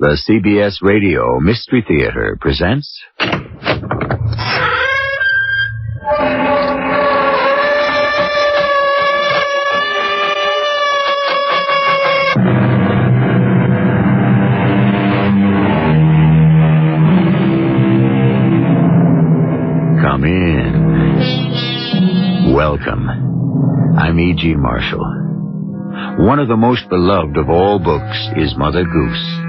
The CBS Radio Mystery Theater presents... Come in. Welcome. I'm E.G. Marshall. One of the most beloved of all books is Mother Goose.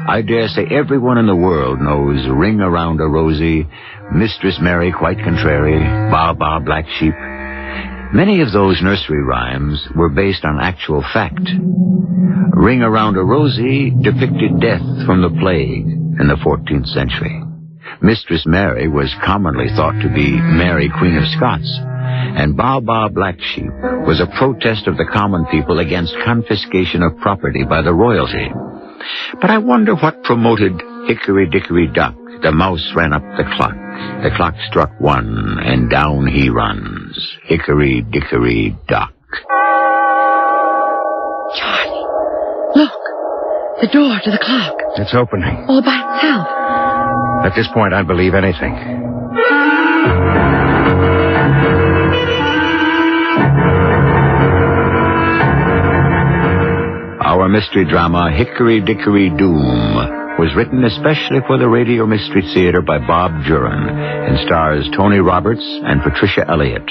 I dare say everyone in the world knows Ring Around a Rosie, Mistress Mary Quite Contrary, Ba Ba Black Sheep. Many of those nursery rhymes were based on actual fact. Ring Around a Rosie depicted death from the plague in the 14th century. Mistress Mary was commonly thought to be Mary, Queen of Scots, and Ba Ba Black Sheep was a protest of the common people against confiscation of property by the royalty. But I wonder what promoted Hickory, Dickory, Dock. The mouse ran up the clock. The clock struck 1, and down he runs. Hickory, Dickory, Dock. Charlie, look. The door to the clock. It's opening. All by itself. At this point, I'd believe anything. Our mystery drama, Hickory Dickory Doom, was written especially for the Radio Mystery Theater by Bob Juran and stars Tony Roberts and Patricia Elliott.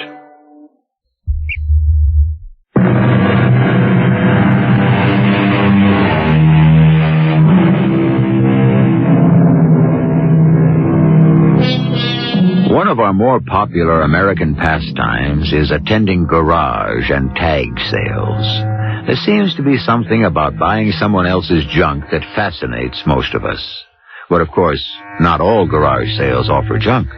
One of our more popular American pastimes is attending garage and tag sales. There seems to be something about buying someone else's junk that fascinates most of us. But of course, not all garage sales offer junk.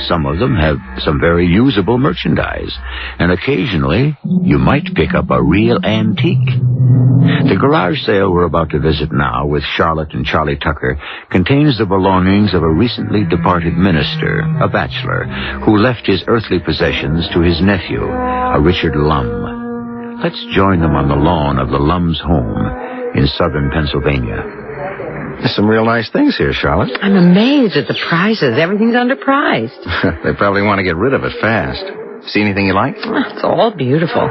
Some of them have some very usable merchandise, and occasionally you might pick up a real antique. The garage sale we're about to visit now with Charlotte and Charlie Tucker contains the belongings of a recently departed minister, a bachelor, who left his earthly possessions to his nephew, a Richard Lum. Let's join them on the lawn of the Lum's home in southern Pennsylvania. There's some real nice things here, Charlotte. I'm amazed at the prices. Everything's underpriced. They probably want to get rid of it fast. See anything you like? It's all beautiful.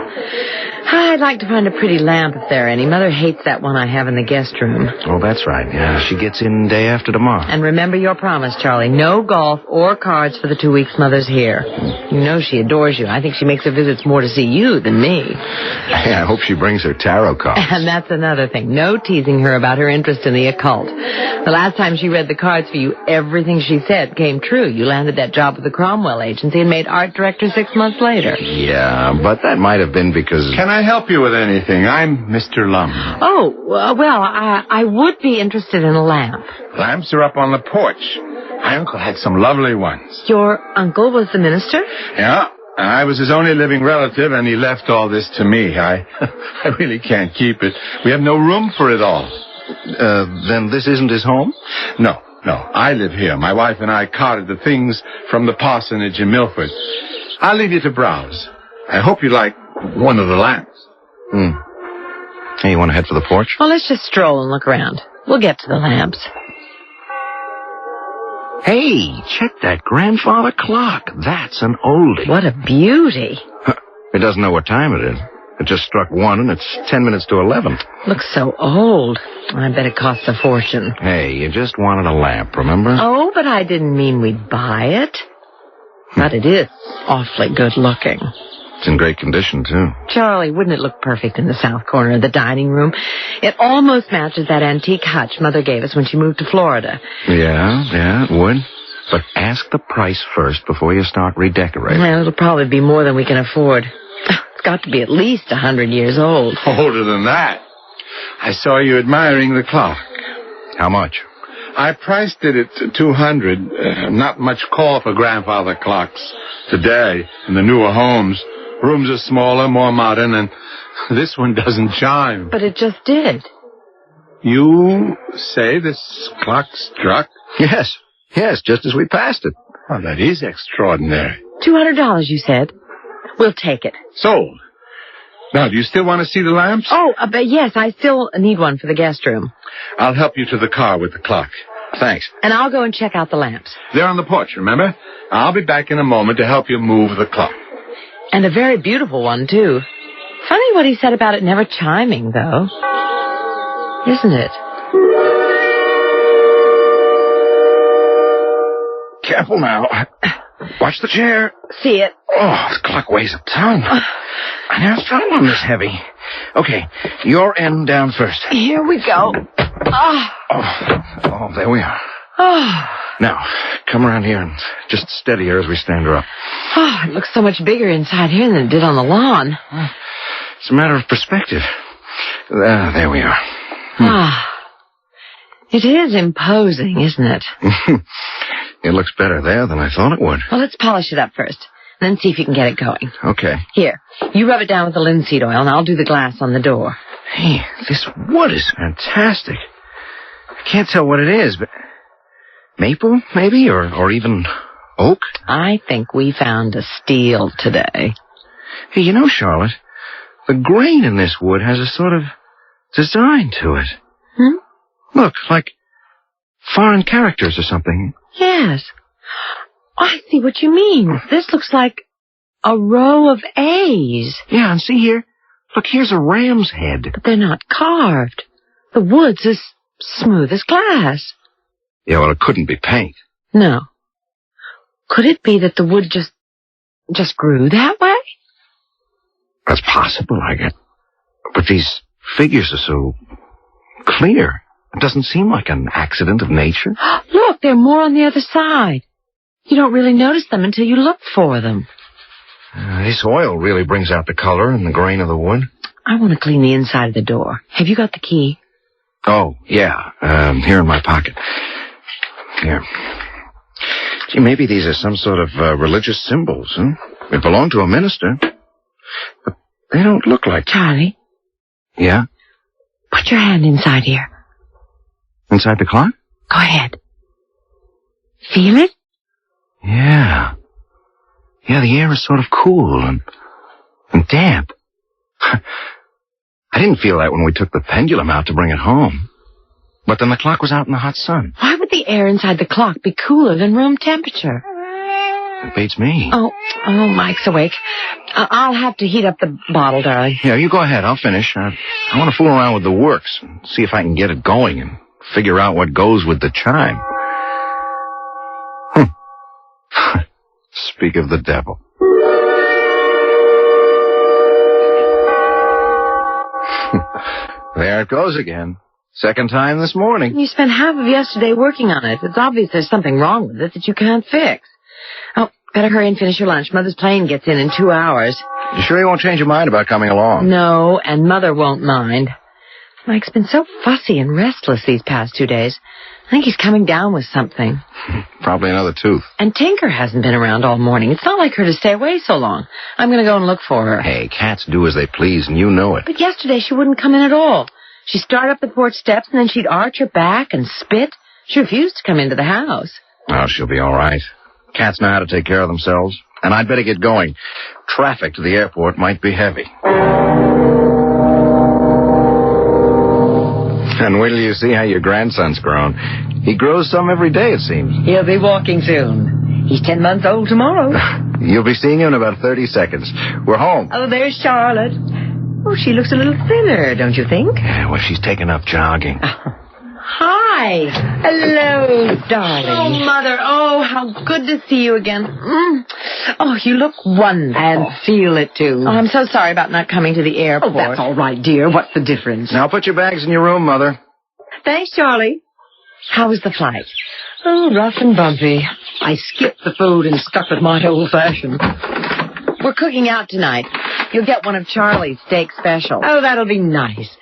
I'd like to find a pretty lamp if there are any. Mother hates that one I have in the guest room. Oh, that's right. Yeah, she gets in day after tomorrow. And remember your promise, Charlie. No golf or cards for the 2 weeks Mother's here. You know she adores you. I think she makes her visits more to see you than me. Yeah, I hope she brings her tarot cards. And that's another thing. No teasing her about her interest in the occult. The last time she read the cards for you, everything she said came true. You landed that job with the Cromwell Agency and made art director 6 months later. Yeah, but that might have been because... Can I help you with anything? I'm Mr. Lum. Oh, well, I would be interested in a lamp. Lamps are up on the porch. My uncle had some lovely ones. Your uncle was the minister? Yeah, I was his only living relative, and he left all this to me. I really can't keep it. We have no room for it all. Then this isn't his home? No. I live here. My wife and I carted the things from the parsonage in Milford. I'll leave you to browse. I hope you like one of the lamps. Hey, you want to head for the porch? Well, let's just stroll and look around. We'll get to the lamps. Hey, check that grandfather clock. That's an oldie. What a beauty. It doesn't know what time it is. It just struck 1, and it's 10 minutes to 11. Looks so old. I bet it costs a fortune. Hey, you just wanted a lamp, remember? Oh, but I didn't mean we'd buy it. But it is awfully good looking. It's in great condition, too. Charlie, wouldn't it look perfect in the south corner of the dining room? It almost matches that antique hutch Mother gave us when she moved to Florida. Yeah, it would. But ask the price first before you start redecorating. Well, it'll probably be more than we can afford. It's got to be at least 100 years old. Older than that. I saw you admiring the clock. How much? I priced it at $200. Not much call for grandfather clocks today in the newer homes. Rooms are smaller, more modern, and this one doesn't chime. But it just did. You say this clock struck? Yes, just as we passed it. Oh, that is extraordinary. $200, you said. We'll take it. Sold. Now, do you still want to see the lamps? Oh, but yes, I still need one for the guest room. I'll help you to the car with the clock. Thanks. And I'll go and check out the lamps. They're on the porch, remember? I'll be back in a moment to help you move the clock. And a very beautiful one, too. Funny what he said about it never chiming, though. Isn't it? Careful now. Watch the chair. See it. Oh, the clock weighs a ton. I never found one this heavy. Okay, your end down first. Here we go. Oh, there we are. Oh, Now, come around here and just steady her as we stand her up. it looks so much bigger inside here than it did on the lawn. It's a matter of perspective. There we are. It is imposing, isn't it? It looks better there than I thought it would. Well, let's polish it up first, and then see if you can get it going. Okay. Here, you rub it down with the linseed oil, and I'll do the glass on the door. Hey, this wood is fantastic. I can't tell what it is, but maple, maybe, or even oak? I think we found a steal today. Hey, you know, Charlotte, the grain in this wood has a sort of design to it. Look, like foreign characters or something. Yes. I see what you mean. This looks like a row of A's. Yeah, and see here? Look, here's a ram's head. But they're not carved. The wood's as smooth as glass. Yeah, well, it couldn't be paint. No. Could it be that the wood just grew that way? That's possible, I guess. But these figures are so clear. It doesn't seem like an accident of nature. Look, there are more on the other side. You don't really notice them until you look for them. This oil really brings out the color and the grain of the wood. I want to clean the inside of the door. Have you got the key? Oh, yeah. Here in my pocket. Here. Gee, maybe these are some sort of religious symbols, huh? They belong to a minister. But they don't look like... Charlie? Yeah? Put your hand inside here. Inside the clock? Go ahead. Feel it? Yeah. Yeah, the air is sort of cool and damp. I didn't feel that when we took the pendulum out to bring it home. But then the clock was out in the hot sun. Why would the air inside the clock be cooler than room temperature? It beats me. Oh, Mike's awake. I'll have to heat up the bottle, darling. Yeah, you go ahead. I'll finish. I want to fool around with the works and see if I can get it going and figure out what goes with the chime. Speak of the devil. There it goes again. Second time this morning. You spent half of yesterday working on it. It's obvious there's something wrong with it that you can't fix. Oh, better hurry and finish your lunch. Mother's plane gets in 2 hours. You sure you won't change your mind about coming along? No, and Mother won't mind. Mike's been so fussy and restless these past 2 days. I think he's coming down with something. Probably another tooth. And Tinker hasn't been around all morning. It's not like her to stay away so long. I'm going to go and look for her. Hey, cats do as they please, and you know it. But yesterday she wouldn't come in at all. She'd start up the porch steps, and then she'd arch her back and spit. She refused to come into the house. Oh, she'll be all right. Cats know how to take care of themselves. And I'd better get going. Traffic to the airport might be heavy. And wait till you see how your grandson's grown. He grows some every day, it seems. He'll be walking soon. He's 10 months old tomorrow. You'll be seeing him in about 30 seconds. We're home. Oh, there's Charlotte. Oh, she looks a little thinner, don't you think? Yeah, well, she's taken up jogging. Hi. Hello, darling. Oh, Mother. Oh, how good to see you again. Oh, you look wonderful. And feel it, too. Oh, I'm so sorry about not coming to the airport. Oh, that's all right, dear. What's the difference? Now put your bags in your room, Mother. Thanks, Charlie. How was the flight? Oh, rough and bumpy. I skipped the food and stuck with my old-fashioned. We're cooking out tonight. You'll get one of Charlie's steak specials. Oh, that'll be nice.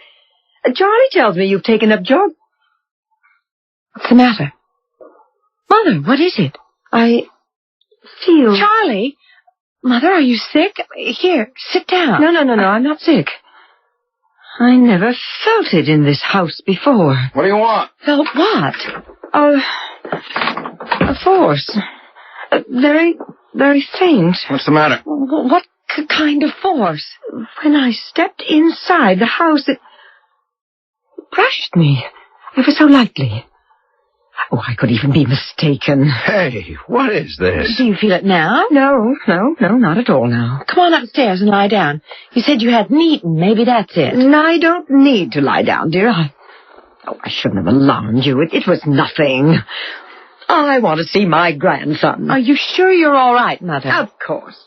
Charlie tells me you've taken up jog... What's the matter? Mother, what is it? I feel... Charlie? Mother, are you sick? Here, sit down. No, I'm not sick. I never felt it in this house before. What do you want? Felt what? A force. Very, very faint. What's the matter? What kind of force? When I stepped inside the house, it brushed me ever so lightly. Oh, I could even be mistaken. Hey, what is this? Do you feel it now? No, not at all now. Come on upstairs and lie down. You said you hadn't eaten. Maybe that's it. I don't need to lie down, dear. I shouldn't have alarmed you. It was nothing. I want to see my grandson. Are you sure you're all right, Mother? Of course.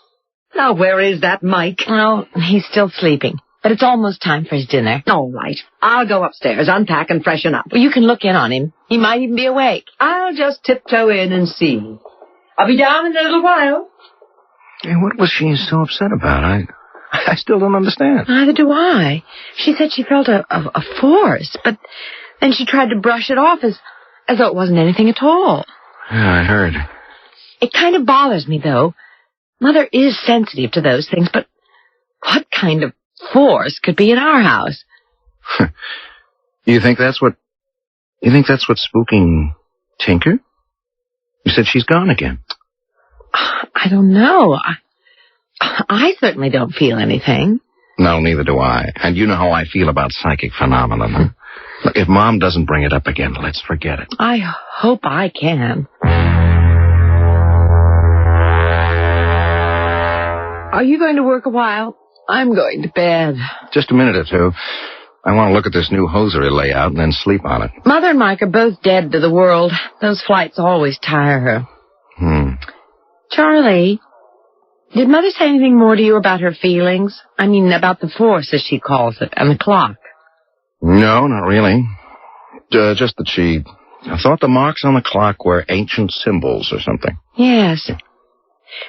Now, where is that Mike? Oh, he's still sleeping. But it's almost time for his dinner. All right. I'll go upstairs, unpack, and freshen up. Well, you can look in on him. He might even be awake. I'll just tiptoe in and see. I'll be down in a little while. Hey, what was she so upset about? I still don't understand. Neither do I. She said she felt a force, but then she tried to brush it off as though it wasn't anything at all. Yeah, I heard. It kind of bothers me, though. Mother is sensitive to those things, but what kind of force could be in our house? You think that's what's spooking Tinker? You said she's gone again. I don't know. I certainly don't feel anything. No, neither do I. And you know how I feel about psychic phenomena. Huh? Look, if Mom doesn't bring it up again, let's forget it. I hope I can. Are you going to work a while? I'm going to bed. Just a minute or two. I want to look at this new hosiery layout and then sleep on it. Mother and Mike are both dead to the world. Those flights always tire her. Charlie, did Mother say anything more to you about her feelings? I mean, about the force, as she calls it, and the clock. No, not really. Just that she thought the marks on the clock were ancient symbols or something. Yes.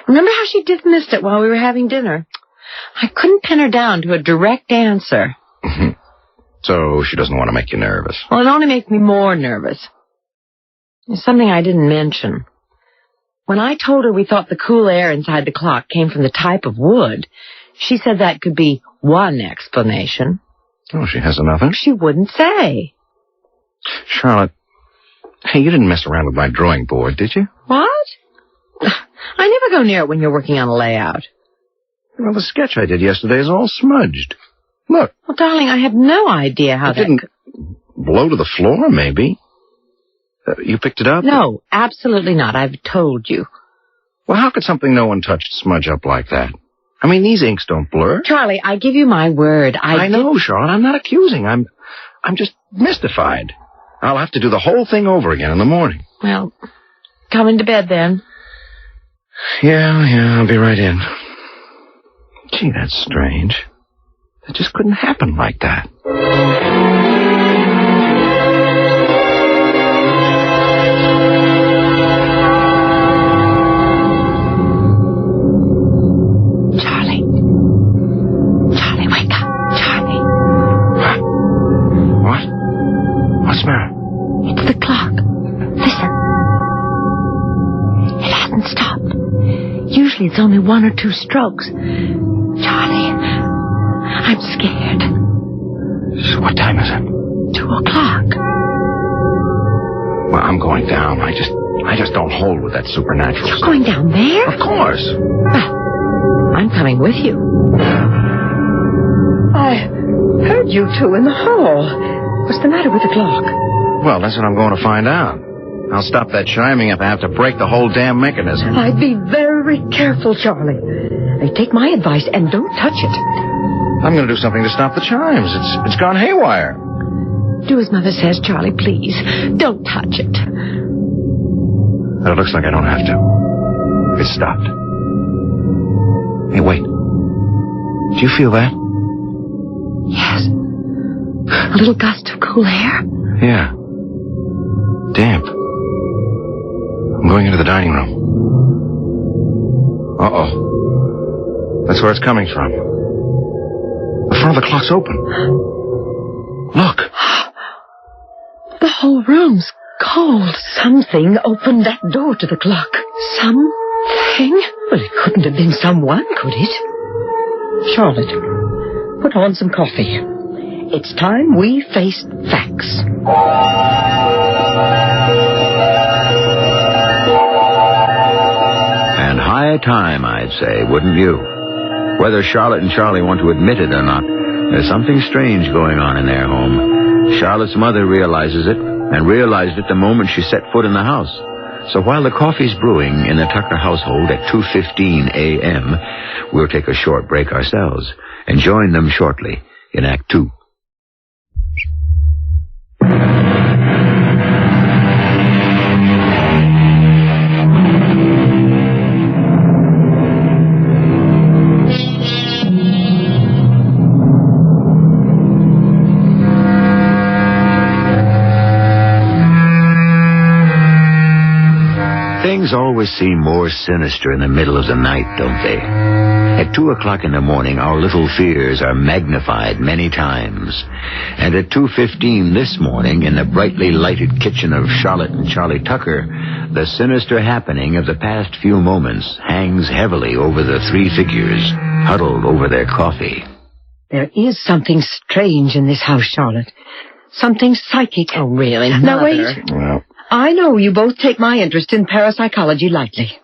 Remember how she dismissed it while we were having dinner? I couldn't pin her down to a direct answer. So she doesn't want to make you nervous. Well, it only makes me more nervous. There's something I didn't mention. When I told her we thought the cool air inside the clock came from the type of wood, she said that could be one explanation. Oh, she has another? She wouldn't say. Charlotte, hey, you didn't mess around with my drawing board, did you? What? I never go near it when you're working on a layout. Well, the sketch I did yesterday is all smudged. Look. Well, darling, I have no idea how it didn't blow to the floor, maybe. You picked it up? No, absolutely not. I've told you. Well, how could something no one touched smudge up like that? I mean, these inks don't blur. Charlie, I give you my word. I know, Charlotte. I'm not accusing. I'm just mystified. I'll have to do the whole thing over again in the morning. Well, come into bed then. Yeah, I'll be right in. Gee, that's strange. That just couldn't happen like that. Charlie, wake up. Charlie. What? What's the matter? It's the clock. Listen. It hasn't stopped. Usually it's only 1 or 2 strokes. Charlie, I'm scared. So what time is it? 2:00. Well, I'm going down. I just don't hold with that supernatural You're stuff. going down there? Of course. Well, I'm coming with you. I heard you two in the hall. What's the matter with the clock? Well, that's what I'm going to find out. I'll stop that chiming if I have to break the whole damn mechanism. I'd be very careful, Charlie. Take my advice and don't touch it. I'm going to do something to stop the chimes. It's gone haywire. Do as Mother says, Charlie, please. Don't touch it. But it looks like I don't have to. It stopped. Hey, wait. Do you feel that? Yes. A little gust of cool air. Yeah. Damp. I'm going into the dining room. Uh-oh. That's where it's coming from. The front of the clock's open. Look. The whole room's cold. Something opened that door to the clock. Something? Well, it couldn't have been someone, could it? Charlotte, put on some coffee. It's time we faced facts. And high time, I'd say, wouldn't you? Whether Charlotte and Charlie want to admit it or not, there's something strange going on in their home. Charlotte's mother realizes it, and realized it the moment she set foot in the house. So while the coffee's brewing in the Tucker household at 2:15 a.m., we'll take a short break ourselves and join them shortly in Act 2. Things always seem more sinister in the middle of the night, don't they? At 2 o'clock in the morning, our little fears are magnified many times. And at 2:15 this morning, in the brightly lighted kitchen of Charlotte and Charlie Tucker, the sinister happening of the past few moments hangs heavily over the three figures, huddled over their coffee. There is something strange in this house, Charlotte. Something psychic. Oh, really? Now, wait. Well, I know you both take my interest in parapsychology lightly.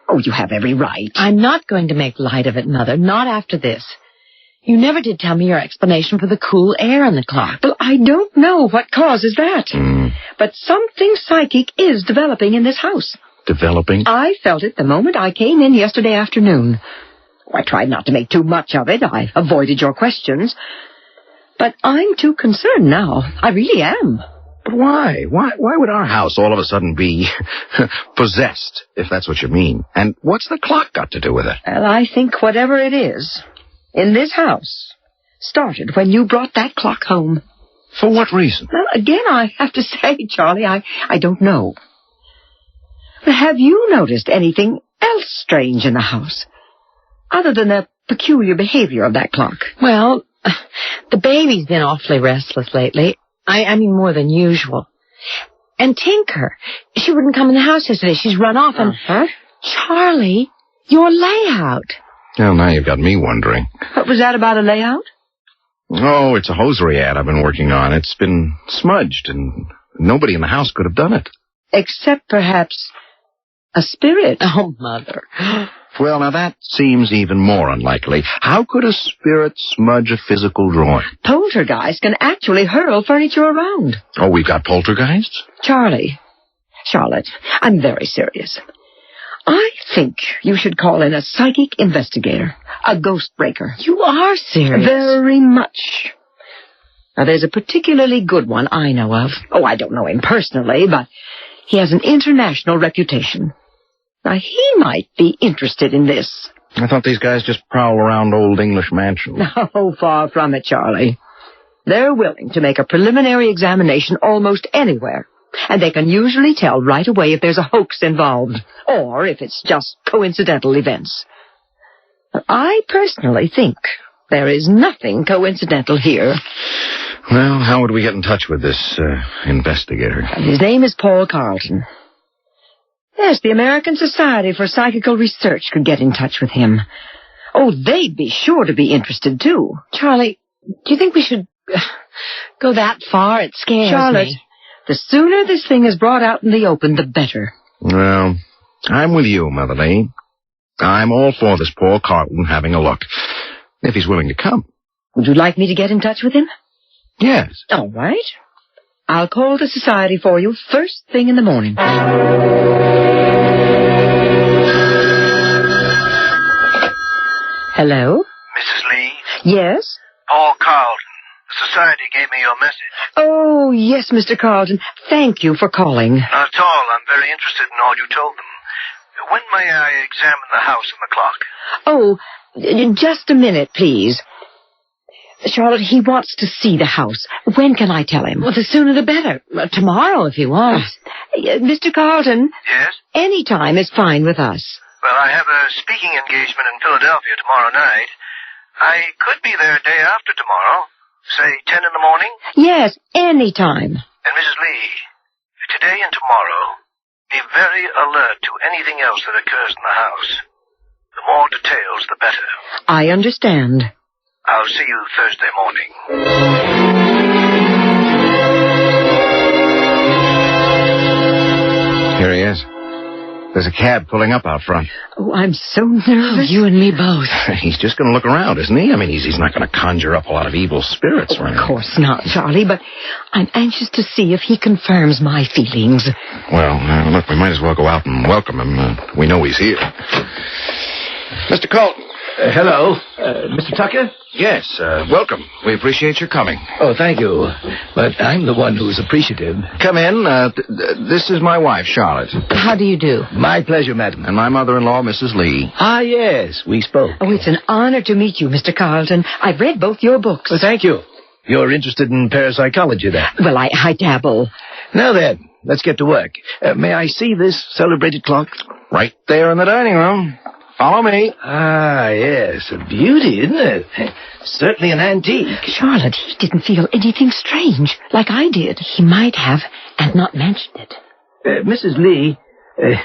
Oh, you have every right. I'm not going to make light of it, Mother. Not after this. You never did tell me your explanation for the cool air in the clock. Well, I don't know what causes that. But something psychic is developing in this house. Developing? I felt it the moment I came in yesterday afternoon. I tried not to make too much of it. I avoided your questions. But I'm too concerned now. I really am. But why? Why would our house all of a sudden be possessed, if that's what you mean? And what's the clock got to do with it? Well, I think whatever it is in this house started when you brought that clock home. For what reason? Well, again, I have to say, Charlie, I don't know. Have you noticed anything else strange in the house, other than the peculiar behavior of that clock? Well, the baby's been awfully restless lately. I mean, more than usual. And Tinker, she wouldn't come in the house yesterday. She's run off. And Charlie, your layout. Well, now you've got me wondering. What was that about a layout? Oh, it's a hosiery ad I've been working on. It's been smudged, and nobody in the house could have done it. Except perhaps a spirit. Oh, Mother. Well, now that seems even more unlikely. How could a spirit smudge a physical drawing? Poltergeist can actually hurl furniture around. Oh, we've got poltergeists? Charlie, Charlotte, I'm very serious. I think you should call in a psychic investigator, a ghost breaker. You are serious. Very much. Now, there's a particularly good one I know of. Oh, I don't know him personally, but he has an international reputation. Now, he might be interested in this. I thought these guys just prowl around old English mansions. No, far from it, Charlie. They're willing to make a preliminary examination almost anywhere, and they can usually tell right away if there's a hoax involved, or if it's just coincidental events. But I personally think there is nothing coincidental here. Well, how would we get in touch with this investigator? His name is Paul Carlton. Yes, the American Society for Psychical Research could get in touch with him. Oh, they'd be sure to be interested, too. Charlie, do you think we should go that far? It scares Charlotte, me. the sooner this thing is brought out in the open, the better. Well, I'm with you, Motherly. I'm all for this Paul Carlton having a look, if he's willing to come. Would you like me to get in touch with him? Yes. All right. I'll call the society for you first thing in the morning. Hello? Mrs. Lee? Yes? Paul Carlton. The society gave me your message. Oh, yes, Mr. Carlton. Thank you for calling. Not at all. I'm very interested in all you told them. When may I examine the house and the clock? Oh, just a minute, please. Charlotte, he wants to see the house. When can I tell him? Well, the sooner the better. Tomorrow, if he wants. Mr. Carlton? Yes? Any time is fine with us. Well, I have a speaking engagement in Philadelphia tomorrow night. I could be there day after tomorrow. Say 10 in the morning? Yes, any time. And Mrs. Lee, today and tomorrow, be very alert to anything else that occurs in the house. The more details, the better. I understand. I'll see you Thursday morning. Here he is. There's a cab pulling up out front. Oh, I'm so nervous. You and me both. He's just going to look around, isn't he? I mean, he's not going to conjure up a lot of evil spirits or anything. Of course not, Charlie, but I'm anxious to see if he confirms my feelings. Well, look, we might as well go out and welcome him. We know he's here. Mr. Colton. Hello. Mr. Tucker? Yes, welcome. We appreciate your coming. Oh, thank you. But I'm the one who's appreciative. Come in. This is my wife, Charlotte. How do you do? My pleasure, madam. And my mother-in-law, Mrs. Lee. Ah, yes, we spoke. Oh, it's an honor to meet you, Mr. Carlton. I've read both your books. Well, thank you. You're interested in parapsychology, then? Well, I dabble. Now then, let's get to work. May I see this celebrated clock? Right there in the dining room. Follow me. Ah, yes, a beauty, isn't it? Certainly an antique. Charlotte, he didn't feel anything strange, like I did. He might have, and not mentioned it. Mrs. Lee,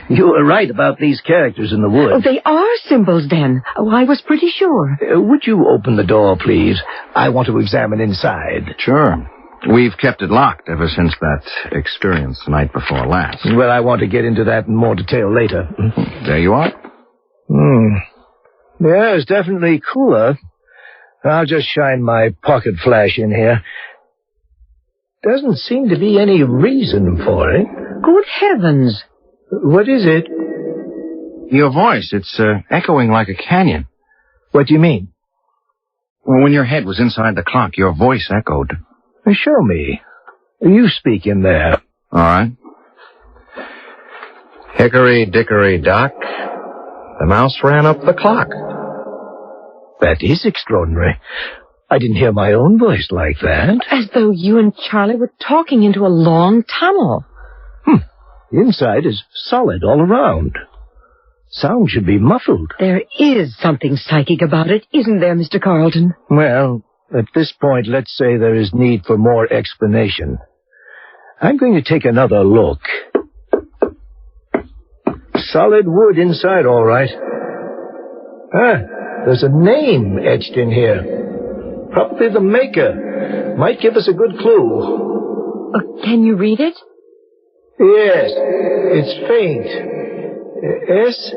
you were right about these characters in the wood. Oh, they are symbols, then. Oh, I was pretty sure. Would you open the door, please? I want to examine inside. Sure. We've kept it locked ever since that experience the night before last. Well, I want to get into that in more detail later. There you are. Yeah, it's definitely cooler. I'll just shine my pocket flash in here. Doesn't seem to be any reason for it. Good heavens. What is it? Your voice, it's echoing like a canyon. What do you mean? Well, when your head was inside the clock, your voice echoed. Show me. You speak in there. All right. Hickory, dickory, dock. The mouse ran up the clock. That is extraordinary. I didn't hear my own voice like that. As though you and Charlie were talking into a long tunnel. The inside is solid all around. Sound should be muffled. There is something psychic about it, isn't there, Mr. Carlton? Well, at this point, let's say there is need for more explanation. I'm going to take another look. Solid wood inside, all right. There's a name etched in here. Probably the maker. Might give us a good clue. Can you read it? Yes, it's faint. S-A-R-G-A-T-A-N-A-S.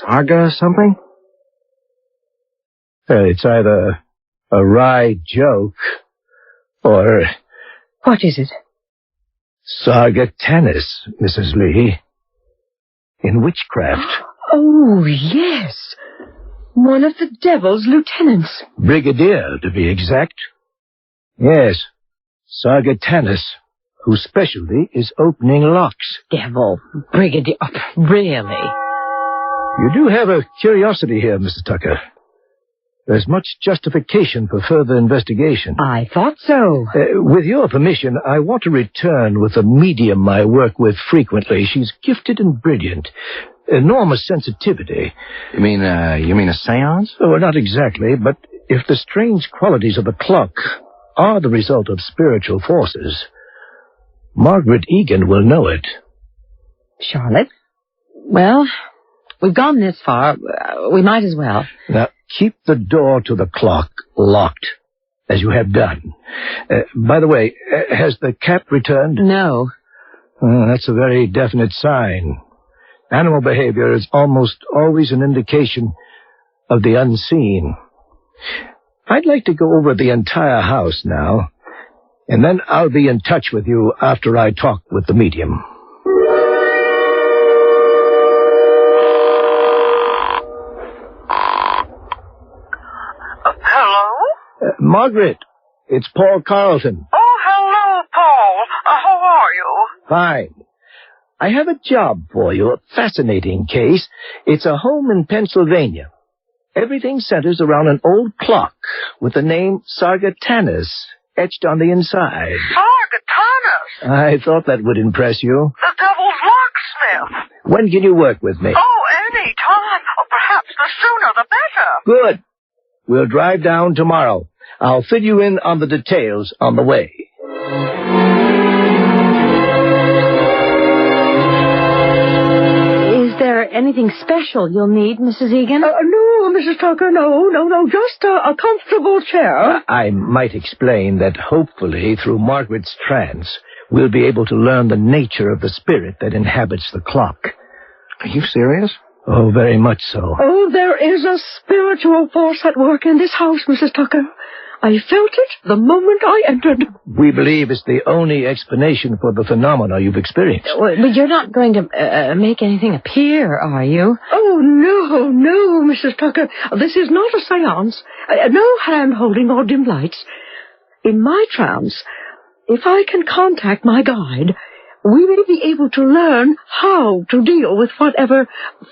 Saga something? It's either a wry joke or... What is it? Sargatanis, Mrs. Lee. In witchcraft. Oh, yes. One of the devil's lieutenants. Brigadier, to be exact. Yes, Sargatanis, whose specialty is opening locks. Devil. Brigadier. Oh, really? You do have a curiosity here, Mr. Tucker. There's much justification for further investigation. I thought so. With your permission, I want to return with a medium I work with frequently. She's gifted and brilliant. Enormous sensitivity. You mean a seance? Oh, not exactly, but if the strange qualities of the clock are the result of spiritual forces, Margaret Egan will know it. Charlotte? Well, we've gone this far. We might as well. Now, keep the door to the clock locked, as you have done. By the way, has the cat returned? No. That's a very definite sign. Animal behavior is almost always an indication of the unseen. I'd like to go over the entire house now, and then I'll be in touch with you after I talk with the medium. Hello? Margaret, it's Paul Carlton. Oh, hello, Paul. How are you? Fine. I have a job for you, a fascinating case. It's a home in Pennsylvania. Everything centers around an old clock with the name Sargatanis etched on the inside. Sargatanis? I thought that would impress you. The devil's locksmith. When can you work with me? Oh, any time. Perhaps the sooner the better. Good. We'll drive down tomorrow. I'll fill you in on the details on the way. Is there anything special you'll need, Mrs. Egan? No, no, Mrs. Tucker, no, just a comfortable chair. I might explain that hopefully through Margaret's trance, we'll be able to learn the nature of the spirit that inhabits the clock. Are you serious? Oh, very much so. Oh, there is a spiritual force at work in this house, Mrs. Tucker. I felt it the moment I entered. We believe it's the only explanation for the phenomena you've experienced. But you're not going to make anything appear, are you? Oh, no, Mrs. Tucker. This is not a seance. No hand-holding or dim lights. In my trance, if I can contact my guide, we may be able to learn how to deal with whatever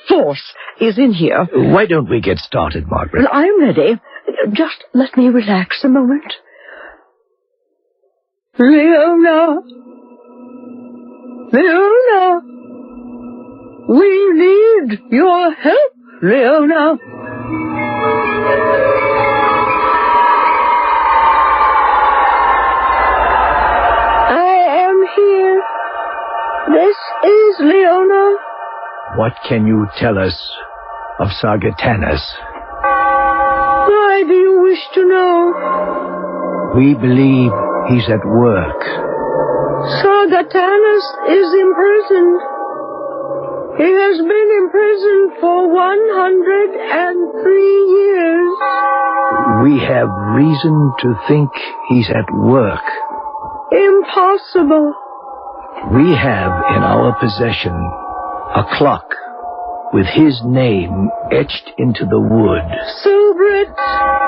force is in here. Why don't we get started, Margaret? Well, I'm ready. Just let me relax a moment. Leona, we need your help, Leona. I am here. This is Leona. What can you tell us of Sargatanus? Why do you wish to know? We believe he's at work. Sargatanus is imprisoned. He has been imprisoned for 103 years. We have reason to think he's at work. Impossible. We have in our possession a clock with his name etched into the wood. Subrit,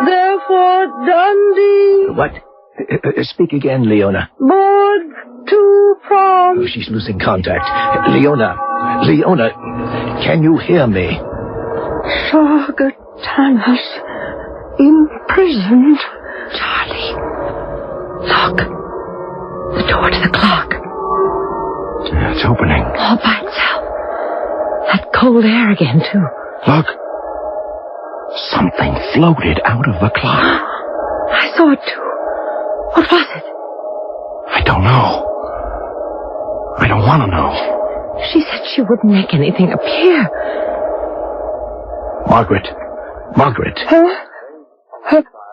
therefore Dundee. What? Speak again, Leona. Board to prom. Oh, she's losing contact. Leona, can you hear me? Sargatanus imprisoned. Charlie, look. The door to the clock. It's opening. All by itself. That cold air again, too. Look. Something floated out of the clock. I saw it, too. What was it? I don't know. I don't want to know. She said she wouldn't make anything appear. Margaret.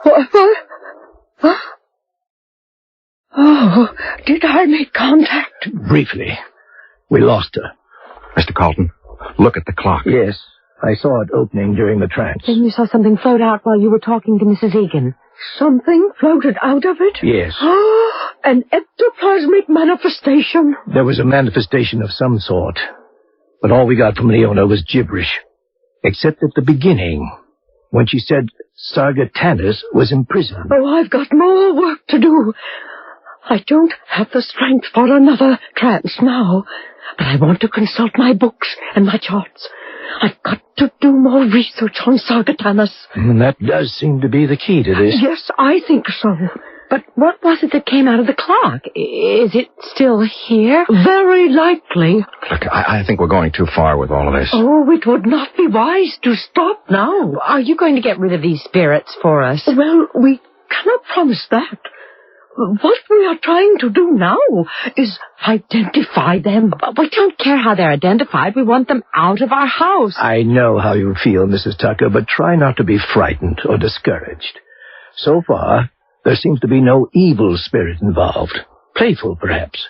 What? Oh, did I make contact? Briefly. We lost her. Mr. Carlton, look at the clock. Yes, I saw it opening during the trance. Then you saw something float out while you were talking to Mrs. Egan. Something floated out of it? Yes. An ectoplasmic manifestation. There was a manifestation of some sort, but all we got from Leona was gibberish, except at the beginning, when she said Sargatanus was imprisoned. Oh, I've got more work to do. I don't have the strength for another trance now, but I want to consult my books and my charts. I've got to do more research on Sargatanus. And that does seem to be the key to this. Yes, I think so. But what was it that came out of the clock? Is it still here? Very likely. Look, I think we're going too far with all of this. Oh, it would not be wise to stop now. Are you going to get rid of these spirits for us? Well, we cannot promise that. What we are trying to do now is identify them. But we don't care how they're identified. We want them out of our house. I know how you feel, Mrs. Tucker, but try not to be frightened or discouraged. So far, there seems to be no evil spirit involved. Playful, perhaps.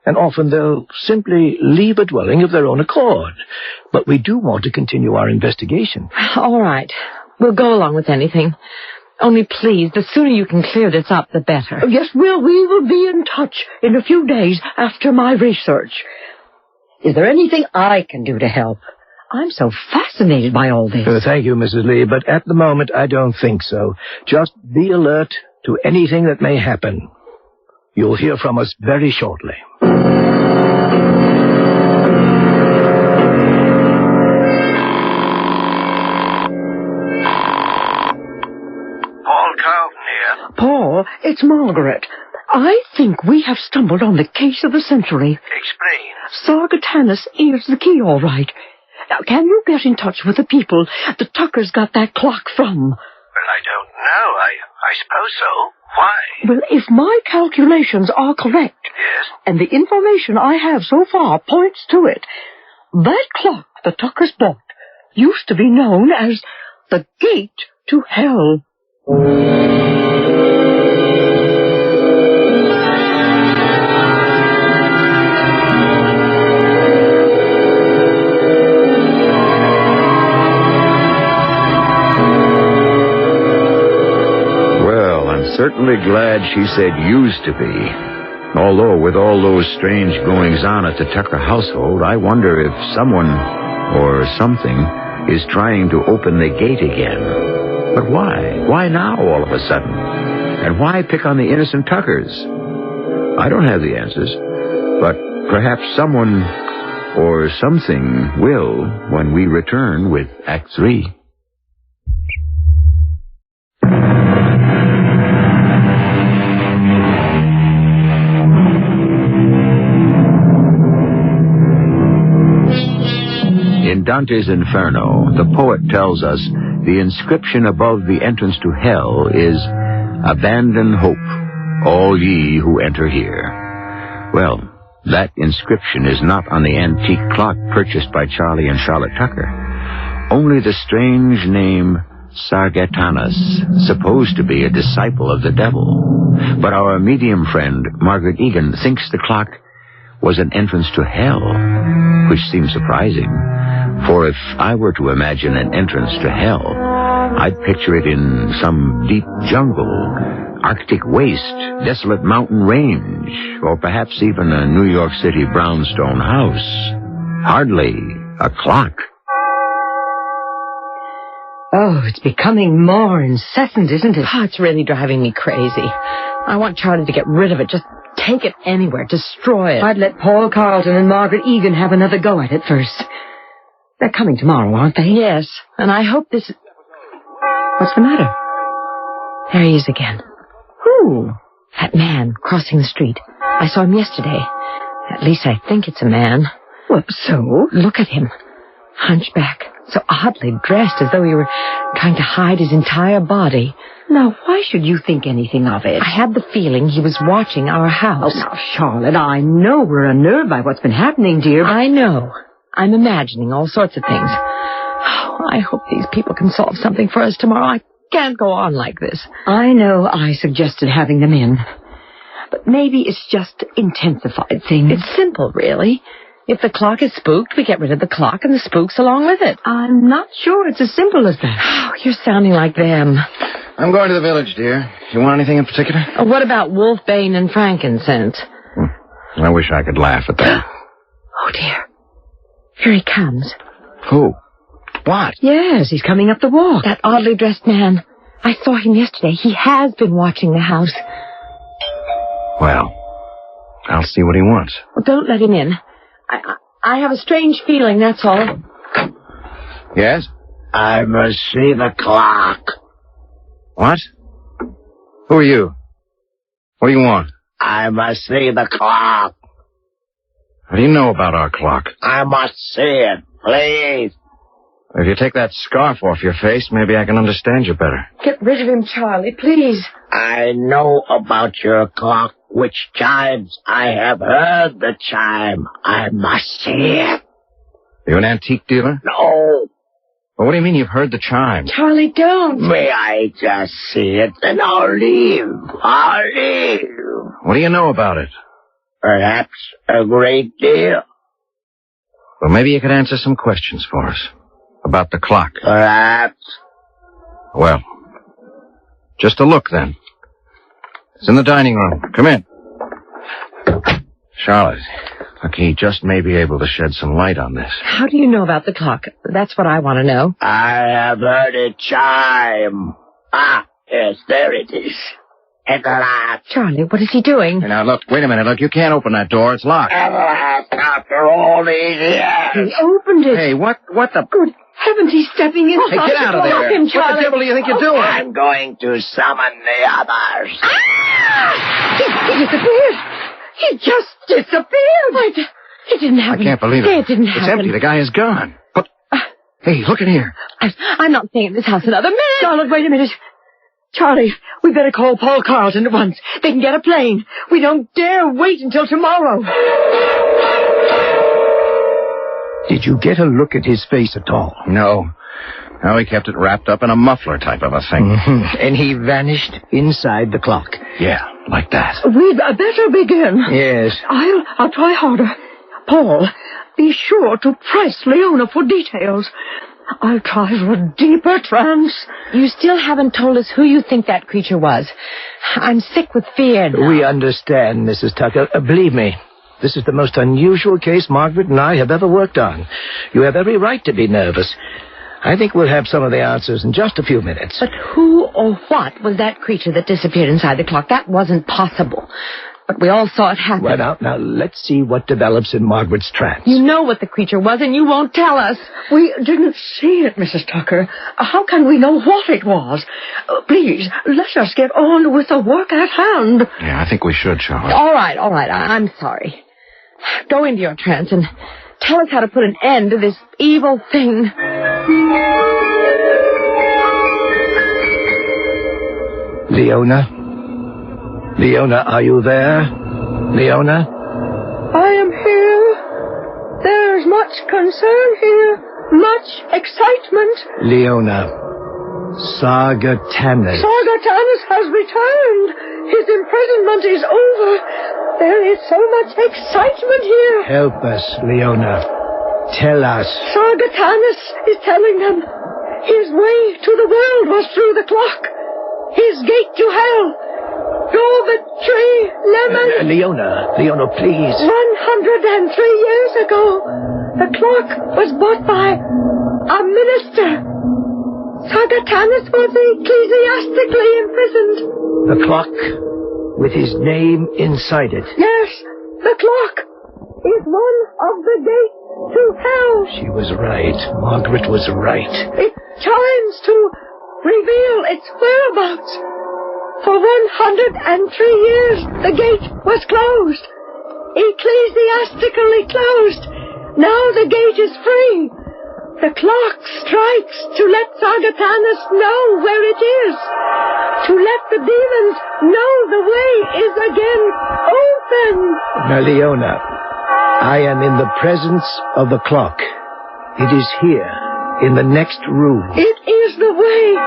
And often they'll simply leave a dwelling of their own accord. But we do want to continue our investigation. All right. We'll go along with anything. Only please, the sooner you can clear this up, the better. Yes, we will be in touch in a few days after my research. Is there anything I can do to help? I'm so fascinated by all this. Thank you, Mrs. Lee, but at the moment I don't think so. Just be alert to anything that may happen. You'll hear from us very shortly. Paul, it's Margaret. I think we have stumbled on the case of the century. Explain. Sargatanus is the key, all right. Now, can you get in touch with the people the Tuckers got that clock from? Well, I don't know. I suppose so. Why? Well, if my calculations are correct, Yes? and the information I have so far points to it, that clock the Tuckers bought used to be known as the gate to hell. Certainly glad she said used to be. Although with all those strange goings-on at the Tucker household, I wonder if someone or something is trying to open the gate again. But why? Why now all of a sudden? And why pick on the innocent Tuckers? I don't have the answers, but perhaps someone or something will when we return with Act 3. In Dante's Inferno, the poet tells us the inscription above the entrance to hell is, "Abandon hope, all ye who enter here." Well, that inscription is not on the antique clock purchased by Charlie and Charlotte Tucker. Only the strange name Sargatanas, supposed to be a disciple of the devil. But our medium friend, Margaret Egan, thinks the clock was an entrance to hell, which seems surprising. For if I were to imagine an entrance to hell, I'd picture it in some deep jungle, Arctic waste, desolate mountain range, or perhaps even a New York City brownstone house. Hardly a clock. Oh, it's becoming more incessant, isn't it? Oh, it's really driving me crazy. I want Charlie to get rid of it. Just take it anywhere. Destroy it. I'd let Paul Carlton and Margaret Egan have another go at it first. They're coming tomorrow, aren't they? Yes, and I hope this... What's the matter? There he is again. Who? That man crossing the street. I saw him yesterday. At least I think it's a man. Well, so? Look at him. Hunchback. So oddly dressed, as though he were trying to hide his entire body. Now, why should you think anything of it? I had the feeling he was watching our house. Oh, now, Charlotte, I know we're unnerved by what's been happening, dear. I know. I'm imagining all sorts of things. Oh, I hope these people can solve something for us tomorrow. I can't go on like this. I know I suggested having them in. But maybe it's just intensified things. It's simple, really. If the clock is spooked, we get rid of the clock and the spooks along with it. I'm not sure it's as simple as that. Oh, you're sounding like them. I'm going to the village, dear. You want anything in particular? What about wolfbane and frankincense? I wish I could laugh at that. Oh, dear. Here he comes. Who? What? Yes, he's coming up the walk. That oddly dressed man. I saw him yesterday. He has been watching the house. Well, I'll see what he wants. Well, don't let him in. I have a strange feeling, that's all. Yes? I must see the clock. What? Who are you? What do you want? I must see the clock. What do you know about our clock? I must see it, please. If you take that scarf off your face, maybe I can understand you better. Get rid of him, Charlie, please. I know about your clock, which chimes. I have heard the chime. I must see it. You an antique dealer? No. Well, what do you mean you've heard the chime? Charlie, don't. May I just see it, then I'll leave. I'll leave. What do you know about it? Perhaps a great deal. Well, maybe you could answer some questions for us. About the clock. Perhaps. Well, just a look, then. It's in the dining room. Come in. Charlotte, look, he just may be able to shed some light on this. How do you know about the clock? That's what I want to know. I have heard it chime. Ah, yes, there it is. At last. Charlie, what is he doing? Hey, now, look, wait a minute. Look, you can't open that door. It's locked. At last, after all these years. He opened it. Hey, what the... Good heavens, he's stepping in. Hey, get out of there. Block him, What the Charlie. devil do you think you're doing? I'm going to summon the others. He disappeared. He just disappeared. It didn't happen. I can't believe it. Say it didn't It's happen. empty. The guy is gone. But, hey, look in here. I'm not staying at this house another minute. Charlotte, wait a minute. Charlie, we better call Paul Carlton at once. They can get a plane. We don't dare wait until tomorrow. Did you get a look at his face at all? No. How he kept it wrapped up in a muffler type of a thing. And he vanished inside the clock. Yeah, like that. We'd better begin. Yes. I'll try harder. Paul, be sure to press Leona for details. I'll try for a deeper trance. You still haven't told us who you think that creature was. I'm sick with fear now. We understand, Mrs. Tucker. Believe me, this is the most unusual case Margaret and I have ever worked on. You have every right to be nervous. I think we'll have some of the answers in just a few minutes. But who or what was that creature that disappeared inside the clock? That wasn't possible. But we all saw it happen. Well, now, let's see what develops in Margaret's trance. You know what the creature was, and you won't tell us. We didn't see it, Mrs. Tucker. How can we know what it was? Please, let us get on with the work at hand. Yeah, I think we should, Charlie. All right. I'm sorry. Go into your trance and tell us how to put an end to this evil thing. Leona? Leona, are you there? Leona? I am here. There's much concern here. Much excitement. Leona. Sargatanas. Sargatanas has returned. His imprisonment is over. There is so much excitement here. Help us, Leona. Tell us. Sargatanas is telling them his way to the world was through the clock. His gate to hell. Dormitory, Lemon. Leona, please. 103 years ago, the clock was bought by a minister. Sargatanas was ecclesiastically imprisoned. The clock with his name inside it. Yes, the clock is one of the gates to hell. She was right. Margaret was right. It chimes to reveal its whereabouts. For 103 years, the gate was closed. Ecclesiastically closed. Now the gate is free. The clock strikes to let Sargatanas know where it is. To let the demons know the way is again open. Now, Leona, I am in the presence of the clock. It is here, in the next room. It is the way.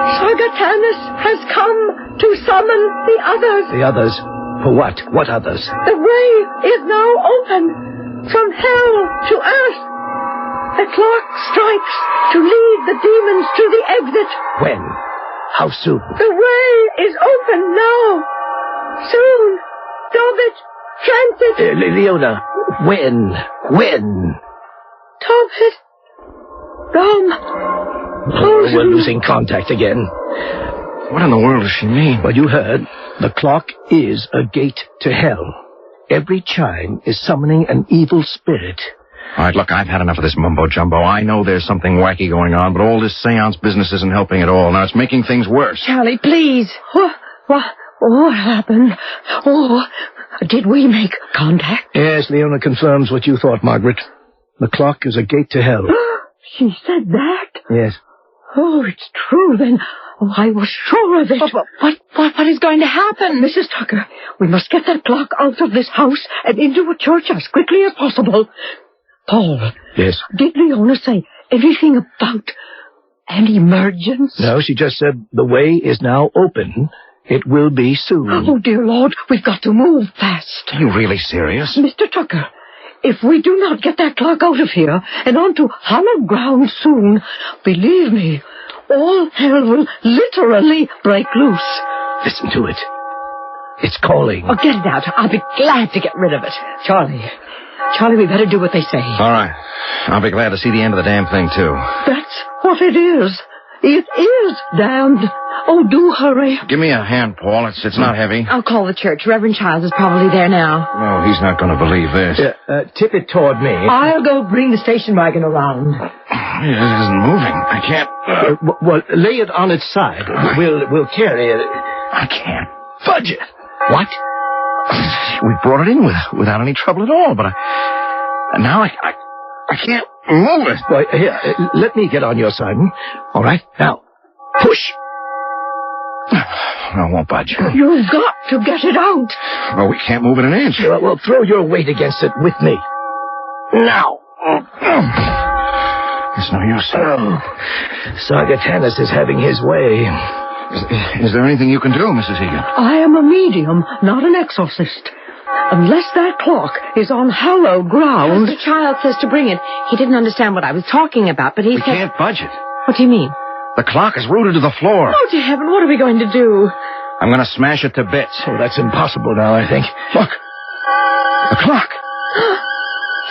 Sargatanas has come to summon the others. The others? For what? What others? The way is now open. From hell to earth. The clock strikes to lead the demons to the exit. When? How soon? The way is open now. Soon. Tobit, transit. Leona, when? Tobit. We're losing contact again. What in the world does she mean? Well, you heard. The clock is a gate to hell. Every chime is summoning an evil spirit. All right, look, I've had enough of this mumbo-jumbo. I know there's something wacky going on, but all this seance business isn't helping at all. Now, it's making things worse. Charlie, please. What happened? Oh, did we make contact? Yes, Leona confirms what you thought, Margaret. The clock is a gate to hell. She said that? Yes. Oh, it's true then. Oh, I was sure of it. What is going to happen? Mrs. Tucker, we must get that clock out of this house and into a church as quickly as possible. Paul. Yes? Did Leona say anything about an emergence? No, she just said the way is now open. It will be soon. Oh, dear Lord, we've got to move fast. Are you really serious? Mr. Tucker, if we do not get that clock out of here and onto hallowed ground soon, believe me, all hell will literally break loose. Listen to it. It's calling. Oh, get it out. I'll be glad to get rid of it. Charlie, we better do what they say. All right. I'll be glad to see the end of the damn thing, too. That's what it is. It is damned. Oh, do hurry. Give me a hand, Paul. It's not heavy. I'll call the church. Reverend Childs is probably there now. No, he's not going to believe this. Tip it toward me. I'll go bring the station wagon around. It isn't moving. I can't... Well, lay it on its side. We'll carry it. I can't budge it. What? We brought it in without any trouble at all, but now I can't move it. Boy, here, let me get on your side. All right? Now, push. No, it won't budge. You've got to get it out. Well, we can't move it an inch. Well, throw your weight against it with me. Now. It's no use. Oh, Sargatanis is having his way. Is there anything you can do, Mrs. Egan? I am a medium, not an exorcist. Unless that clock is on hallowed ground... The child says to bring it. He didn't understand what I was talking about, but he We said... can't budge it. What do you mean? The clock is rooted to the floor. Oh, dear heaven, what are we going to do? I'm going to smash it to bits. Oh, that's impossible now, I think. Look. The clock.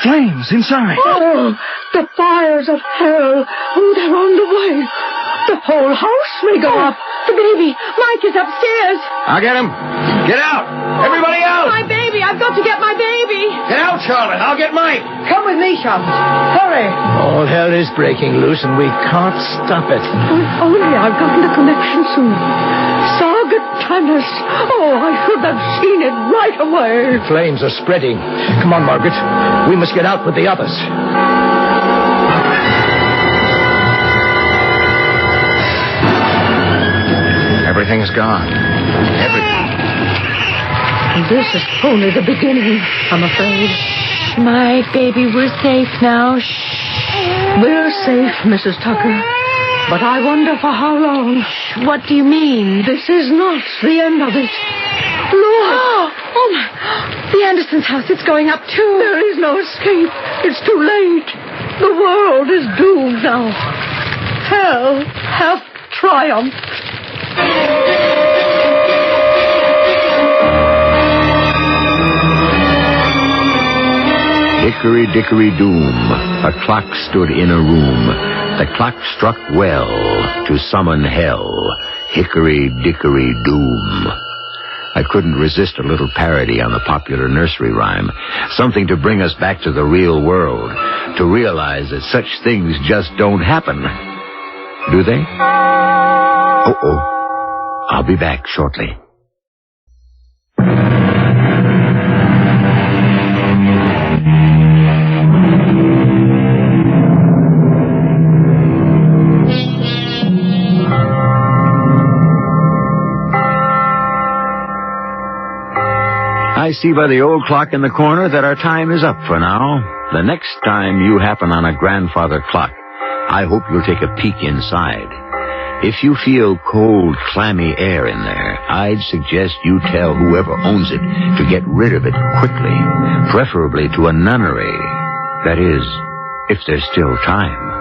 Flames inside. Oh, the fires of hell. Oh, they're on the way. The whole house may go up. The baby. Mike is upstairs. I'll get him. Get out. Everybody out. My baby. I've got to get my baby. Get out, Charlotte. I'll get Mike. Come with me, Charlotte. Hurry. All hell is breaking loose, and we can't stop it. If only I've gotten a connection soon. Sargatanis. Oh, I should have seen it right away. Flames are spreading. Come on, Margaret. We must get out with the others. Everything's gone. Everything. This is only the beginning, I'm afraid. My baby, we're safe now. Shh. We're safe, Mrs. Tucker. But I wonder for how long. What do you mean? This is not the end of it. Look! Oh, my. The Andersons' house, it's going up, too. There is no escape. It's too late. The world is doomed now. Hell hath triumphed. Hickory, dickory, doom. A clock stood in a room. The clock struck well to summon hell. Hickory, dickory, doom. I couldn't resist a little parody on the popular nursery rhyme. Something to bring us back to the real world. To realize that such things just don't happen. Do they? Uh-oh. I'll be back shortly. I see by the old clock in the corner that our time is up for now. The next time you happen on a grandfather clock, I hope you'll take a peek inside. If you feel cold, clammy air in there, I'd suggest you tell whoever owns it to get rid of it quickly, preferably to a nunnery. That is, if there's still time.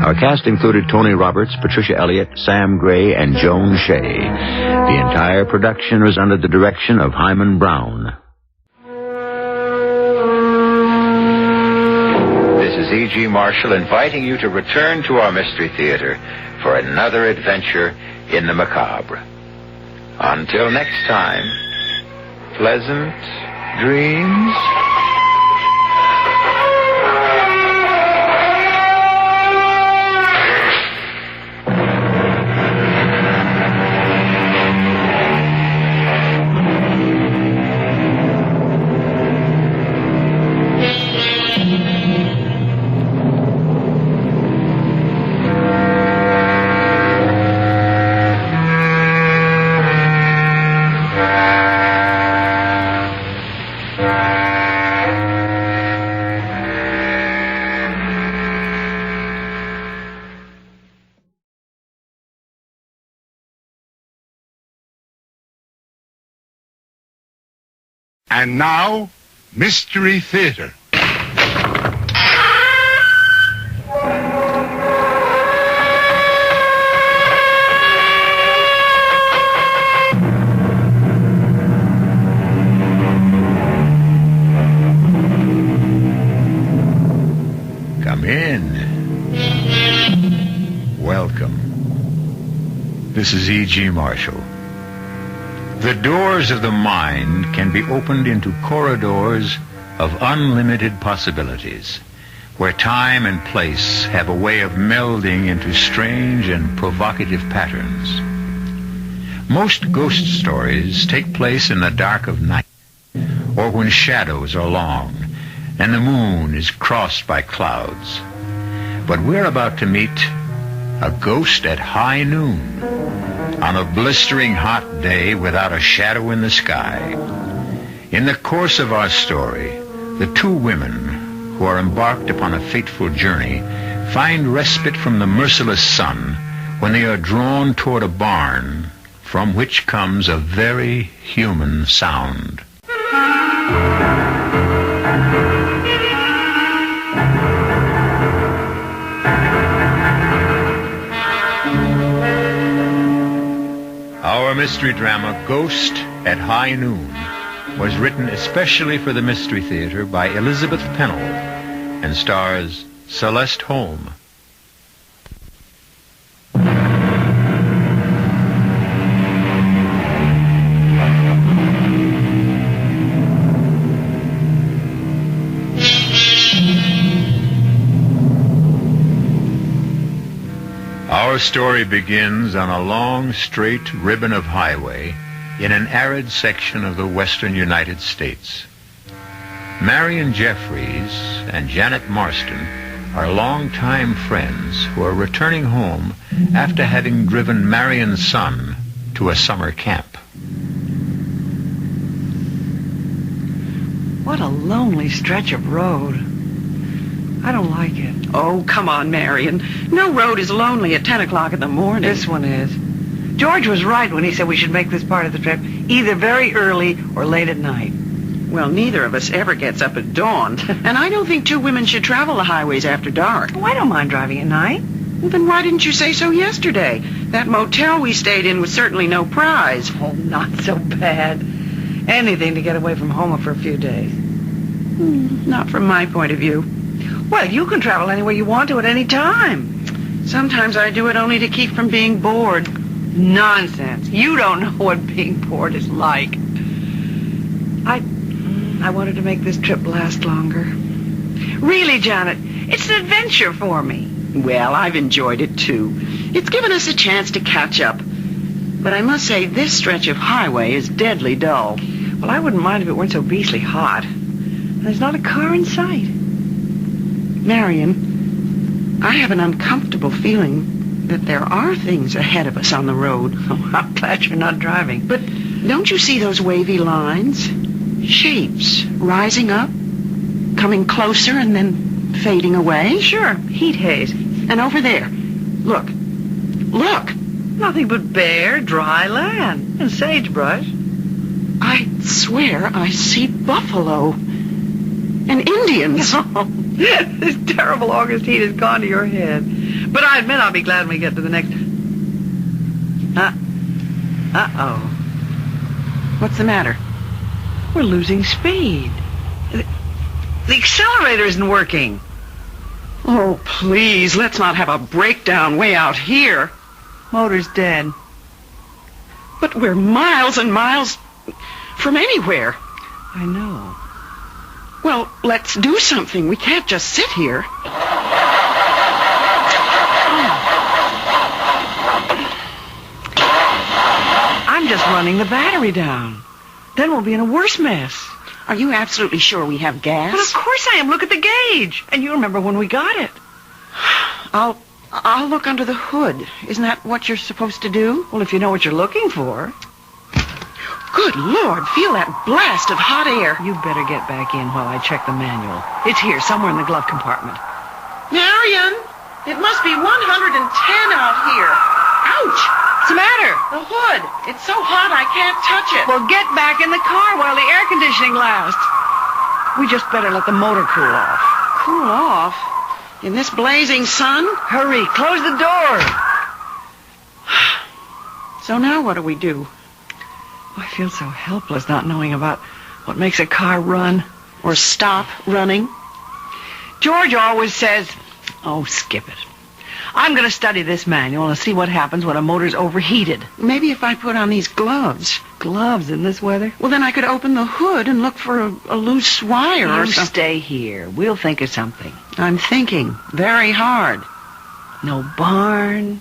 Our cast included Tony Roberts, Patricia Elliott, Sam Gray, and Joan Shea. The entire production was under the direction of Hyman Brown. This is E.G. Marshall inviting you to return to our Mystery Theater for another adventure in the macabre. Until next time, pleasant dreams. And now, Mystery Theater. Come in. Welcome. This is E.G. Marshall. The doors of the mind can be opened into corridors of unlimited possibilities, where time and place have a way of melding into strange and provocative patterns. Most ghost stories take place in the dark of night, or when shadows are long and the moon is crossed by clouds. But we're about to meet a ghost at high noon, on a blistering hot day without a shadow in the sky. In the course of our story, the two women who are embarked upon a fateful journey find respite from the merciless sun when they are drawn toward a barn from which comes a very human sound. Our mystery drama, Ghost at High Noon, was written especially for the Mystery Theater by Elizabeth Pennell and stars Celeste Holm. Our story begins on a long, straight ribbon of highway in an arid section of the western United States. Marion Jeffries and Janet Marston are longtime friends who are returning home after having driven Marion's son to a summer camp. What a lonely stretch of road. I don't like it. Oh, come on, Marion. No road is lonely at 10 o'clock in the morning. This one is. George was right when he said we should make this part of the trip either very early or late at night. Well, neither of us ever gets up at dawn. And I don't think two women should travel the highways after dark. Oh, I don't mind driving at night. Well, then why didn't you say so yesterday? That motel we stayed in was certainly no prize. Oh, not so bad. Anything to get away from home for a few days. Not from my point of view. Well, you can travel anywhere you want to at any time. Sometimes I do it only to keep from being bored. Nonsense. You don't know what being bored is like. I wanted to make this trip last longer. Really, Janet, it's an adventure for me. Well, I've enjoyed it, too. It's given us a chance to catch up. But I must say, this stretch of highway is deadly dull. Well, I wouldn't mind if it weren't so beastly hot. There's not a car in sight. Marion, I have an uncomfortable feeling that there are things ahead of us on the road. Oh, I'm glad you're not driving. But don't you see those wavy lines? Shapes rising up, coming closer and then fading away? Sure, heat haze. And over there, look. Nothing but bare, dry land and sagebrush. I swear I see buffalo and Indians. This terrible August heat has gone to your head. But I admit I'll be glad when we get to the next... Uh-oh. What's the matter? We're losing speed. The accelerator isn't working. Oh, please, let's not have a breakdown way out here. Motor's dead. But we're miles and miles from anywhere. I know. Well, let's do something. We can't just sit here. I'm just running the battery down. Then we'll be in a worse mess. Are you absolutely sure we have gas? Well, of course I am. Look at the gauge. And you remember when we got it. I'll look under the hood. Isn't that what you're supposed to do? Well, if you know what you're looking for. Good Lord, feel that blast of hot air. You better get back in while I check the manual. It's here, somewhere in the glove compartment. Marion, it must be 110 out here. Ouch! What's the matter? The hood. It's so hot I can't touch it. Well, get back in the car while the air conditioning lasts. We just better let the motor cool off. Cool off? In this blazing sun? Hurry, close the door. So now what do we do? I feel so helpless not knowing about what makes a car run. Or stop running. George always says, oh, skip it. I'm going to study this manual and see what happens when a motor's overheated. Maybe if I put on these gloves. Gloves in this weather? Well, then I could open the hood and look for a loose wire or something. You stay here. We'll think of something. I'm thinking very hard. No barn,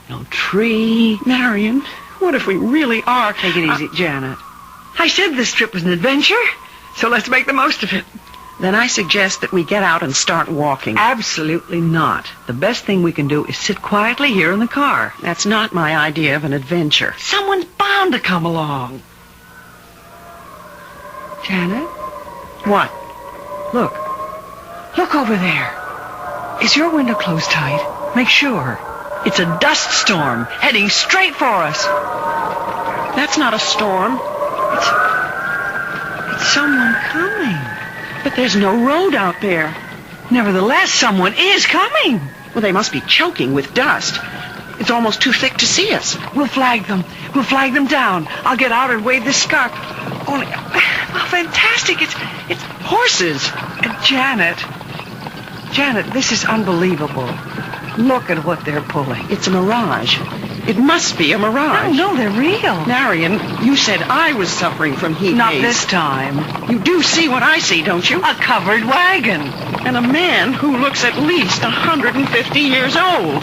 no tree. Marion, what if we really are... Take it easy, Janet. I said this trip was an adventure, so let's make the most of it. Then I suggest that we get out and start walking. Absolutely not. The best thing we can do is sit quietly here in the car. That's not my idea of an adventure. Someone's bound to come along. Janet? What? Look. Look over there. Is your window closed tight? Make sure. It's a dust storm heading straight for us. That's not a storm. It's someone coming. But there's no road out there. Nevertheless, someone is coming. Well, they must be choking with dust. It's almost too thick to see us. We'll flag them. We'll flag them down. I'll get out and wave this scarf. Only, oh, fantastic. It's horses. Janet, this is unbelievable. Look at what they're pulling. It's a mirage. It must be a mirage. No, they're real. Marion, you said I was suffering from heat Not haze. this time. You do see what I see, don't you? A covered wagon. And a man who looks at least 150 years old.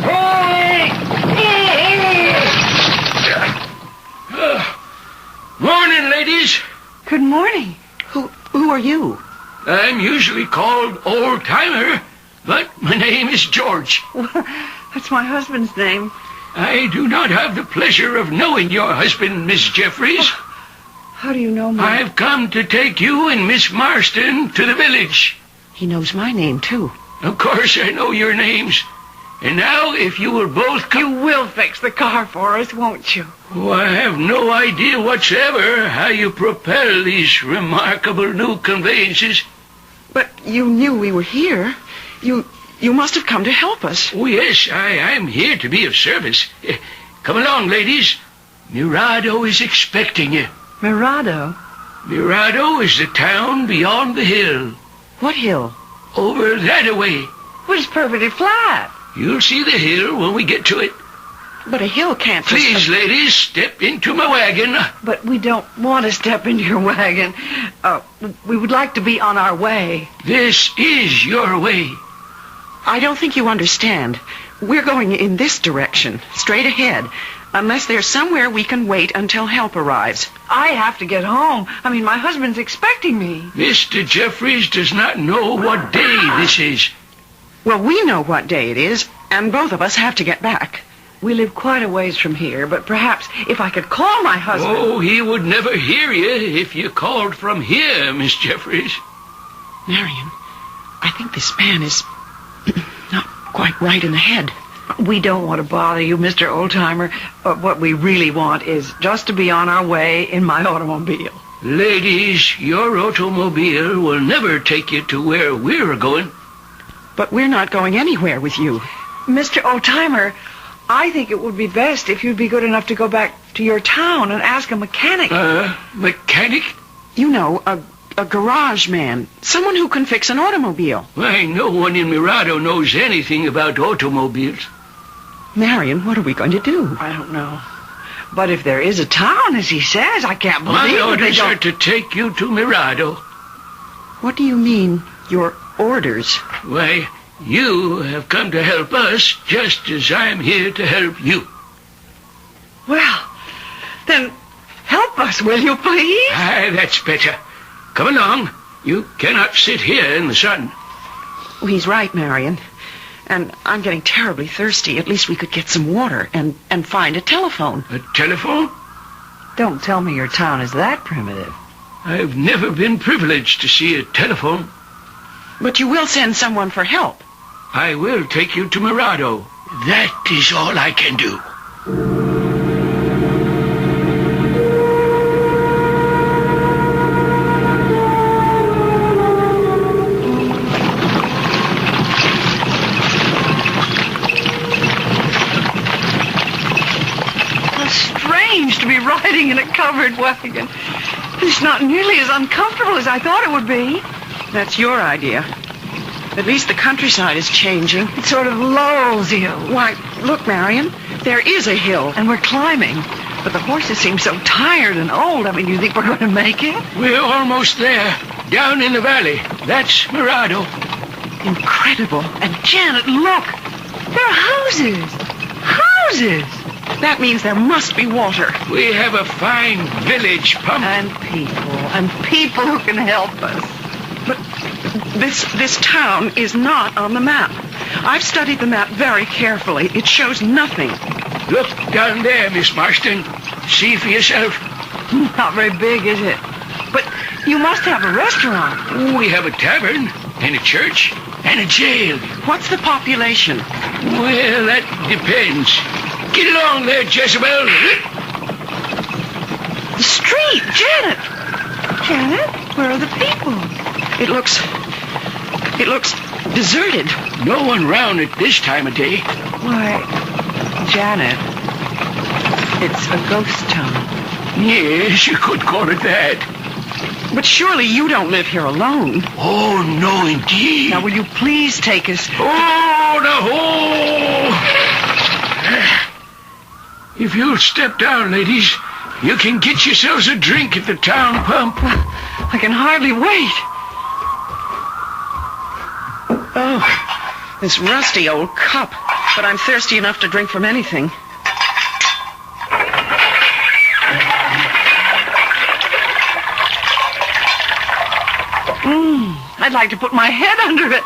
Morning, ladies. Good morning. Who are you? I'm usually called Old Timer, but my name is George. That's my husband's name. I do not have the pleasure of knowing your husband, Miss Jeffries. How do you know me? I've come to take you and Miss Marston to the village. He knows my name, too. Of course I know your names. And now, if you will both come... You will fix the car for us, won't you? Oh, I have no idea whatsoever how you propel these remarkable new conveyances. But you knew we were here. You must have come to help us. Oh, yes, I'm here to be of service. Come along, ladies. Mirado is expecting you. Mirado? Mirado is the town beyond the hill. What hill? Over that-a-way. Well, it's perfectly flat. You'll see the hill when we get to it. But a hill can't... Please, ladies, step into my wagon. But we don't want to step into your wagon. We would like to be on our way. This is your way. I don't think you understand. We're going in this direction, straight ahead, unless there's somewhere we can wait until help arrives. I have to get home. I mean, my husband's expecting me. Mr. Jeffries does not know what day this is. Well, we know what day it is, and both of us have to get back. We live quite a ways from here, but perhaps if I could call my husband... Oh, he would never hear you if you called from here, Miss Jeffries. Marion, I think this man is not quite right in the head. We don't want to bother you, Mr. Oldtimer. What we really want is just to be on our way in my automobile. Ladies, your automobile will never take you to where we're going. But we're not going anywhere with you. Mr. Oldtimer, I think it would be best if you'd be good enough to go back to your town and ask a mechanic. Mechanic? You know, a garage man. Someone who can fix an automobile. Why, no one in Mirado knows anything about automobiles. Marion, what are we going to do? I don't know. But if there is a town, as he says, I can't believe My it. orders are to take you to Mirado. What do you mean, your orders? Why, you have come to help us just as I'm here to help you. Well, then help us, will you, please? Aye, that's better. Come along. You cannot sit here in the sun. Oh, he's right, Marion. And I'm getting terribly thirsty. At least we could get some water and find a telephone. A telephone? Don't tell me your town is that primitive. I've never been privileged to see a telephone. But you will send someone for help. I will take you to Mirado. That is all I can do. To be riding in a covered wagon. It's not nearly as uncomfortable as I thought it would be. That's your idea. At least the countryside is changing. It sort of lulls you. Why, look, Marion, there is a hill. And we're climbing. But the horses seem so tired and old. I mean, you think we're going to make it? We're almost there. Down in the valley. That's Mirado. Incredible. And Janet, look. There are houses. Houses. That means there must be water. We have a fine village pump. And people who can help us. But this town is not on the map. I've studied the map very carefully. It shows nothing. Look down there, Miss Marston. See for yourself. Not very big, is it? But you must have a restaurant. We have a tavern and a church. and a jail. What's the population? Well, that depends. Get along there, Jezebel. The street, Janet. Janet, where are the people? It looks deserted. No one round at this time of day. Why, Janet, it's a ghost town. Yes, you could call it that. But surely you don't live here alone. Oh, no, indeed. Now, will you please take us... Oh, the hole! If you'll step down, ladies, you can get yourselves a drink at the town pump. I can hardly wait. Oh, this rusty old cup. But I'm thirsty enough to drink from anything. I'd like to put my head under it.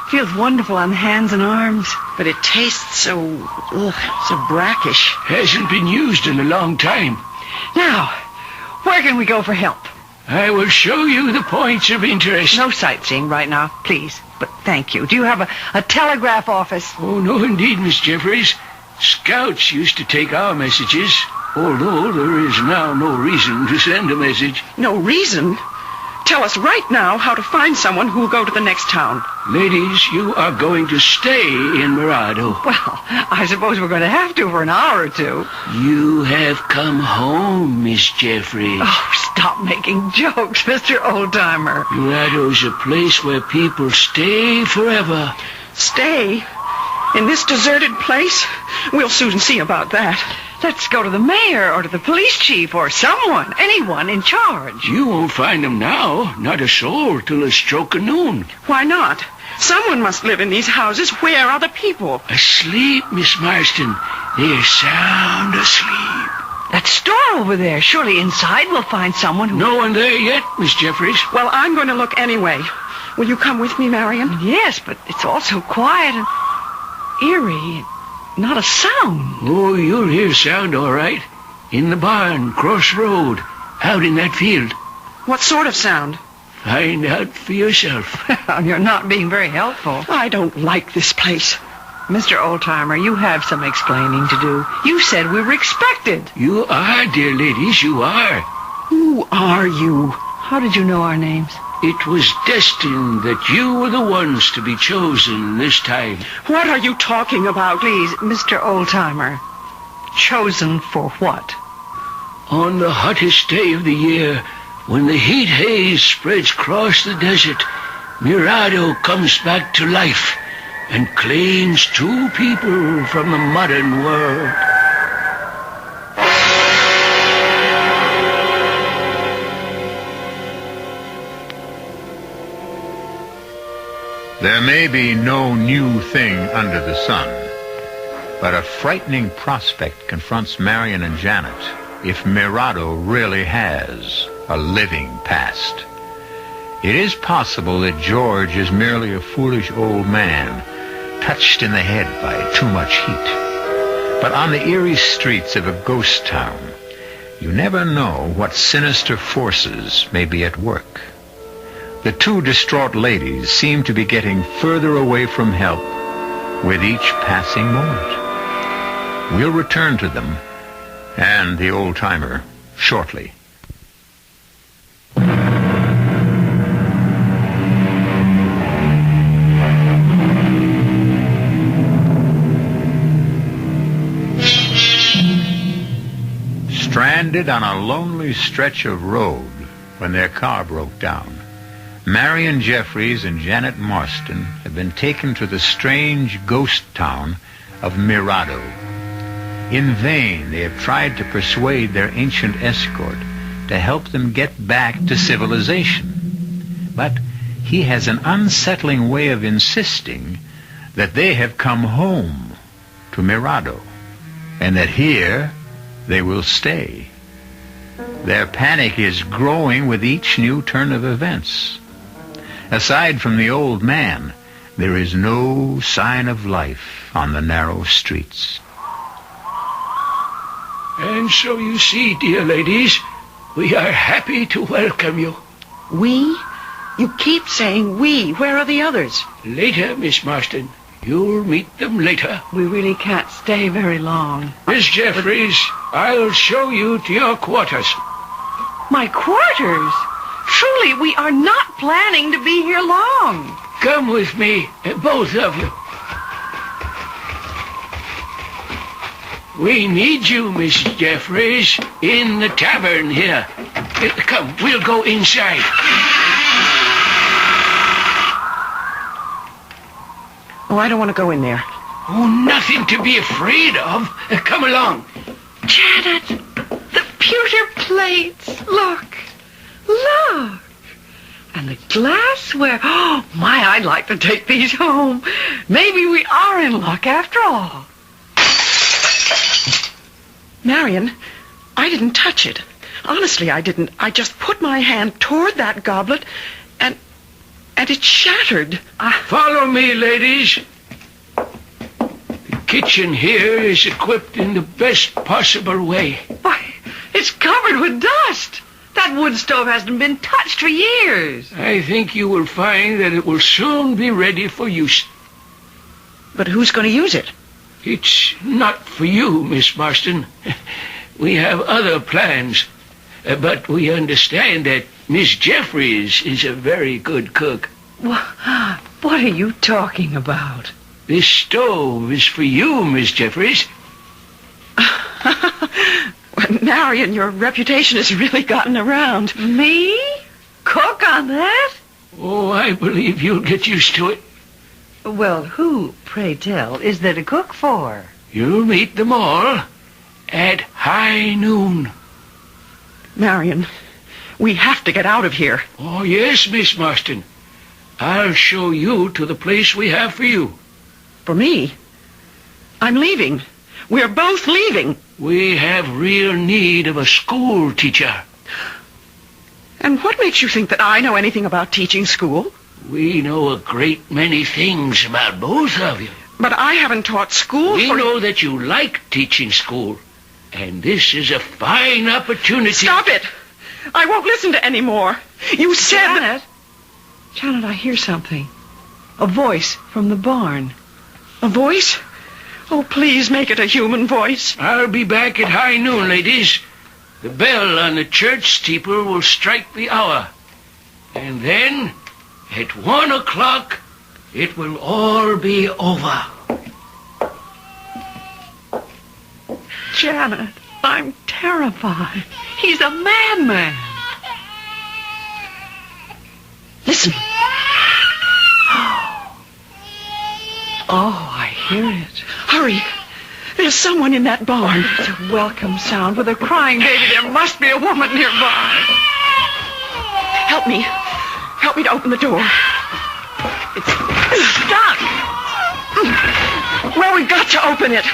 Feels wonderful on the hands and arms. But it tastes so brackish. Hasn't been used in a long time. Now, where can we go for help? I will show you the points of interest. No sightseeing right now, please. But thank you. Do you have a telegraph office? Oh, no, indeed, Miss Jeffries. Scouts used to take our messages, although there is now no reason to send a message. No reason? Tell us right now how to find someone who will go to the next town. Ladies, you are going to stay in Mirado. Well, I suppose we're going to have to for an hour or two. You have come home, Miss Jeffries. Oh, stop making jokes, Mr. Oldtimer. Mirado's a place where people stay forever. Stay? In this deserted place? We'll soon see about that. Let's go to the mayor or to the police chief or anyone in charge. You won't find them now. Not a soul till the stroke of noon. Why not? Someone must live in these houses. Where are the people? Asleep, Miss Marston. They're sound asleep. That store over there. Surely inside we'll find someone who... No one there yet, Miss Jeffries. Well, I'm going to look anyway. Will you come with me, Marion? Yes, but it's all so quiet and eerie. Not a sound. Oh, you'll hear sound, all right. In the barn, cross road, out in that field. What sort of sound? Find out for yourself. You're not being very helpful. I don't like this place. Mr. Oldtimer, you have some explaining to do. You said we were expected. You are, dear ladies, you are. Who are you? How did you know our names? It was destined that you were the ones to be chosen this time. What are you talking about? Please, Mr. Oldtimer. Chosen for what? On the hottest day of the year, when the heat haze spreads across the desert, Mirado comes back to life and claims two people from the modern world. There may be no new thing under the sun, but a frightening prospect confronts Marion and Janet if Mirado really has a living past. It is possible that George is merely a foolish old man, touched in the head by too much heat. But on the eerie streets of a ghost town, you never know what sinister forces may be at work. The two distraught ladies seem to be getting further away from help with each passing moment. We'll return to them and the old-timer shortly. Stranded on a lonely stretch of road when their car broke down, Marion Jeffries and Janet Marston have been taken to the strange ghost town of Mirado. In vain, they have tried to persuade their ancient escort to help them get back to civilization. But he has an unsettling way of insisting that they have come home to Mirado, and that here they will stay. Their panic is growing with each new turn of events. Aside from the old man, there is no sign of life on the narrow streets. And so you see, dear ladies, we are happy to welcome you. We? You keep saying we. Where are the others? Later, Miss Marston. You'll meet them later. We really can't stay very long. Miss Jeffries, I'll show you to your quarters. My quarters? Truly, we are not planning to be here long. Come with me, both of you. We need you, Miss Jeffries, in the tavern here. Come, we'll go inside. Oh, I don't want to go in there. Oh, nothing to be afraid of. Come along. Janet, the pewter plates. Look. And the glassware. Oh, my, I'd like to take these home. Maybe we are in luck after all. Marion, I didn't touch it. Honestly, I didn't. I just put my hand toward that goblet, and it shattered. Follow me, ladies. The kitchen here is equipped in the best possible way. Why, it's covered with dust. That wood stove hasn't been touched for years. I think you will find that it will soon be ready for use. But who's going to use it? It's not for you, Miss Marston. We have other plans. But we understand that Miss Jeffries is a very good cook. What are you talking about? This stove is for you, Miss Jeffries. Marion, your reputation has really gotten around. Me? Cook on that? Oh, I believe you'll get used to it. Well, who, pray tell, is there to cook for? You'll meet them all at high noon. Marion, we have to get out of here. Oh, yes, Miss Marston. I'll show you to the place we have for you. For me? I'm leaving. We're both leaving. We have real need of a school teacher. And what makes you think that I know anything about teaching school? We know a great many things about both of you. But I haven't taught school We know that you like teaching school. And this is a fine opportunity. Stop it! I won't listen to any more. You said Janet, I hear something. A voice from the barn. A voice? Oh, please make it a human voice. I'll be back at high noon, ladies. The bell on the church steeple will strike the hour. And then, at 1 o'clock, it will all be over. Janet, I'm terrified. He's a madman. Listen. Oh, I hear it. Hurry. There's someone in that barn. It's a welcome sound with a crying baby. There must be a woman nearby. Help me. Help me to open the door. It's stuck. Well, we've got to open it.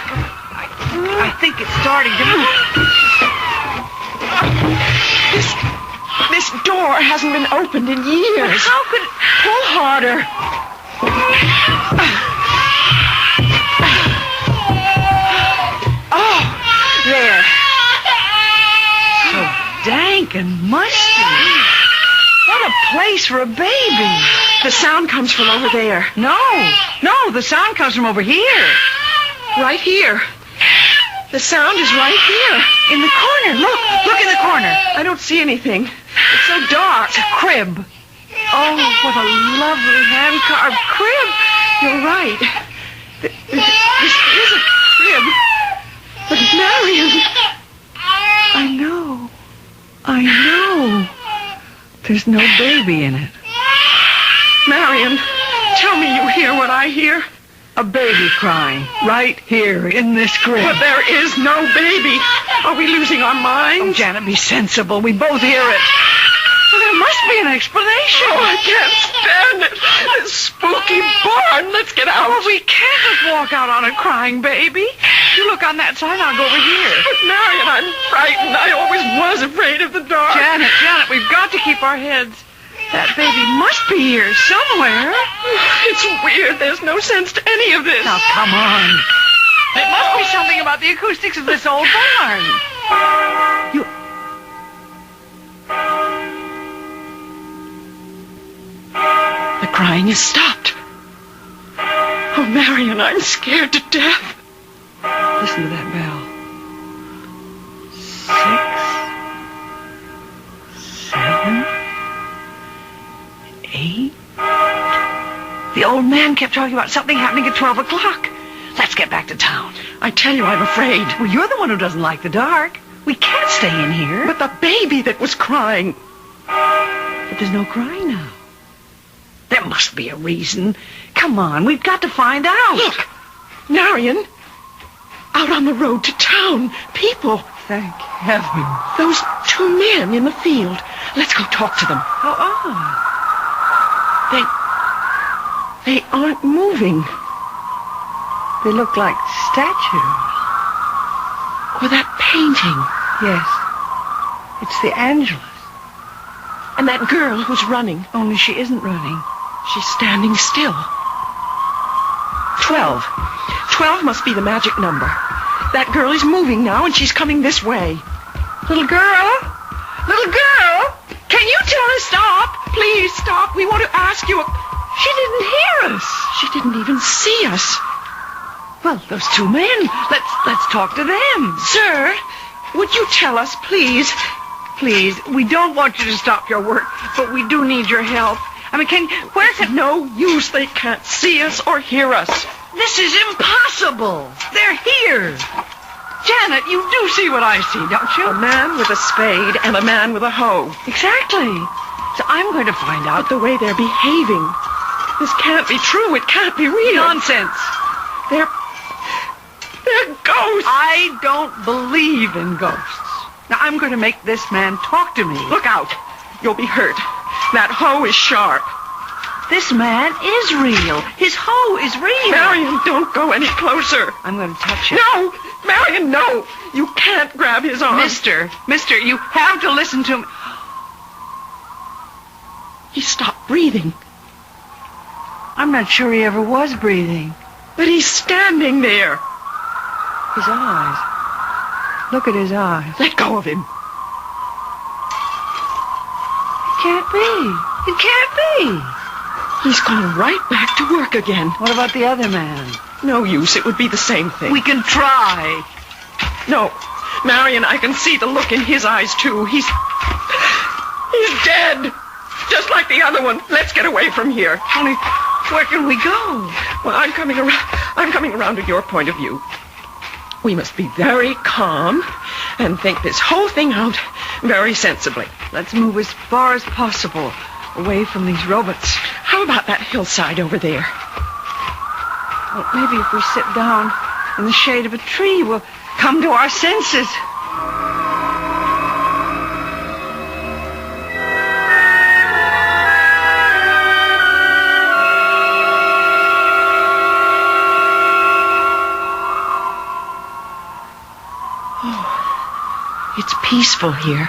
I think it's starting to move. This door hasn't been opened in years. But how could it... Pull harder. Oh, there. So dank and musty. What a place for a baby. The sound comes from over there. No, the sound comes from over here. Right here. The sound is right here. In the corner. Look in the corner. I don't see anything. It's so dark. It's a crib. Oh, what a lovely hand-carved crib. You're right. This is a crib. But Marion... I know. There's no baby in it. Marion, tell me you hear what I hear. A baby crying right here in this crib. But there is no baby. Are we losing our minds? Oh, Janet, be sensible. We both hear it. Well, there must be an explanation. Oh, I can't stand it. This spooky barn. Let's get out. Well, we can't just walk out on a crying baby. You look on that side, I'll go over here. But, Marion, I'm frightened. I always was afraid of the dark. Janet, we've got to keep our heads. That baby must be here somewhere. It's weird. There's no sense to any of this. Now, come on. It must be something about the acoustics of this old barn. crying has stopped. Oh, Marion, I'm scared to death. Listen to that bell. 6, 7, 8. The old man kept talking about something happening at 12 o'clock. Let's get back to town. I tell you, I'm afraid. Well, you're the one who doesn't like the dark. We can't stay in here. But the baby that was crying. But there's no crying now. There must be a reason. Come on, we've got to find out. Look, Marion, out on the road to town, people. Thank heaven. Those 2 men in the field. Let's go talk to them. How odd. They aren't moving. They look like statues. Or that painting. Yes. It's the Angelus. And that girl who's running. Only she isn't running. She's standing still. 12. 12 must be the magic number. That girl is moving now, and she's coming this way. Little girl? Little girl? Can you tell her stop? Please stop. We want to ask you. She didn't hear us. She didn't even see us. Well, those 2 men. Let's talk to them. Sir, would you tell us, please? Please, we don't want you to stop your work, but we do need your help. I mean, where's it? No use. They can't see us or hear us. This is impossible. They're here. Janet, you do see what I see, don't you? A man with a spade and a man with a hoe. Exactly. So I'm going to find out. But the way they're behaving. This can't be true. It can't be real. Nonsense. They're ghosts. I don't believe in ghosts. Now, I'm going to make this man talk to me. Look out. You'll be hurt. That hoe is sharp. This man is real. His hoe is real. Marion, don't go any closer. I'm going to touch him. No! Marion, no! You can't grab his arm. Mister, you have to listen to me. He stopped breathing. I'm not sure he ever was breathing. But he's standing there. His eyes. Look at his eyes. Let go of him. It can't be. It can't be. He's gone right back to work again. What about the other man? No use. It would be the same thing. We can try. No. Marion, I can see the look in his eyes, too. He's dead. Just like the other one. Let's get away from here. Honey, where can we go? Well, I'm coming around to your point of view. We must be very calm and think this whole thing out very sensibly. Let's move as far as possible away from these robots. How about that hillside over there? Well, maybe if we sit down in the shade of a tree, we'll come to our senses. It's peaceful here.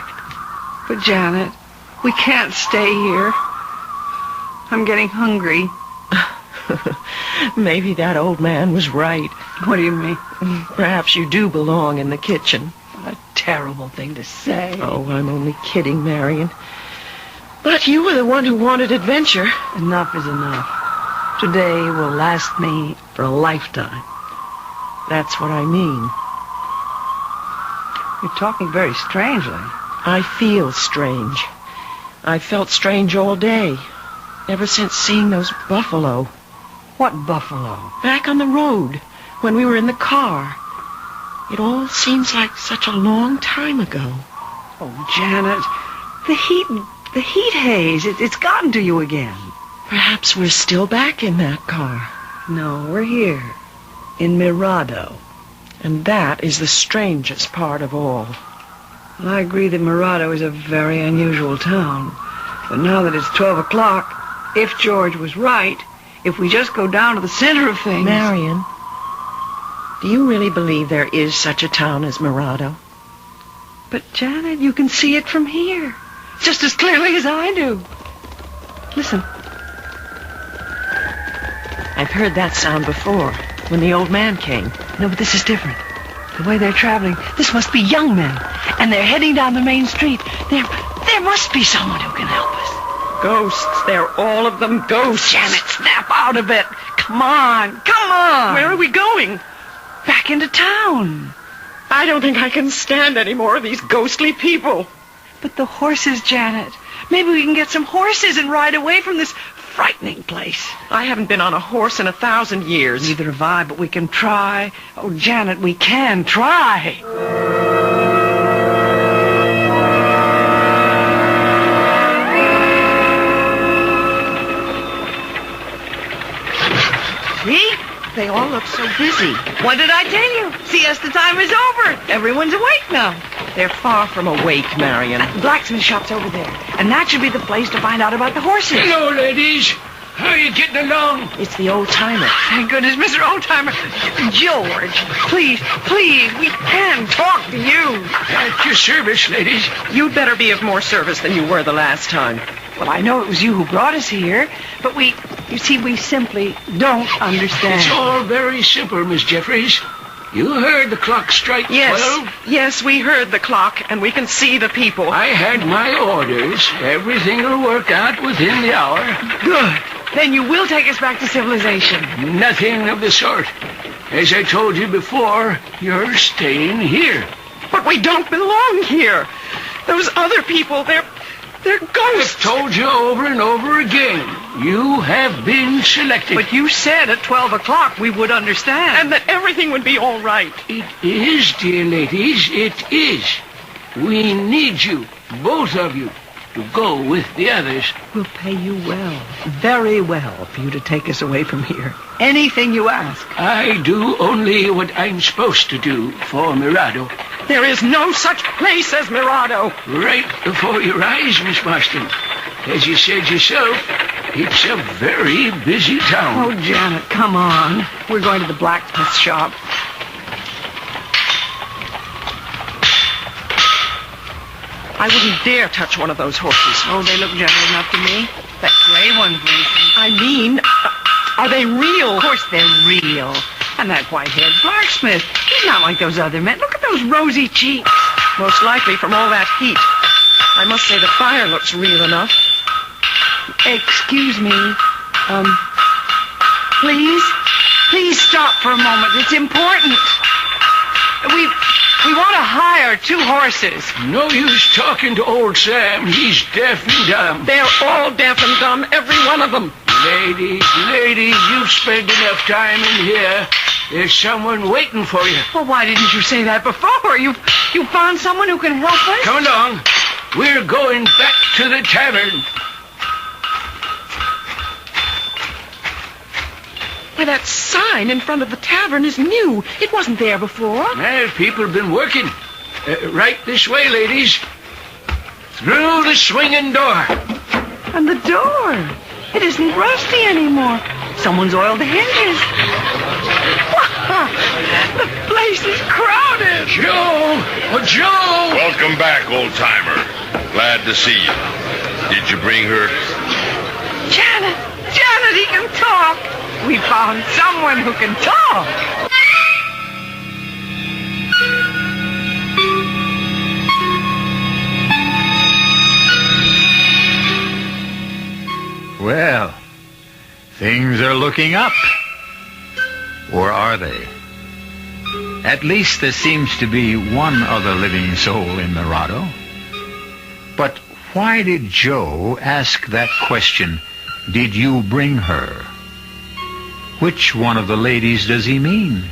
But, Janet, we can't stay here. I'm getting hungry. Maybe that old man was right. What do you mean? Perhaps you do belong in the kitchen. What a terrible thing to say. Oh, I'm only kidding, Marion. But you were the one who wanted adventure. Enough is enough. Today will last me for a lifetime. That's what I mean. You're talking very strangely. I feel strange. I felt strange all day. Ever since seeing those buffalo. What buffalo? Back on the road, when we were in the car. It all seems like such a long time ago. Oh, Janet, the heat haze, it's gotten to you again. Perhaps we're still back in that car. No, we're here. In Mirado. And that is the strangest part of all. Well, I agree that Mirado is a very unusual town. But now that it's 12 o'clock, if George was right, if we just go down to the center of things... Marion, do you really believe there is such a town as Mirado? But, Janet, you can see it from here. Just as clearly as I do. Listen. I've heard that sound before, when the old man came. No, but this is different. The way they're traveling, this must be young men. And they're heading down the main street. There must be someone who can help us. Ghosts. They're all of them ghosts. Janet, snap out of it. Come on. Come on. Where are we going? Back into town. I don't think I can stand any more of these ghostly people. But the horses, Janet. Maybe we can get some horses and ride away from this frightening place. I haven't been on a horse in 1,000 years. Neither have I, but we can try. Oh, Janet, we can try. See? They all look so busy. What did I tell you? Siesta time is over. Everyone's awake now. They're far from awake, Marion. The blacksmith shop's over there. And that should be the place to find out about the horses. Hello, ladies. How are you getting along? It's the old-timer. Thank goodness, Mr. Old-Timer. George, please, we can talk to you. At your service, ladies. You'd better be of more service than you were the last time. Well, I know it was you who brought us here, but we simply don't understand. It's all very simple, Miss Jeffries. You heard the clock strike 12? Yes, we heard the clock, and we can see the people. I had my orders. Everything will work out within the hour. Good. Then you will take us back to civilization. Nothing of the sort. As I told you before, you're staying here. But we don't belong here. Those other people, they're ghosts. I've told you over and over again. You have been selected. But you said at 12 o'clock we would understand. And that everything would be all right. It is, dear ladies, it is. We need you, both of you, to go with the others. We'll pay you well, very well, for you to take us away from here. Anything you ask. I do only what I'm supposed to do for Mirado. There is no such place as Mirado. Right before your eyes, Miss Marston. As you said yourself, it's a very busy town. Oh, Janet, come on. We're going to the blacksmith shop. I wouldn't dare touch one of those horses. Oh, they look gentle enough to me. That gray one, for instance. I mean, are they real? Of course they're real. And that white-haired blacksmith, he's not like those other men. Look at those rosy cheeks. Most likely from all that heat. I must say the fire looks real enough. Excuse me. Please stop for a moment. It's important. We want to hire 2 horses. No use talking to old Sam. He's deaf and dumb. They're all deaf and dumb, every one of them. Ladies, you've spent enough time in here. There's someone waiting for you. Well, why didn't you say that before? You found someone who can help us? Come along. We're going back to the tavern. Why, that sign in front of the tavern is new. It wasn't there before. Well, people have been working. Right this way, ladies. Through the swinging door. And the door. It isn't rusty anymore. Someone's oiled the hinges. The place is crowded. Joe! Oh, Joe! Welcome back, old-timer. Glad to see you. Did you bring her? Janet, he can talk. We found someone who can talk. Well, things are looking up. Or are they? At least there seems to be one other living soul in Mirado. But why did Joe ask that question, did you bring her? Which one of the ladies does he mean?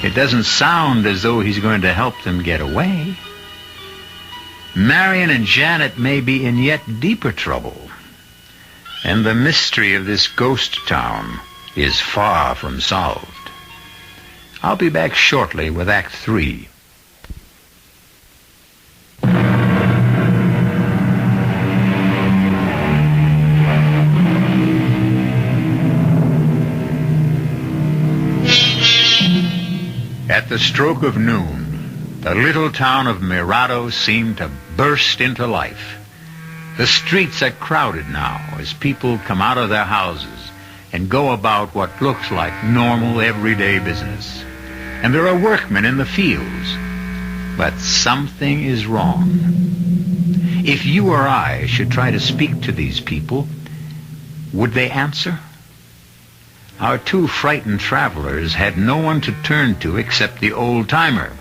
It doesn't sound as though he's going to help them get away. Marion and Janet may be in yet deeper trouble. And the mystery of this ghost town is far from solved. I'll be back shortly with Act 3. At the stroke of noon, the little town of Mirado seemed to burst into life. The streets are crowded now as people come out of their houses and go about what looks like normal everyday business. And there are workmen in the fields. But something is wrong. If you or I should try to speak to these people, would they answer? Our two frightened travelers had no one to turn to except the old-timer.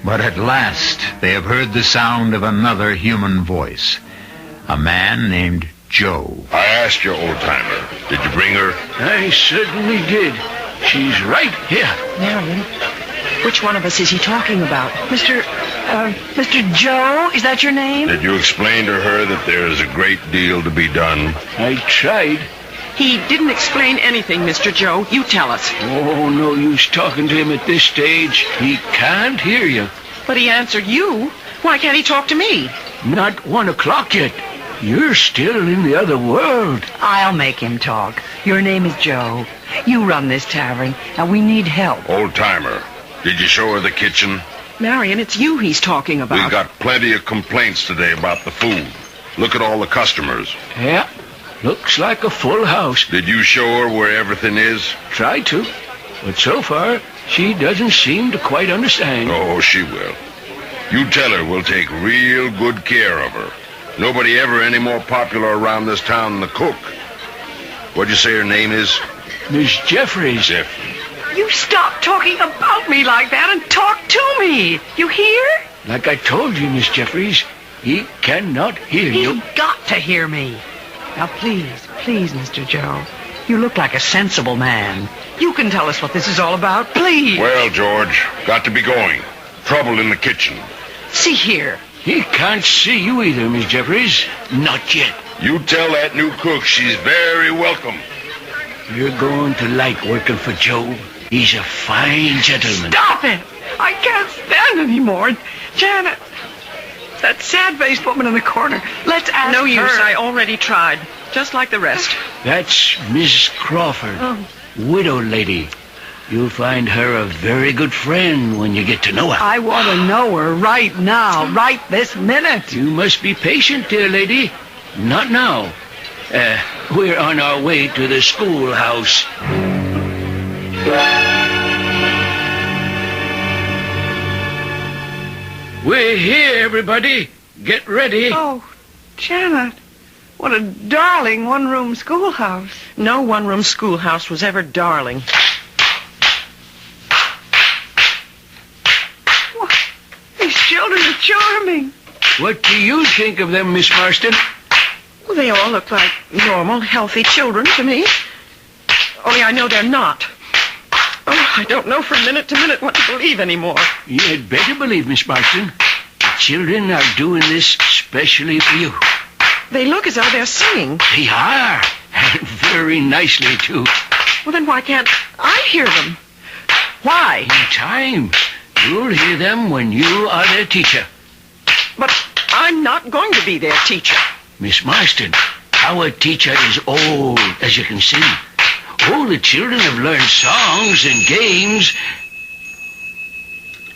But at last they have heard the sound of another human voice. A man named Joe. I asked your old-timer. Did you bring her? I certainly did. She's right here. Marion, which one of us is he talking about? Mr. Joe? Is that your name? Did you explain to her that there is a great deal to be done? I tried. He didn't explain anything, Mr. Joe. You tell us. Oh, no use talking to him at this stage. He can't hear you. But he answered you. Why can't he talk to me? Not 1 o'clock yet. You're still in the other world. I'll make him talk. Your name is Joe. You run this tavern, and we need help. Old-timer, did you show her the kitchen? Marion, it's you he's talking about. We got plenty of complaints today about the food. Look at all the customers. Yeah, looks like a full house. Did you show her where everything is? Tried to, but so far, she doesn't seem to quite understand. Oh, she will. You tell her we'll take real good care of her. Nobody ever any more popular around this town than the cook. What'd you say her name is? Miss Jeffries. Jeffries. You stop talking about me like that and talk to me. You hear? Like I told you, Miss Jeffries, he cannot hear you. He's got to hear me. Now, please, Mr. Joe. You look like a sensible man. You can tell us what this is all about, please. Well, George, got to be going. Trouble in the kitchen. See here. He can't see you either, Miss Jeffries. Not yet. You tell that new cook she's very welcome. You're going to like working for Joe. He's a fine gentleman. Stop it! I can't stand anymore. Janet, that sad-faced woman in the corner. Let's ask her. No use. I already tried. Just like the rest. That's Miss Crawford. Widow lady. You'll find her a very good friend when you get to know her. I want to know her right now, right this minute. You must be patient, dear lady. Not now. We're on our way to the schoolhouse. We're here, everybody. Get ready. Oh, Janet. What a darling one-room schoolhouse. No one-room schoolhouse was ever darling. What? These children are charming. What do you think of them, Miss Marston? Well, they all look like normal, healthy children to me. Only I know they're not. Oh, I don't know from minute to minute what to believe anymore. You'd better believe, Miss Marston. The children are doing this specially for you. They look as though they're singing. They are. And very nicely, too. Well, then why can't I hear them? Why? In time. You'll hear them when you are their teacher. But I'm not going to be their teacher. Miss Marston, our teacher is old, as you can see. All the children have learned songs and games.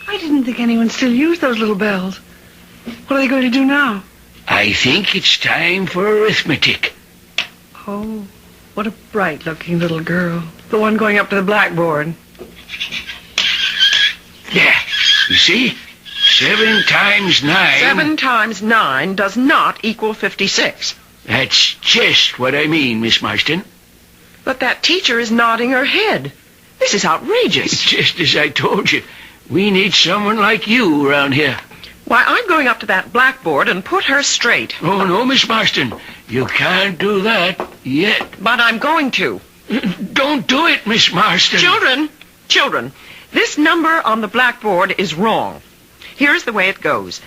I didn't think anyone still used those little bells. What are they going to do now? I think it's time for arithmetic. Oh, what a bright-looking little girl. The one going up to the blackboard. There, you see? 7 times 9... 7 times 9 does not equal 56. That's just what I mean, Miss Marston. But that teacher is nodding her head. This is outrageous. Just as I told you, we need someone like you around here. Why, I'm going up to that blackboard and put her straight. Oh, no, Miss Marston. You can't do that yet. But I'm going to. Don't do it, Miss Marston. Children, this number on the blackboard is wrong. Here's the way it goes.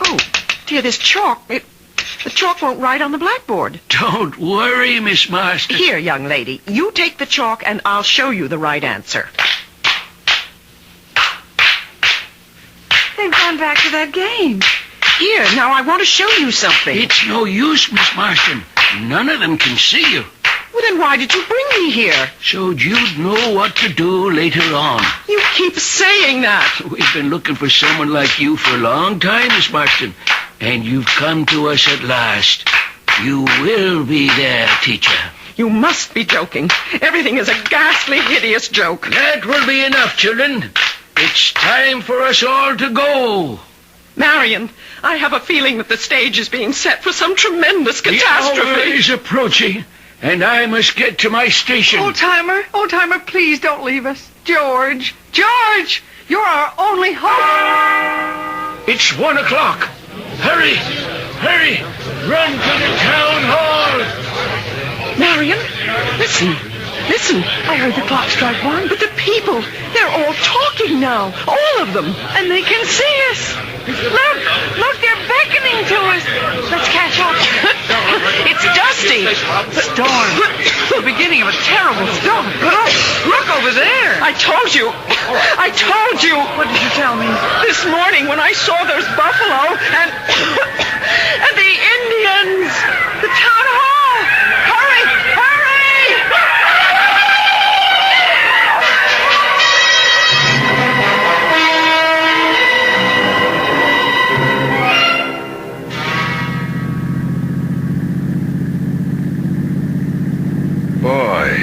Oh, dear, this chalk, the chalk won't write on the blackboard. Don't worry, Miss Marston. Here, young lady, you take the chalk and I'll show you the right answer. They've gone back to that game. Here, now I want to show you something. It's no use, Miss Marston. None of them can see you. Well, then why did you bring me here? So you'd know what to do later on. You keep saying that. We've been looking for someone like you for a long time, Miss Marston. And you've come to us at last. You will be their teacher. You must be joking. Everything is a ghastly, hideous joke. That will be enough, children. It's time for us all to go. Marion, I have a feeling that the stage is being set for some tremendous catastrophe. The hour is approaching, and I must get to my station. Old-timer, please don't leave us. George, you're our only hope. It's 1 o'clock. Hurry, run to the town hall. Marion, listen. I heard the clock strike 1, but the people, they're all talking now. All of them. And they can see us. Look, they're beckoning to us. Let's catch up. It's Dusty. Storm. The beginning of a terrible storm. Look over there. I told you. What did you tell me? This morning when I saw those buffalo and the Indians. The town hall. Hurry! Boy,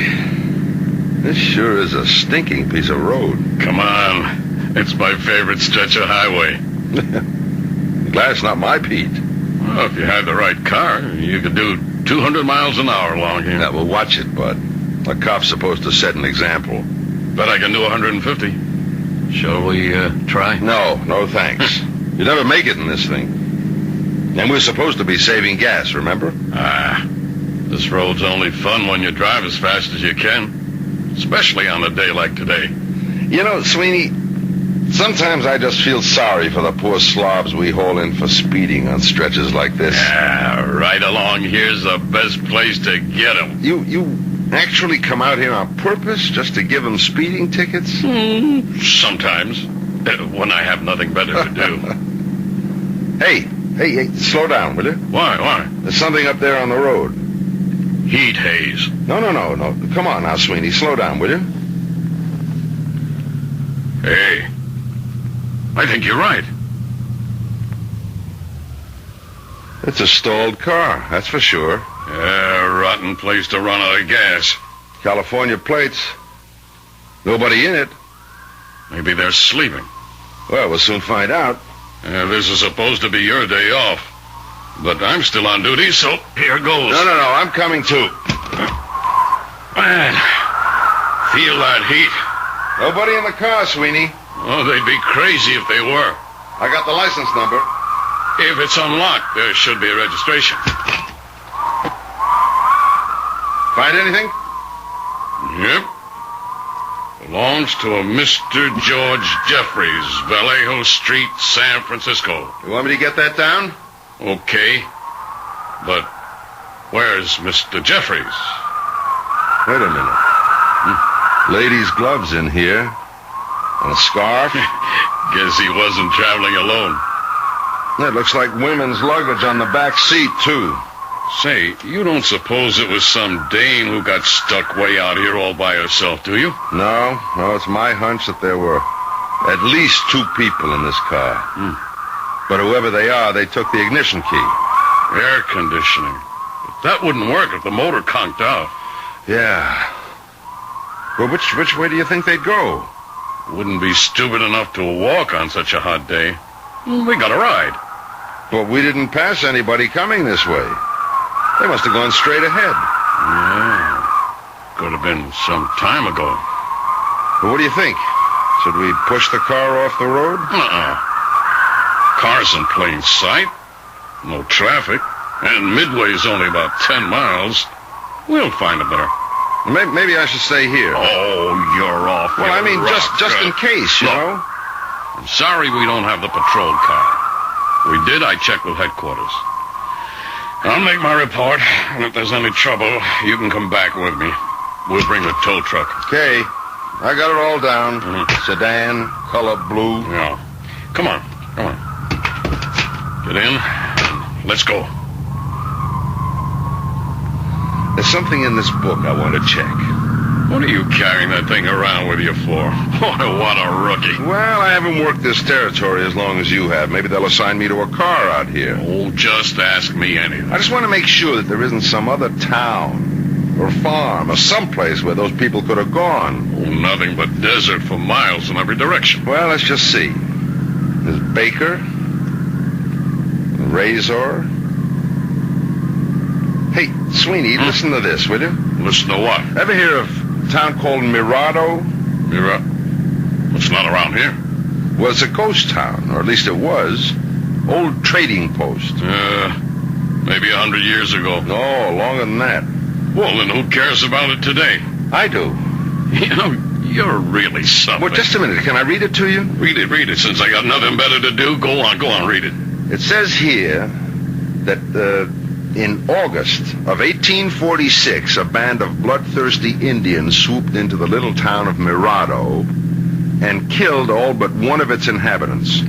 this sure is a stinking piece of road. Come on. It's my favorite stretch of highway. Glad it's not my Pete. Well, if you had the right car, you could do 200 miles an hour along here. Yeah, well, watch it, bud. A cop's supposed to set an example. Bet I can do 150. Shall we try? No, thanks. You never make it in this thing. And we're supposed to be saving gas, remember? This road's only fun when you drive as fast as you can. Especially on a day like today. You know, Sweeney, sometimes I just feel sorry for the poor slobs we haul in for speeding on stretches like this. Yeah, right along here's the best place to get them. You actually come out here on purpose just to give them speeding tickets? Sometimes. When I have nothing better to do. Hey, slow down, will you? Why? There's something up there on the road. Heat haze. No. Come on now, Sweeney. Slow down, will you? Hey, I think you're right. It's a stalled car, that's for sure. Yeah, rotten place to run out of gas. California plates. Nobody in it. Maybe they're sleeping. Well, we'll soon find out. This is supposed to be your day off. But I'm still on duty, so here goes. No, I'm coming too. Man, feel that heat. Nobody in the car, Sweeney. Oh, they'd be crazy if they were. I got the license number. If it's unlocked, there should be a registration. Find anything? Yep. Belongs to a Mr. George Jeffries, Vallejo Street, San Francisco. You want me to get that down? Okay. But where's Mr. Jeffries? Wait a minute. Ladies' gloves in here. And a scarf. Guess he wasn't traveling alone. That looks like women's luggage on the back seat, too. Say, you don't suppose it was some dame who got stuck way out here all by herself, do you? No, it's my hunch that there were at least 2 people in this car. But whoever they are, they took the ignition key. Air conditioning. But that wouldn't work if the motor conked out. Yeah. Well, which way do you think they'd go? Wouldn't be stupid enough to walk on such a hot day. We got a ride. But we didn't pass anybody coming this way. They must have gone straight ahead. Yeah. Could have been some time ago. Well, what do you think? Should we push the car off the road? Car's in plain sight. No traffic. And Midway's only about 10 miles. We'll find a better. Maybe I should stay here. Oh, you're off. Well, I mean, just in case, you know. I'm sorry we don't have the patrol car. We did, I checked with headquarters. I'll make my report, and if there's any trouble, you can come back with me. We'll bring the tow truck. Okay. I got it all down. Sedan, color blue. Yeah. Come on. Get in. Let's go. There's something in this book I want to check. What are you carrying that thing around with you for? What a rookie. Well, I haven't worked this territory as long as you have. Maybe they'll assign me to a car out here. Oh, just ask me anything. I just want to make sure that there isn't some other town or farm or someplace where those people could have gone. Oh, nothing but desert for miles in every direction. Well, let's just see. There's Baker, razor. Hey, Sweeney, listen to this, will you? Listen to what? Ever hear of a town called Mirado? It's not around here. Well, it's a ghost town, or at least it was. Old trading post. Maybe 100 years ago. No, longer than that. Well, then who cares about it today? I do. You know, you're really something. Well, just a minute. Can I read it to you? Read it. Since I got nothing better to do, go on, read it. It says here that in August of 1846, a band of bloodthirsty Indians swooped into the little town of Mirado and killed all but one of its inhabitants.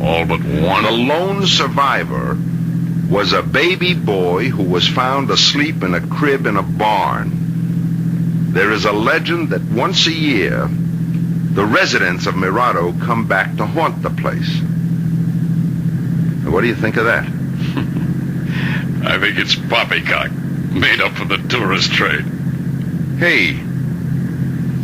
All but one? The lone survivor was a baby boy who was found asleep in a crib in a barn. There is a legend that once a year, the residents of Mirado come back to haunt the place. What do you think of that? I think it's poppycock, made up for the tourist trade. Hey,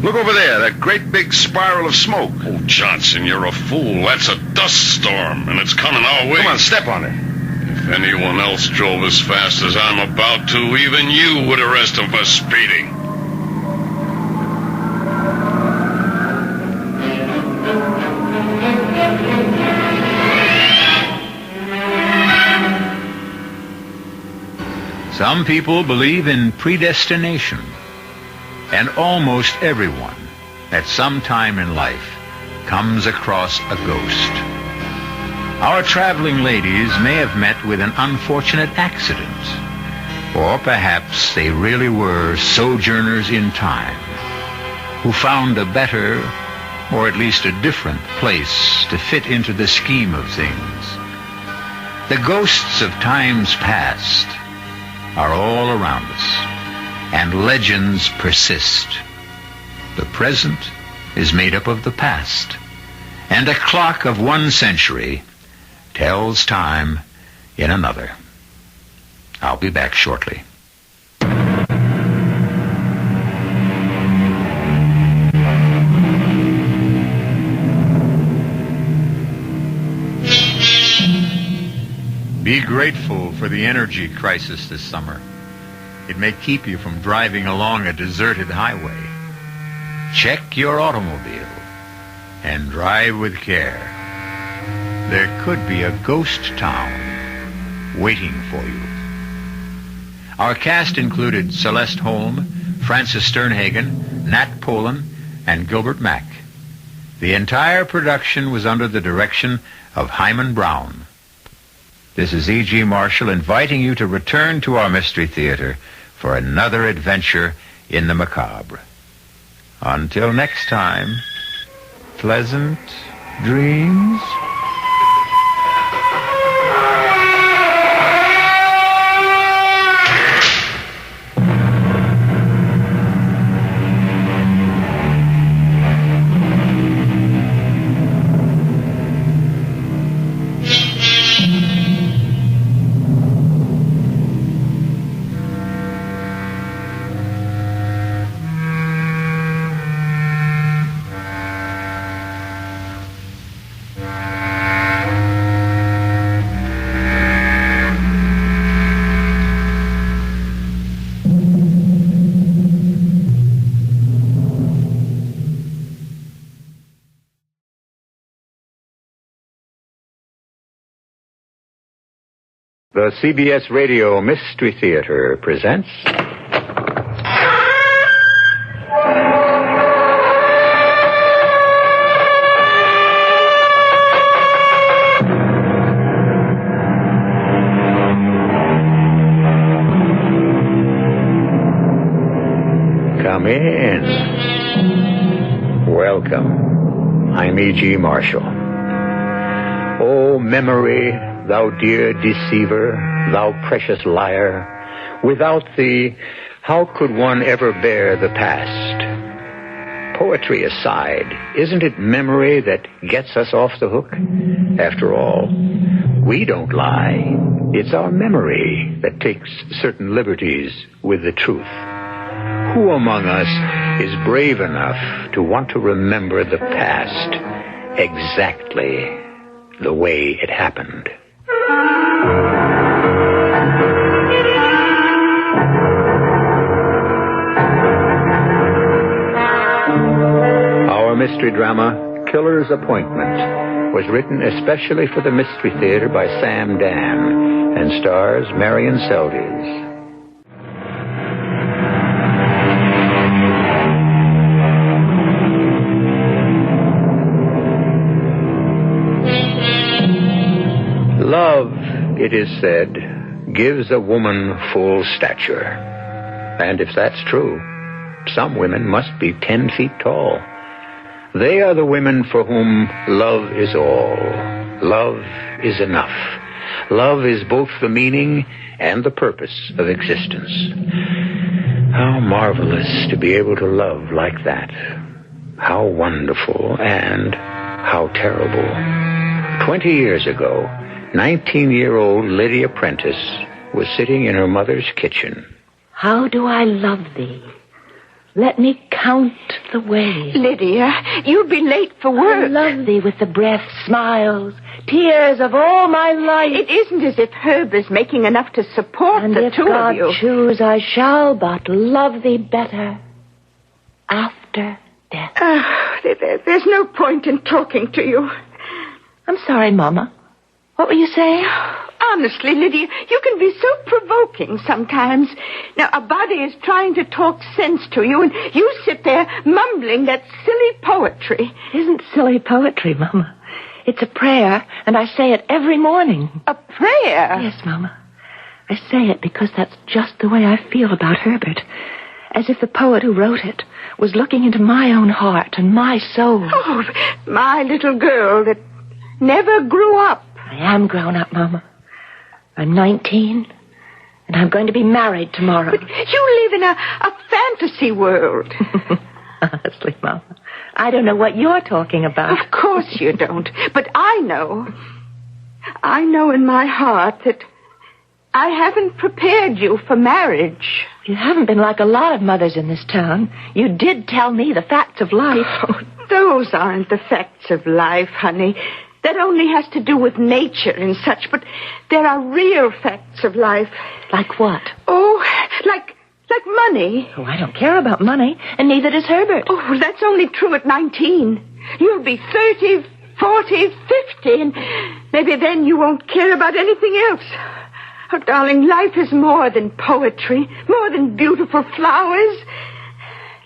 look over there, that great big spiral of smoke. Oh, Johnson, you're a fool. That's a dust storm, and it's coming our way. Come on, step on it. If anyone else drove as fast as I'm about to, even you would arrest him for speeding. Some people believe in predestination, and almost everyone at some time in life comes across a ghost. Our traveling ladies may have met with an unfortunate accident, or perhaps they really were sojourners in time who found a better, or at least a different place to fit into the scheme of things. The ghosts of times past are all around us, and legends persist. The present is made up of the past, and a clock of 1 century tells time in another. I'll be back shortly. Be grateful for the energy crisis this summer. It may keep you from driving along a deserted highway. Check your automobile and drive with care. There could be a ghost town waiting for you. Our cast included Celeste Holm, Francis Sternhagen, Nat Polan, and Gilbert Mack. The entire production was under the direction of Hyman Brown. This is E.G. Marshall inviting you to return to our Mystery Theater for another adventure in the macabre. Until next time, pleasant dreams. The CBS Radio Mystery Theater presents... Come in. Welcome. I'm E.G. Marshall. Oh, memory, thou dear deceiver, thou precious liar, without thee, how could one ever bear the past? Poetry aside, isn't it memory that gets us off the hook? After all, we don't lie. It's our memory that takes certain liberties with the truth. Who among us is brave enough to want to remember the past exactly the way it happened? Our mystery drama, Killer's Appointment, was written especially for the Mystery Theater by Sam Dan and stars Marion Seldes. Love, it is said, gives a woman full stature. And if that's true, some women must be 10 feet tall. They are the women for whom love is all. Love is enough. Love is both the meaning and the purpose of existence. How marvelous to be able to love like that. How wonderful and how terrible. 20 years ago, 19-year-old Lydia Prentice was sitting in her mother's kitchen. How do I love thee? Let me count the ways. Lydia, you'll be late for work. I love thee with the breath, smiles, tears of all my life. It isn't as if Herb is making enough to support and the if two God of you. choose, I shall but love thee better after death. There's no point in talking to you. I'm sorry, Mama. What were you saying? Honestly, Lydia, you can be so provoking sometimes. Now, a body is trying to talk sense to you, and you sit there mumbling that silly poetry. It isn't silly poetry, Mama. It's a prayer, and I say it every morning. A prayer? Yes, Mama. I say it because that's just the way I feel about Herbert. As if the poet who wrote it was looking into my own heart and my soul. Oh, my little girl that never grew up. I am grown up, Mama. I'm 19, and I'm going to be married tomorrow. But you live in a fantasy world. Honestly, Mama, I don't know what you're talking about. Of course you don't. But I know. I know in my heart that I haven't prepared you for marriage. You haven't been like a lot of mothers in this town. You did tell me the facts of life. Oh, those aren't the facts of life, honey. That only has to do with nature and such, but there are real facts of life. Like what? Oh, like money. Oh, I don't care about money, and neither does Herbert. Oh, that's only true at 19. You'll be 30, 40, 50, and maybe then you won't care about anything else. Oh, darling, life is more than poetry, more than beautiful flowers.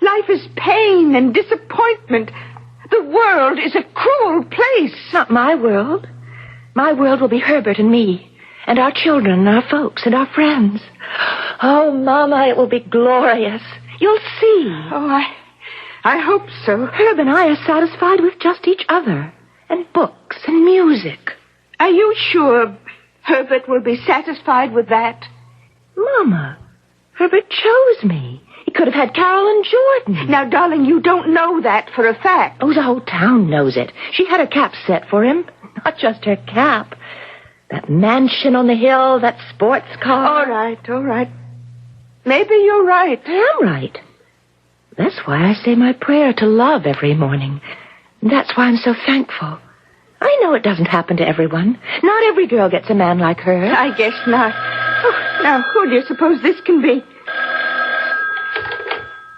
Life is pain and disappointment. The world is a cruel place. Not my world. My world will be Herbert and me, and our children, and our folks, and our friends. Oh, Mama, it will be glorious. You'll see. Oh, I hope so. Herb and I are satisfied with just each other, and books and music. Are you sure Herbert will be satisfied with that? Mama, Herbert chose me. He could have had Carol and Jordan. Now, darling, you don't know that for a fact. Oh, the whole town knows it. She had her cap set for him. Not just her cap. That mansion on the hill, that sports car. All right. Maybe you're right. I am right. That's why I say my prayer to love every morning. And that's why I'm so thankful. I know it doesn't happen to everyone. Not every girl gets a man like her. I guess not. Oh, now, who do you suppose this can be?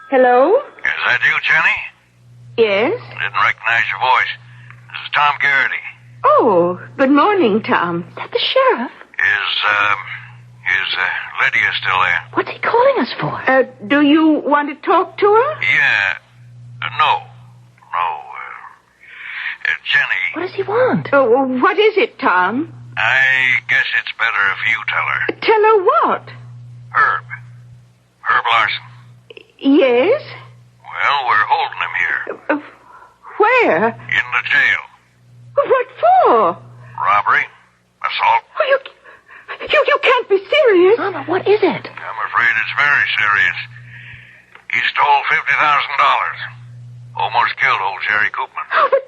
Hello? Is that you, Jenny? Yes? Didn't recognize your voice. This is Tom Garrity. Oh, good morning, Tom. Is that the sheriff? Is Lydia still there? What's he calling us for? Do you want to talk to her? Yeah. No. Jenny. What does he want? Oh, what is it, Tom? I guess it's better if you tell her. Tell her what? Herb Larson. Yes? Well, we're holding him here. Where? In the jail. What for? Robbery. Assault. Oh, you can't be serious. Mama, what is it? I'm afraid it's very serious. He stole $50,000. Almost killed old Jerry Koopman. Oh, but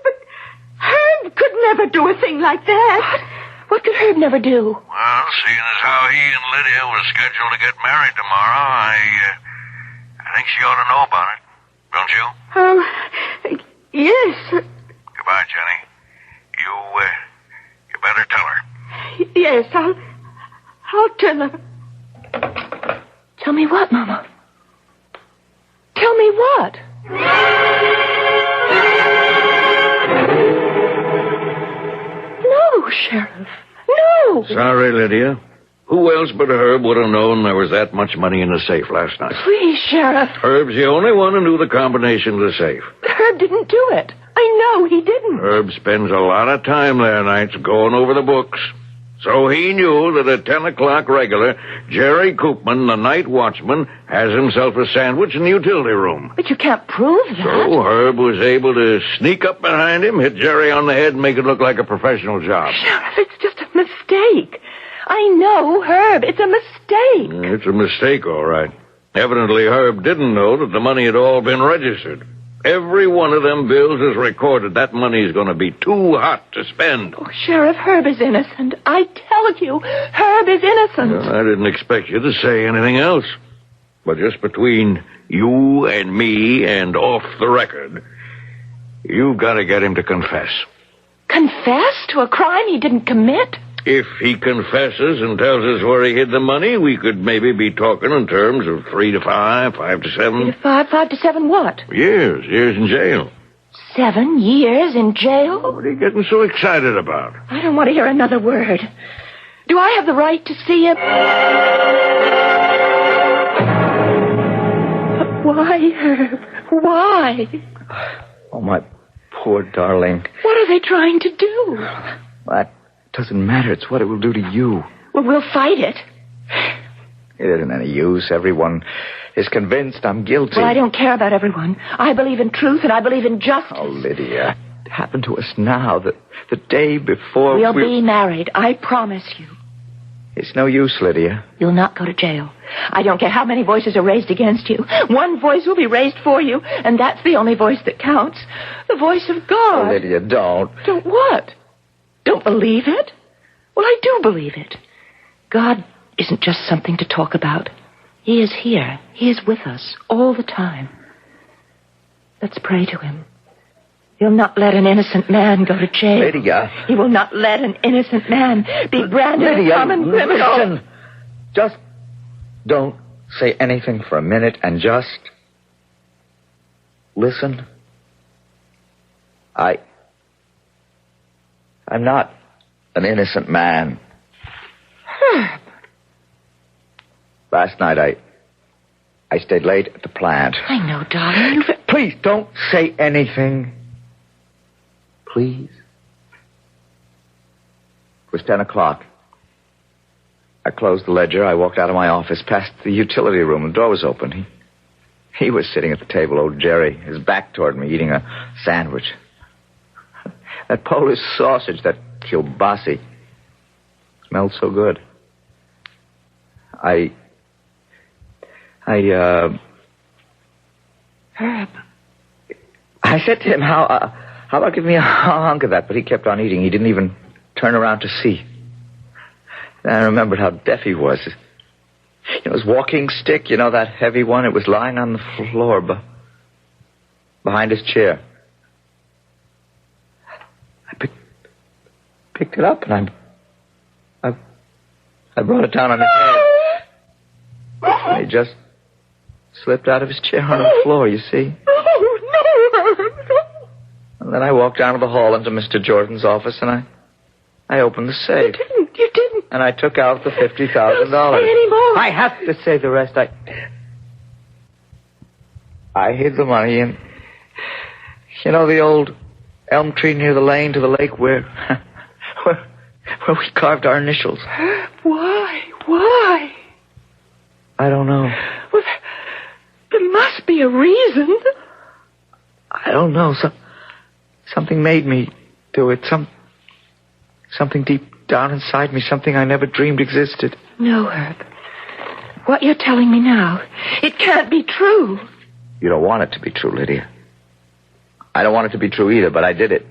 Herb could never do a thing like that. What could Herb never do? Well, seeing as how he and Lydia was scheduled to get married tomorrow, I think she ought to know about it. Don't you? Yes. Goodbye, Jenny. You better tell her. Yes, I'll tell her. Tell me what, Mama? Tell me what? No, Sheriff. No. Sorry, Lydia. Who else but Herb would have known there was that much money in the safe last night? Please, Sheriff. Herb's the only one who knew the combination of the safe. Herb didn't do it. I know he didn't. Herb spends a lot of time there nights going over the books. So he knew that at 10 o'clock regular, Jerry Koopman, the night watchman, has himself a sandwich in the utility room. But you can't prove that. So Herb was able to sneak up behind him, hit Jerry on the head, and make it look like a professional job. Sheriff, it's just a mistake. I know, Herb. It's a mistake. It's a mistake, all right. Evidently, Herb didn't know that the money had all been registered. Every one of them bills is recorded. That money is going to be too hot to spend. Oh, Sheriff, Herb is innocent. I tell you, Herb is innocent. Well, I didn't expect you to say anything else. But just between you and me and off the record, you've got to get him to confess. Confess to a crime he didn't commit? If he confesses and tells us where he hid the money, we could maybe be talking in terms of 3 to 5, 5 to 7. 3 to 5, 5 to 7 what? Years in jail. 7 years in jail? What are you getting so excited about? I don't want to hear another word. Do I have the right to see him? Why, Herb? Why? Oh, my poor darling. What are they trying to do? That doesn't matter. It's what it will do to you. Well, we'll fight it. It isn't any use. Everyone is convinced I'm guilty. Well, I don't care about everyone. I believe in truth and I believe in justice. Oh, Lydia. It happened to us now, the day before We'll be married. I promise you. It's no use, Lydia. You'll not go to jail. I don't care how many voices are raised against you. One voice will be raised for you, and that's the only voice that counts. The voice of God. Oh, Lydia, don't. Don't what? Don't believe it? Well, I do believe it. God isn't just something to talk about. He is here. He is with us all the time. Let's pray to him. He'll not let an innocent man go to jail. Lydia. He will not let an innocent man be branded a common criminal. Listen. Just don't say anything for a minute and just listen. I'm not an innocent man. Last night I stayed late at the plant. I know, darling. Please don't say anything. Please. It was 10 o'clock. I closed the ledger. I walked out of my office, past the utility room. The door was open. He was sitting at the table, old Jerry, his back toward me, eating a sandwich. That Polish sausage, that kielbasi, smelled so good. Herb. I said to him, how about give me a hunk of that? But he kept on eating. He didn't even turn around to see. Then I remembered how deaf he was. You know, his walking stick, you know, that heavy one, it was lying on the floor behind his chair. I picked it up and I brought it down on his head. And he just slipped out of his chair on the floor, you see. Oh, no. And then I walked down to the hall into Mr. Jordan's office and I opened the safe. You didn't. And I took out the $50,000. Don't say any more. I have to say the rest. I hid the money in, you know, the old elm tree near the lane to the lake where we carved our initials. Why? I don't know. Well, there must be a reason. I don't know. Something made me do it. Something deep down inside me, something I never dreamed existed. No, Herb. What you're telling me now, it can't be true. You don't want it to be true, Lydia. I don't want it to be true either, but I did it.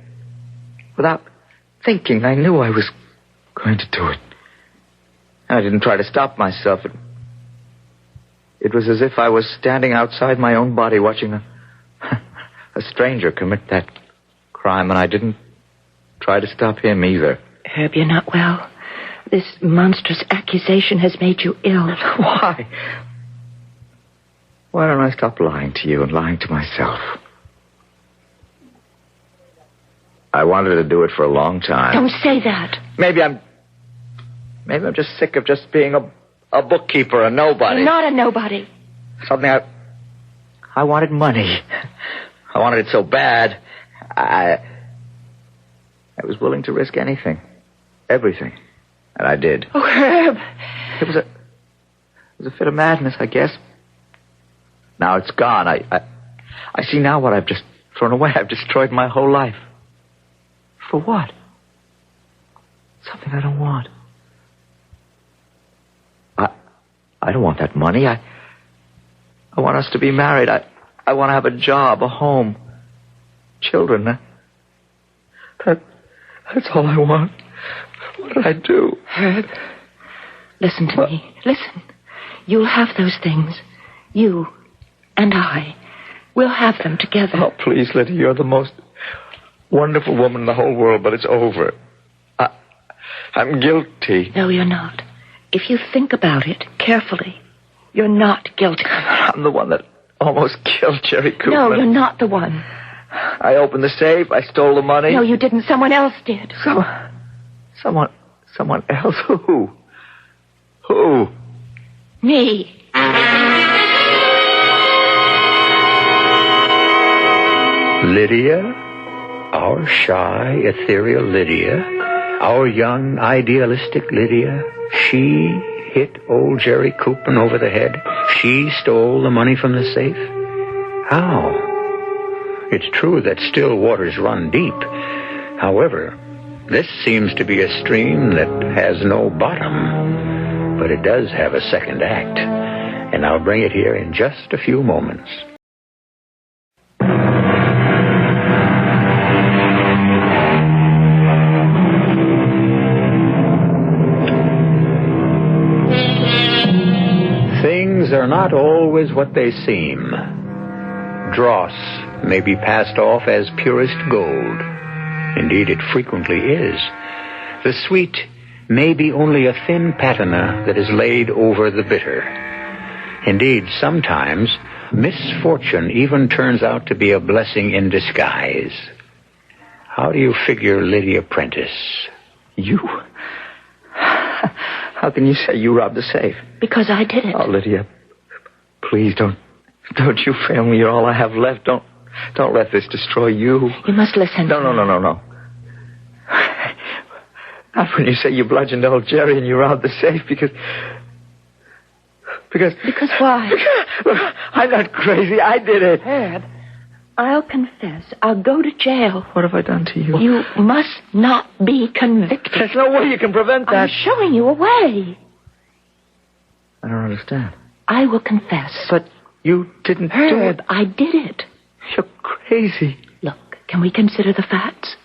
Without thinking, I knew I was going to do it. And I didn't try to stop myself. It was as if I was standing outside my own body watching a stranger commit that crime, and I didn't try to stop him either. Herb, you're not well. This monstrous accusation has made you ill. Why? Why don't I stop lying to you and lying to myself? I wanted to do it for a long time. Don't say that. Maybe I'm just sick of just being a bookkeeper, a nobody. You're not a nobody. Something I wanted money. I wanted it so bad. I was willing to risk anything. Everything. And I did. Oh, Herb. It was a fit of madness, I guess. Now it's gone. I see now what I've just thrown away. I've destroyed my whole life. For what? Something I don't want. I don't want that money. I want us to be married. I want to have a job, a home, children. That's all I want. What did I do? Herb, listen to me. Listen. You'll have those things. You and I. We'll have them together. Oh, please, Lydia, you're the most wonderful woman in the whole world, but it's over. I'm guilty. No, you're not. If you think about it carefully, you're not guilty. I'm the one that almost killed Jerry Koopman. No, you're not the one. I opened the safe. I stole the money. No, you didn't. Someone else did. Someone else? Who? Who? Me. Lydia, our shy, ethereal Lydia, our young, idealistic Lydia, she hit old Jerry Koopman over the head. She stole the money from the safe. How? It's true that still waters run deep. However, this seems to be a stream that has no bottom, but it does have a second act, and I'll bring it here in just a few moments. Things are not always what they seem. Dross may be passed off as purest gold. Indeed, it frequently is. The sweet may be only a thin patina that is laid over the bitter. Indeed, sometimes misfortune even turns out to be a blessing in disguise. How do you figure Lydia Prentice? You? How can you say you robbed the safe? Because I did it. Oh, Lydia, please don't you fail me. You're all I have left. Don't let this destroy you. You must listen. No. Not when you say you bludgeoned old Jerry and you robbed the safe, because why? Look, I'm not crazy. I did it. Herb, I'll confess. I'll go to jail. What have I done to you? You must not be convicted. There's no way you can prevent that. I'm showing you a way. I don't understand. I will confess. But you didn't do it. Herb, I did it. You're crazy. Look, can we consider the facts?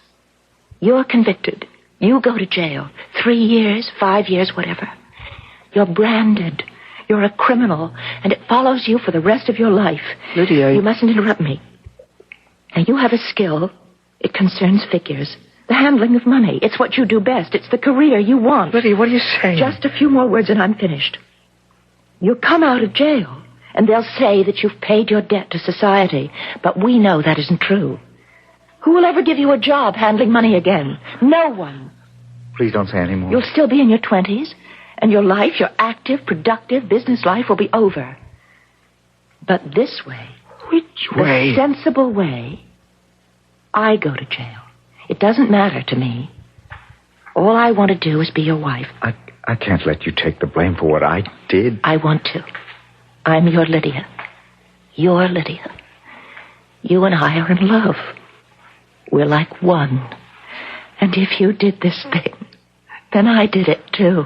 You're convicted. You go to jail. 3 years, 5 years, whatever. You're branded. You're a criminal, and it follows you for the rest of your life. Lydia, you mustn't interrupt me. Now, you have a skill. It concerns figures. The handling of money. It's what you do best. It's the career you want. Lydia, what are you saying? Just a few more words and I'm finished. You'll come out of jail, and they'll say that you've paid your debt to society, but we know that isn't true. Who will ever give you a job handling money again? No one. Please don't say any more. You'll still be in your 20s, and your life, your active, productive business life will be over. But this way... Which way? The sensible way. I go to jail. It doesn't matter to me. All I want to do is be your wife. I can't let you take the blame for what I did. I want to. I'm your Lydia. Your Lydia. You and I are in love. We're like one. And if you did this thing, then I did it too.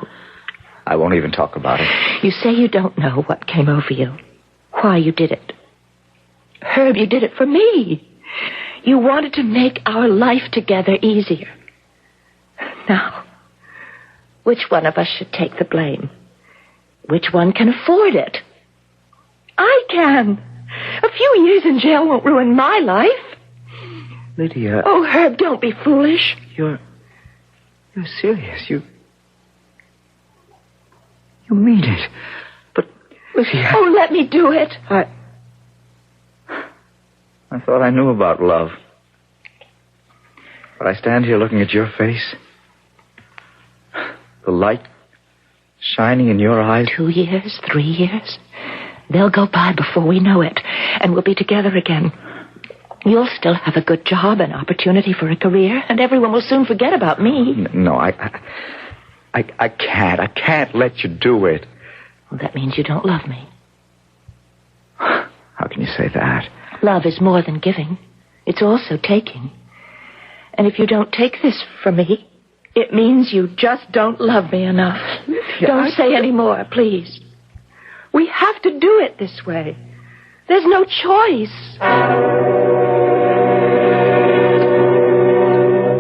I won't even talk about it. You say you don't know what came over you. Why you did it. Herb, you did it for me. You wanted to make our life together easier. Now, which one of us should take the blame? Which one can afford it? I can. A few years in jail won't ruin my life. Lydia... Oh, Herb, don't be foolish. You're serious. You mean it? But, Lydia... Oh, let me do it. I thought I knew about love. But I stand here looking at your face. The light shining in your eyes. 2 years, 3 years. They'll go by before we know it, and we'll be together again. You'll still have a good job, an opportunity for a career, and everyone will soon forget about me. No, I can't. I can't let you do it. Well, that means you don't love me. How can you say that? Love is more than giving. It's also taking. And if you don't take this from me, it means you just don't love me enough. Don't say any more, please. We have to do it this way. There's no choice.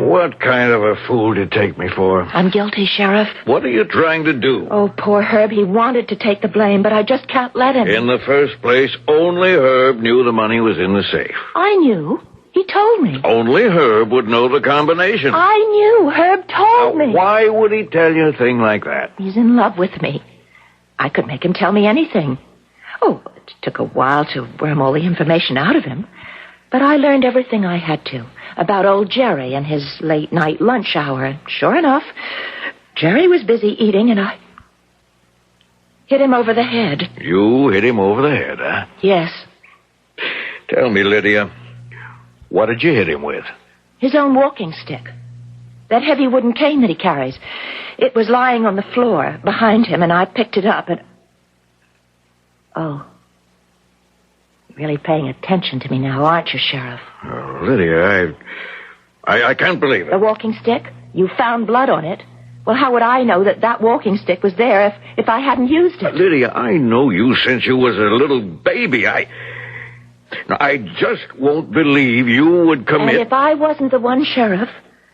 What kind of a fool to take me for? I'm guilty, Sheriff. What are you trying to do? Oh, poor Herb. He wanted to take the blame, but I just can't let him. In the first place, only Herb knew the money was in the safe. I knew. He told me. Only Herb would know the combination. I knew. Herb told me. Why would he tell you a thing like that? He's in love with me. I could make him tell me anything. Oh, it took a while to worm all the information out of him. But I learned everything I had to about old Jerry and his late-night lunch hour. And sure enough, Jerry was busy eating, and I hit him over the head. You hit him over the head, huh? Yes. Tell me, Lydia, what did you hit him with? His own walking stick. That heavy wooden cane that he carries. It was lying on the floor behind him, and I picked it up and... Oh. Really paying attention to me now, aren't you, Sheriff? Oh, Lydia, I can't believe it. The walking stick? You found blood on it. Well, how would I know that walking stick was there if I hadn't used it? Lydia, I know you since you was a little baby. I just won't believe you would commit... And if I wasn't the one, Sheriff,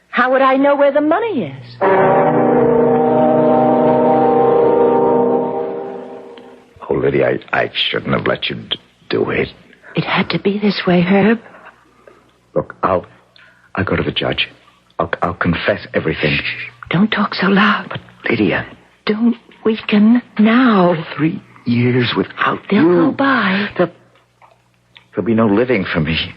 how would I know where the money is? Oh, Lydia, I shouldn't have let you do it. It had to be this way, Herb. Look, I'll go to the judge. I'll confess everything. Shh, don't talk so loud. But, Lydia... Don't weaken now. 3 years without They'll you. go by. There'll be no living for me.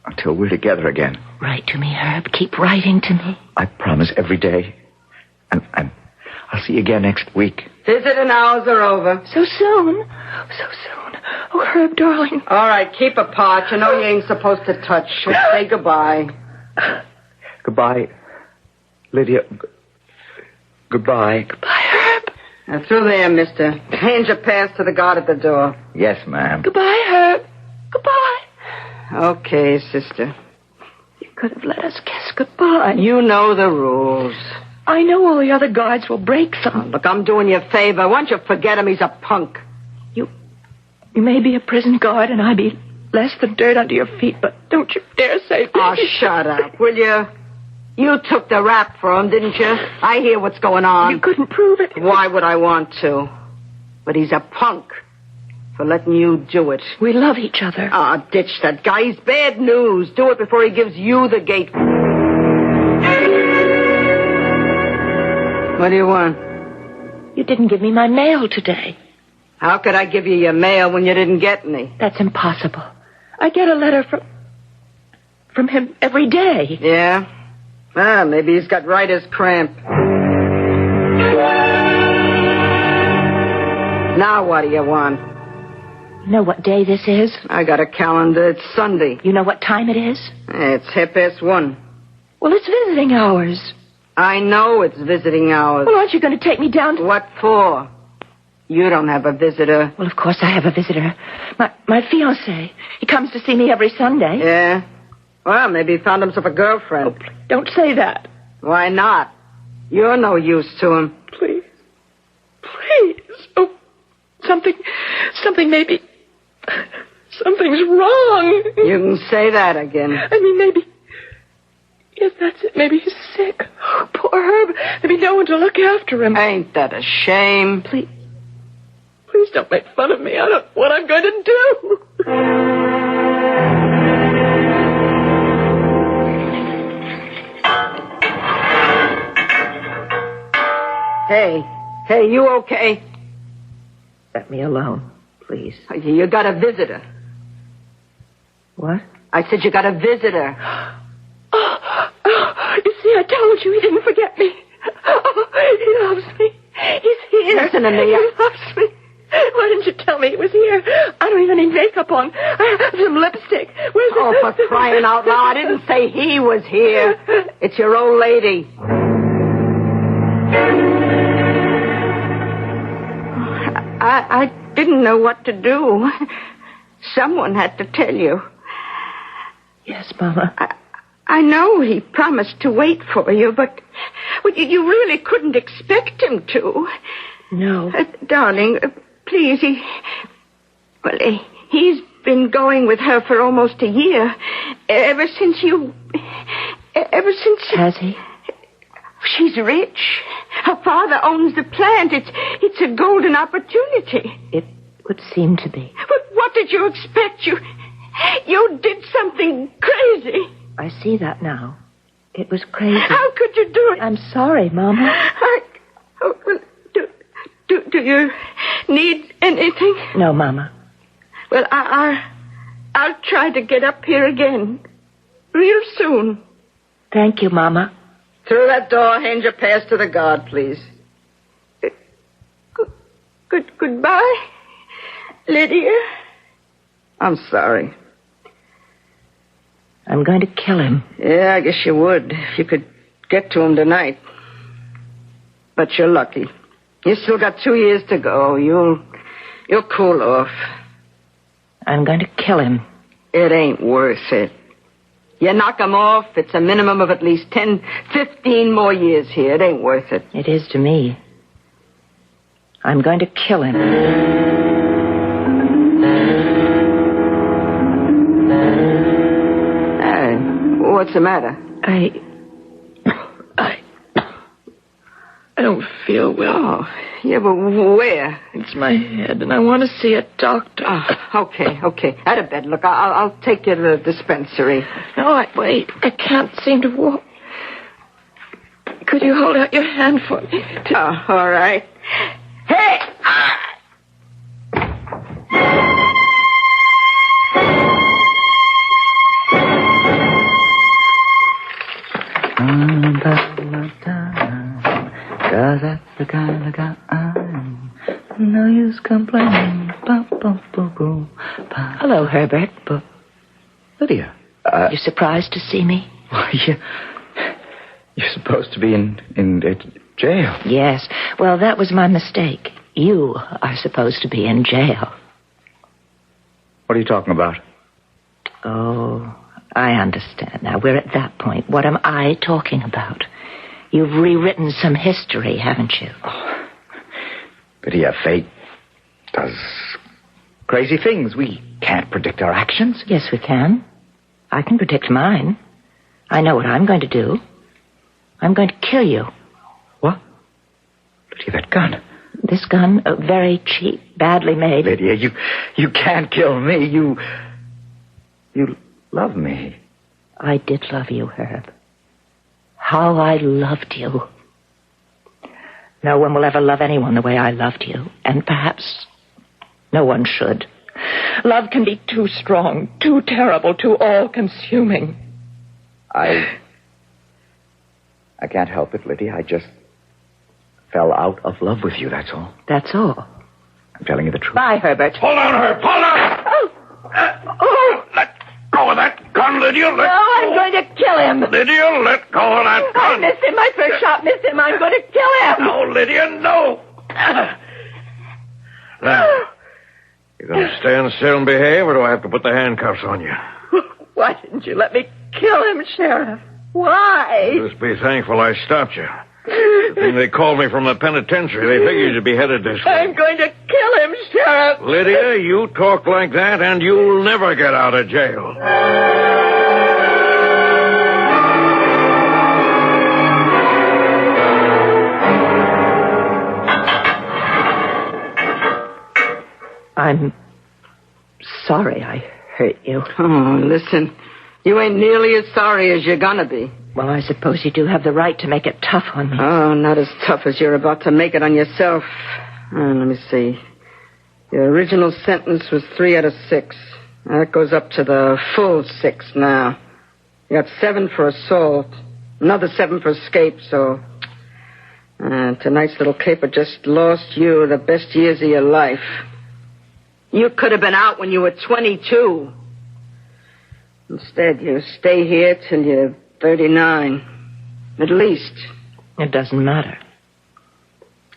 Until we're together again. Write to me, Herb. Keep writing to me. I promise every day. And I'll see you again next week. Visiting hours are over. So soon? So soon. Oh, Herb, darling. All right, keep apart. You know you ain't supposed to touch. Say goodbye. Goodbye, Lydia. Goodbye. Goodbye, Herb. Now, through there, mister. Hand your pass to the guard at the door. Yes, ma'am. Goodbye, Herb. Goodbye. Okay, sister. You could have let us kiss goodbye. You know the rules. I know all the other guards will break them. Oh, look, I'm doing you a favor. Why don't you forget him? He's a punk. You may be a prison guard, and I be less than dirt under your feet, but don't you dare say... Oh, shut up, will you? You took the rap for him, didn't you? I hear what's going on. You couldn't prove it. Why would I want to? But he's a punk for letting you do it. We love each other. Ah, ditch that guy. He's bad news. Do it before he gives you the gate. What do you want? You didn't give me my mail today. How could I give you your mail when you didn't get any? That's impossible. I get a letter from him every day. Yeah? Ah, maybe he's got writer's cramp. Now what do you want? You know what day this is? I got a calendar. It's Sunday. You know what time it is? It's 1:30. Well, it's visiting hours. I know it's visiting hours. Well, aren't you going to take me down to... What for? You don't have a visitor. Well, of course I have a visitor. My fiancé. He comes to see me every Sunday. Yeah? Well, maybe he found himself a girlfriend. Oh, don't say that. Why not? You're no use to him. Please. Please. Oh, something maybe... Something's wrong. You can say that again. I mean, maybe... Yes, that's it. Maybe he's sick. Oh, poor Herb. There'll be no one to look after him. Ain't that a shame? Please don't make fun of me. I don't know what I'm going to do. Hey, Hey, you okay? Let me alone, please. You got a visitor. What? I said you got a visitor. You see, I told you he didn't forget me. He loves me. He's here. Listen to me. He loves me. Why didn't you tell me he was here? I don't even need makeup on. I have some lipstick. Where's Oh, for crying out loud. I didn't say he was here. It's your old lady. I didn't know what to do. Someone had to tell you. Yes, Mama. I know he promised to wait for you, but you really couldn't expect him to. No. Darling, please, he's been going with her for almost a year. Ever since... Has he? She's rich. Her father owns the plant. It's a golden opportunity. It would seem to be. But what did you expect? You did something crazy. I see that now. It was crazy. How could you do it? I'm sorry, Mama. Do you need anything? No, Mama. Well, I'll try to get up here again. Real soon. Thank you, Mama. Through that door, hand your pass to the guard, please. Goodbye, Lydia. I'm sorry. I'm going to kill him. Yeah, I guess you would, if you could get to him tonight. But you're lucky. You still got 2 years to go. You'll cool off. I'm going to kill him. It ain't worth it. You knock him off, it's a minimum of at least 10, 15 more years here. It ain't worth it. It is to me. I'm going to kill him. Hey, what's the matter? I don't feel well. Oh, yeah, but where? It's my head, and I want to see a doctor. Okay. Out of bed. Look, I'll take you to the dispensary. No, wait. I can't seem to walk. Could you hold out your hand for me? All right. Hey! No use complaining. Hello, Herbert. Lydia. You surprised to see me? Why, you're supposed to be in jail. Yes. Well, that was my mistake. You are supposed to be in jail. What are you talking about? Oh, I understand. Now, we're at that point. What am I talking about? You've rewritten some history, haven't you? Oh, Lydia, fate does crazy things. We can't predict our actions. Yes, we can. I can predict mine. I know what I'm going to do. I'm going to kill you. What? Lydia, that gun. This gun, very cheap, badly made. Lydia, you can't kill me. You love me. I did love you, Herb. How I loved you. No one will ever love anyone the way I loved you. And perhaps no one should. Love can be too strong, too terrible, too all-consuming. I can't help it, Lydia. I just fell out of love with you, that's all. That's all. I'm telling you the truth. Bye, Herbert. Hold on, Herb. Hold on! Let go of that gun, Lydia. Let go. I'm going to kill him. Lydia, let go of that gun. I missed him. My first shot missed him. I'm going to kill him. No, Lydia, no. Now, you going to stand still and behave, or do I have to put the handcuffs on you? Why didn't you let me kill him, Sheriff? Why? Just be thankful I stopped you. The thing they called me from the penitentiary, they figured you'd be headed this way. I'm going to kill him, Sheriff. Lydia, you talk like that, and you'll never get out of jail. I'm sorry I hurt you. Oh, listen. You ain't nearly as sorry as you're gonna be. Well, I suppose you do have the right to make it tough on me. Oh, not as tough as you're about to make it on yourself. Let me see. Your original sentence was 3 out of 6. That goes up to the full 6 now. You got 7 for assault, another 7 for escape, so... tonight's little caper just lost you the best years of your life. You could have been out when you were 22. Instead, you stay here till you're 39. At least. It doesn't matter.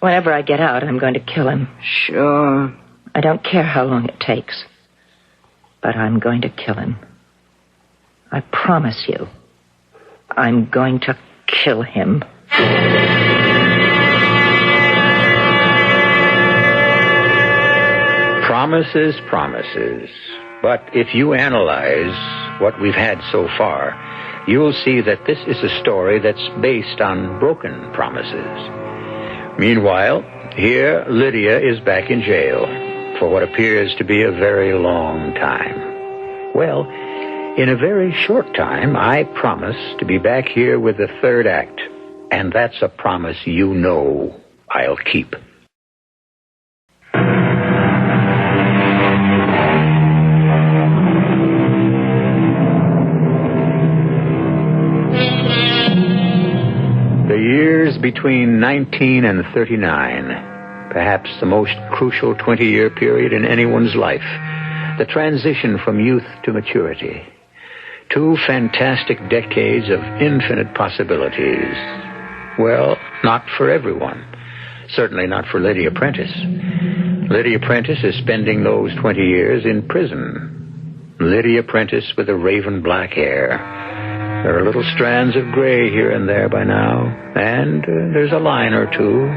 Whenever I get out, I'm going to kill him. Sure. I don't care how long it takes. But I'm going to kill him. I promise you. I'm going to kill him. Promises, promises. But if you analyze what we've had so far, you'll see that this is a story that's based on broken promises. Meanwhile, here Lydia is back in jail for what appears to be a very long time. Well, in a very short time, I promise to be back here with the third act, and that's a promise you know I'll keep. The years between 19 and 39, perhaps the most crucial 20-year period in anyone's life, the transition from youth to maturity. 2 fantastic decades of infinite possibilities. Well, not for everyone. Certainly not for Lydia Prentice. Lydia Prentice is spending those 20 years in prison. Lydia Prentice with the raven black hair. There are little strands of gray here and there by now, and there's a line or two,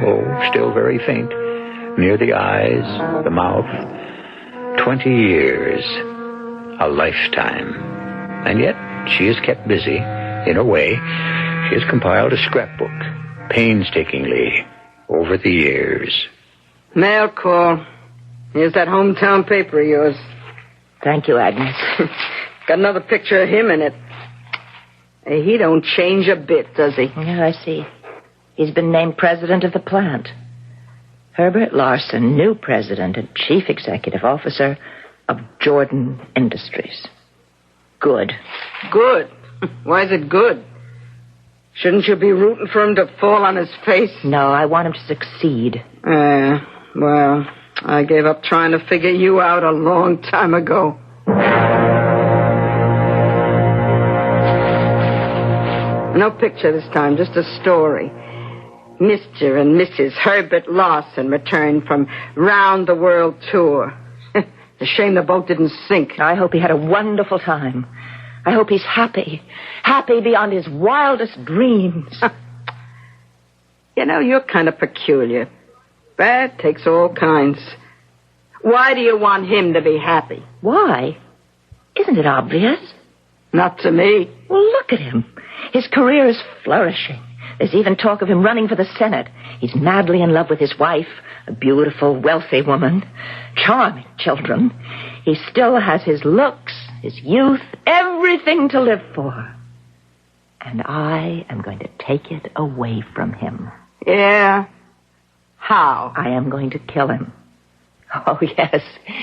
still very faint, near the eyes, the mouth. 20 years. A lifetime. And yet, she is kept busy, in a way. She has compiled a scrapbook, painstakingly, over the years. Mail call. Here's that hometown paper of yours. Thank you, Agnes. Got another picture of him in it. Hey, he don't change a bit, does he? Yeah, I see. He's been named president of the plant. Herbert Larson, new president and chief executive officer of Jordan Industries. Good. Good? Why is it good? Shouldn't you be rooting for him to fall on his face? No, I want him to succeed. Well, I gave up trying to figure you out a long time ago. No picture this time, just a story. Mr. and Mrs. Herbert Larson returned from round-the-world tour. It's a shame the boat didn't sink. I hope he had a wonderful time. I hope he's happy. Happy beyond his wildest dreams. You know, you're kind of peculiar. Bad takes all kinds. Why do you want him to be happy? Why? Isn't it obvious? Not to me. Well, look at him. His career is flourishing. There's even talk of him running for the Senate. He's madly in love with his wife, a beautiful, wealthy woman. Charming children. He still has his looks, his youth, everything to live for. And I am going to take it away from him. Yeah? How? I am going to kill him. Oh, yes.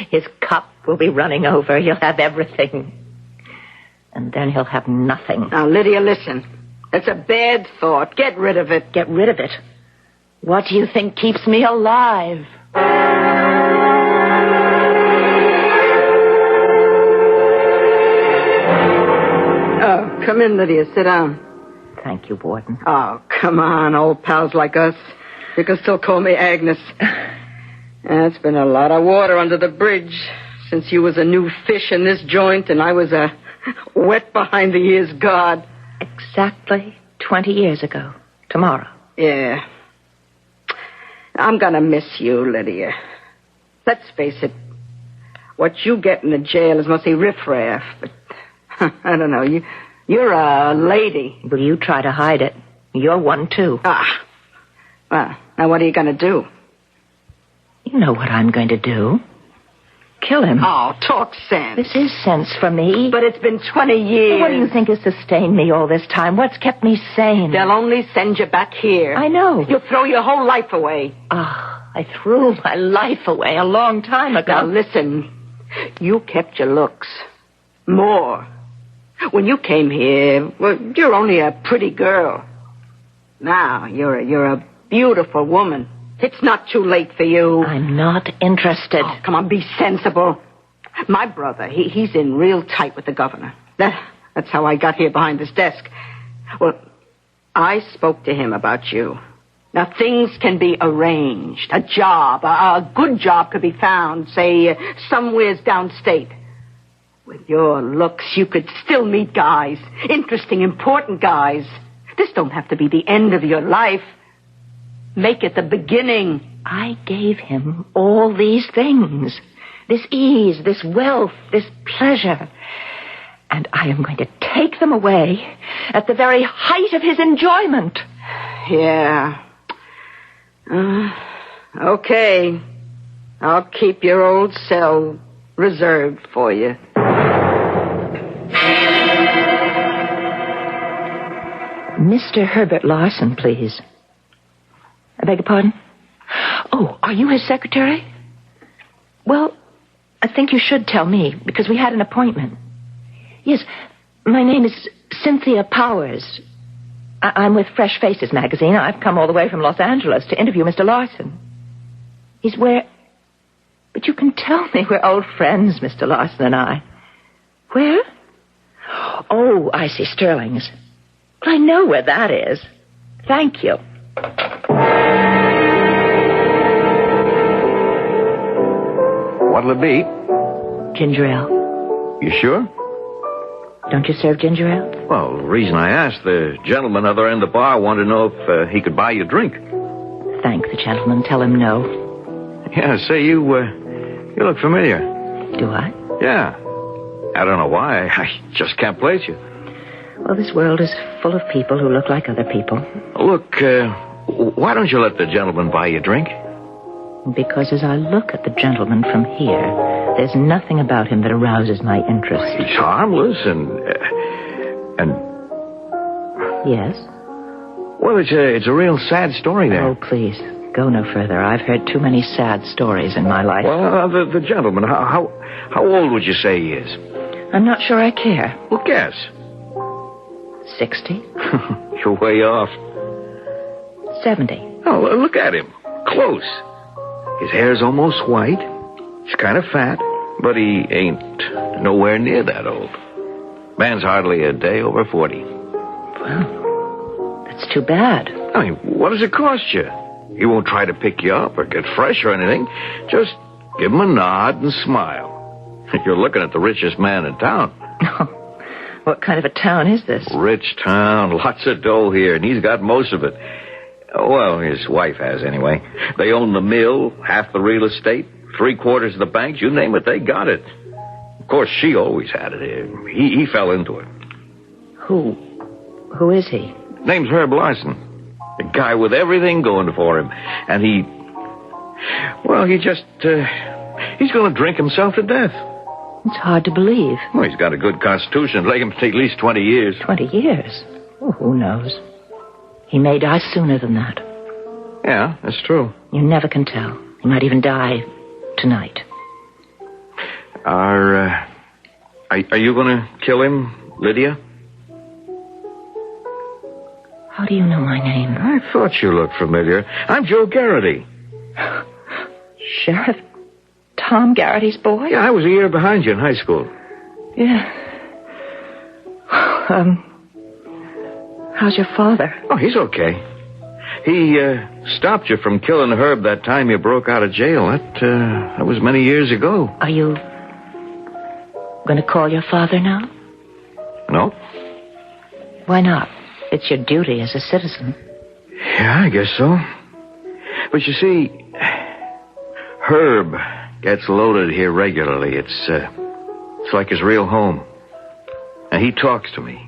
His cup will be running over. He'll have everything. And then he'll have nothing. Now, Lydia, listen. It's a bad thought. Get rid of it. Get rid of it? What do you think keeps me alive? Oh, come in, Lydia. Sit down. Thank you, Warden. Oh, come on, old pals like us. You can still call me Agnes. It's been a lot of water under the bridge since you was a new fish in this joint and I was a wet behind the ears guard. Exactly 20 years ago. Tomorrow. Yeah. I'm gonna miss you, Lydia. Let's face it. What you get in the jail is mostly riffraff, but I don't know. You're a lady. Will you try to hide it? You're one, too. Well, now what are you gonna do? You know what I'm going to do. kill him. Oh, talk sense. This is sense for me. But it's been 20 years. What do you think has sustained me all this time? What's kept me sane? They'll only send you back here. I know. You'll throw your whole life away. I threw my life away a long time ago. Now, listen. You kept your looks. More. When you came here, well, you're only a pretty girl. Now, you're a beautiful woman. It's not too late for you. I'm not interested. Oh, come on, be sensible. My brother, he's in real tight with the governor. That's how I got here behind this desk. Well, I spoke to him about you. Now, things can be arranged. A job, a good job could be found, say, somewheres downstate. With your looks, you could still meet guys. Interesting, important guys. This don't have to be the end of your life. Make it the beginning. I gave him all these things. This ease, this wealth, this pleasure. And I am going to take them away at the very height of his enjoyment. Yeah. Okay. I'll keep your old cell reserved for you. Mr. Herbert Larson, please. I beg your pardon? Oh, are you his secretary? Well, I think you should tell me, because we had an appointment. Yes, my name is Cynthia Powers. I'm with Fresh Faces magazine. I've come all the way from Los Angeles to interview Mr. Larson. He's where... But you can tell me we're old friends, Mr. Larson and I. Where? Oh, I see, Sterling's. Well, I know where that is. Thank you. What'll it be? Ginger ale. You sure? Don't you serve ginger ale? Well, the reason I asked, the gentleman at the other end of the bar wanted to know if he could buy you a drink. Thank the gentleman. Tell him no. Yeah, say, you look familiar. Do I? Yeah. I don't know why. I just can't place you. Well, this world is full of people who look like other people. Look, why don't you let the gentleman buy you a drink? Because as I look at the gentleman from here, there's nothing about him that arouses my interest. He's harmless and... Yes? Well, it's a real sad story there. Oh, please, go no further. I've heard too many sad stories in my life. Well, the gentleman, how old would you say he is? I'm not sure I care. Well, guess. 60? You're way off. 70. Oh, look at him. Close. His hair's almost white. He's kind of fat, but he ain't nowhere near that old. Man's hardly a day over 40. Well, that's too bad. I mean, what does it cost you? He won't try to pick you up or get fresh or anything. Just give him a nod and smile. You're looking at the richest man in town. What kind of a town is this? Rich town. Lots of dough here, and he's got most of it. Well, his wife has, anyway. They own the mill, half the real estate, 3/4 of the banks. You name it, they got it. Of course, she always had it. He fell into it. Who is he? Name's Herb Larson. A guy with everything going for him. And he just, he's going to drink himself to death. It's hard to believe. Well, he's got a good constitution. Let him take at least 20 years. 20 years? Oh, who knows? He may die sooner than that. Yeah, that's true. You never can tell. He might even die tonight. Are you going to kill him, Lydia? How do you know my name? I thought you looked familiar. I'm Joe Garrity. Sheriff Tom Garrity's boy? Yeah, I was a year behind you in high school. Yeah. How's your father? Oh, he's okay. He stopped you from killing Herb that time you broke out of jail. That was many years ago. Are you going to call your father now? No. Why not? It's your duty as a citizen. Yeah, I guess so. But you see, Herb gets loaded here regularly. It's like his real home. And he talks to me.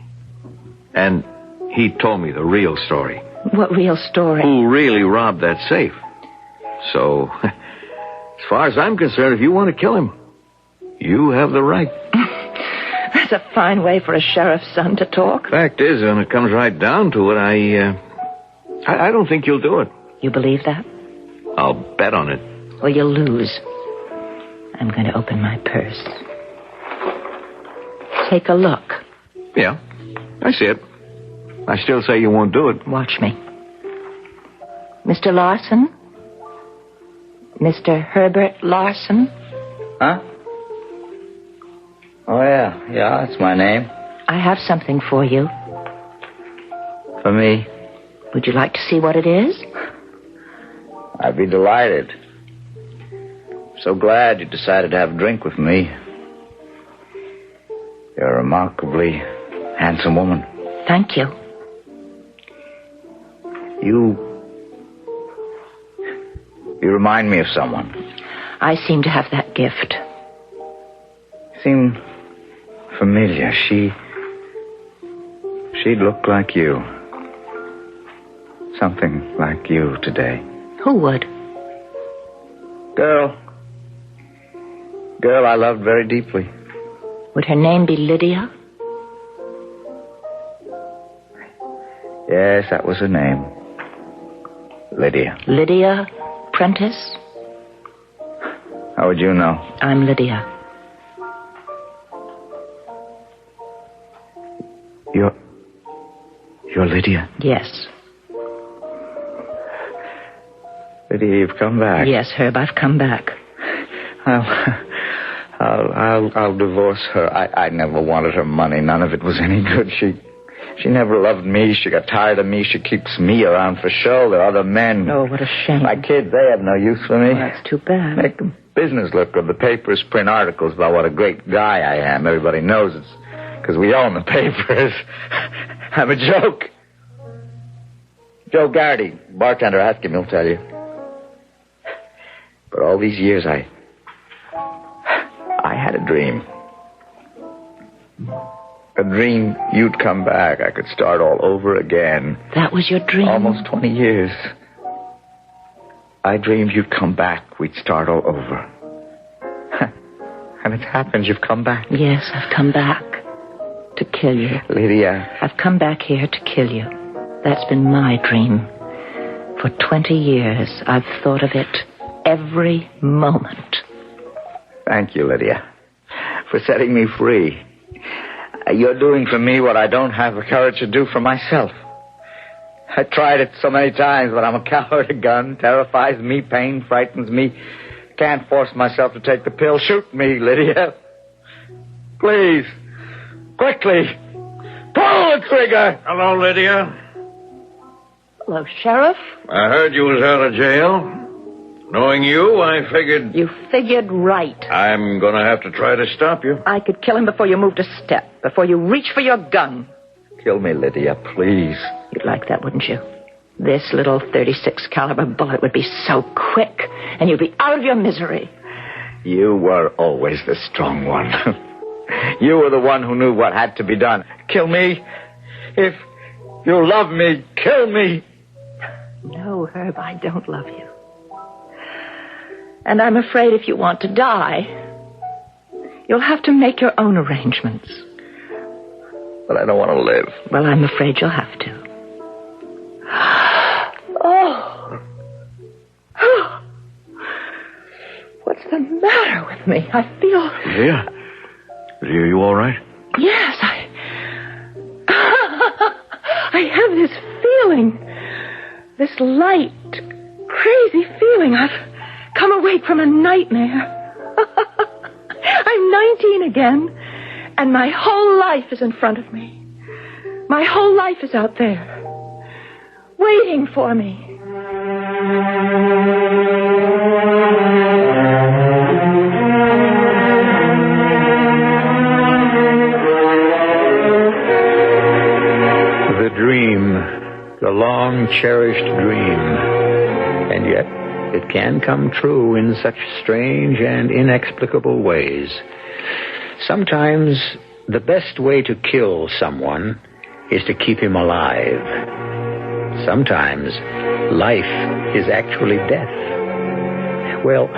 And he told me the real story. What real story? Who really robbed that safe. So, as far as I'm concerned, if you want to kill him, you have the right. That's a fine way for a sheriff's son to talk. Fact is, when it comes right down to it, I don't think you'll do it. You believe that? I'll bet on it. Well, you'll lose. I'm going to open my purse. Take a look. Yeah, I see it. I still say you won't do it. Watch me. Mr. Larson? Mr. Herbert Larson? Huh? Oh, yeah. Yeah, that's my name. I have something for you. For me? Would you like to see what it is? I'd be delighted. So glad you decided to have a drink with me. You're a remarkably handsome woman. Thank you. You remind me of someone. I seem to have that gift. Seem familiar. She'd look like you. Something like you today. Who would? Girl I loved very deeply. Would her name be Lydia? Yes, that was her name. Lydia. Lydia Prentice? How would you know? I'm Lydia. You're Lydia? Yes. Lydia, you've come back. Yes, Herb, I've come back. I'll divorce her. I never wanted her money. None of it was any good. She never loved me. She got tired of me. She keeps me around for show. There are other men. Oh, what a shame. My kids, they have no use for me. Oh, that's too bad. Make the business look good. The papers print articles about what a great guy I am. Everybody knows it's because we own the papers. I'm a joke. Joe Garrity, bartender, ask him, he'll tell you. But all these years, I had a dream. A dream you'd come back. I could start all over again. That was your dream? Almost 20 years. I dreamed you'd come back. We'd start all over. And it's happened. You've come back. Yes, I've come back to kill you. Lydia. I've come back here to kill you. That's been my dream. For 20 years, I've thought of it every moment. Thank you, Lydia, for setting me free. You're doing for me what I don't have the courage to do for myself. I tried it so many times, but I'm a coward. A gun terrifies me, pain frightens me. Can't force myself to take the pill. Shoot me, Lydia. Please. Quickly. Pull the trigger. Hello, Lydia. Hello, Sheriff. I heard you was out of jail. Knowing you, I figured... You figured right. I'm going to have to try to stop you. I could kill him before you moved a step, before you reach for your gun. Kill me, Lydia, please. You'd like that, wouldn't you? This little .36 caliber bullet would be so quick, and you'd be out of your misery. You were always the strong one. You were the one who knew what had to be done. Kill me. If you love me, kill me. No, Herb, I don't love you. And I'm afraid if you want to die, you'll have to make your own arrangements. But I don't want to live. Well, I'm afraid you'll have to. Oh. What's the matter with me? I feel... Lydia? Lydia, you all right? Yes, I have this feeling. This light, crazy feeling. I've come awake from a nightmare. I'm 19 again, and my whole life is in front of me. My whole life is out there, waiting for me. The dream, the long-cherished dream, and yet it can come true in such strange and inexplicable ways. Sometimes the best way to kill someone is to keep him alive. Sometimes life is actually death. Well,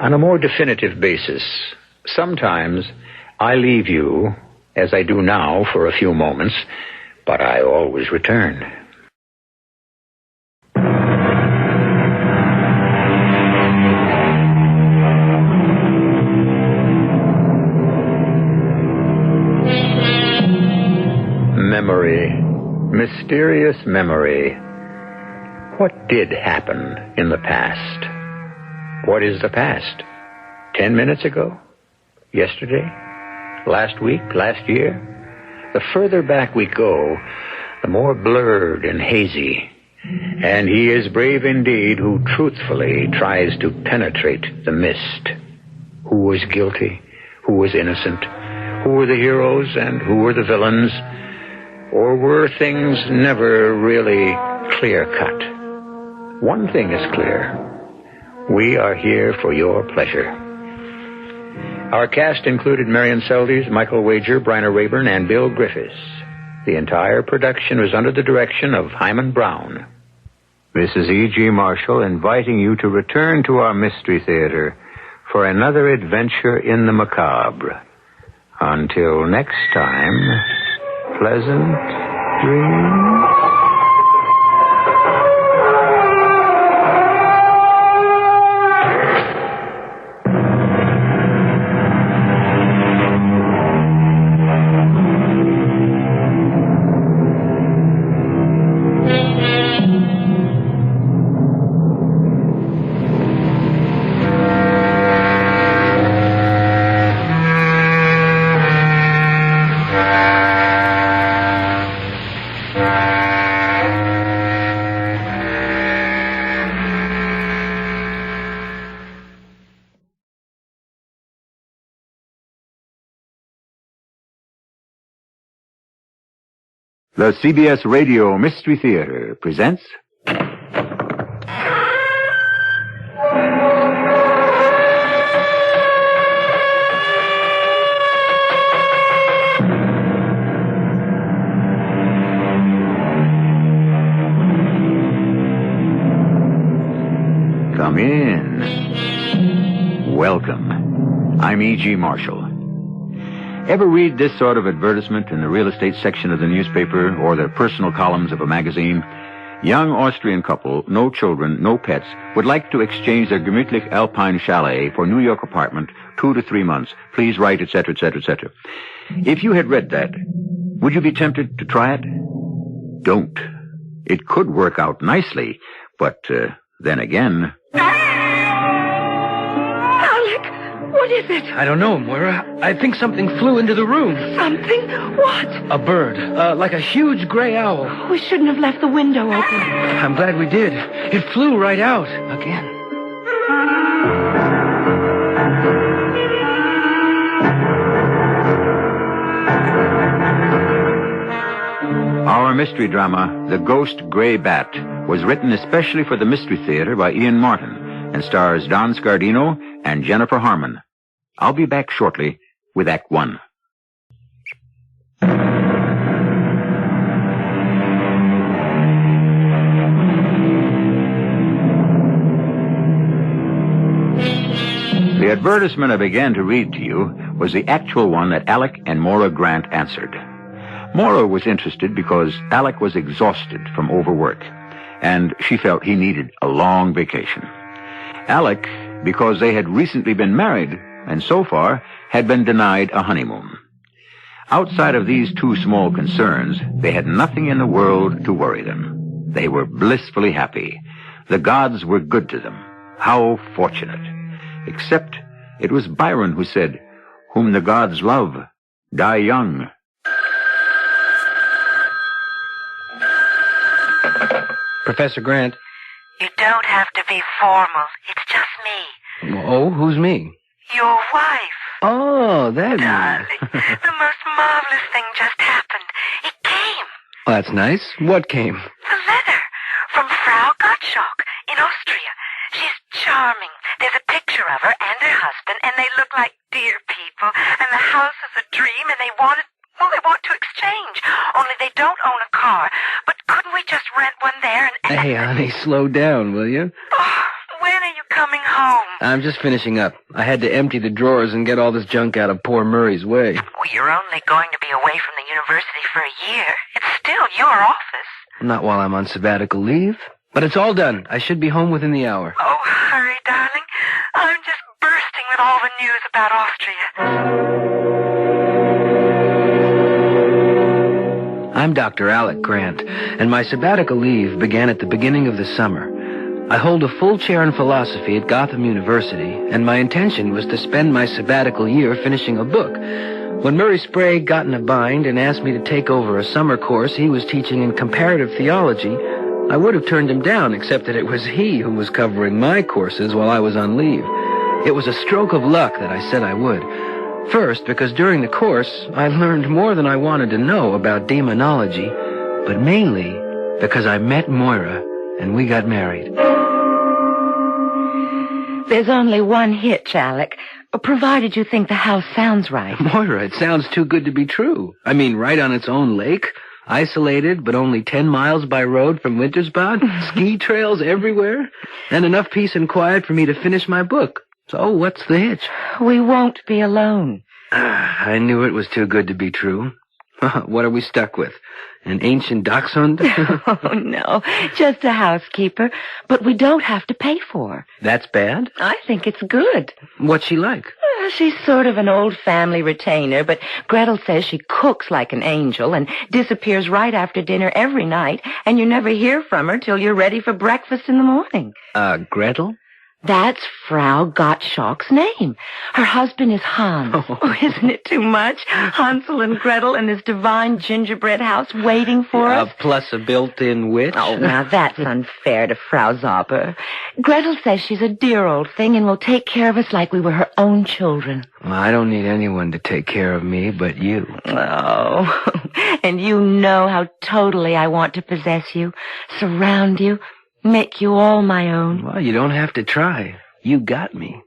on a more definitive basis, Sometimes I leave you, as I do now, for a few moments, but I always return. Memory, mysterious memory. What did happen in the past? What is the past? 10 minutes ago? Yesterday? Last week? Last year? The further back we go, the more blurred and hazy. And he is brave indeed who truthfully tries to penetrate the mist. Who was guilty? Who was innocent? Who were the heroes and who were the villains? Or were things never really clear-cut? One thing is clear. We are here for your pleasure. Our cast included Marion Seldes, Michael Wager, Bryna Rayburn, and Bill Griffiths. The entire production was under the direction of Hyman Brown. This is E.G. Marshall inviting you to return to our Mystery Theater for another adventure in the macabre. Until next time, pleasant dreams. The CBS Radio Mystery Theater presents... Come in. Welcome. I'm E.G. Marshall. Ever read this sort of advertisement in the real estate section of the newspaper or the personal columns of a magazine? Young Austrian couple, no children, no pets, would like to exchange their gemütlich Alpine chalet for New York apartment, 2 to 3 months. Please write, etc., etc., etc. If you had read that, would you be tempted to try it? Don't. It could work out nicely, but then again... What is it? I don't know, Moira. I think something flew into the room. Something? What? A bird. Like a huge gray owl. We shouldn't have left the window open. I'm glad we did. It flew right out. Again. Our mystery drama, The Ghost Gray Bat, was written especially for the Mystery Theater by Ian Martin and stars Don Scardino and Jennifer Harmon. I'll be back shortly with Act One. The advertisement I began to read to you was the actual one that Alec and Maura Grant answered. Maura was interested because Alec was exhausted from overwork, and she felt he needed a long vacation. Alec, because they had recently been married, and so far had been denied a honeymoon. Outside of these two small concerns, they had nothing in the world to worry them. They were blissfully happy. The gods were good to them. How fortunate. Except it was Byron who said, "Whom the gods love, die young." Professor Grant. You don't have to be formal. It's just me. Oh, who's me? Your wife. Oh, that Darling, the most marvelous thing just happened. It came. Oh, that's nice. What came? The letter from Frau Gottschalk in Austria. She's charming. There's a picture of her and her husband, and they look like dear people. And the house is a dream, and they want to exchange. Only they don't own a car. But couldn't we just rent one there and... Hey, honey, slow down, will you? Oh, when are you coming home? home? I'm just finishing up. I had to empty the drawers and get all this junk out of poor Murray's way. Well, you're only going to be away from the university for a year. It's still your office. Not while I'm on sabbatical leave. But it's all done. I should be home within the hour. Oh, hurry, darling. I'm just bursting with all the news about Austria. I'm Dr. Alec Grant, and my sabbatical leave began at the beginning of the summer. I hold a full chair in philosophy at Gotham University, and my intention was to spend my sabbatical year finishing a book. When Murray Sprague got in a bind and asked me to take over a summer course he was teaching in comparative theology, I would have turned him down, except that it was he who was covering my courses while I was on leave. It was a stroke of luck that I said I would. First, because during the course, I learned more than I wanted to know about demonology, but mainly because I met Moira and we got married. There's only one hitch, Alec, provided you think the house sounds right. Moira, it sounds too good to be true. I mean, right on its own lake, isolated but only 10 miles by road from Wintersbad, ski trails everywhere, and enough peace and quiet for me to finish my book. So what's the hitch? We won't be alone. I knew it was too good to be true. What are we stuck with? An ancient dachshund? Oh, no, just a housekeeper. But we don't have to pay for her. That's bad? I think it's good. What's she like? She's sort of an old family retainer, but Gretel says she cooks like an angel and disappears right after dinner every night, and you never hear from her till you're ready for breakfast in the morning. Gretel? That's Frau Gottschalk's name. Her husband is Hans. Oh, isn't it too much? Hansel and Gretel in this divine gingerbread house waiting for us. Plus a built-in witch? Oh, now that's unfair to Frau Zauber. Gretel says she's a dear old thing and will take care of us like we were her own children. Well, I don't need anyone to take care of me but you. Oh, and you know how totally I want to possess you, surround you, make you all my own. Well, you don't have to try. You got me.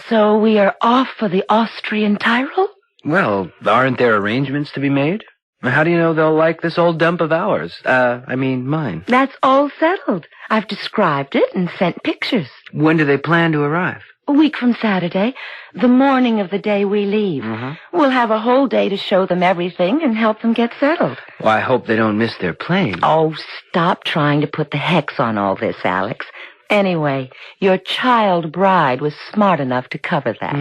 So we are off for the Austrian Tyrol? Well, aren't there arrangements to be made? How do you know they'll like this old dump of ours? Mine. That's all settled. I've described it and sent pictures. When do they plan to arrive? A week from Saturday, the morning of the day we leave. We'll have a whole day to show them everything and help them get settled. Well, I hope they don't miss their plane. Oh, stop trying to put the hex on all this, Alex. Anyway, your child bride was smart enough to cover that.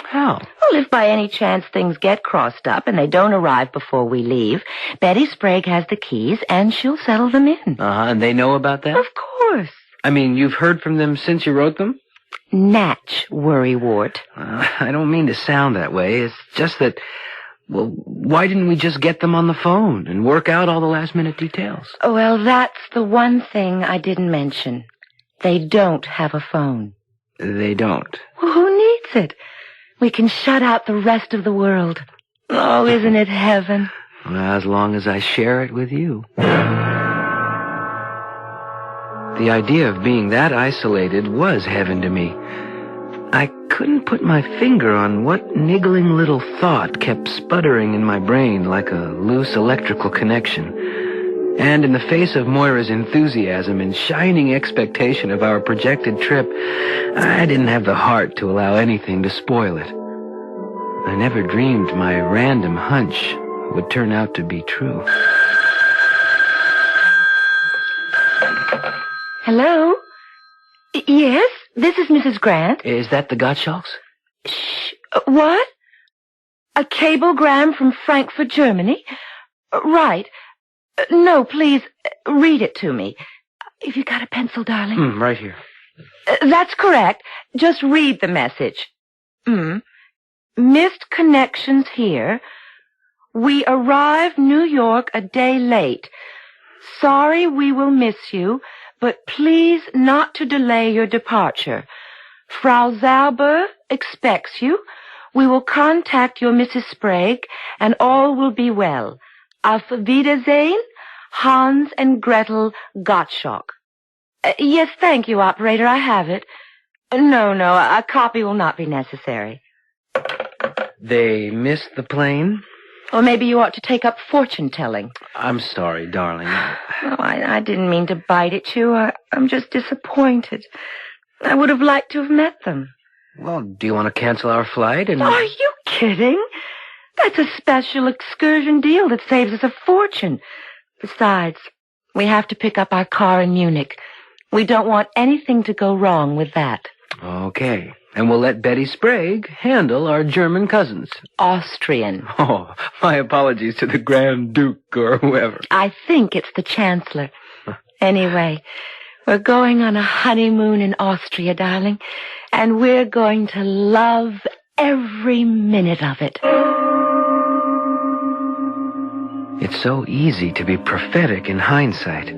How? Well, if by any chance things get crossed up and they don't arrive before we leave, Betty Sprague has the keys and she'll settle them in. And they know about that? Of course. I mean, you've heard from them since you wrote them? Natch, worrywart. I don't mean to sound that way. It's just that, well, why didn't we just get them on the phone and work out all the last-minute details? Well, that's the one thing I didn't mention. They don't have a phone. They don't? Well, who needs it? We can shut out the rest of the world. Oh, isn't it heaven? Well, as long as I share it with you. The idea of being that isolated was heaven to me. I couldn't put my finger on what niggling little thought kept sputtering in my brain like a loose electrical connection. And in the face of Moira's enthusiasm and shining expectation of our projected trip, I didn't have the heart to allow anything to spoil it. I never dreamed my random hunch would turn out to be true. Hello? Yes, this is Mrs. Grant. Is that the Gottschalks? Shh. What? A cablegram from Frankfurt, Germany? Right. No, please, read it to me. If you got a pencil, darling. Right here. That's correct. Just read the message. Missed connections here. We arrive New York a day late. Sorry we will miss you, but please not to delay your departure. Frau Zauber expects you. We will contact your Mrs. Sprague, and all will be well. Auf Wiedersehen, Hans and Gretel Gottschalk. Yes, thank you, operator. I have it. No, a copy will not be necessary. They missed the plane? Or maybe you ought to take up fortune-telling. I'm sorry, darling. Oh, I didn't mean to bite at you. I'm just disappointed. I would have liked to have met them. Well, do you want to cancel our flight and... Are you kidding? That's a special excursion deal that saves us a fortune. Besides, we have to pick up our car in Munich. We don't want anything to go wrong with that. Okay. And we'll let Betty Sprague handle our German cousins. Austrian. Oh, my apologies to the Grand Duke or whoever. I think it's the Chancellor. Anyway, we're going on a honeymoon in Austria, darling, and we're going to love every minute of it. It's so easy to be prophetic in hindsight.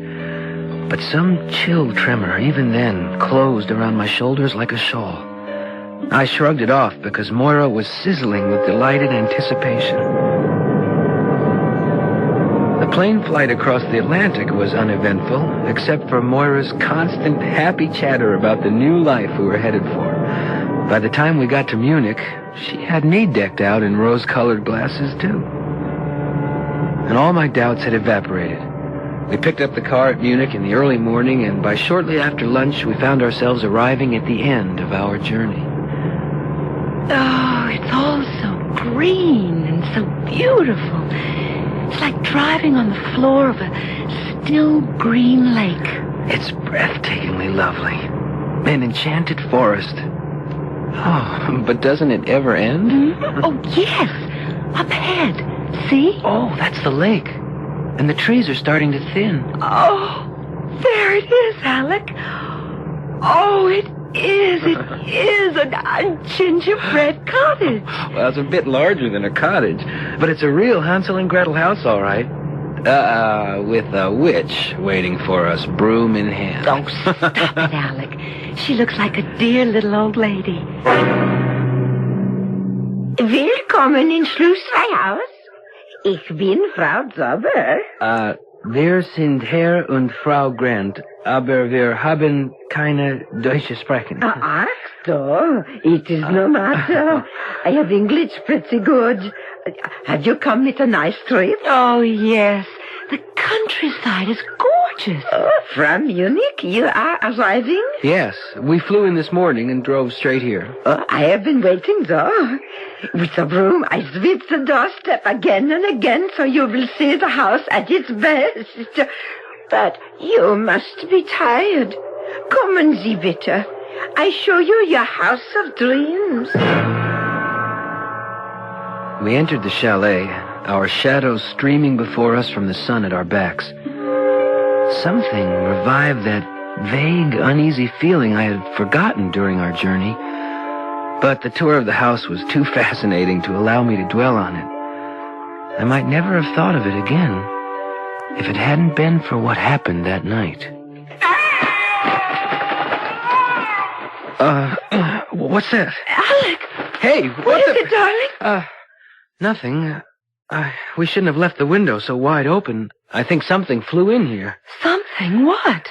But some chill tremor, even then, closed around my shoulders like a shawl. I shrugged it off because Moira was sizzling with delighted anticipation. The plane flight across the Atlantic was uneventful, except for Moira's constant happy chatter about the new life we were headed for. By the time we got to Munich, she had me decked out in rose-colored glasses, too. And all my doubts had evaporated. We picked up the car at Munich in the early morning, and by shortly after lunch, we found ourselves arriving at the end of our journey. Oh, it's all so green and so beautiful. It's like driving on the floor of a still green lake. It's breathtakingly lovely. An enchanted forest. Oh, but doesn't it ever end? Mm-hmm. Oh, yes. Up ahead. See? Oh, that's the lake. And the trees are starting to thin. Oh, there it is, Alec. Oh, it is a gingerbread cottage. Well, it's a bit larger than a cottage, but it's a real Hansel and Gretel house, all right. With a witch waiting for us, broom in hand. Oh, stop it, Alec. She looks like a dear little old lady. Willkommen in Schlossreihaus. Ich bin Frau Zauber. Wir sind Herr und Frau Grant, aber wir haben keine Deutsche sprechen. Ach so, it is no matter. I have English pretty good. Have you come with a nice trip? Oh, yes. The countryside is gorgeous. Oh, from Munich, you are arriving? Yes, we flew in this morning and drove straight here. Oh, I have been waiting though. With the broom, I sweep the doorstep again and again so you will see the house at its best. But you must be tired. Kommen Sie bitte. I show you your house of dreams. We entered the chalet, our shadows streaming before us from the sun at our backs. Something revived that vague, uneasy feeling I had forgotten during our journey. But the tour of the house was too fascinating to allow me to dwell on it. I might never have thought of it again if it hadn't been for what happened that night. What's that? Alec! Hey, what is it, darling? Nothing. We shouldn't have left the window so wide open. I think something flew in here. Something? What?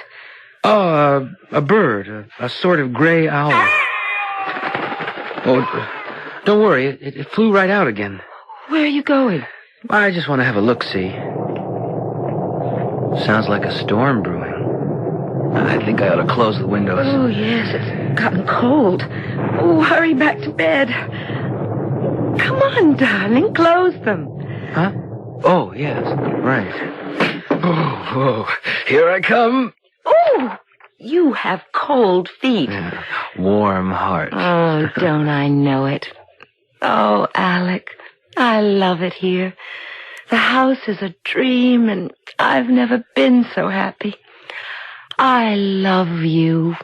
Oh, a bird. A sort of gray owl. Oh, don't worry. It flew right out again. Where are you going? I just want to have a look-see. Sounds like a storm brewing. I think I ought to close the windows. Oh, yes, it's gotten cold. Oh, hurry back to bed. Come on, darling, close them. Huh? Oh, yes, right. Oh, here I come. Oh, you have cold feet. Yeah, warm heart. Oh, don't I know it. Oh, Alec, I love it here. The house is a dream, and I've never been so happy. I love you.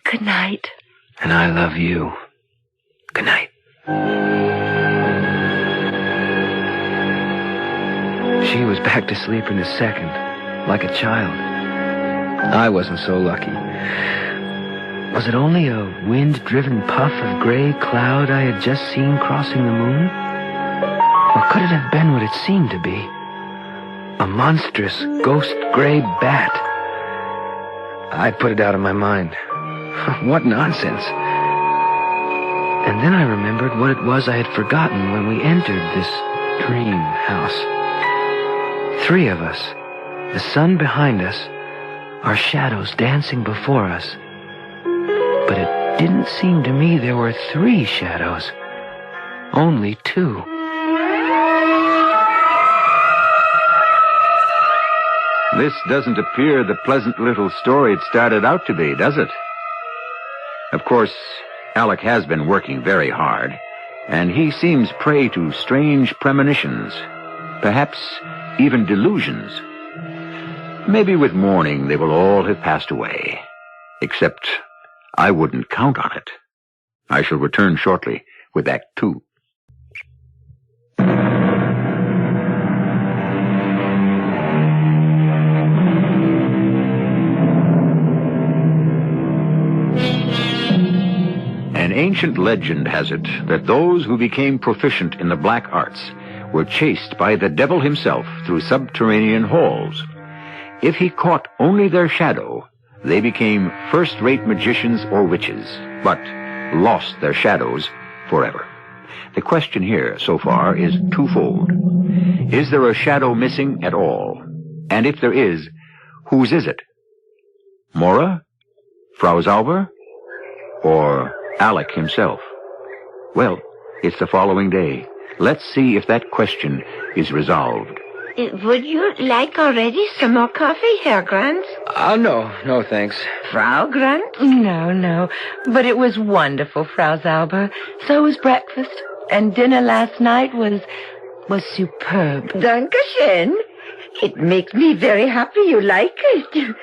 Good night. And I love you. Good night. She was back to sleep in a second, like a child. I wasn't so lucky. Was it only a wind-driven puff of gray cloud I had just seen crossing the moon? Or could it have been what it seemed to be? A monstrous, ghost-gray bat. I put it out of my mind. What nonsense. And then I remembered what it was I had forgotten when we entered this dream house. 3 of us, the sun behind us, our shadows dancing before us. but it didn't seem to me there were 3 shadows. Only 2. This doesn't appear the pleasant little story it started out to be, does it? Of course, Alec has been working very hard, and he seems prey to strange premonitions, perhaps even delusions. Maybe with morning they will all have passed away, except I wouldn't count on it. I shall return shortly with Act 2. An ancient legend has it that those who became proficient in the black arts were chased by the devil himself through subterranean halls. If he caught only their shadow, they became first-rate magicians or witches, but lost their shadows forever. The question here, so far, is twofold. Is there a shadow missing at all? And if there is, whose is it? Mora? Frau Zauber? Or Alec himself? Well, it's the following day. Let's see if that question is resolved. Would you like already some more coffee, Herr Grant? No, thanks. Frau Grant? No. But it was wonderful, Frau Zauber. So was breakfast. And dinner last night was superb. Dankeschön. It makes me very happy you like it.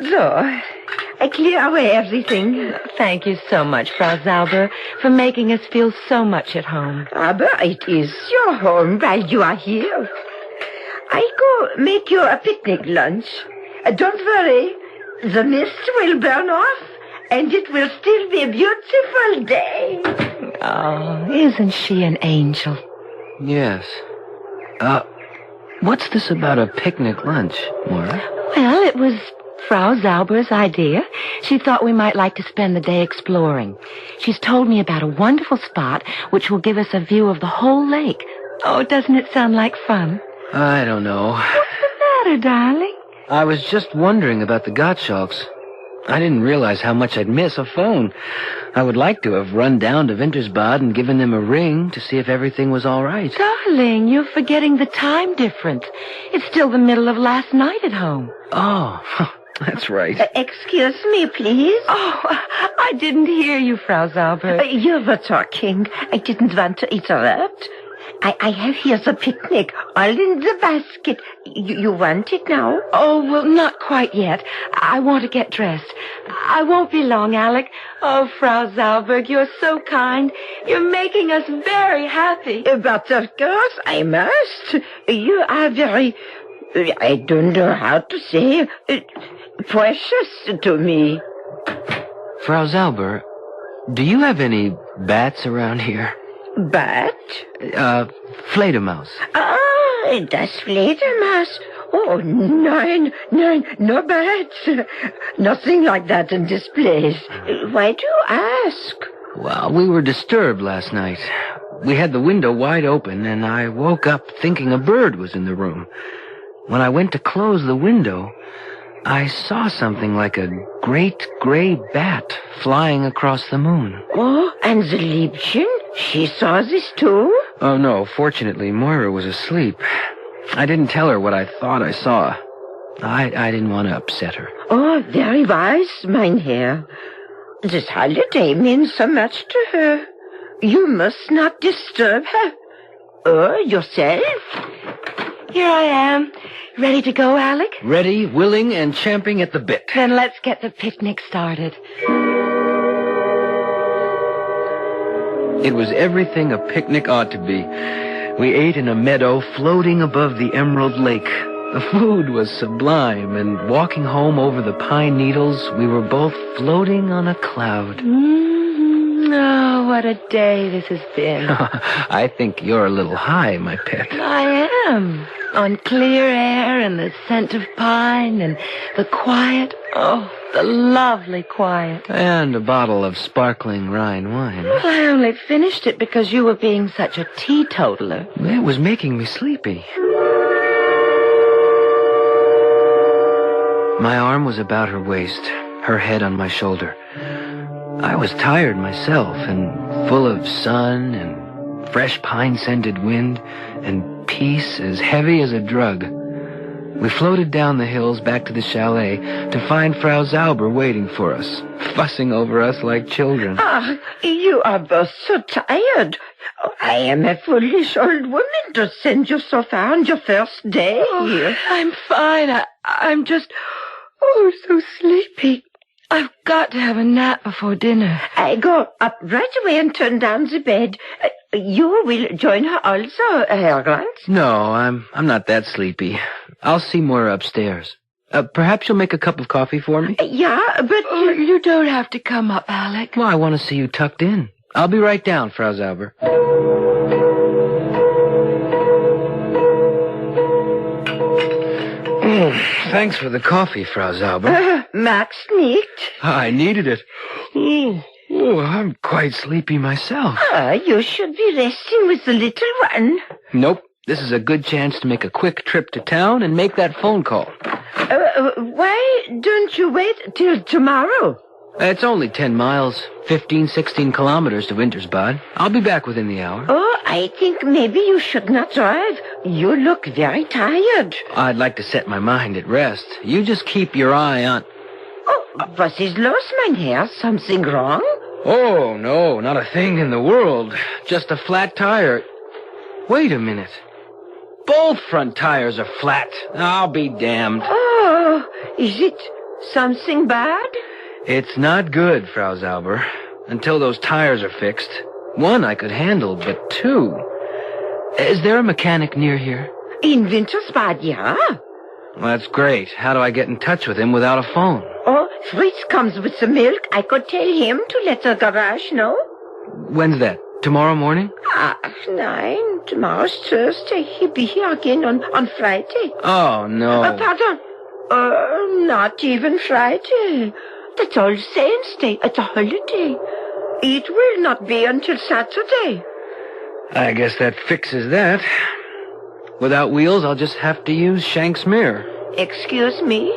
So, I clear away everything. Thank you so much, Frau Zauber, for making us feel so much at home. Aber it is your home while you are here. I go make you a picnic lunch. Don't worry, the mist will burn off, and it will still be a beautiful day. Oh, isn't she an angel? Yes. What's this about a picnic lunch, Mora? Well, it was Frau Zauber's idea. She thought we might like to spend the day exploring. She's told me about a wonderful spot which will give us a view of the whole lake. Oh, doesn't it sound like fun? I don't know. What's the matter, darling? I was just wondering about the Gottschalks. I didn't realize how much I'd miss a phone. I would like to have run down to Wintersbad and given them a ring to see if everything was all right. Darling, you're forgetting the time difference. It's still the middle of last night at home. Oh, that's right. Excuse me, please. Oh, I didn't hear you, Frau Zauber. You were talking. I didn't want to interrupt. I have here the picnic, all in the basket. You want it now? Oh, well, not quite yet. I want to get dressed. I won't be long, Alec. Oh, Frau Zauberg, you're so kind. You're making us very happy. But of course I must. You are very, I don't know how to say, precious to me. Frau Zauber, do you have any bats around here? Bat? Fledermaus. Ah, das Fledermaus. Oh, no bats. Nothing like that in this place. Why do you ask? Well, we were disturbed last night. We had the window wide open, and I woke up thinking a bird was in the room. When I went to close the window, I saw something like a great gray bat flying across the moon. Oh, and the Liebchen? She saw this too? Oh, no. Fortunately, Moira was asleep. I didn't tell her what I thought I saw. I didn't want to upset her. Oh, very wise, mein Herr. This holiday means so much to her. You must not disturb her. Or yourself. Here I am. Ready to go, Alec? Ready, willing, and champing at the bit. Then let's get the picnic started. It was everything a picnic ought to be. We ate in a meadow floating above the Emerald Lake. The food was sublime, and walking home over the pine needles, we were both floating on a cloud. Oh, what a day this has been. I think you're a little high, my pet. I am. On clear air and the scent of pine and the quiet. Oh, the lovely quiet. And a bottle of sparkling Rhine wine. Well, I only finished it because you were being such a teetotaler. It was making me sleepy. My arm was about her waist, her head on my shoulder. I was tired myself and full of sun and fresh pine-scented wind and peace as heavy as a drug. We floated down the hills back to the chalet to find Frau Zauber waiting for us, fussing over us like children. Ah, you are both so tired. I am a foolish old woman to send you so far on your first day here. I'm fine. I'm just, so sleepy. I've got to have a nap before dinner. I go up right away and turn down the bed. You will join her also, Herr Grant? No, I'm not that sleepy. I'll see Moira upstairs. Perhaps you'll make a cup of coffee for me? Yeah, but... you don't have to come up, Alec. Well, I want to see you tucked in. I'll be right down, Frau Zauber. Thanks for the coffee, Frau Zauber. Max sneaked. I needed it. I'm quite sleepy myself. You should be resting with the little one. Nope. This is a good chance to make a quick trip to town and make that phone call. Why don't you wait till tomorrow? It's only 10 miles, 15, 16 kilometers to Wintersbad. I'll be back within the hour. Oh, I think maybe you should not drive. You look very tired. I'd like to set my mind at rest. You just keep your eye on... Oh, what is los, mein Herr? Something wrong? Oh, no, not a thing in the world. Just a flat tire. Wait a minute. Both front tires are flat. I'll be damned. Oh, is it something bad? It's not good, Frau Zauber. Until those tires are fixed. One I could handle, but two... Is there a mechanic near here? In Wintersbad, yeah. Well, that's great. How do I get in touch with him without a phone? Oh, Fritz comes with the milk. I could tell him to let the garage know. When's that? Tomorrow morning? 9. Tomorrow's Thursday. He'll be here again on Friday. Oh, no. Pardon. Not even Friday. That's All Saints' Day. It's a holiday. It will not be until Saturday. I guess that fixes that. Without wheels, I'll just have to use Shank's mirror. Excuse me?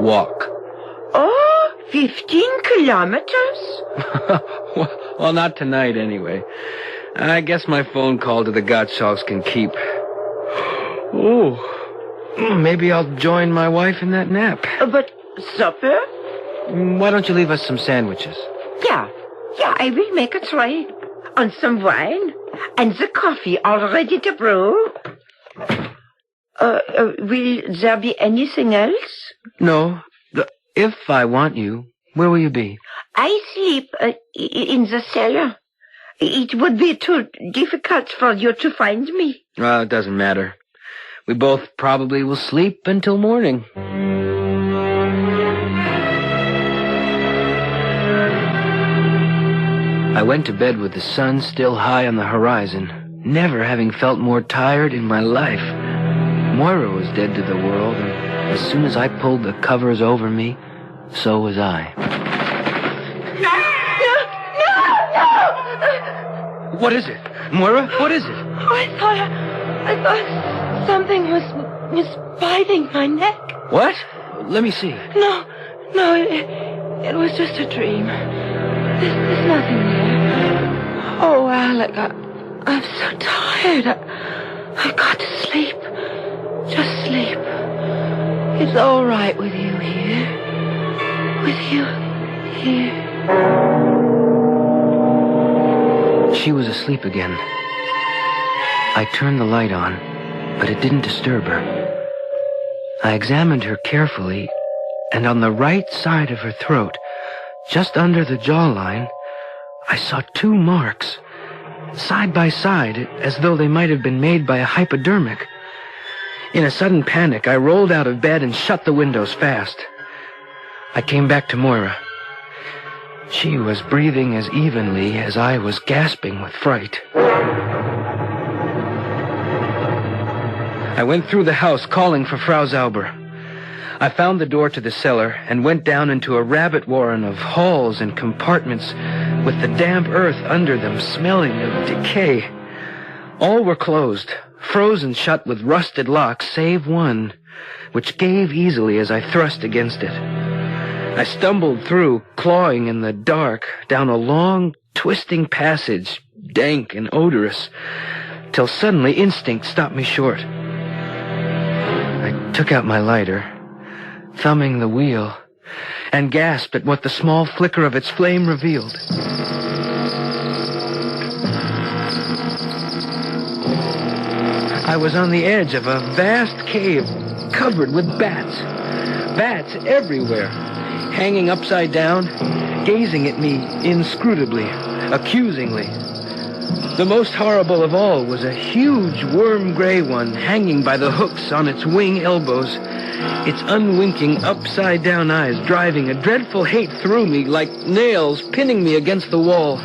Walk. 15 kilometers? Well, not tonight, anyway. I guess my phone call to the Gottschalks can keep. Maybe I'll join my wife in that nap. But supper? Why don't you leave us some sandwiches? Yeah, I will make a tray. And some wine. And the coffee all ready to brew. Will there be anything else? No. If I want you, where will you be? I sleep in the cellar. It would be too difficult for you to find me. Well, it doesn't matter. We both probably will sleep until morning. I went to bed with the sun still high on the horizon, never having felt more tired in my life. Moira was dead to the world, and as soon as I pulled the covers over me, so was I. No! What is it? Moira, what is it? I thought something was biting my neck. What? Let me see. No, it was just a dream. There's nothing there. Oh, Alec, I'm so tired. I've got to sleep. Just sleep. It's all right with you here. With you here. She was asleep again. I turned the light on, but it didn't disturb her. I examined her carefully, and on the right side of her throat, just under the jawline, I saw 2 marks, side by side, as though they might have been made by a hypodermic. In a sudden panic, I rolled out of bed and shut the windows fast. I came back to Moira. She was breathing as evenly as I was gasping with fright. I went through the house calling for Frau Zauber. I found the door to the cellar and went down into a rabbit warren of halls and compartments with the damp earth under them smelling of decay. All were closed, frozen shut with rusted locks, save one, which gave easily as I thrust against it. I stumbled through, clawing in the dark, down a long, twisting passage, dank and odorous, till suddenly instinct stopped me short. I took out my lighter, thumbing the wheel, and gasped at what the small flicker of its flame revealed. I was on the edge of a vast cave covered with bats. Bats everywhere, hanging upside down, gazing at me inscrutably, accusingly. The most horrible of all was a huge worm-gray one hanging by the hooks on its wing elbows, its unwinking upside-down eyes driving a dreadful hate through me like nails pinning me against the wall.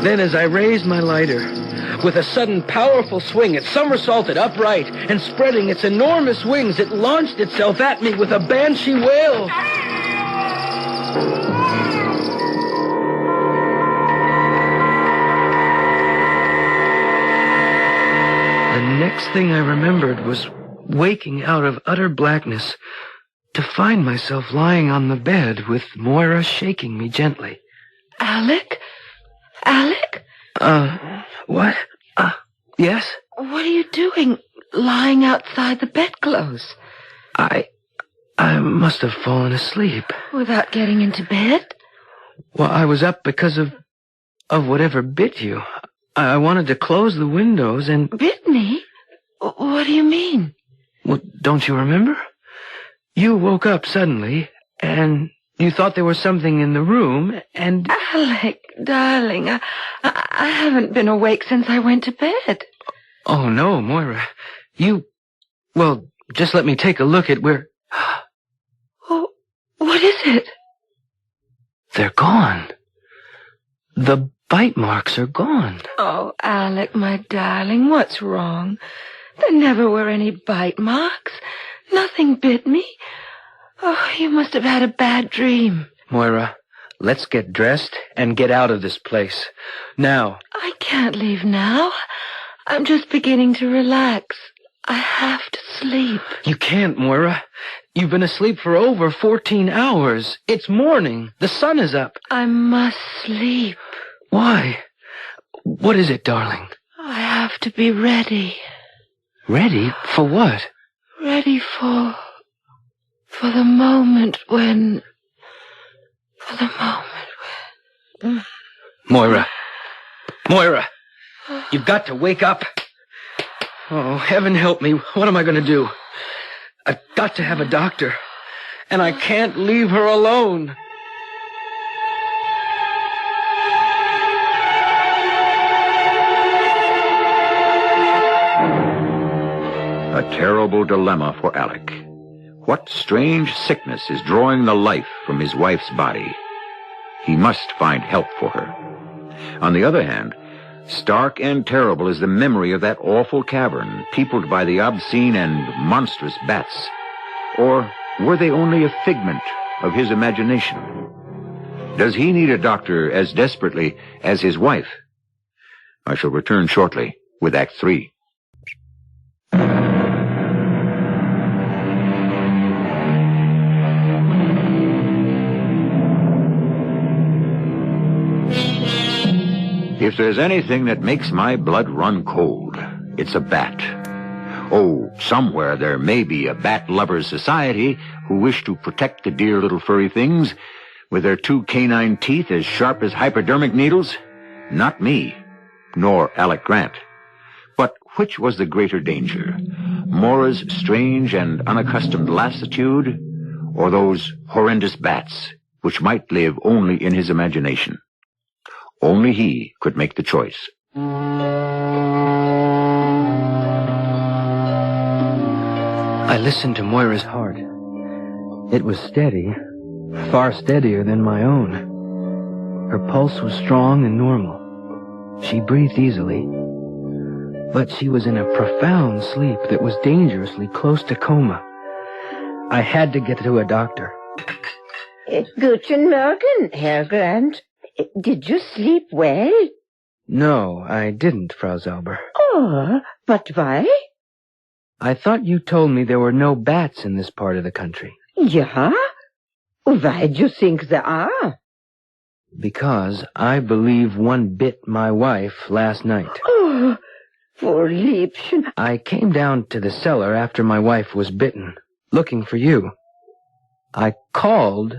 Then as I raised my lighter, with a sudden powerful swing, it somersaulted upright, and spreading its enormous wings, it launched itself at me with a banshee wail. The next thing I remembered was waking out of utter blackness to find myself lying on the bed with Moira shaking me gently. Alec? Alec? What? Yes? What are you doing, lying outside the bedclothes? I must have fallen asleep. Without getting into bed? Well, I was up because of whatever bit you. I wanted to close the windows and... Bit me? What do you mean? Well, don't you remember? You woke up suddenly, and you thought there was something in the room, and... Alec, darling, I haven't been awake since I went to bed. Oh, no, Moira. Well, just let me take a look at where... Oh, what is it? They're gone. The bite marks are gone. Oh, Alec, my darling, what's wrong? There never were any bite marks. Nothing bit me. Oh, you must have had a bad dream. Moira, let's get dressed and get out of this place. Now. I can't leave now. I'm just beginning to relax. I have to sleep. You can't, Moira. You've been asleep for over 14 hours. It's morning. The sun is up. I must sleep. Why? What is it, darling? I have to be ready. Ready? For what? Ready for the moment when... Moira. Moira! You've got to wake up. Oh, heaven help me. What am I going to do? I've got to have a doctor. And I can't leave her alone. A terrible dilemma for Alec. What strange sickness is drawing the life from his wife's body? He must find help for her. On the other hand, stark and terrible is the memory of that awful cavern, peopled by the obscene and monstrous bats. Or were they only a figment of his imagination? Does he need a doctor as desperately as his wife? I shall return shortly with Act 3. If there's anything that makes my blood run cold, it's a bat. Oh, somewhere there may be a bat lovers society who wish to protect the dear little furry things with their 2 canine teeth as sharp as hypodermic needles. Not me, nor Alec Grant. But which was the greater danger? Moira's strange and unaccustomed lassitude, or those horrendous bats, which might live only in his imagination? Only he could make the choice. I listened to Moira's heart. It was steady, far steadier than my own. Her pulse was strong and normal. She breathed easily. But she was in a profound sleep that was dangerously close to coma. I had to get to a doctor. Guten Morgen, Herr Grant. Did you sleep well? No, I didn't, Frau Zauber. Oh, but why? I thought you told me there were no bats in this part of the country. Yeah? Why do you think there are? Because I believe one bit my wife last night. Oh, poor Liebchen. I came down to the cellar after my wife was bitten, looking for you. I called,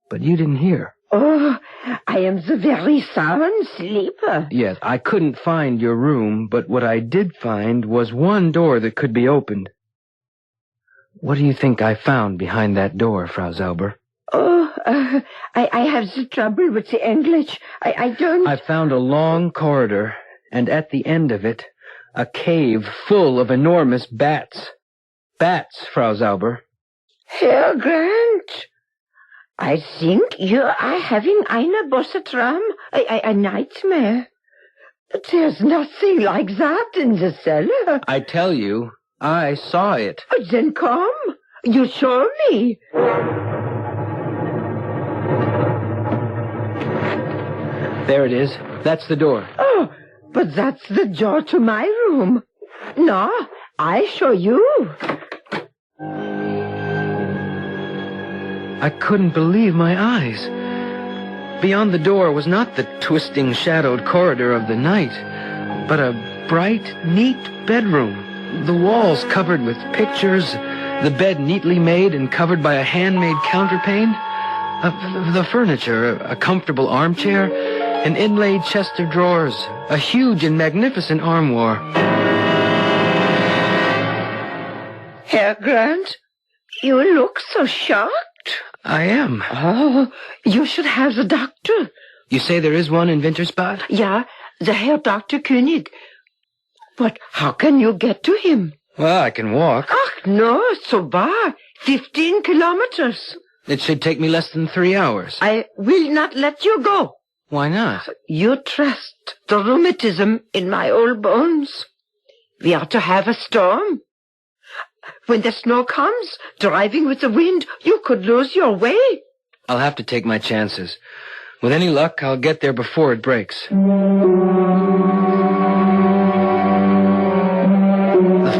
but you didn't hear. Oh, I am the very sound sleeper. Yes, I couldn't find your room, but what I did find was one door that could be opened. What do you think I found behind that door, Frau Zauber? Oh, I have the trouble with the English. I don't... I found a long corridor, and at the end of it, a cave full of enormous bats. Bats, Frau Zauber. Herr Grant, I think you are having eine böse Traum, a nightmare. But there's nothing like that in the cellar. I tell you, I saw it. Then come. You show me. There it is. That's the door. Oh, but that's the door to my room. No, I show you. I couldn't believe my eyes. Beyond the door was not the twisting, shadowed corridor of the night, but a bright, neat bedroom. The walls covered with pictures, the bed neatly made and covered by a handmade counterpane. The furniture, a comfortable armchair, an inlaid chest of drawers, a huge and magnificent armoire. Herr Grant, you look so shocked. I am. Oh, you should have the doctor. You say there is one in Wintersbad? Yeah, the Herr Dr. König. But how can you get to him? Well, I can walk. Ach, no, so far. 15 kilometers. It should take me less than 3 hours. I will not let you go. Why not? You trust the rheumatism in my old bones. We are to have a storm. When the snow comes, driving with the wind, you could lose your way. I'll have to take my chances. With any luck, I'll get there before it breaks. The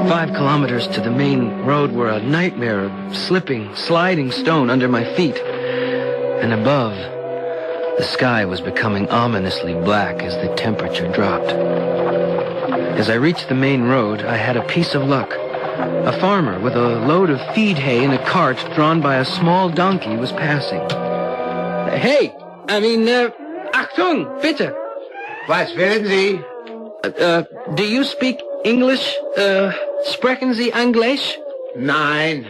5 kilometers to the main road were a nightmare of slipping, sliding stone under my feet. And above, the sky was becoming ominously black as the temperature dropped. As I reached the main road, I had a piece of luck. A farmer with a load of feed hay in a cart drawn by a small donkey was passing. Hey! Achtung, bitte! Was wollen Sie? Do you speak English? Sprechen Sie Englisch? Nein.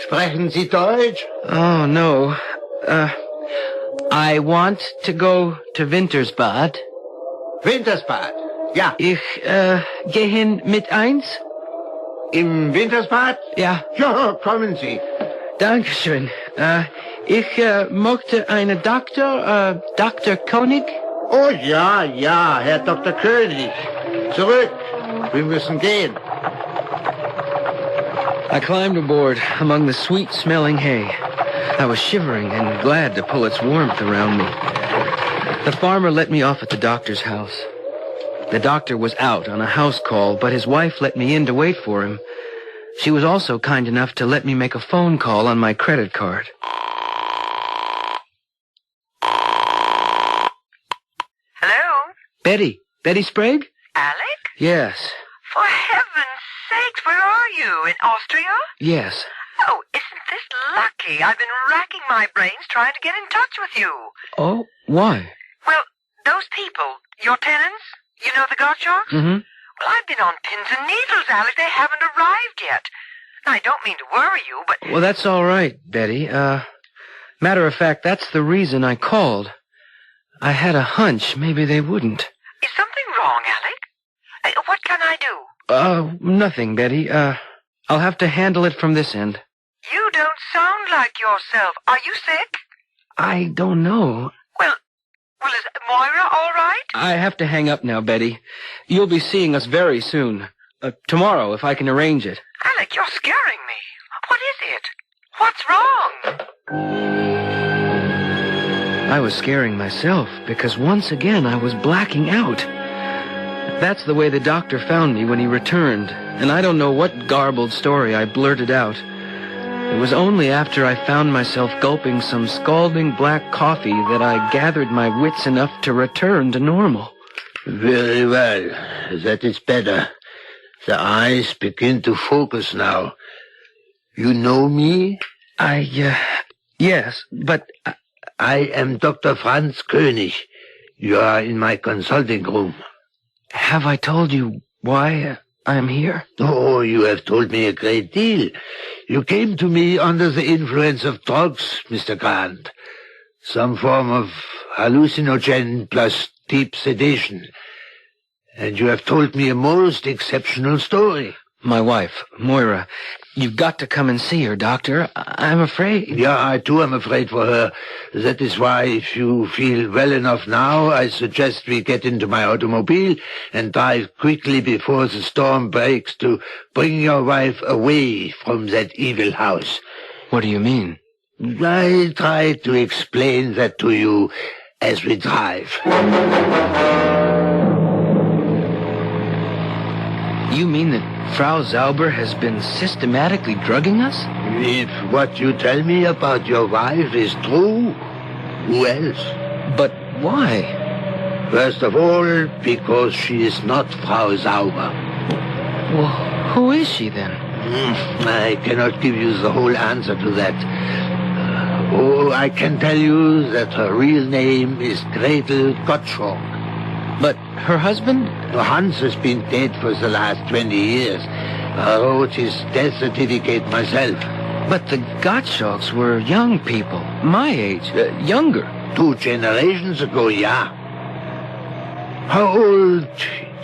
Sprechen Sie Deutsch? Oh, no. I want to go to Wintersbad. Wintersbad? Ja. Ich, gehen mit eins? Im Wintersbad? Ja. Ja, kommen Sie. Dankeschön. Ich möchte einen Doktor, Dr. König. Oh ja, Herr Dr. König. Zurück. Wir müssen gehen. I climbed aboard among the sweet-smelling hay. I was shivering and glad to pull its warmth around me. The farmer let me off at the doctor's house. The doctor was out on a house call, but his wife let me in to wait for him. She was also kind enough to let me make a phone call on my credit card. Hello? Betty Sprague? Alec? Yes. For heaven's sakes, where are you? In Austria? Yes. Oh, isn't this lucky? I've been racking my brains trying to get in touch with you. Oh, why? Well, those people, your tenants, you know the Gottschalks? Mm-hmm. Well, I've been on pins and needles, Alec. They haven't arrived yet. I don't mean to worry you, but... Well, that's all right, Betty. Matter of fact, that's the reason I called. I had a hunch maybe they wouldn't. Is something wrong, Alec? What can I do? Nothing, Betty. I'll have to handle it from this end. You don't sound like yourself. Are you sick? I don't know. Well, is Moira all right? I have to hang up now, Betty. You'll be seeing us very soon. Tomorrow, if I can arrange it. Alec, you're scaring me. What is it? What's wrong? I was scaring myself because once again I was blacking out. That's the way the doctor found me when he returned, and I don't know what garbled story I blurted out. It was only after I found myself gulping some scalding black coffee that I gathered my wits enough to return to normal. Very well. That is better. The eyes begin to focus now. You know me? Yes, but... I am Dr. Franz König. You are in my consulting room. Have I told you why I am here? Oh, you have told me a great deal. You came to me under the influence of drugs, Mr. Grant. Some form of hallucinogen plus deep sedation. And you have told me a most exceptional story. My wife, Moira. You've got to come and see her, Doctor. I'm afraid. Yeah, I too am afraid for her. That is why, if you feel well enough now, I suggest we get into my automobile and drive quickly before the storm breaks to bring your wife away from that evil house. What do you mean? I'll try to explain that to you as we drive. You mean that Frau Zauber has been systematically drugging us? If what you tell me about your wife is true, who else? But why? First of all, because she is not Frau Zauber. Well, who is she then? I cannot give you the whole answer to that. I can tell you that her real name is Gretel Gottschalk. But her husband? Hans has been dead for the last 20 years. I wrote his death certificate myself. But the Gottschalks were young people, my age, younger. 2 generations ago, yeah. How old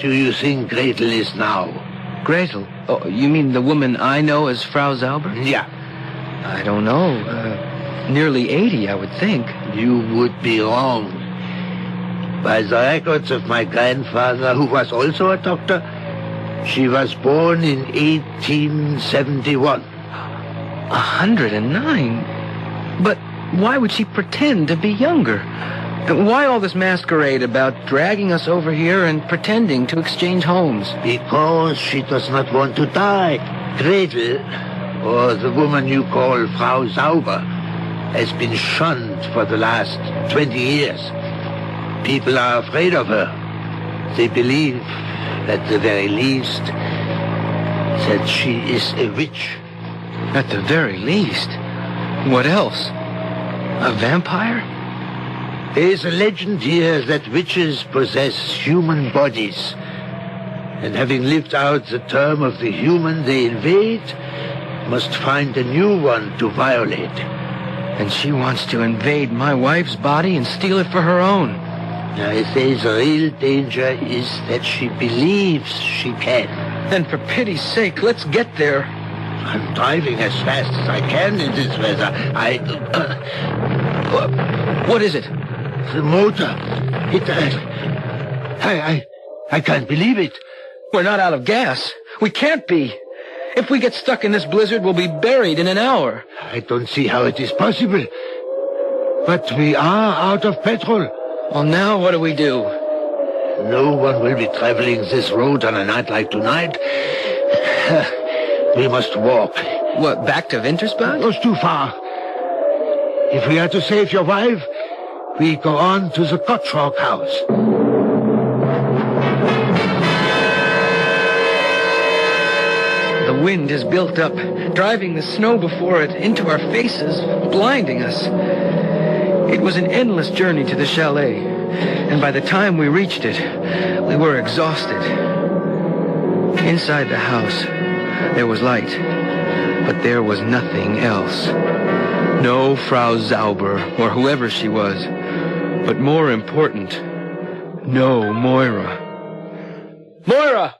do you think Gretel is now? Gretel? Oh, you mean the woman I know as Frau Zauber? Yeah. I don't know. Nearly 80, I would think. You would be wrong. By the records of my grandfather, who was also a doctor, she was born in 1871. 109? But why would she pretend to be younger? Why all this masquerade about dragging us over here and pretending to exchange homes? Because she does not want to die. Gretel, or the woman you call Frau Zauber, has been shunned for the last 20 years. People are afraid of her. They believe, at the very least, that she is a witch. At the very least? What else? A vampire? There is a legend here that witches possess human bodies, and having lived out the term of the human they invade, must find a new one to violate. And she wants to invade my wife's body and steal it for her own. I say the real danger is that she believes she can. Then for pity's sake, let's get there. I'm driving as fast as I can in this weather. What is it? The motor. I can't believe it. We're not out of gas. We can't be. If we get stuck in this blizzard, we'll be buried in an hour. I don't see how it is possible. But we are out of petrol. Well, now what do we do? No one will be traveling this road on a night like tonight. We must walk. What, back to Wintersbad? It's too far. If we are to save your wife, we go on to the Gottschalk house. The wind has built up, driving the snow before it into our faces, blinding us. It was an endless journey to the chalet, and by the time we reached it, we were exhausted. Inside the house, there was light, but there was nothing else. No Frau Zauber, or whoever she was, but more important, no Moira. Moira!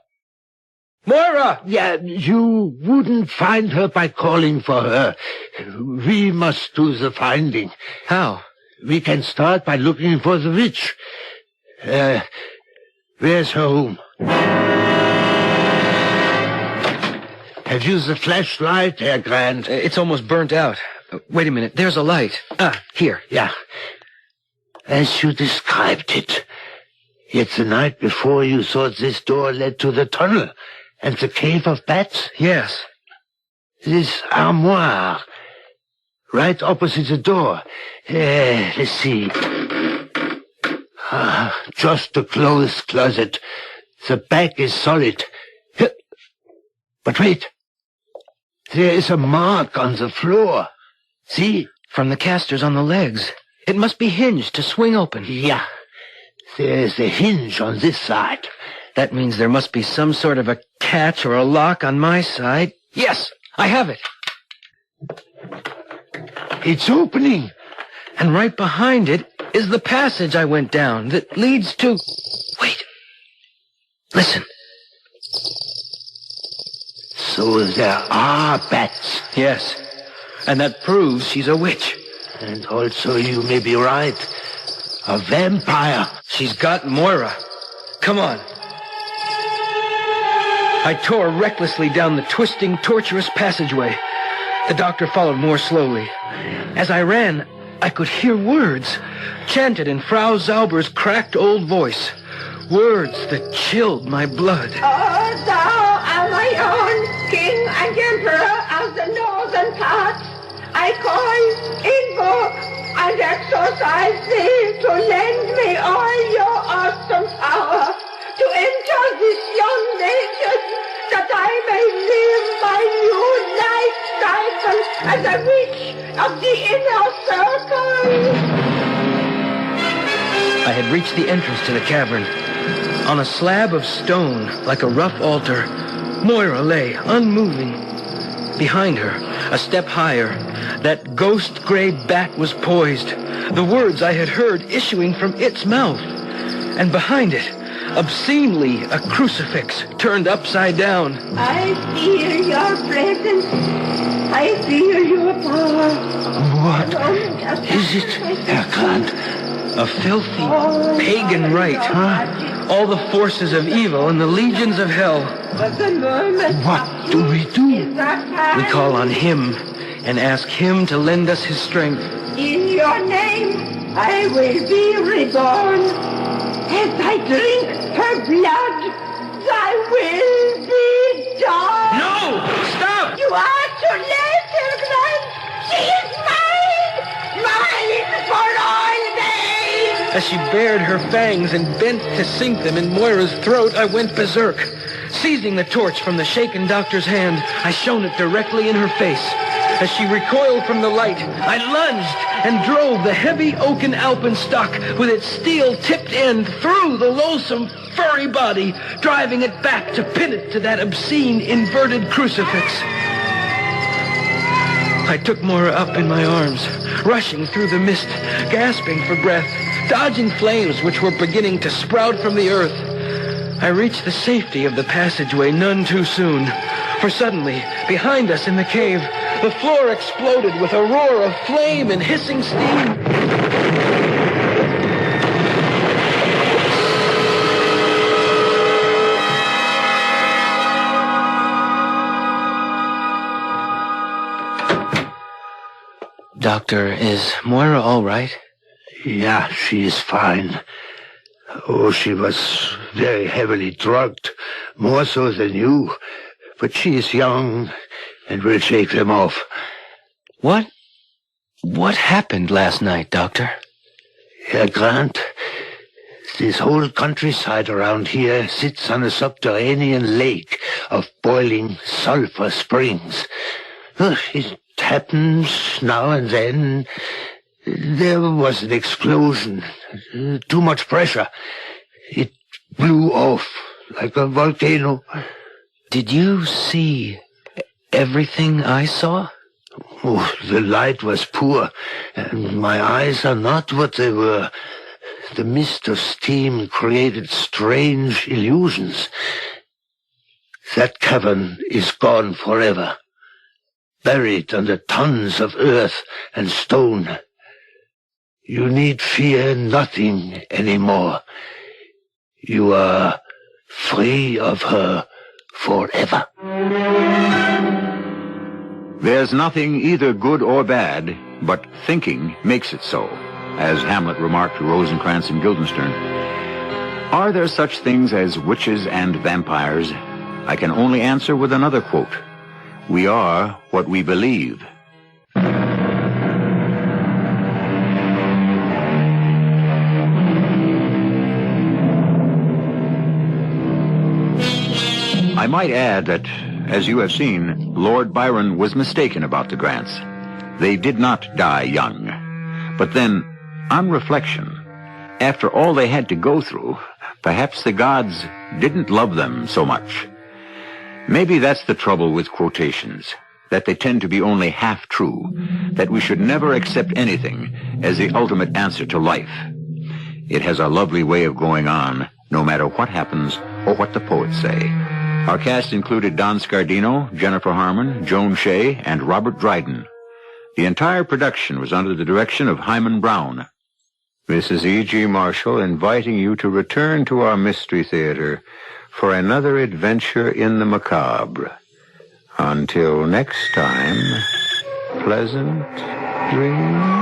Moira! Yeah, you wouldn't find her by calling for her. We must do the finding. How? We can start by looking for the witch. Where's her room? Have you the flashlight, Herr Grant? It's almost burnt out. Wait a minute, there's a light. Here. Yeah. As you described it. Yet the night before you thought this door led to the tunnel and the cave of bats? Yes. This armoire, right opposite the door. Let's see. Just the clothes closet. The back is solid. But wait. There is a mark on the floor. See? From the casters on the legs. It must be hinged to swing open. Yeah. There's a hinge on this side. That means there must be some sort of a catch or a lock on my side. Yes, I have it. It's opening. And right behind it is the passage I went down that leads to... Wait. Listen. So there are bats. Yes. And that proves she's a witch. And also you may be right. A vampire. She's got Moira. Come on. I tore recklessly down the twisting, tortuous passageway. The doctor followed more slowly. As I ran, I could hear words, chanted in Frau Zauber's cracked old voice. Words that chilled my blood. Oh, thou art my own king and emperor of the northern parts. I call, invoke, and exorcise thee to lend me all your awesome power to enter this young nation, that I may live my new life cycle as a witch of the inner circle. I had reached the entrance to the cavern. On a slab of stone, like a rough altar, Moira lay, unmoving. Behind her, a step higher, that ghost-gray bat was poised, the words I had heard issuing from its mouth. And behind it, obscenely, a crucifix turned upside down. I feel your presence. I feel your power. What is it, Herr Grant? A filthy, pagan rite, huh? All the forces of evil and the legions of hell. What do we do? We call on him and ask him to lend us his strength. In your name, I will be reborn. As I drink her blood, I will be done. No! Stop! You are too late, Hilgrand. She is mine! Mine for all days! As she bared her fangs and bent to sink them in Moira's throat, I went berserk. Seizing the torch from the shaken doctor's hand, I shone it directly in her face. As she recoiled from the light, I lunged and drove the heavy oaken alpenstock with its steel-tipped end through the loathsome, furry body, driving it back to pin it to that obscene, inverted crucifix. I took Moira up in my arms, rushing through the mist, gasping for breath, dodging flames which were beginning to sprout from the earth. I reached the safety of the passageway none too soon, for suddenly, behind us in the cave, the floor exploded with a roar of flame and hissing steam. Doctor, is Moira all right? Yeah, she is fine. Oh, she was very heavily drugged, more so than you. But she is young and will shake them off. What happened last night, Doctor? Herr Grant, this whole countryside around here sits on a subterranean lake of boiling sulfur springs. It happens now and then. There was an explosion. Too much pressure. It blew off like a volcano. Did you see everything I saw? Oh, the light was poor, and my eyes are not what they were. The mist of steam created strange illusions. That cavern is gone forever, buried under tons of earth and stone. You need fear nothing anymore. You are free of her forever. There's nothing either good or bad, but thinking makes it so, as Hamlet remarked to Rosencrantz and Guildenstern. Are there such things as witches and vampires? I can only answer with another quote. We are what we believe. I might add that, as you have seen, Lord Byron was mistaken about the Grants. They did not die young. But then, on reflection, after all they had to go through, perhaps the gods didn't love them so much. Maybe that's the trouble with quotations, that they tend to be only half true, that we should never accept anything as the ultimate answer to life. It has a lovely way of going on, no matter what happens or what the poets say. Our cast included Don Scardino, Jennifer Harmon, Joan Shea, and Robert Dryden. The entire production was under the direction of Hyman Brown. This is E.G. Marshall inviting you to return to our Mystery Theater for another adventure in the macabre. Until next time, pleasant dreams.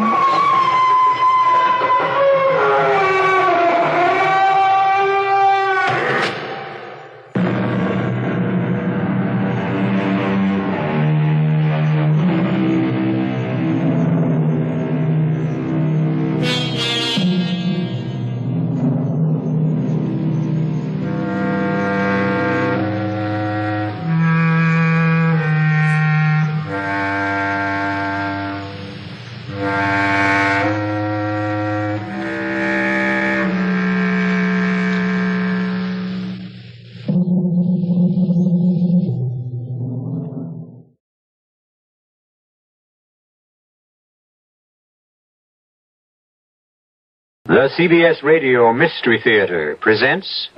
The CBS Radio Mystery Theater presents...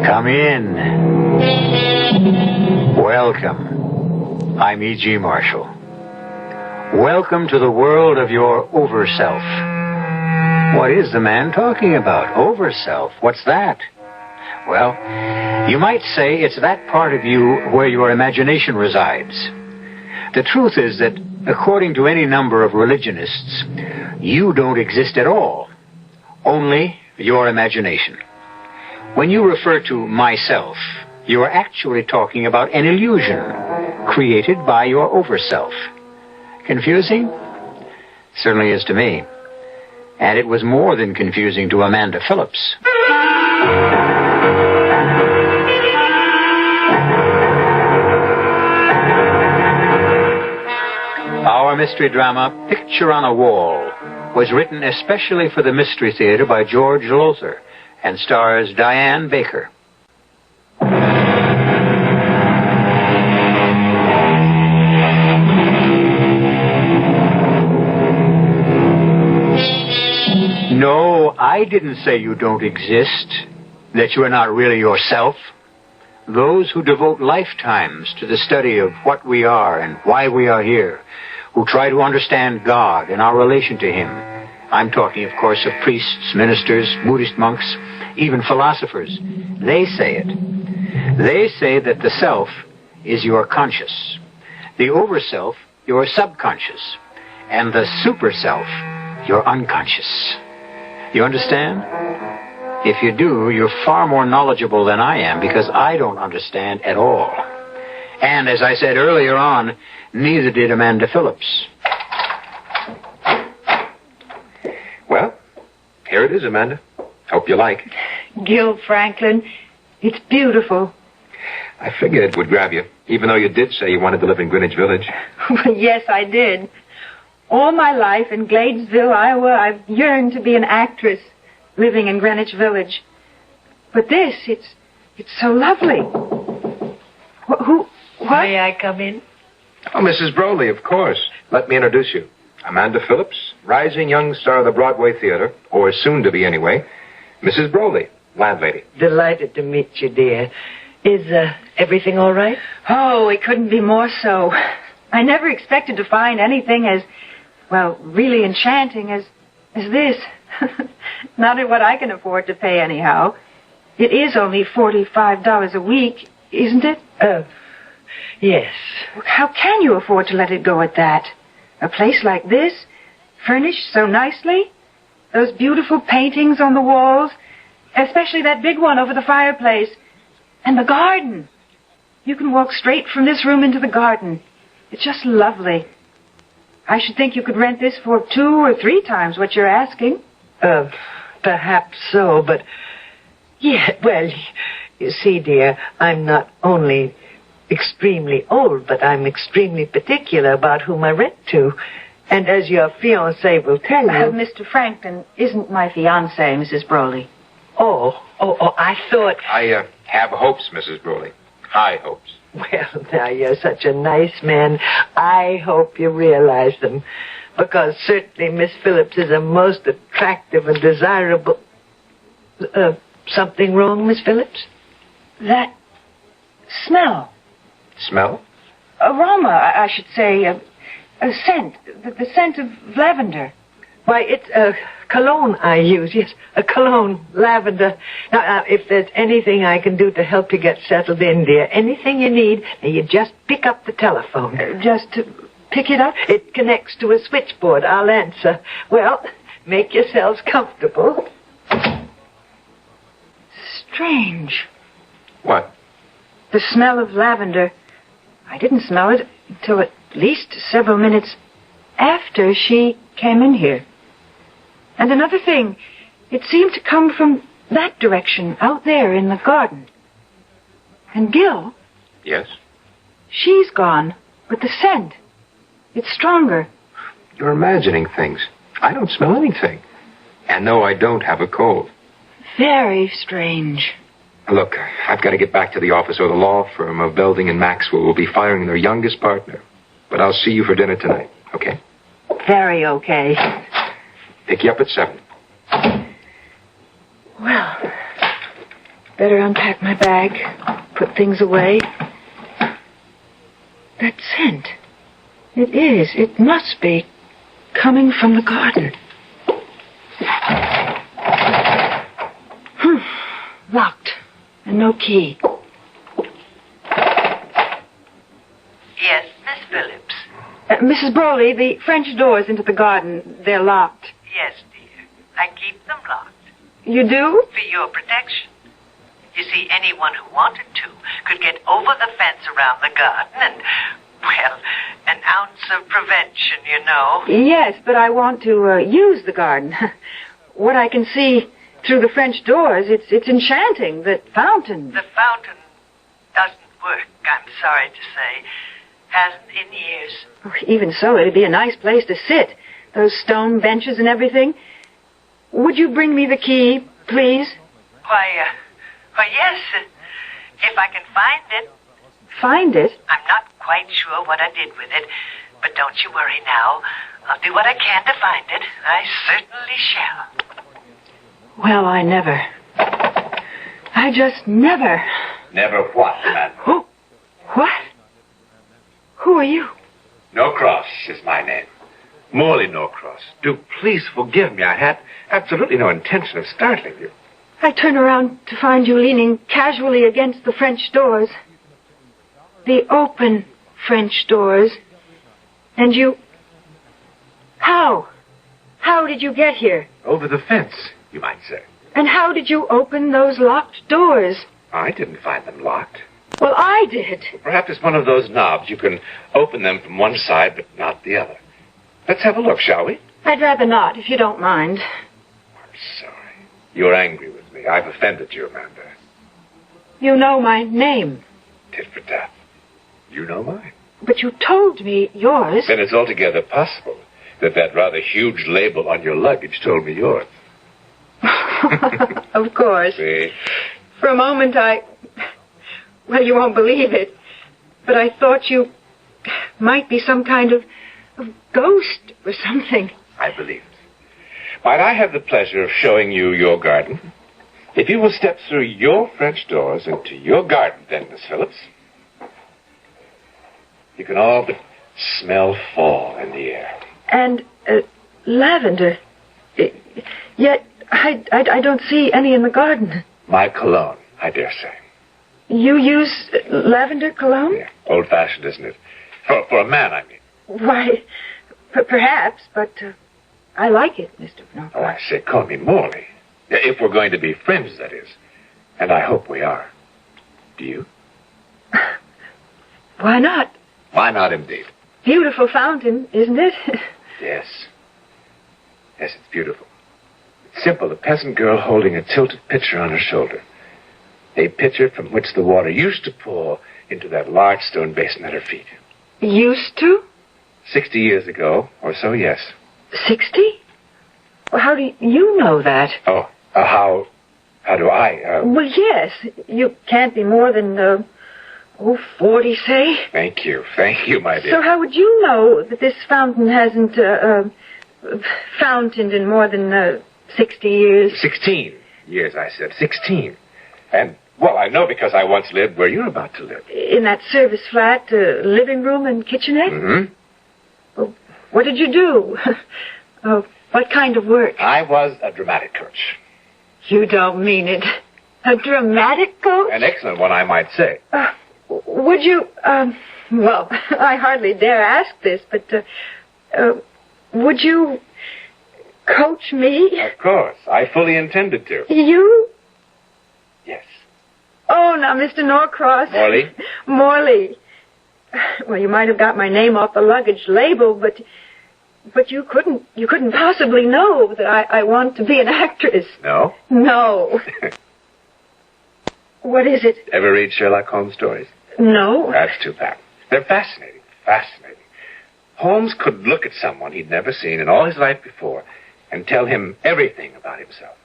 Come in. Welcome. I'm E.G. Marshall. Welcome to the world of your over-self. What is the man talking about? Over-self. What's that? Well, you might say it's that part of you where your imagination resides. The truth is that, according to any number of religionists, you don't exist at all. Only your imagination. When you refer to myself, you are actually talking about an illusion created by your over-self. Confusing? Certainly is to me. And it was more than confusing to Amanda Phillips. Our mystery drama, Picture on a Wall, was written especially for the Mystery Theater by George Lothar and stars Diane Baker. No, I didn't say you don't exist, that you are not really yourself. Those who devote lifetimes to the study of what we are and why we are here, who try to understand God and our relation to Him. I'm talking, of course, of priests, ministers, Buddhist monks, even philosophers. They say it. They say that the self is your conscious, the over-self your subconscious, and the super-self your unconscious. You understand? If you do, you're far more knowledgeable than I am, because I don't understand at all. And as I said earlier on, neither did Amanda Phillips. Well, here it is, Amanda. Hope you like it. Gil Franklin, it's beautiful. I figured it would grab you, even though you did say you wanted to live in Greenwich Village. Yes, I did. All my life in Gladesville, Iowa, I've yearned to be an actress living in Greenwich Village. But this, it's so lovely. What? May I come in? Oh, Mrs. Broley, of course. Let me introduce you. Amanda Phillips, rising young star of the Broadway Theater, or soon to be anyway. Mrs. Broley, landlady. Delighted to meet you, dear. Is everything all right? Oh, it couldn't be more so. I never expected to find anything as, well, really enchanting as this. Not at what I can afford to pay anyhow. It is only $45 a week, isn't it? Yes. How can you afford to let it go at that? A place like this, furnished so nicely, those beautiful paintings on the walls, especially that big one over the fireplace, and the garden. You can walk straight from this room into the garden. It's just lovely. I should think you could rent this for 2 or 3 times what you're asking. Perhaps so, but... Yeah, well, you see, dear, I'm not only extremely old, but I'm extremely particular about whom I rent to. And as your fiancé will tell you... Mr. Frankton isn't my fiancé, Mrs. Broley. Oh, I thought... I have hopes, Mrs. Broley. High hopes. Well, now, you're such a nice man. I hope you realize them. Because certainly Miss Phillips is a most attractive and desirable... something wrong, Miss Phillips? That smell. Smell? Aroma, I should say. A scent. The scent of lavender. Why, it's a cologne I use. Yes, a cologne, lavender. Now, if there's anything I can do to help you get settled in, dear, anything you need, you just pick up the telephone. Just to pick it up? It connects to a switchboard. I'll answer. Well, make yourselves comfortable. Strange. What? The smell of lavender. I didn't smell it until at least several minutes after she came in here. And another thing, it seemed to come from that direction, out there in the garden. And Gil? Yes? She's gone, but the scent, it's stronger. You're imagining things. I don't smell anything. And no, I don't have a cold. Very strange. Look, I've got to get back to the office, or the law firm of Belding and Maxwell will be firing their youngest partner. But I'll see you for dinner tonight, okay? Very okay. Pick you up at 7. Well, better unpack my bag, put things away. That scent. It must be coming from the garden. Locked. And no key. Yes, Miss Phillips. Mrs. Broley, the French doors into the garden, they're locked. Yes, dear. I keep them locked. You do? For your protection. You see, anyone who wanted to could get over the fence around the garden and, well, an ounce of prevention, you know. Yes, but I want to use the garden. What I can see through the French doors, it's enchanting. The fountain. The fountain doesn't work, I'm sorry to say. Hasn't in years. Even so, it'd be a nice place to sit. Those stone benches and everything. Would you bring me the key, please? Why, yes, if I can find it. Find it? I'm not quite sure what I did with it, but don't you worry now. I'll do what I can to find it. I certainly shall. Well, I never. I just never. Never what, man? Who? What? Who are you? Norcross is my name. Morley Norcross. Do please forgive me. I had absolutely no intention of startling you. I turn around to find you leaning casually against the French doors. The open French doors. And you... How? How did you get here? Over the fence, you might say. And how did you open those locked doors? I didn't find them locked. Well, I did. Perhaps it's one of those knobs. You can open them from one side, but not the other. Let's have a look, shall we? I'd rather not, if you don't mind. I'm sorry. You're angry with me. I've offended you, Amanda. You know my name. Tit for tat. You know mine. But you told me yours. Then it's altogether possible that rather huge label on your luggage told me yours. Of course. See? For a moment well, you won't believe it, but I thought you might be some kind of ghost or something. I believe it. Might I have the pleasure of showing you your garden? If you will step through your French doors into your garden, then, Miss Phillips, you can all but smell fall in the air. And lavender. Yet I don't see any in the garden. My cologne, I dare say. You use lavender cologne? Yeah, old-fashioned, isn't it? For a man, I mean. Why, perhaps, but I like it, Mr. Norcross. Oh, I say, call me Morley. If we're going to be friends, that is. And I hope we are. Do you? Why not? Why not, indeed? Beautiful fountain, isn't it? Yes. Yes, it's beautiful. It's simple. A peasant girl holding a tilted pitcher on her shoulder. A pitcher from which the water used to pour into that large stone basin at her feet. Used to? 60 years ago, or so, yes. 60? Well, how do you know that? Oh, how do I? Well, yes. You can't be more than, 40, say. Thank you, my dear. So how would you know that this fountain hasn't, fountained in more than, 60 years? 16 years, I said. 16. And, well, I know because I once lived where you're about to live. In that service flat, living room and kitchenette? Mm-hmm. Well, what did you do? What kind of work? I was a dramatic coach. You don't mean it. A dramatic coach? An excellent one, I might say. Would you, well, I hardly dare ask this, but, would you coach me? Of course. I fully intended to. You? Yes. Oh, now, Mr. Norcross. Morley? Morley. Well, you might have got my name off the luggage label, but you couldn't possibly know that I want to be an actress. No? No. What is it? Ever read Sherlock Holmes stories? No. That's too bad. They're fascinating. Fascinating. Holmes could look at someone he'd never seen in all his life before and tell him everything about himself.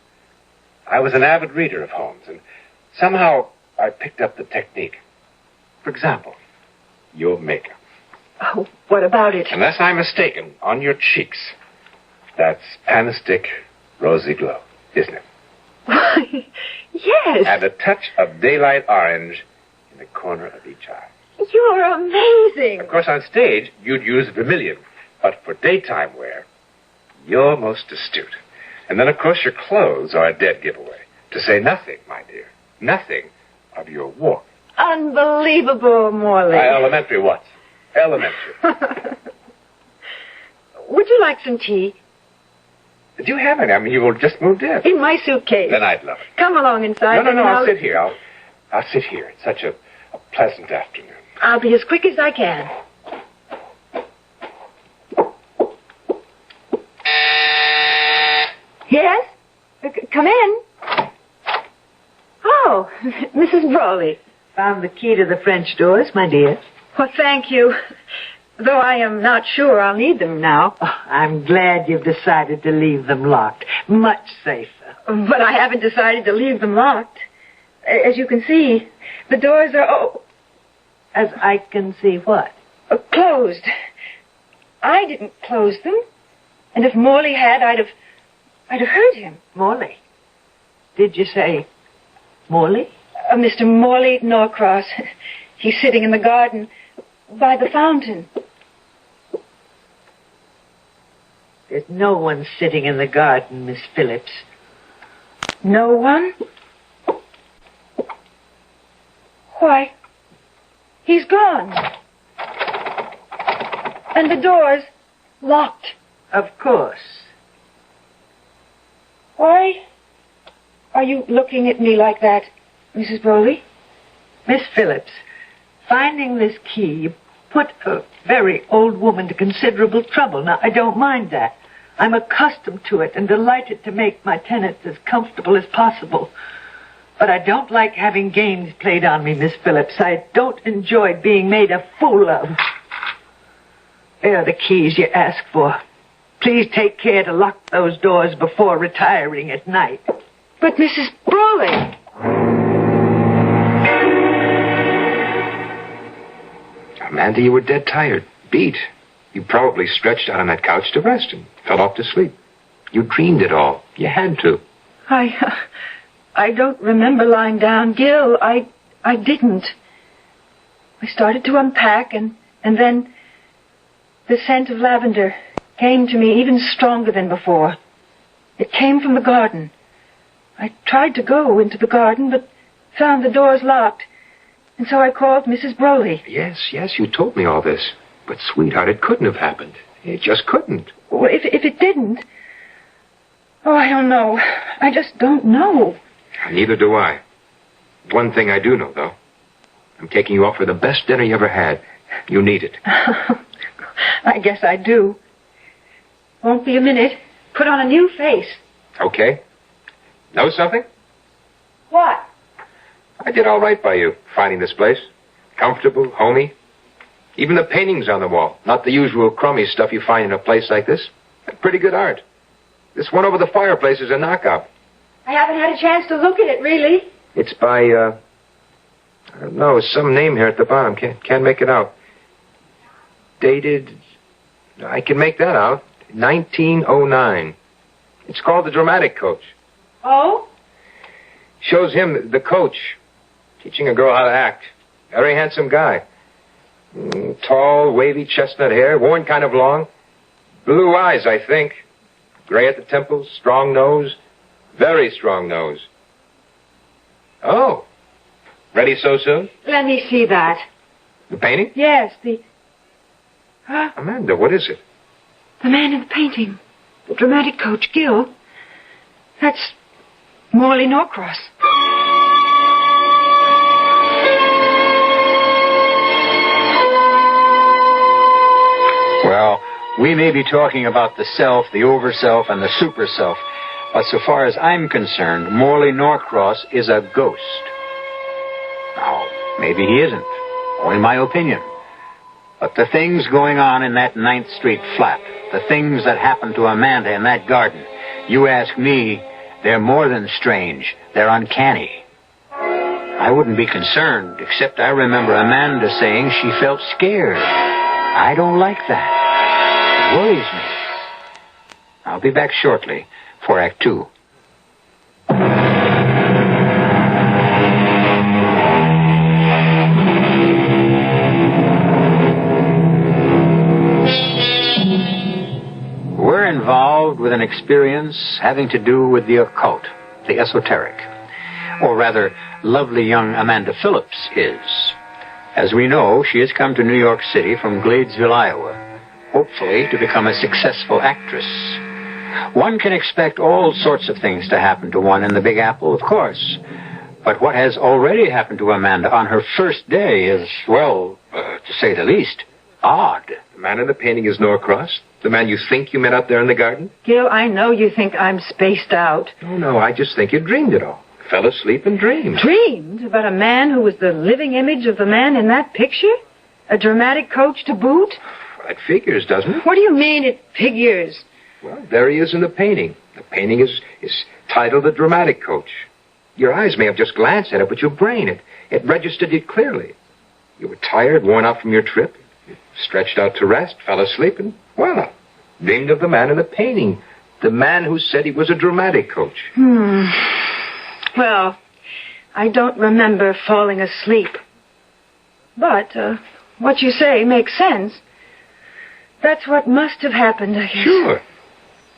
I was an avid reader of Holmes, and somehow I picked up the technique. For example, your makeup. Oh, what about it? Unless I'm mistaken, on your cheeks, that's panistic rosy glow, isn't it? Why, yes. And a touch of daylight orange in the corner of each eye. You're amazing. Of course, on stage, you'd use vermilion, but for daytime wear, you're most astute. And then, of course, your clothes are a dead giveaway. To say nothing, my dear, nothing of your warmth. Unbelievable, Morley. Elementary what? Elementary. Would you like some tea? Did you have any? I mean, you were just moved in. In my suitcase. Then I'd love it. Come along inside. No, I'll sit here. I'll sit here. It's such a pleasant afternoon. I'll be as quick as I can. Yes? Come in. Oh, Mrs. Brawley. Found the key to the French doors, my dear. Well, thank you. Though I am not sure I'll need them now. Oh, I'm glad you've decided to leave them locked. Much safer. But I haven't decided to leave them locked. As you can see, the doors are... As I can see what? Closed. I didn't close them. And if Morley had, I'd have heard him. Morley? Did you say Morley? Mr. Morley Norcross. He's sitting in the garden by the fountain. There's no one sitting in the garden, Miss Phillips. No one? Why, he's gone. And the door's locked. Of course. Why are you looking at me like that, Mrs. Brawley? Miss Phillips, finding this key put a very old woman to considerable trouble. Now, I don't mind that. I'm accustomed to it and delighted to make my tenants as comfortable as possible. But I don't like having games played on me, Miss Phillips. I don't enjoy being made a fool of. There are the keys you asked for. Please take care to lock those doors before retiring at night. But Mrs. Brawley... Amanda, you were dead tired, beat. You probably stretched out on that couch to rest and fell off to sleep. You dreamed it all. You had to. I don't remember lying down. Gil, I didn't. I started to unpack, and then the scent of lavender came to me even stronger than before. It came from the garden. I tried to go into the garden, but found the doors locked. And so I called Mrs. Brawley. Yes, you told me all this. But, sweetheart, it couldn't have happened. It just couldn't. Well, if it didn't... Oh, I don't know. I just don't know. Neither do I. One thing I do know, though. I'm taking you out for the best dinner you ever had. You need it. I guess I do. Won't be a minute. Put on a new face. Okay. Know something? What? I did all right by you, finding this place. Comfortable, homey. Even the paintings on the wall. Not the usual crummy stuff you find in a place like this. Pretty good art. This one over the fireplace is a knockout. I haven't had a chance to look at it, really. It's by, I don't know, some name here at the bottom. Can't make it out. Dated, I can make that out. 1909. It's called The Dramatic Coach. Oh? Shows him, the coach, teaching a girl how to act. Very handsome guy. Tall, wavy chestnut hair, worn kind of long. Blue eyes, I think. Gray at the temples, strong nose. Very strong nose. Oh. Ready so soon? Let me see that. The painting? Yes, the... Huh? Amanda, what is it? The man in the painting. The dramatic coach, Gil. That's Morley Norcross. Well, we may be talking about the self, the over-self, and the super-self, but so far as I'm concerned, Morley Norcross is a ghost. Now, maybe he isn't, only my opinion. But the things going on in that 9th Street flat, the things that happened to Amanda in that garden, you ask me, they're more than strange. They're uncanny. I wouldn't be concerned, except I remember Amanda saying she felt scared. I don't like that. It worries me. I'll be back shortly for Act 2. We're involved with an experience having to do with the occult, the esoteric. Or rather, lovely young Amanda Phillips is. As we know, she has come to New York City from Gladesville, Iowa, hopefully to become a successful actress. One can expect all sorts of things to happen to one in the Big Apple, of course. But what has already happened to Amanda on her first day is, well, to say the least, odd. The man in the painting is Norcross? The man you think you met out there in the garden? Gil, I know you think I'm spaced out. No, I just think you dreamed it all. Fell asleep and dreamed. Dreamed about a man who was the living image of the man in that picture? A dramatic coach to boot? Well, that figures, doesn't it? What do you mean it figures? Well, there he is in the painting. The painting is titled The Dramatic Coach. Your eyes may have just glanced at it, but your brain, it registered it clearly. You were tired, worn out from your trip. You stretched out to rest, fell asleep, and, well, dreamed of the man in the painting. The man who said he was a dramatic coach. Well, I don't remember falling asleep. But what you say makes sense. That's what must have happened, I guess. Sure.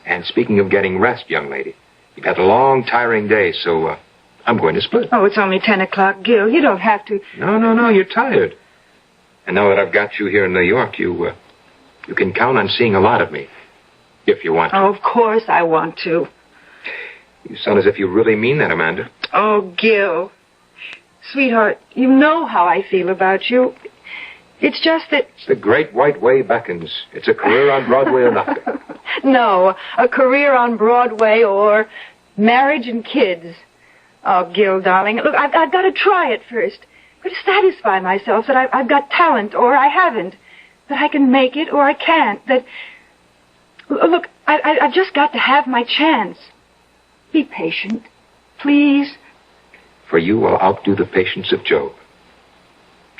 And speaking of getting rest, young lady, you've had a long, tiring day, so I'm going to split. Oh, it's only 10 o'clock, Gil. You don't have to... No, you're tired. And now that I've got you here in New York, you can count on seeing a lot of me, if you want to. Oh, of course I want to. You sound as if you really mean that, Amanda. Oh, Gil. Sweetheart, you know how I feel about you. It's just that... It's the great white way beckons. It's a career on Broadway or nothing. No, a career on Broadway or marriage and kids. Oh, Gil, darling, look, I've got to try it first. I've got to satisfy myself that I've got talent or I haven't. That I can make it or I can't. That... Look, I've just got to have my chance. Be patient, please. For you, I'll outdo the patience of Job.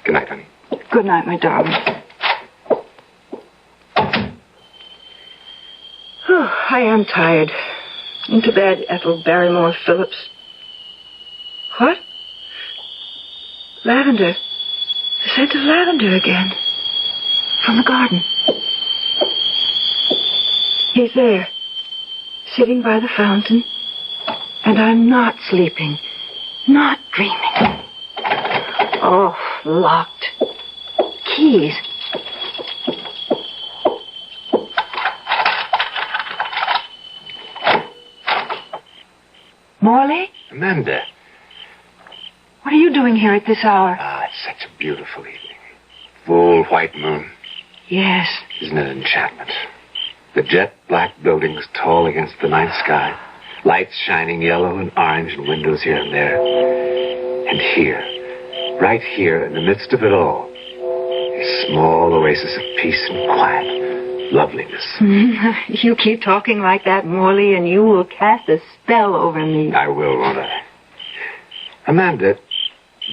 Good night, honey. Good night, my darling. I am tired. Into bed, Ethel Barrymore Phillips. What? Lavender. The scent of lavender again. From the garden. He's there, sitting by the fountain. And I'm not sleeping, not dreaming. Oh, locked. Keys. Morley? Amanda. What are you doing here at this hour? It's such a beautiful evening. Full white moon. Yes. Isn't it an enchantment? The jet-black buildings tall against the night sky. Lights shining yellow and orange in windows here and there. And here, right here in the midst of it all, a small oasis of peace and quiet, loveliness. You keep talking like that, Morley, and you will cast a spell over me. I will, won't I? Amanda,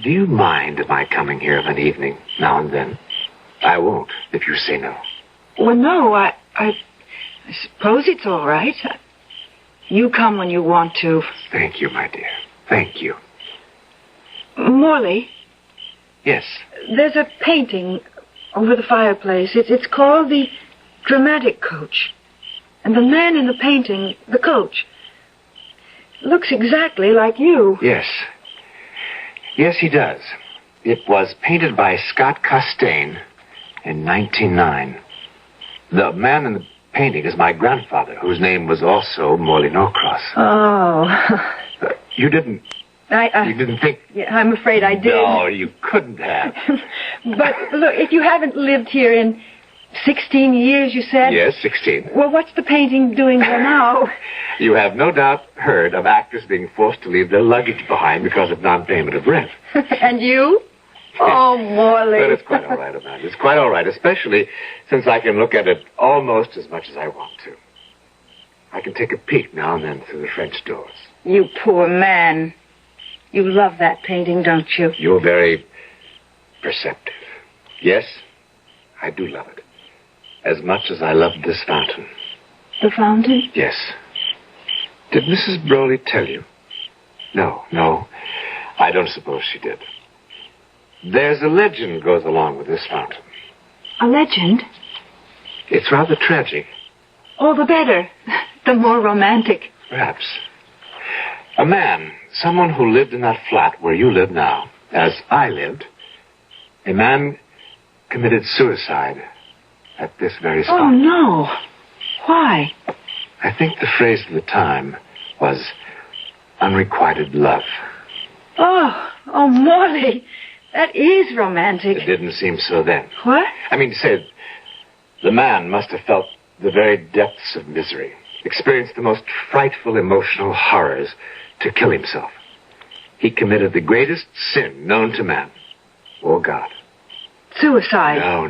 do you mind my coming here of an evening, now and then? I won't, if you say no. Well, no, I suppose it's all right. You come when you want to. Thank you, my dear. Thank you. Morley? Yes. There's a painting over the fireplace. It's called the Dramatic Coach. And the man in the painting, the coach, looks exactly like you. Yes. Yes, he does. It was painted by Scott Costain in 1909. The man in the painting is my grandfather, whose name was also Morley Norcross. Oh. You didn't... You didn't think... Yeah, I'm afraid I did. No, you couldn't have. But, look, if you haven't lived here in 16 years, you said? Yes, 16. Well, what's the painting doing there now? You have no doubt heard of actors being forced to leave their luggage behind because of non-payment of rent. And you? Oh, Morley. But it's quite all right, Amanda. It's quite all right, especially since I can look at it almost as much as I want to. I can take a peek now and then through the French doors. You poor man. You love that painting, don't you? You're very perceptive. Yes, I do love it. As much as I love this fountain. The fountain? Yes. Did Mrs. Broley tell you? No. I don't suppose she did. There's a legend goes along with this fountain. A legend? It's rather tragic. All the better. The more romantic. Perhaps. A man, someone who lived in that flat where you live now, as I lived, a man committed suicide at this very spot. Oh, no. Why? I think the phrase of the time was unrequited love. Oh, Morley. That is romantic. It didn't seem so then. What? I mean, say, the man must have felt the very depths of misery, experienced the most frightful emotional horrors to kill himself. He committed the greatest sin known to man, or God. Suicide? No.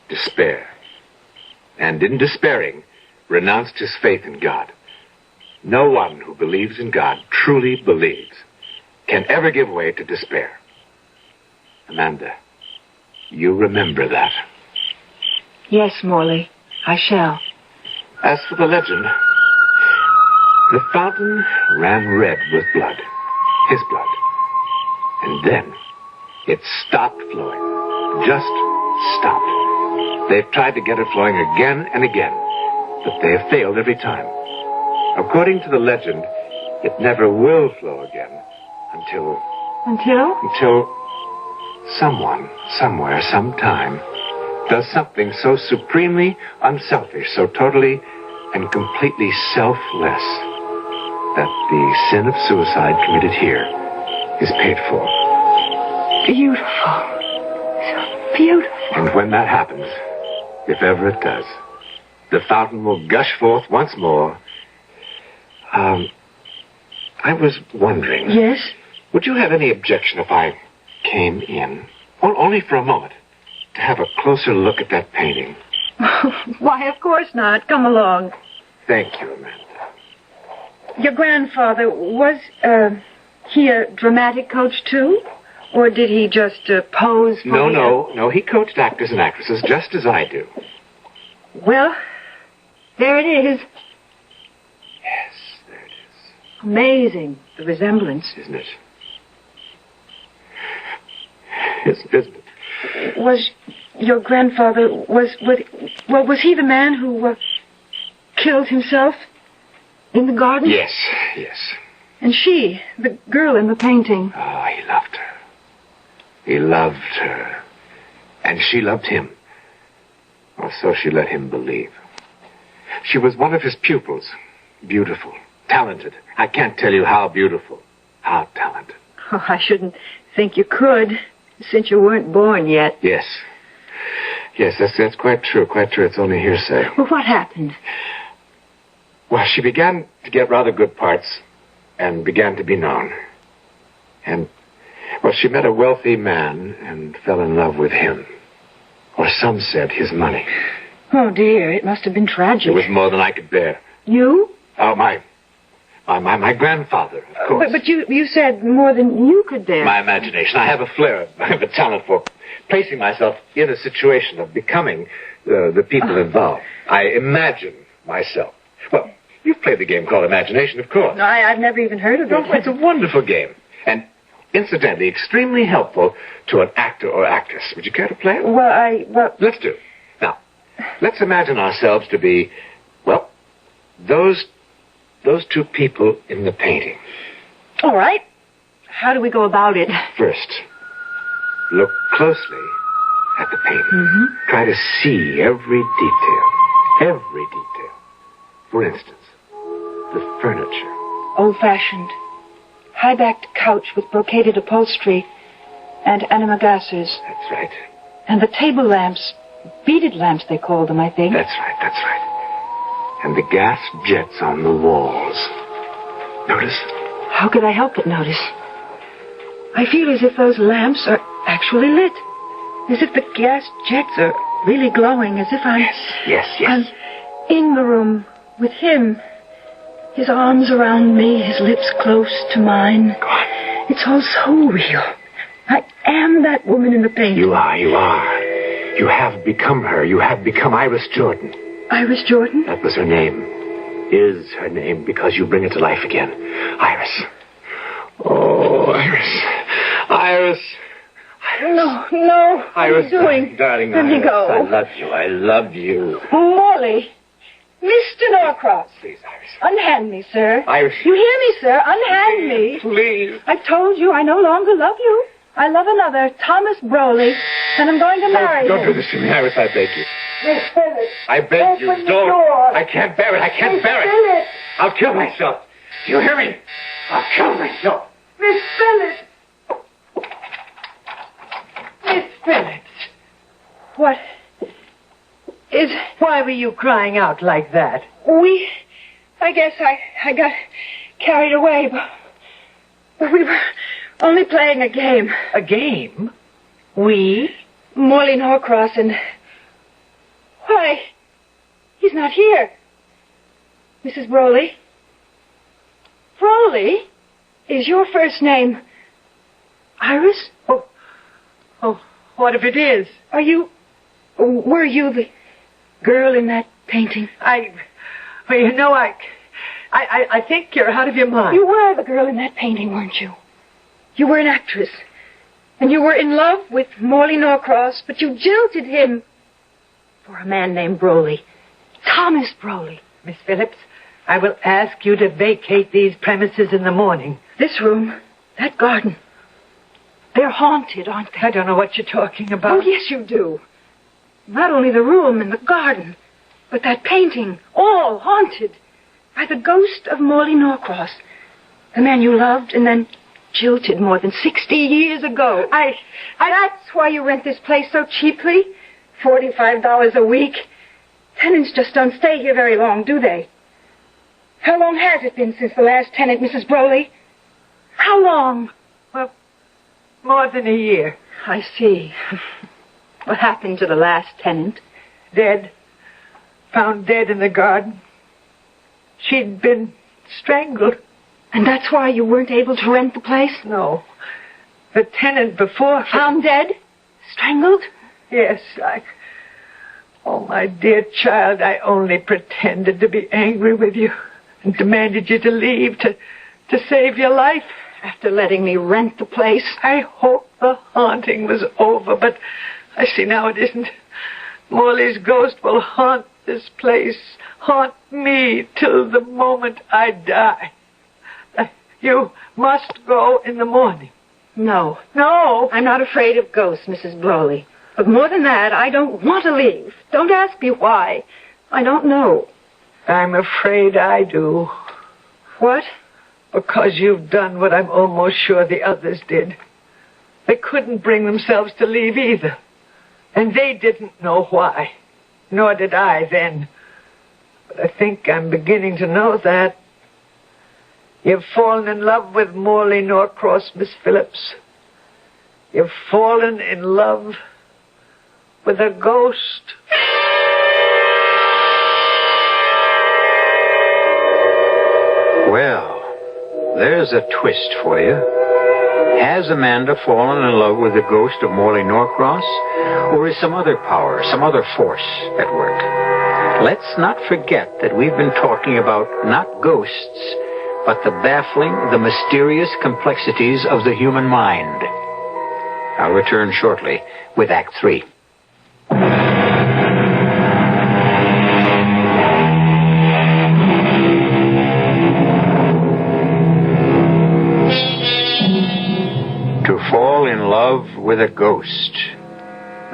Despair. And in despairing, renounced his faith in God. No one who believes in God, truly believes, can ever give way to despair. Amanda, you remember that. Yes, Morley, I shall. As for the legend, the fountain ran red with blood, his blood. And then it stopped flowing, just stopped. They've tried to get it flowing again and again, but they have failed every time. According to the legend, it never will flow again until someone, somewhere, sometime, does something so supremely unselfish, so totally and completely selfless, that the sin of suicide committed here is paid for. Beautiful. So beautiful. And when that happens, if ever it does, the fountain will gush forth once more. I was wondering... Yes? Would you have any objection if I came in, only for a moment, to have a closer look at that painting? Why, of course not. Come along. Thank you, Amanda. Your grandfather, was he a dramatic coach, too? Or did he just pose for No. He coached actors and actresses just as I do. Well, there it is. Yes, there it is. Amazing, the resemblance. Isn't it? Isn't it? Was your grandfather, was he the man who killed himself in the garden? Yes. And she, the girl in the painting. Oh, he loved her. He loved her. And she loved him. Or so she let him believe. She was one of his pupils. Beautiful. Talented. I can't tell you how beautiful. How talented. Oh, I shouldn't think you could. Since you weren't born yet. Yes. Yes, that's quite true, quite true. It's only hearsay. Well, what happened? Well, she began to get rather good parts and began to be known. And, well, she met a wealthy man and fell in love with him. Or some said his money. Oh, dear, it must have been tragic. It was more than I could bear. You? Oh, my grandfather, of course. But you said more than you could bear. My imagination. I have a flair. I have a talent for placing myself in a situation of becoming the people involved. I imagine myself. Well, you've played the game called imagination, of course. No, I've never even heard of it. No, it's a wonderful game. And incidentally, extremely helpful to an actor or actress. Would you care to play it? Well, let's do. Now, let's imagine ourselves to be, well, those two people in the painting. All right. How do we go about it? First, look closely at the painting. Mm-hmm. Try to see every detail. Every detail. For instance, the furniture. Old-fashioned. High-backed couch with brocaded upholstery and antimacassars. That's right. And the table lamps. Beaded lamps, they call them, I think. That's right, that's right. And the gas jets on the walls. Notice? How could I help but notice? I feel as if those lamps are actually lit. As if the gas jets are really glowing. As if I'm... Yes. I'm in the room with him. His arms around me, his lips close to mine. Go on. It's all so real. I am that woman in the painting. You are. You have become her. You have become Iris Jordan. Iris Jordan? That was her name. Is her name because you bring it to life again. Iris. Oh, Iris. Iris. No. Iris. What are you doing? Darling, Let me go. I love you. Morley. Mr. Norcross. Please, Iris. Unhand me, sir. Iris. You hear me, sir? Unhand me. Please. I've told you I no longer love you. I love another, Thomas Broley, and I'm going to marry him. Don't do this to me, Iris, I beg you. Miss Phillips. I beg you, Open the don't. door. I can't bear it. I can't bear it. Phillips. I'll kill myself. Do you hear me? I'll kill myself. Miss Phillips. Miss Phillips. What is... Why were you crying out like that? I guess I got carried away, but we were only playing a game. A game? We? Morley Norcross and... Why, he's not here. Mrs. Broley? Broley? Is your first name Iris? Oh, what if it is? Were you the girl in that painting? Well, you know, I think you're out of your mind. You were the girl in that painting, weren't you? You were an actress. And you were in love with Morley Norcross, but you jilted him for a man named Broley. Thomas Broley. Miss Phillips, I will ask you to vacate these premises in the morning. This room, that garden, they're haunted, aren't they? I don't know what you're talking about. Oh, yes, you do. Not only the room and the garden, but that painting, all haunted by the ghost of Morley Norcross, the man you loved and then jilted more than 60 years ago. That's why you rent this place so cheaply. $45 a week. Tenants just don't stay here very long, do they? How long has it been since the last tenant, Mrs. Broley? How long? Well, more than a year. I see. What happened to the last tenant? Dead. Found dead in the garden. She'd been strangled. And that's why you weren't able to rent the place? No. The tenant before... Found dead? Strangled? Yes, Oh, my dear child, I only pretended to be angry with you and demanded you to leave to save your life. After letting me rent the place? I hoped the haunting was over, but I see now it isn't. Morley's ghost will haunt this place, haunt me till the moment I die. You must go in the morning. No. No. I'm not afraid of ghosts, Mrs. Broley. But more than that, I don't want to leave. Don't ask me why. I don't know. I'm afraid I do. What? Because you've done what I'm almost sure the others did. They couldn't bring themselves to leave either. And they didn't know why. Nor did I then. But I think I'm beginning to know that. You've fallen in love with Morley Norcross, Miss Phillips. You've fallen in love with a ghost. Well, there's a twist for you. Has Amanda fallen in love with the ghost of Morley Norcross? Or is some other power, some other force at work? Let's not forget that we've been talking about not ghosts, but the baffling, the mysterious complexities of the human mind. I'll return shortly with Act 3. To fall in love with a ghost.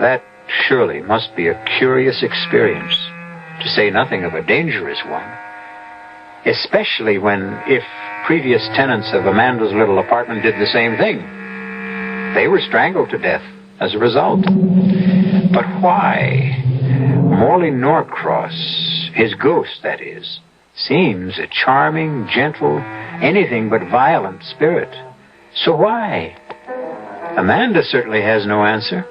That surely must be a curious experience, to say nothing of a dangerous one. Especially when, if previous tenants of Amanda's little apartment did the same thing, they were strangled to death as a result. But why? Morley Norcross, his ghost, that is, seems a charming, gentle, anything but violent spirit. So why? Amanda certainly has no answer.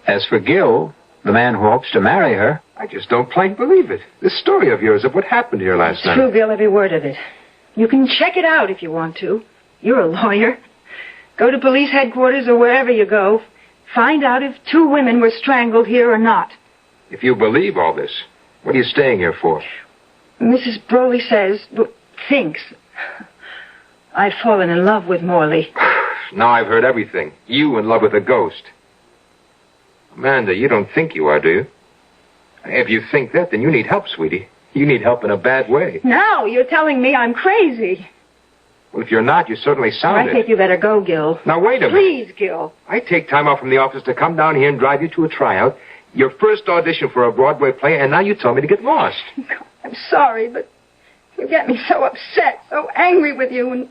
As for Gil, the man who hopes to marry her... I just don't plain believe it. This story of yours of what happened here last night. It's true, Gil, every word of it. You can check it out if you want to. You're a lawyer. Go to police headquarters or wherever you go. Find out if 2 women were strangled here or not. If you believe all this, what are you staying here for? Mrs. Broley says, thinks, I've fallen in love with Morley. Now I've heard everything. You in love with a ghost. Amanda, you don't think you are, do you? If you think that, then you need help, sweetie. You need help in a bad way. Now you're telling me I'm crazy. Well, if you're not, you certainly sound I think you better go, Gil. Now, wait a minute. Please, Gil. I take time off from the office to come down here and drive you to a tryout, your first audition for a Broadway play, and now you tell me to get lost. I'm sorry, but you get me so upset, so angry with you, and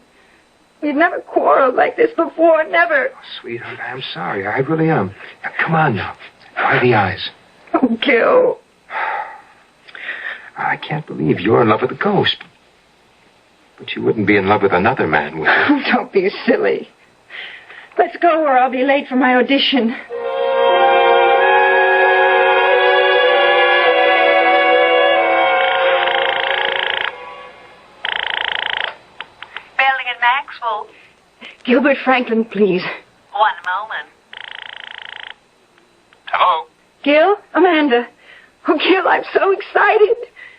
we've never quarreled like this before, never. Oh, sweetheart, I'm sorry. I really am. Now, come on now. Dry the eyes. Oh, Gil. I can't believe you're in love with a ghost. But you wouldn't be in love with another man, would you? Oh, don't be silly. Let's go or I'll be late for my audition. Belding and Maxwell. Gilbert Franklin, please. One moment. Hello? Gil? Amanda. Oh, Gil, I'm so excited.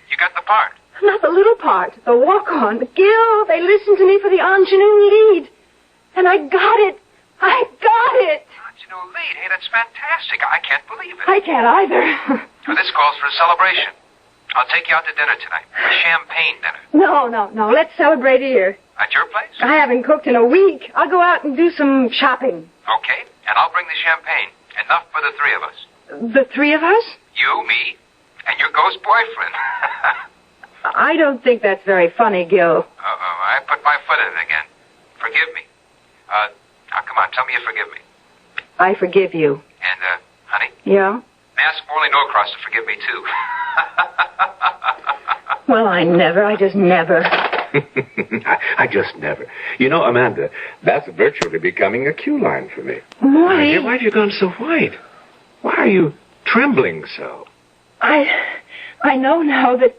You got the part. Not the little part, the walk-on. But Gil, they listened to me for the ingenue lead. And I got it. I got it. Ingenue lead? Hey, that's fantastic. I can't believe it. I can't either. Well, this calls for a celebration. I'll take you out to dinner tonight. A champagne dinner. No. Let's celebrate here. At your place? I haven't cooked in a week. I'll go out and do some shopping. Okay, and I'll bring the champagne. Enough for the 3 of us. The 3 of us? You, me, and your ghost boyfriend. I don't think that's very funny, Gil. Uh-oh, I put my foot in it again. Forgive me. Now, come on, tell me you forgive me. I forgive you. And, honey? Yeah? Ask Morley Norcross to forgive me, too. Well, I just never. I just never. You know, Amanda, that's virtually becoming a cue line for me. Morley? Why have you gone so white? Why are you trembling so? I know now that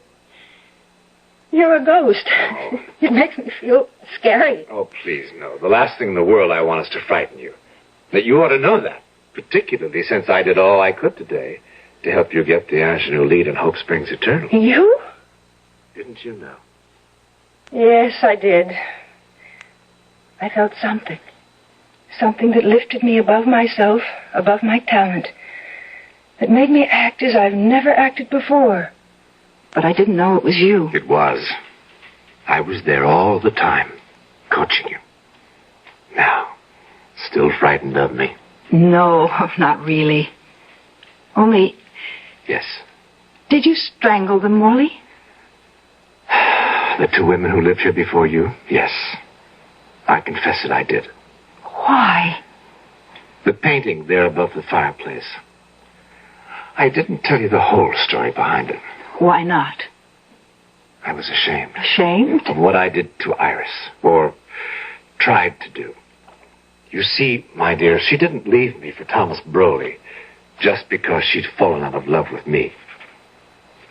you're a ghost. Oh. It makes me feel scary. Oh, please, no. The last thing in the world I want is to frighten you. That you ought to know that, particularly since I did all I could today to help you get the ingenue lead in Hope Springs Eternal. You? Didn't you know? Yes, I did. I felt something. Something that lifted me above myself, above my talent. That made me act as I've never acted before. But I didn't know it was you. It was. I was there all the time, coaching you. Now, still frightened of me? No, not really. Only... Yes. Did you strangle them, Morley? The 2 women who lived here before you? Yes. I confess it, I did. Why? The painting there above the fireplace. I didn't tell you the whole story behind it. Why not? I was ashamed. Ashamed? Of what I did to Iris, or tried to do. You see, my dear, she didn't leave me for Thomas Broley just because she'd fallen out of love with me.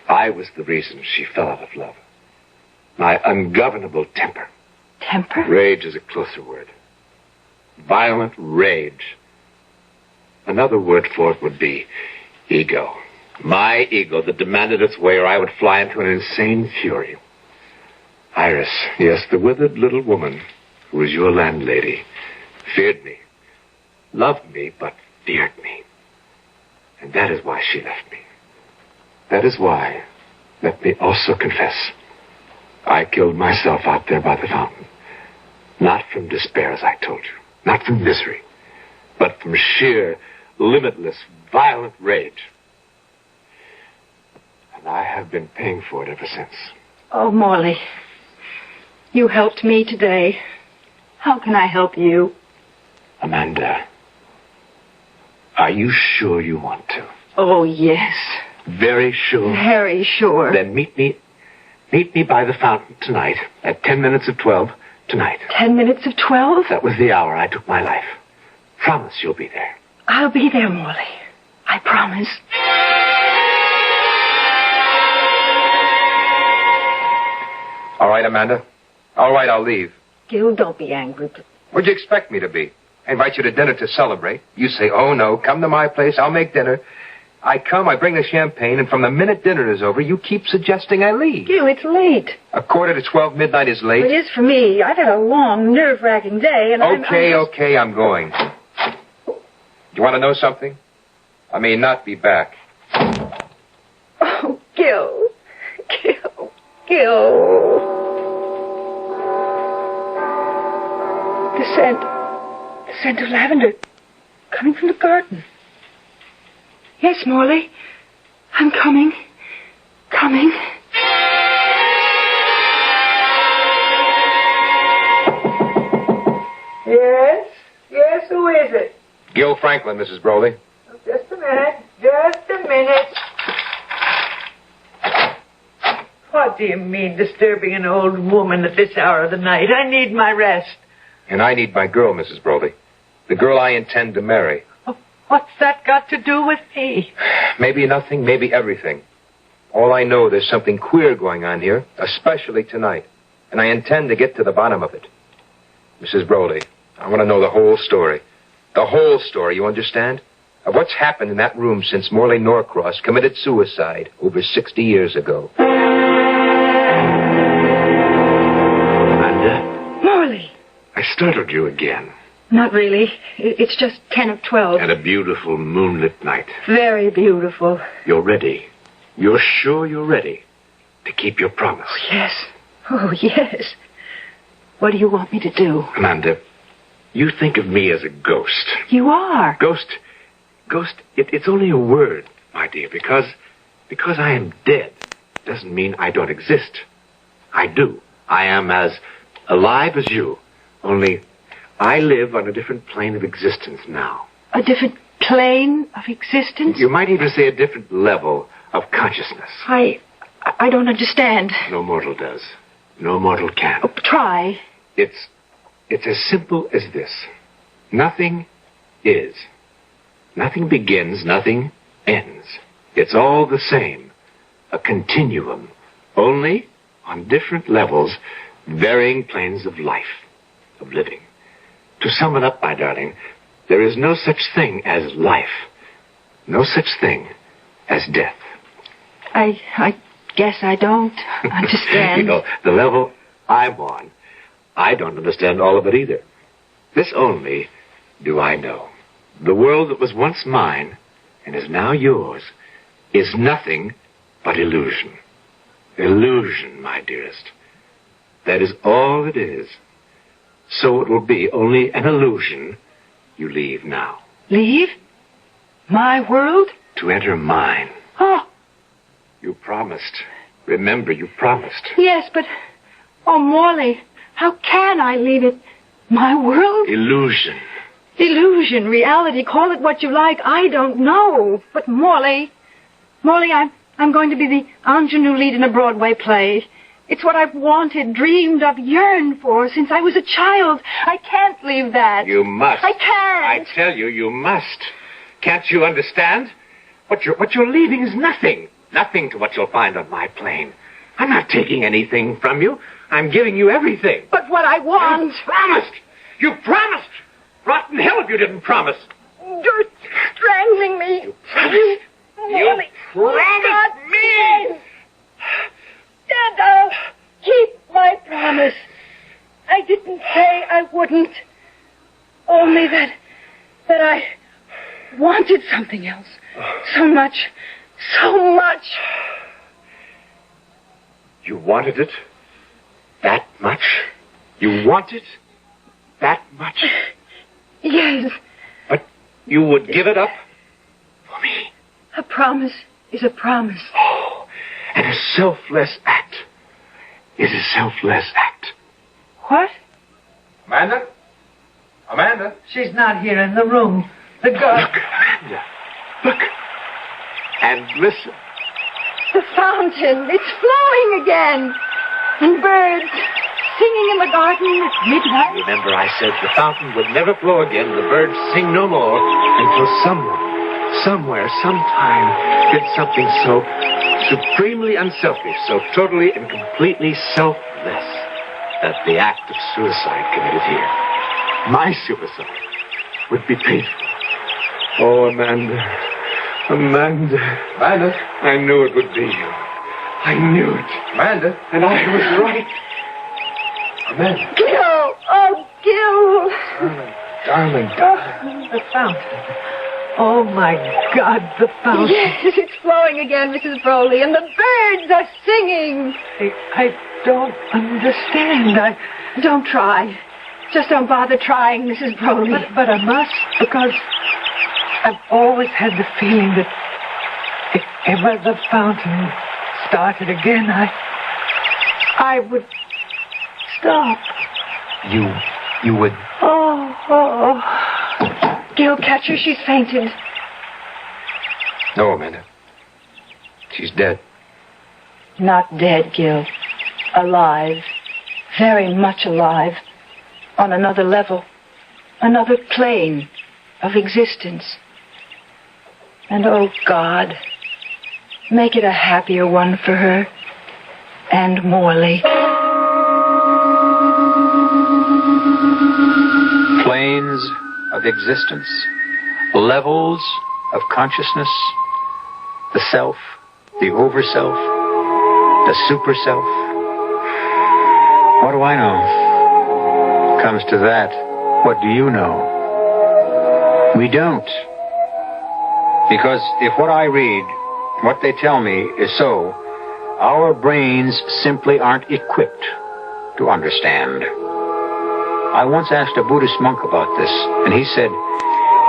I was the reason she fell out of love. My ungovernable temper. Temper? Rage is a closer word. Violent rage. Another word for it would be ego. My ego that demanded its way, or I would fly into an insane fury. Iris, yes, the withered little woman who was your landlady, feared me, loved me, but feared me. And that is why she left me. That is why, let me also confess, I killed myself out there by the fountain. Not from despair, as I told you. Not from misery. But from sheer, limitless, violent rage. And I have been paying for it ever since. Oh, Morley. You helped me today. How can I help you? Amanda, are you sure you want to? Oh, yes. Very sure? Very sure. Then meet me by the fountain tonight at 10 minutes of 12 tonight. 10 minutes of 12? That was the hour I took my life. Promise you'll be there. I'll be there, Morley. I promise. All right, Amanda. All right, I'll leave. Gil, don't be angry. What'd you expect me to be? I invite you to dinner to celebrate. You say, oh, no, come to my place, I'll make dinner. I come, I bring the champagne, and from the minute dinner is over, you keep suggesting I leave. Gil, it's late. 11:45 midnight is late. It is for me. I've had a long, nerve-wracking day, and Okay, I'm going. You want to know something? I may not be back. Oh, Gil. Gil. The scent of lavender coming from the garden. Yes, Morley. I'm coming. Coming. Yes, who is it? Gil Franklin, Mrs. Broley. Just a minute. What do you mean, disturbing an old woman at this hour of the night? I need my rest. And I need my girl, Mrs. Broley. The girl I intend to marry. What's that got to do with me? Maybe nothing, maybe everything. All I know, there's something queer going on here, especially tonight. And I intend to get to the bottom of it. Mrs. Broley, I want to know the whole story. The whole story, you understand? Of what's happened in that room since Morley Norcross committed suicide over 60 years ago. Amanda? Morley. I startled you again. Not really. It's just 10 of 12. And a beautiful moonlit night. Very beautiful. You're ready. You're sure you're ready to keep your promise. Oh, yes. What do you want me to do? Amanda, you think of me as a ghost. You are. Ghost, it's only a word, my dear, because I am dead doesn't mean I don't exist. I do. I am as alive as you, only I live on a different plane of existence now. A different plane of existence? You might even say a different level of consciousness. I don't understand. No mortal does. No mortal can. Oh, try. It's as simple as this. Nothing is. Nothing begins, nothing ends. It's all the same. A continuum. Only on different levels, varying planes of life, of living. To sum it up, my darling, there is no such thing as life. No such thing as death. I guess I don't understand. You know, the level I'm on, I don't understand all of it either. This only do I know. The world that was once mine and is now yours is nothing but illusion. Illusion, my dearest. That is all it is. So it will be only an illusion you leave now. Leave? My world? To enter mine. Oh. You promised. Remember, you promised. Yes, but... Oh, Morley, how can I leave it? My world? Illusion. Illusion, reality, call it what you like, I don't know. But Morley, I'm going to be the ingenue lead in a Broadway play. It's what I've wanted, dreamed of, yearned for since I was a child. I can't leave that. You must. I can't. I tell you, you must. Can't you understand? What you're leaving is nothing. Nothing to what you'll find on my plane. I'm not taking anything from you. I'm giving you everything. But what I want... You promised! You promised! Rotten hell if you didn't promise. You're strangling me. You promised. You promised me! And I'll keep my promise. I didn't say I wouldn't. Only that I wanted something else. So much. You wanted it? That much? You want it? That much? Yes. But you would give it up for me? A promise is a promise. Oh, and a selfless act is a selfless act. What? Amanda? She's not here in the room. The girl... Look, Amanda. Look. And listen. The fountain. It's flowing again. And birds singing in the garden at midnight. Remember I said the fountain would never flow again, the birds sing no more, until someone, somewhere, sometime, did something so supremely unselfish, so totally and completely selfless, that the act of suicide committed here, my suicide, would be painful. Oh, Amanda. I knew it would be you. I knew it. Amanda. And I was right. Amanda. Gil! Oh, Gil! Darling. The fountain. Oh, my God, the fountain. Yes, it's flowing again, Mrs. Broley, and the birds are singing. I don't understand. Don't try. Just don't bother trying, Mrs. Broley. But I must, because I've always had the feeling that if ever the fountain started again, I would stop. You would... Oh. Gil, catch her. She's fainted. No, Amanda. She's dead. Not dead, Gil. Alive. Very much alive. On another level. Another plane of existence. And oh, God, make it a happier one for her. And Morley. Planes of existence, levels of consciousness, the self, the over-self, the super-self. What do I know? Comes to that, what do you know? We don't. Because if what I read, what they tell me is so, our brains simply aren't equipped to understand. I once asked a Buddhist monk about this, and he said,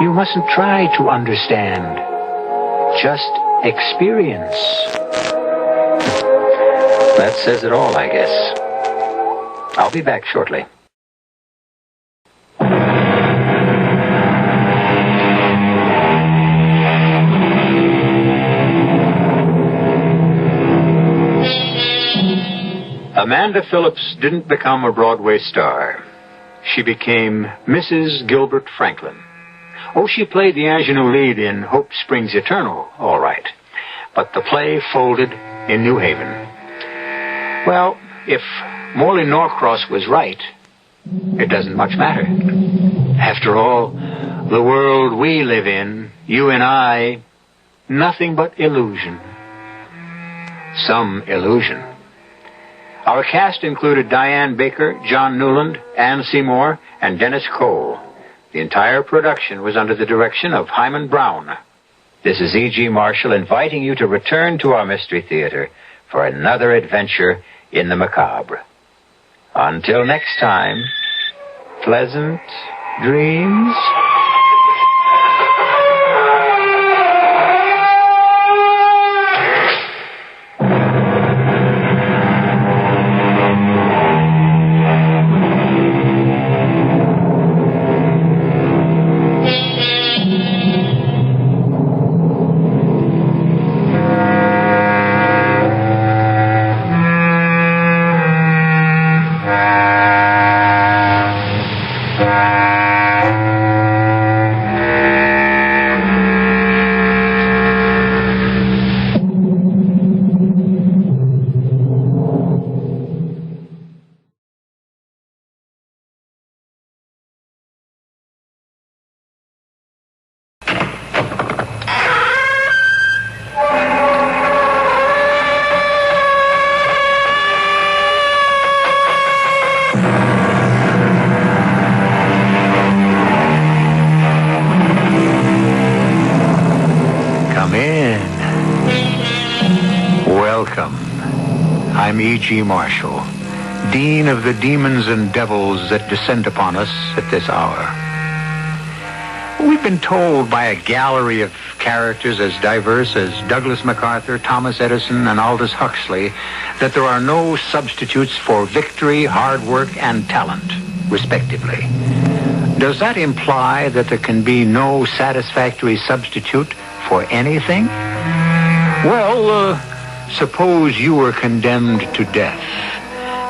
you mustn't try to understand. Just experience. That says it all, I guess. I'll be back shortly. Amanda Phillips didn't become a Broadway star. She became Mrs. Gilbert Franklin. Oh, she played the ingenue lead in Hope Springs Eternal, all right. But the play folded in New Haven. Well, if Morley Norcross was right, it doesn't much matter. After all, the world we live in, you and I, nothing but illusion. Some illusion. Our cast included Diane Baker, John Newland, Ann Seymour, and Dennis Cole. The entire production was under the direction of Hyman Brown. This is E.G. Marshall inviting you to return to our Mystery Theater for another adventure in the macabre. Until next time, pleasant dreams. am E.G. Marshall, Dean of the demons and devils that descend upon us at this hour. We've been told by a gallery of characters as diverse as Douglas MacArthur, Thomas Edison, and Aldous Huxley that there are no substitutes for victory, hard work, and talent, respectively. Does that imply that there can be no satisfactory substitute for anything? Well, suppose you were condemned to death.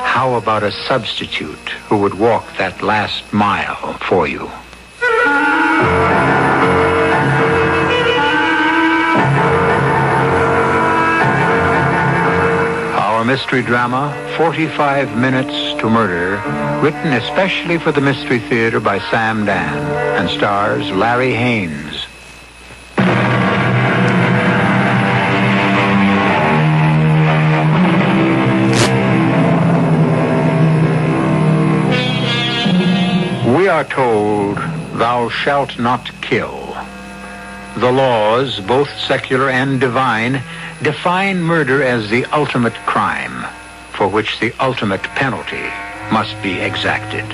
How about a substitute who would walk that last mile for you? Our mystery drama, 45 Minutes to Murder, written especially for the Mystery Theater by Sam Dan, and stars Larry Haynes. We are told, "Thou shalt not kill." The laws, both secular and divine, define murder as the ultimate crime, for which the ultimate penalty must be exacted.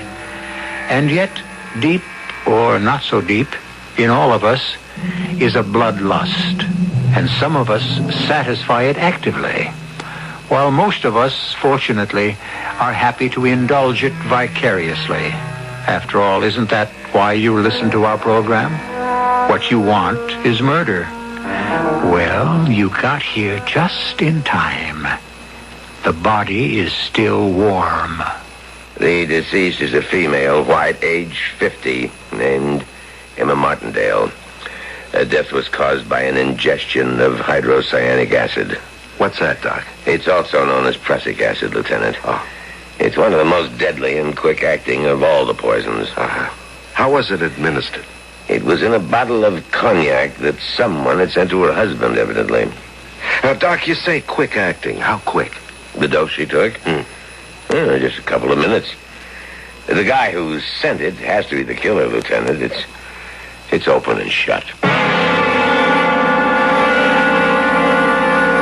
And yet, deep or not so deep, in all of us, is a bloodlust, and some of us satisfy it actively, while most of us, fortunately, are happy to indulge it vicariously. After all, isn't that why you listen to our program? What you want is murder. Well, you got here just in time. The body is still warm. The deceased is a female, white, age 50, named Emma Martindale. Her death was caused by an ingestion of hydrocyanic acid. What's that, Doc? It's also known as prussic acid, Lieutenant. Oh. It's one of the most deadly and quick-acting of all the poisons. How was it administered? It was in a bottle of cognac that someone had sent to her husband, evidently. Now, Doc, you say quick-acting. How quick? The dose she took? Just a couple of minutes. The guy who sent it has to be the killer, Lieutenant. It's open and shut.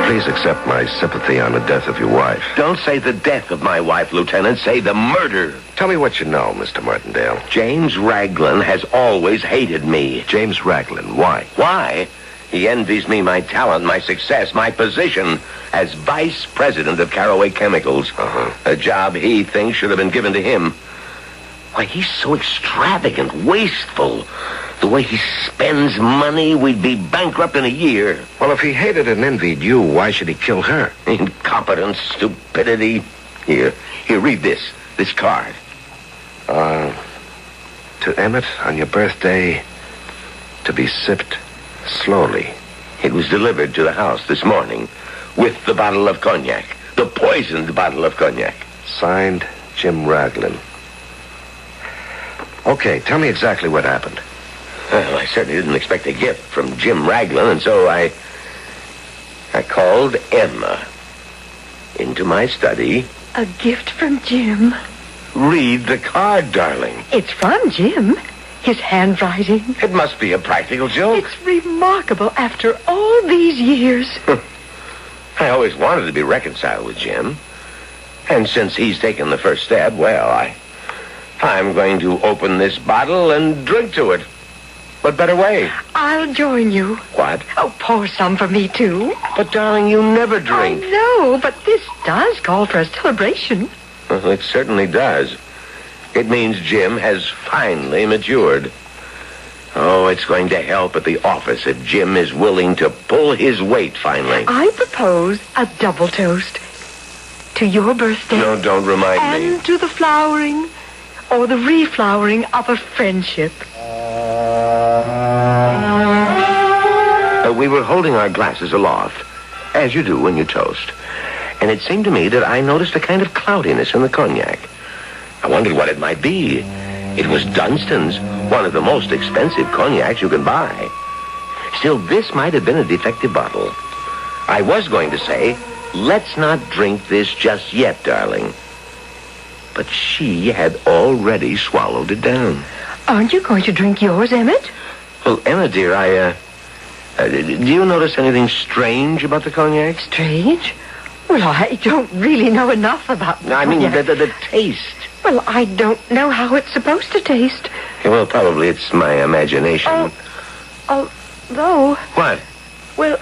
Please accept my sympathy on the death of your wife. Don't say the death of my wife, Lieutenant. Say the murder. Tell me what you know, Mr. Martindale. James Raglan has always hated me. James Raglan, why? Why? He envies me my talent, my success, my position as vice president of Caraway Chemicals. A job he thinks should have been given to him. Why, he's so extravagant, wasteful. The way he spends money, we'd be bankrupt in a year. Well, if he hated and envied you, why should he kill her? Incompetence, stupidity. Here, read this card. To Emmett, on your birthday, to be sipped slowly. It was delivered to the house this morning with the bottle of cognac. The poisoned bottle of cognac. Signed, Jim Raglan. Okay, tell me exactly what happened. Well, I certainly didn't expect a gift from Jim Raglan, and so I called Emma into my study. A gift from Jim? Read the card, darling. It's from Jim. His handwriting. It must be a practical joke. It's remarkable after all these years. I always wanted to be reconciled with Jim. And since he's taken the first step, well, I'm going to open this bottle and drink to it. What better way? I'll join you. What? Oh, pour some for me, too. But, darling, you never drink. I know, but this does call for a celebration. Well, it certainly does. It means Jim has finally matured. Oh, it's going to help at the office if Jim is willing to pull his weight finally. I propose a double toast. To your birthday. No, don't remind me. And to the flowering or the reflowering of a friendship. We were holding our glasses aloft, as you do when you toast. And it seemed to me that I noticed a kind of cloudiness in the cognac. I wondered what it might be. It was Dunstan's, one of the most expensive cognacs you can buy. Still, this might have been a defective bottle. I was going to say, let's not drink this just yet, darling. But she had already swallowed it down. Aren't you going to drink yours, Emmett? Well, Emma, dear, do you notice anything strange about the cognac? Strange? Well, I don't really know enough about I mean, the taste. Well, I don't know how it's supposed to taste. Well, probably it's my imagination. Although... What? Well,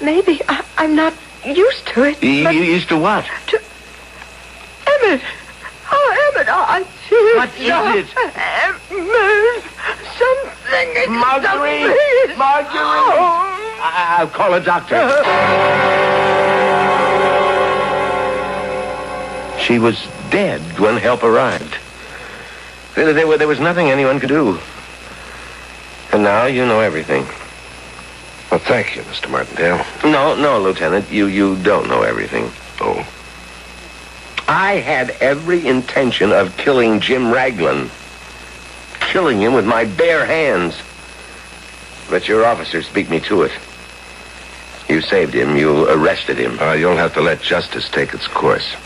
maybe I'm not used to it. You used to what? To... Emmett. Oh, Emmett, I feel... What is it? Emmett, something is... Marguerite! Marguerite! I'll call a doctor. She was dead when help arrived. There was nothing anyone could do. And now you know everything. Well, thank you, Mr. Martindale. No, Lieutenant. You don't know everything. Oh? I had every intention of killing Jim Raglan. Killing him with my bare hands. But your officers beat me to it. You saved him. You arrested him. You'll have to let justice take its course.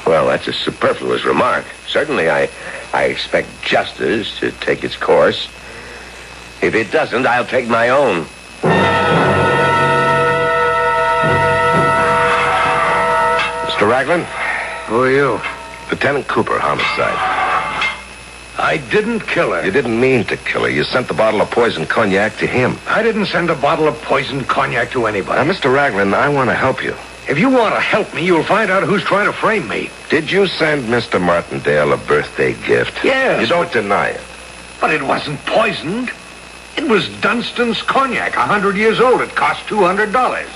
Well, that's a superfluous remark. Certainly, I expect justice to take its course. If it doesn't, I'll take my own. Mr. Raglan? Who are you? Lieutenant Cooper, homicide. I didn't kill her. You didn't mean to kill her. You sent the bottle of poisoned cognac to him. I didn't send a bottle of poisoned cognac to anybody. Now, Mr. Raglan, I want to help you. If you want to help me, you'll find out who's trying to frame me. Did you send Mr. Martindale a birthday gift? Yes. You don't deny it. But it wasn't poisoned. It was Dunstan's cognac, 100 years old. It cost $200.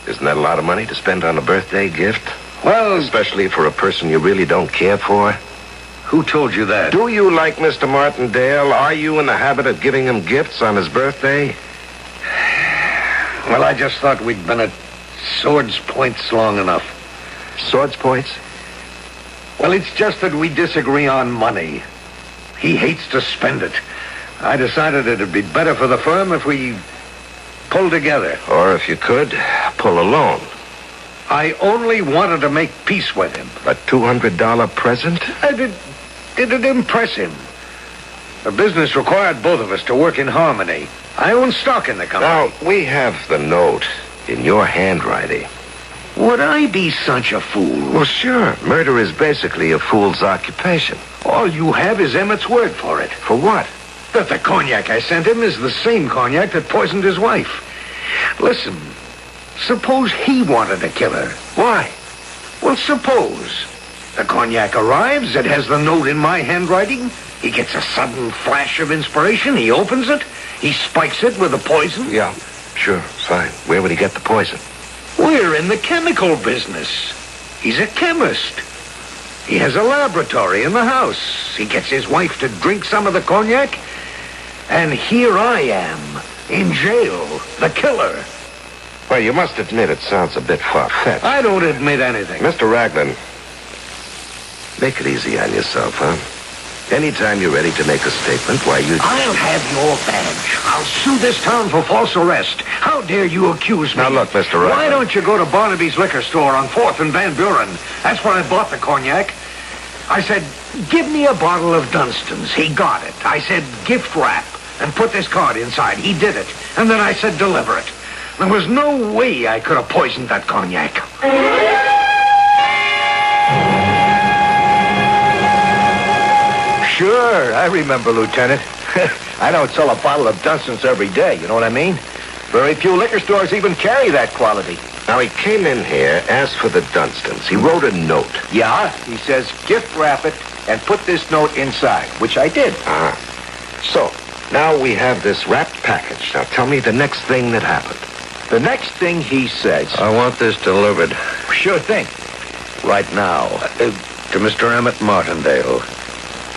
Isn't that a lot of money to spend on a birthday gift? Well... Especially for a person you really don't care for? Who told you that? Do you like Mr. Martindale? Are you in the habit of giving him gifts on his birthday? Well, I just thought we'd been at swords' points long enough. Swords' points? Well, it's just that we disagree on money. He hates to spend it. I decided it'd be better for the firm if we pulled together. Or if you could, pull alone. I only wanted to make peace with him. A $200 present? It'd impress him. The business required both of us to work in harmony. I own stock in the company. Now, we have the note in your handwriting. Would I be such a fool? Well, sure. Murder is basically a fool's occupation. All you have is Emmett's word for it. For what? That the cognac I sent him is the same cognac that poisoned his wife. Listen, suppose he wanted to kill her. Why? Well, suppose the cognac arrives, it has the note in my handwriting. He gets a sudden flash of inspiration. He opens it. He spikes it with the poison. Yeah, sure, fine. Where would he get the poison? We're in the chemical business. He's a chemist. He has a laboratory in the house. He gets his wife to drink some of the cognac. And here I am, in jail, the killer. Well, you must admit it sounds a bit far-fetched. I don't admit anything. Mr. Raglan, make it easy on yourself, huh? Anytime you're ready to make a statement, why you... I'll have your badge. I'll sue this town for false arrest. How dare you accuse me? Now, look, Mr. Raglan. Why don't you go to Barnaby's liquor store on 4th and Van Buren? That's where I bought the cognac. I said, give me a bottle of Dunstan's. He got it. I said, gift wrap, and put this card inside. He did it. And then I said, deliver it. There was no way I could have poisoned that cognac. Sure, I remember, Lieutenant. I don't sell a bottle of Dunstan's every day, you know what I mean? Very few liquor stores even carry that quality. Now, he came in here, asked for the Dunstan's. He wrote a note. Yeah, he says gift wrap it and put this note inside, which I did. So, now we have this wrapped package. Now, tell me the next thing that happened. The next thing he says... I want this delivered. Sure thing. Right now. To Mr. Emmett Martindale.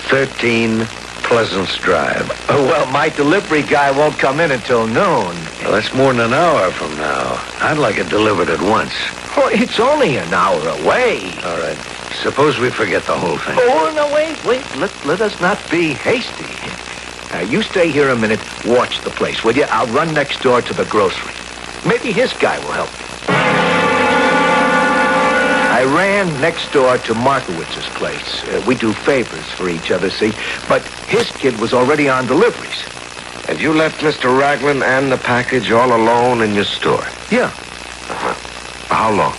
13 Pleasance Drive. Well, my delivery guy won't come in until noon. Well, that's more than an hour from now. I'd like it delivered at once. Oh, it's only an hour away. All right. Suppose we forget the whole thing. Oh, no, wait. Let us not be hasty. Now, you stay here a minute. Watch the place, will you? I'll run next door to the grocery. Maybe his guy will help me. I ran next door to Markowitz's place. We do favors for each other, see? But his kid was already on deliveries. And you left Mr. Raglan and the package all alone in your store? Yeah. How long?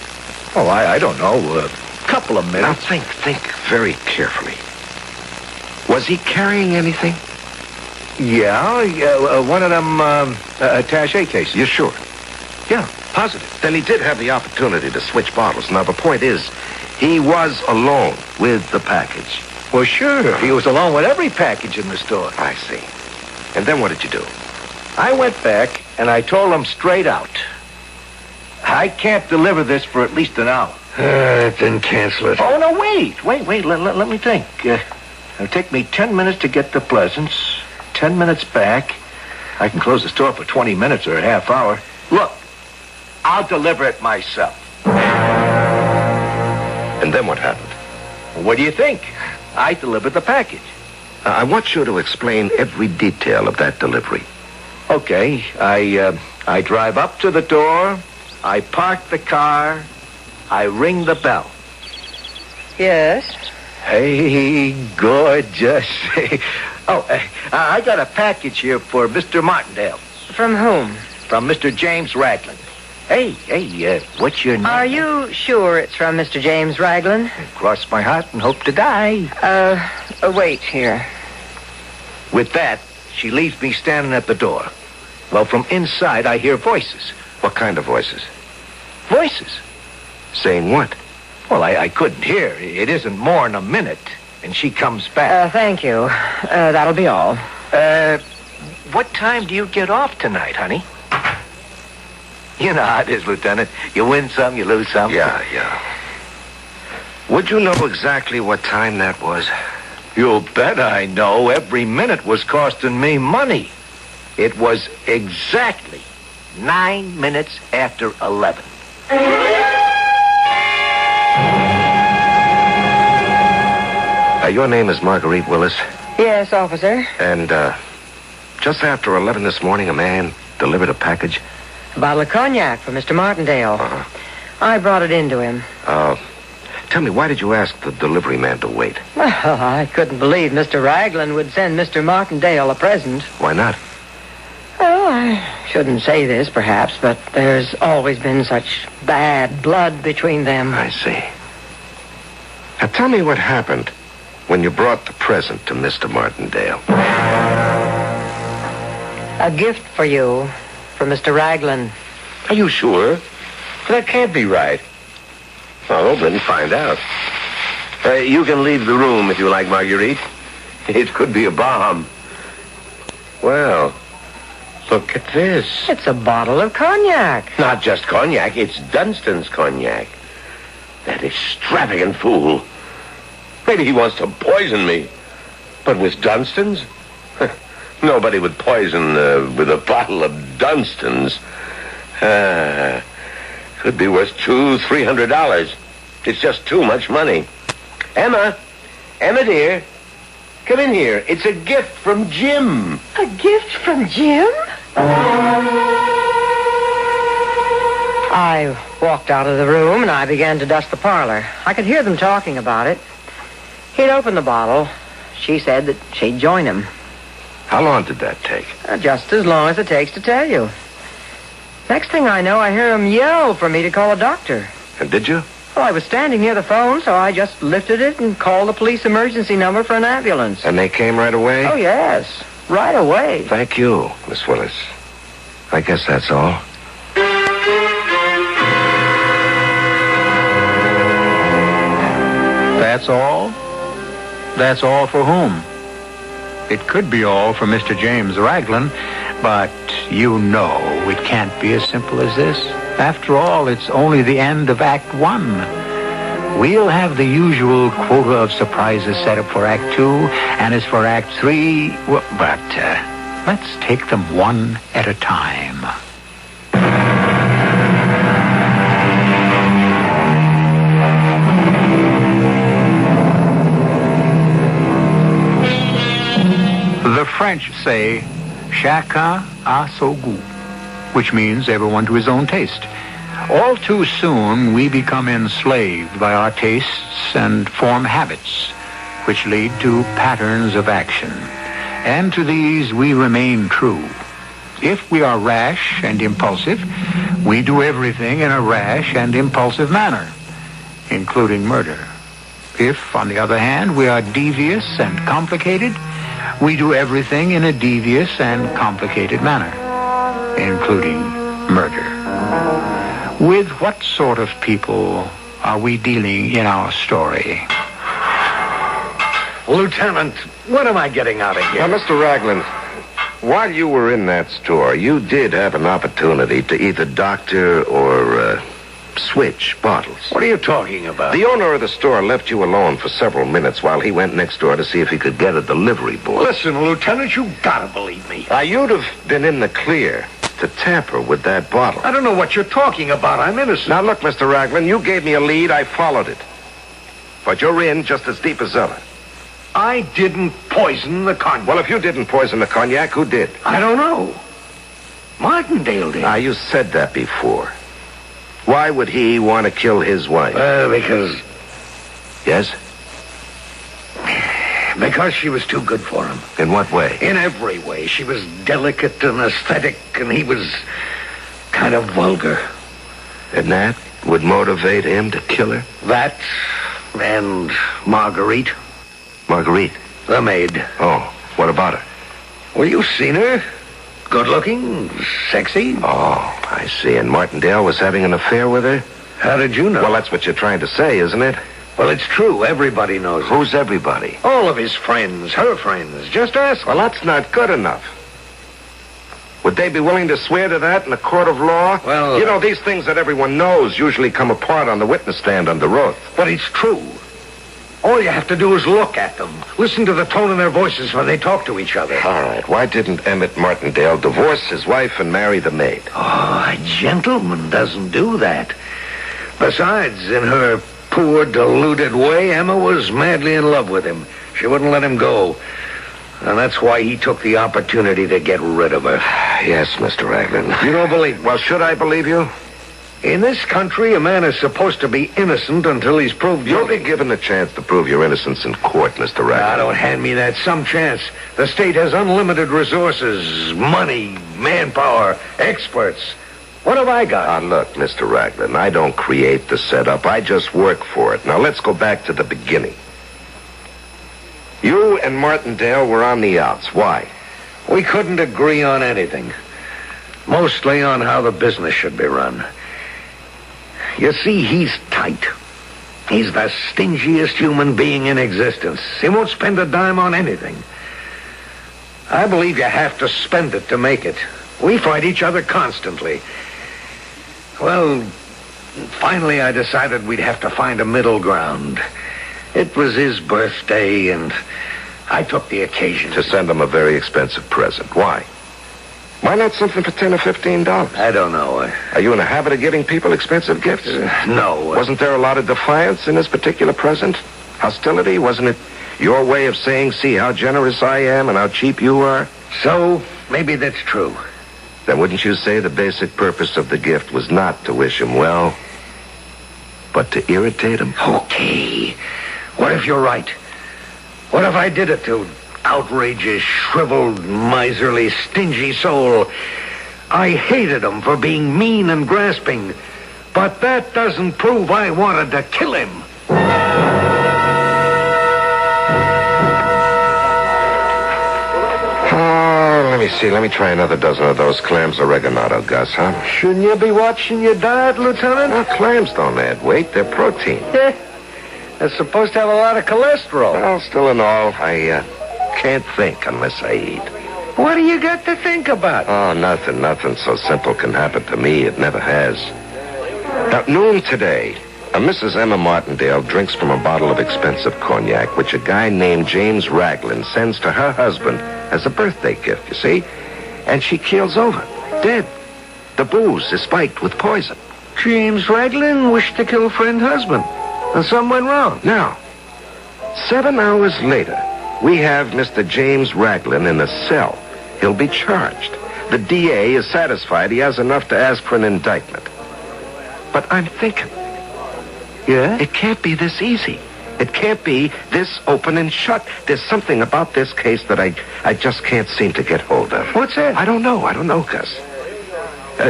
Oh, I don't know. A couple of Now minutes. think very carefully. Was he carrying anything? Yeah, one of them attaché cases. You sure? Yeah, positive. Then he did have the opportunity to switch bottles. Now, the point is, he was alone with the package. Well, sure. He was alone with every package in the store. I see. And then what did you do? I went back and I told him straight out, I can't deliver this for at least an hour. Then cancel it. Oh, no, wait. Let me think. It'll take me 10 minutes to get to Pleasance, 10 minutes back. I can close the store for 20 minutes or a half hour. Look, I'll deliver it myself. And then what happened? What do you think? I delivered the package. I want you to explain every detail of that delivery. Okay, I drive up to the door, I park the car, I ring the bell. Yes? Hey, gorgeous. I got a package here for Mr. Martindale. From whom? From Mr. James Raglan. Hey, what's your name? Are you sure it's from Mr. James Raglan? Cross my heart and hope to die. Wait here. With that, she leaves me standing at the door. Well, from inside, I hear voices. What kind of voices? Voices. Saying what? Well, I couldn't hear. It isn't more than a minute. And she comes back. Thank you. That'll be all. What time do you get off tonight, honey? You know how it is, Lieutenant. You win some, you lose some. Yeah. Would you know exactly what time that was? You bet I know. Every minute was costing me money. It was exactly 9 minutes after 11. Your name is Marguerite Willis. Yes, officer. And, just after 11 this morning, a man delivered a package. A bottle of cognac for Mr. Martindale. I brought it in to him. Tell me, why did you ask the delivery man to wait? Well, I couldn't believe Mr. Raglan would send Mr. Martindale a present. Why not? Well, I shouldn't say this, perhaps, but there's always been such bad blood between them. I see. Now, tell me what happened when you brought the present to Mr. Martindale. A gift for you, from Mr. Raglan. Are you sure? That can't be right. Oh, then find out. You can leave the room if you like, Marguerite. It could be a bomb. Well, look at this. It's a bottle of cognac. Not just cognac, it's Dunstan's cognac. That extravagant fool. Maybe he wants to poison me. But with Dunstan's? Nobody would poison with a bottle of Dunstan's. Could be worth $200-300. It's just too much money. Emma dear, come in here. It's a gift from Jim. A gift from Jim? I walked out of the room and I began to dust the parlor. I could hear them talking about it. He'd opened the bottle. She said that she'd join him. How long did that take? Just as long as it takes to tell you. Next thing I know, I hear him yell for me to call a doctor. And did you? Well, I was standing near the phone, so I just lifted it and called the police emergency number for an ambulance. And they came right away? Oh, yes. Right away. Thank you, Miss Willis. I guess that's all. That's all? That's all for whom? It could be all for Mr. James Raglan, but you know it can't be as simple as this. After all, it's only the end of Act 1. We'll have the usual quota of surprises set up for Act 2, and as for Act 3, well, but let's take them one at a time. The French say, chacun a son goût, which means everyone to his own taste. All too soon, we become enslaved by our tastes and form habits, which lead to patterns of action. And to these we remain true. If we are rash and impulsive, we do everything in a rash and impulsive manner. including murder. If, on the other hand, we are devious and complicated, we do everything in a devious and complicated manner, including murder. With what sort of people are we dealing in our story? Lieutenant, what am I getting out of here? Now, Mr. Raglan, while you were in that store, you did have an opportunity to either doctor or switch bottles. What are you talking about? The owner of the store left you alone for several minutes while he went next door to see if he could get a delivery boy. Listen, Lieutenant, you gotta believe me. Now, you'd have been in the clear to tamper with that bottle. I don't know what you're talking about. I'm innocent. Now, look, Mr. Raglan, you gave me a lead. I followed it. But you're in just as deep as ever. I didn't poison the cognac. Well, if you didn't poison the cognac, who did? I don't know. Martindale did. Ah, you said that before. Why would he want to kill his wife? Because... Yes? Because she was too good for him. In what way? In every way. She was delicate and aesthetic, and he was kind of vulgar. And that would motivate him to kill her? That and Marguerite. Marguerite? The maid. Oh, what about her? Well, you've seen her. Good looking, sexy. Oh, I see. And Martindale was having an affair with her? How did you know? Well, that's what you're trying to say, isn't it? Well, it's true. Everybody knows it. Who's everybody? All of his friends, her friends. Just ask. Well, that's not good enough. Would they be willing to swear to that in a court of law? Well... You know, these things that everyone knows usually come apart on the witness stand under oath. But it's true. All you have to do is look at them. Listen to the tone in their voices when they talk to each other. All right. Why didn't Emmett Martindale divorce his wife and marry the maid? Oh, a gentleman doesn't do that. Besides, in her poor, deluded way, Emma was madly in love with him. She wouldn't let him go. And that's why he took the opportunity to get rid of her. Yes, Mr. Raglan. You don't believe me? Well, should I believe you? In this country, a man is supposed to be innocent until he's proved guilty. You'll be given the chance to prove your innocence in court, Mr. Raglan. Now, don't hand me that some chance. The state has unlimited resources, money, manpower, experts. What have I got? Now, look, Mr. Raglan, I don't create the setup. I just work for it. Now, let's go back to the beginning. You and Martindale were on the outs. Why? We couldn't agree on anything. Mostly on how the business should be run. You see, he's tight. He's the stingiest human being in existence. He won't spend a dime on anything. I believe you have to spend it to make it. We fight each other constantly. Well, finally I decided we'd have to find a middle ground. It was his birthday, and I took the occasion to send him a very expensive present. Why? Why not something for $10 or $15? I don't know. Are you in the habit of giving people expensive gifts? No. Wasn't there a lot of defiance in this particular present? Hostility? Wasn't it your way of saying, see how generous I am and how cheap you are? So, maybe that's true. Then wouldn't you say the basic purpose of the gift was not to wish him well, but to irritate him? Okay. What if you're right? What if I did it to outrage his shriveled, miserly, stingy soul? I hated him for being mean and grasping, but that doesn't prove I wanted to kill him. Let me see. Let me try another dozen of those clams oregano, Gus, huh? Shouldn't you be watching your diet, Lieutenant? Well, clams don't add weight. They're protein. They're supposed to have a lot of cholesterol. Well, still in all, I can't think unless I eat. What do you got to think about? Oh, nothing. Nothing so simple can happen to me. It never has. At noon today, Mrs. Emma Martindale drinks from a bottle of expensive cognac, which a guy named James Raglan sends to her husband as a birthday gift, you see? And she keels over, dead. The booze is spiked with poison. James Raglan wished to kill friend husband, and something went wrong. Now, 7 hours later, we have Mr. James Raglan in a cell. He'll be charged. The DA is satisfied he has enough to ask for an indictment. But I'm thinking... Yeah? It can't be this easy. It can't be this open and shut. There's something about this case that I just can't seem to get hold of. What's that? I don't know, Gus.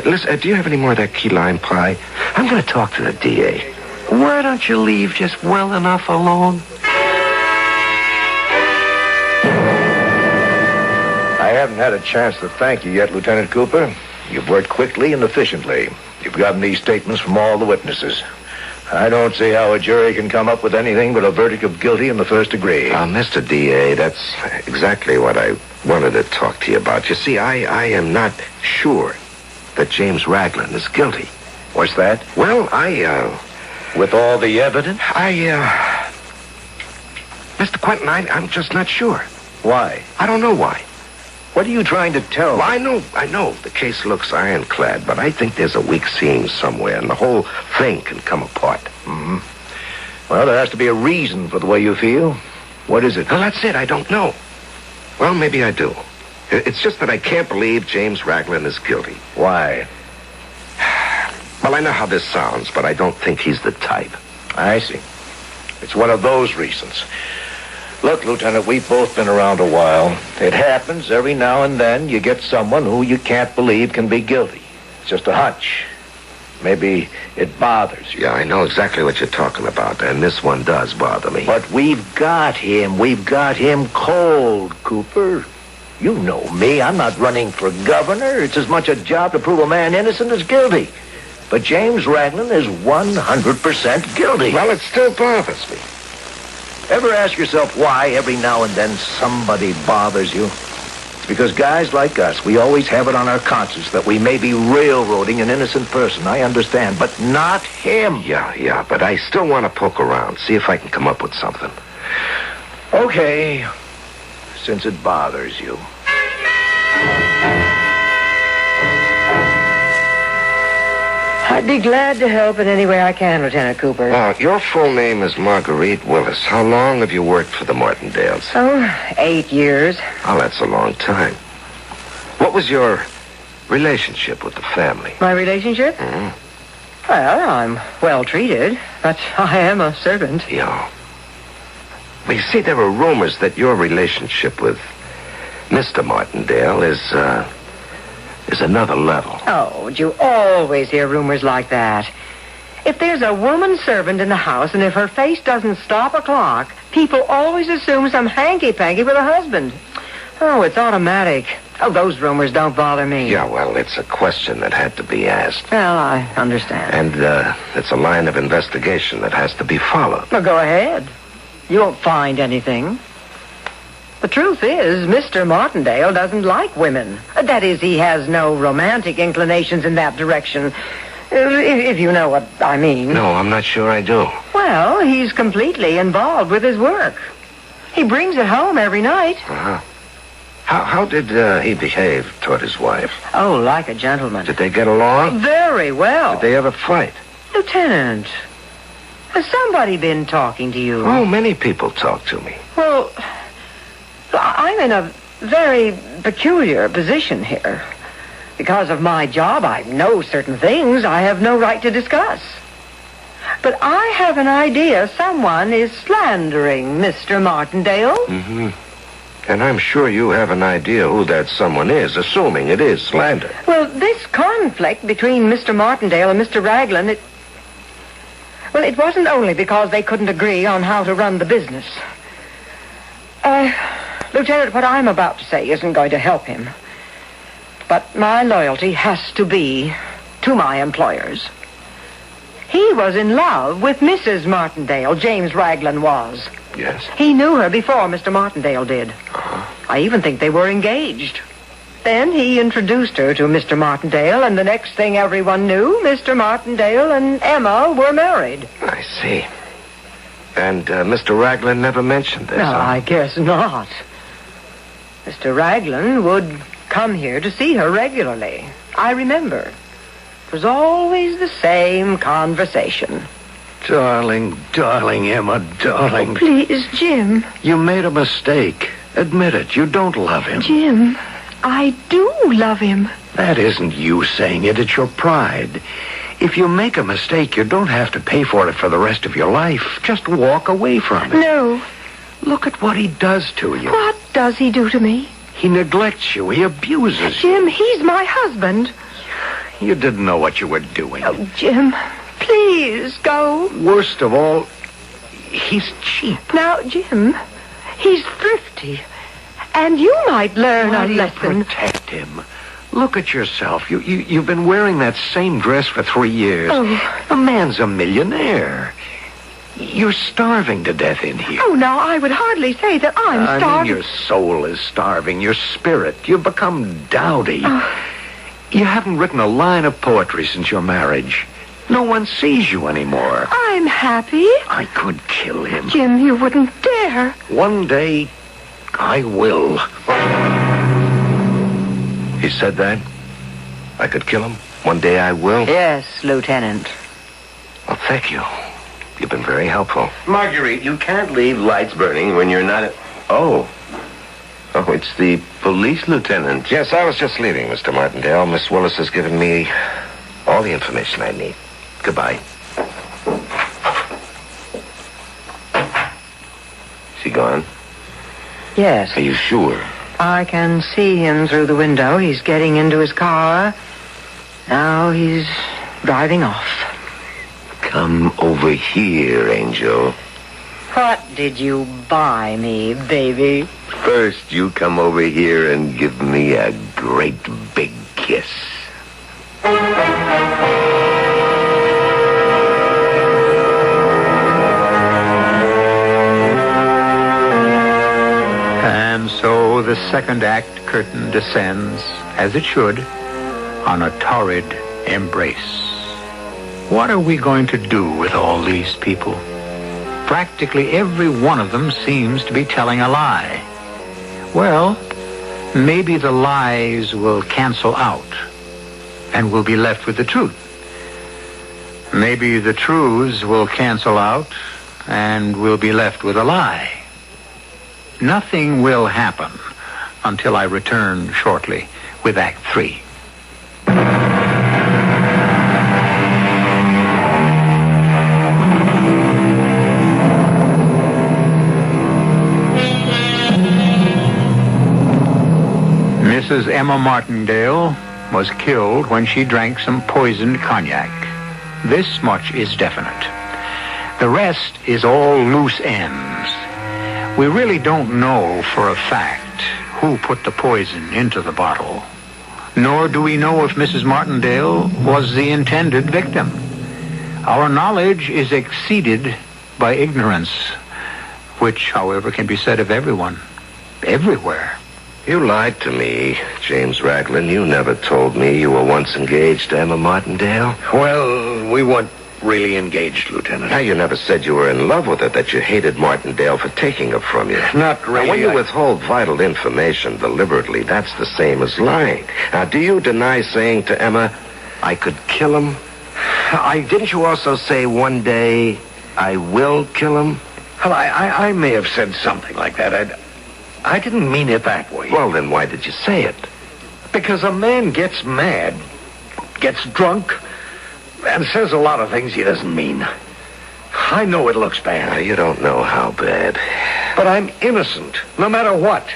Listen, do you have any more of that key lime pie? I'm going to talk to the DA. Why don't you leave just well enough alone? I haven't had a chance to thank you yet, Lieutenant Cooper. You've worked quickly and efficiently. You've gotten these statements from all the witnesses. I don't see how a jury can come up with anything but a verdict of guilty in the first degree. Mr. D.A., that's exactly what I wanted to talk to you about. You see, I am not sure that James Raglan is guilty. What's that? Well, with all the evidence? Mr. Quentin, I'm just not sure. Why? I don't know why. What are you trying to tell me? Well, I know. The case looks ironclad, but I think there's a weak seam somewhere, and the whole thing can come apart. Mm-hmm. Well, there has to be a reason for the way you feel. What is it? Well, that's it. I don't know. Well, maybe I do. It's just that I can't believe James Raglan is guilty. Why? Well, I know how this sounds, but I don't think he's the type. I see. It's one of those reasons. Look, Lieutenant, we've both been around a while. It happens every now and then you get someone who you can't believe can be guilty. It's just a hunch. Maybe it bothers you. Yeah, I know exactly what you're talking about, and this one does bother me. But we've got him. We've got him cold, Cooper. You know me. I'm not running for governor. It's as much a job to prove a man innocent as guilty. But James Raglan is 100% guilty. Well, it still bothers me. Ever ask yourself why every now and then somebody bothers you? It's because guys like us, we always have it on our conscience that we may be railroading an innocent person. I understand, but not him. Yeah, but I still want to poke around, see if I can come up with something. Okay, since it bothers you. I'd be glad to help in any way I can, Lieutenant Cooper. Your full name is Marguerite Willis. How long have you worked for the Martindales? 8 years. Oh, that's a long time. What was your relationship with the family? My relationship? Mm-hmm. Well, I'm well treated, but I am a servant. Yeah. Well, you see, there were rumors that your relationship with Mr. Martindale is another level. Oh, you always hear rumors like that. If there's a woman servant in the house, and if her face doesn't stop a clock, people always assume some hanky-panky with a husband. Oh, it's automatic. Oh, those rumors don't bother me. Yeah, well, it's a question that had to be asked. Well, I understand. And it's a line of investigation that has to be followed. Well, go ahead. You won't find anything. The truth is, Mr. Martindale doesn't like women. That is, he has no romantic inclinations in that direction. If you know what I mean. No, I'm not sure I do. Well, he's completely involved with his work. He brings it home every night. Uh-huh. How did he behave toward his wife? Oh, like a gentleman. Did they get along? Very well. Did they ever fight? Lieutenant, has somebody been talking to you? Oh, many people talk to me. Well, I'm in a very peculiar position here. Because of my job, I know certain things I have no right to discuss. But I have an idea someone is slandering Mr. Martindale. Mm-hmm. And I'm sure you have an idea who that someone is, assuming it is slander. Well, this conflict between Mr. Martindale and Mr. Raglan, it wasn't only because they couldn't agree on how to run the business. Lieutenant, what I'm about to say isn't going to help him. But my loyalty has to be to my employers. He was in love with Mrs. Martindale, James Raglan was. Yes? He knew her before Mr. Martindale did. I even think they were engaged. Then he introduced her to Mr. Martindale, and the next thing everyone knew, Mr. Martindale and Emma were married. I see. And Mr. Raglan never mentioned this, No, huh? I guess not. Mr. Raglan would come here to see her regularly. I remember. It was always the same conversation. Darling Emma, darling. Please, Jim. You made a mistake. Admit it. You don't love him. Jim, I do love him. That isn't you saying it. It's your pride. If you make a mistake, you don't have to pay for it for the rest of your life. Just walk away from it. No. Look at what he does to you. What does he do to me? He neglects you. He abuses you. Jim, he's my husband. You didn't know what you were doing. Oh, Jim, please. Please go. Worst of all, he's cheap. Now, Jim, he's thrifty. And you might learn a lesson. Protect him. Look at yourself. You've been wearing that same dress for 3 years. Oh. The man's a millionaire. You're starving to death in here. Oh, now, I would hardly say that I'm I starving. mean, your soul is starving. Your spirit. You've become dowdy. You haven't written a line of poetry since your marriage. No one sees you anymore. I'm happy. I could kill him. Jim, you wouldn't dare. One day, I will. He said that? I could kill him? One day I will? Yes, Lieutenant. Well, thank you. You've been very helpful. Marguerite, you can't leave lights burning when you're not... Oh, it's the police lieutenant. Yes, I was just leaving, Mr. Martindale. Miss Willis has given me all the information I need. Goodbye. Is he gone? Yes. Are you sure? I can see him through the window. He's getting into his car. Now he's driving off. Come over here, Angel. What did you buy me, baby? First, you come over here and give me a great big kiss. And so the second act curtain descends, as it should, on a torrid embrace. What are we going to do with all these people? Practically every one of them seems to be telling a lie. Well, maybe the lies will cancel out, and we'll be left with the truth. Maybe the truths will cancel out, and we'll be left with a lie. Nothing will happen until I return shortly with Act 3. Mrs. Emma Martindale was killed when she drank some poisoned cognac. This much is definite. The rest is all loose ends. We really don't know for a fact who put the poison into the bottle. Nor do we know if Mrs. Martindale was the intended victim. Our knowledge is exceeded by ignorance, which, however, can be said of everyone, everywhere. You lied to me, James Raglan. You never told me you were once engaged to Emma Martindale. Well, we weren't really engaged, Lieutenant. Now, you never said you were in love with her, that you hated Martindale for taking her from you. Not really. Now, when you withhold vital information deliberately, that's the same as lying. Now, do you deny saying to Emma, I could kill him? Didn't you also say one day, I will kill him? Well, I may have said something like that. I didn't mean it that way. Well, then why did you say it? Because a man gets mad, gets drunk, and says a lot of things he doesn't mean. I know it looks bad. Now, you don't know how bad. But I'm innocent, no matter what.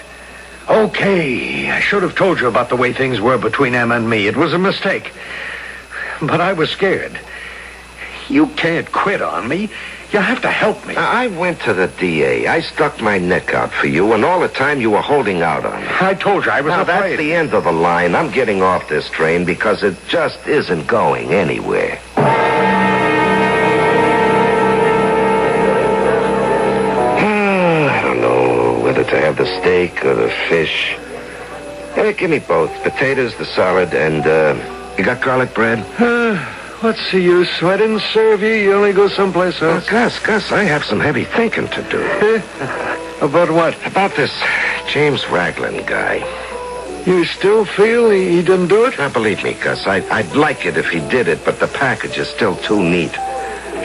Okay, I should have told you about the way things were between Emma and me. It was a mistake. But I was scared. You can't quit on me. You have to help me. I went to the DA. I stuck my neck out for you, and all the time you were holding out on me. I told you I was now, afraid. That's the end of the line. I'm getting off this train because it just isn't going anywhere. I don't know whether to have the steak or the fish. Hey, give me both. Potatoes, the salad, and, you got garlic bread? What's the use? I didn't serve you. You only go someplace else. Gus, I have some heavy thinking to do. About what? About this James Raglan guy. You still feel he didn't do it? Now, believe me, Gus, I'd like it if he did it, but the package is still too neat.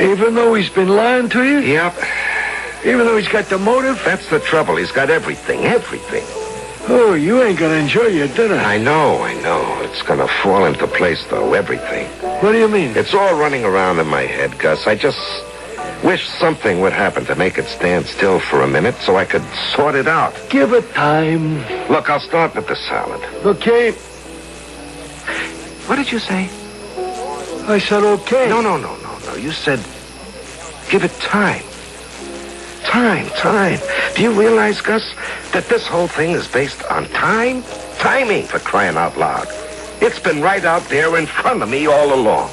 Even though he's been lying to you? Yep. Even though he's got the motive? That's the trouble. He's got everything. Oh, you ain't gonna enjoy your dinner. I know. It's gonna fall into place, though, everything. What do you mean? It's all running around in my head, Gus. I just wish something would happen to make it stand still for a minute so I could sort it out. Give it time. Look, I'll start with the salad. Okay. What did you say? I said okay. No. ago. You said, give it time. Time. Do you realize, Gus, that this whole thing is based on time? Timing, for crying out loud. It's been right out there in front of me all along.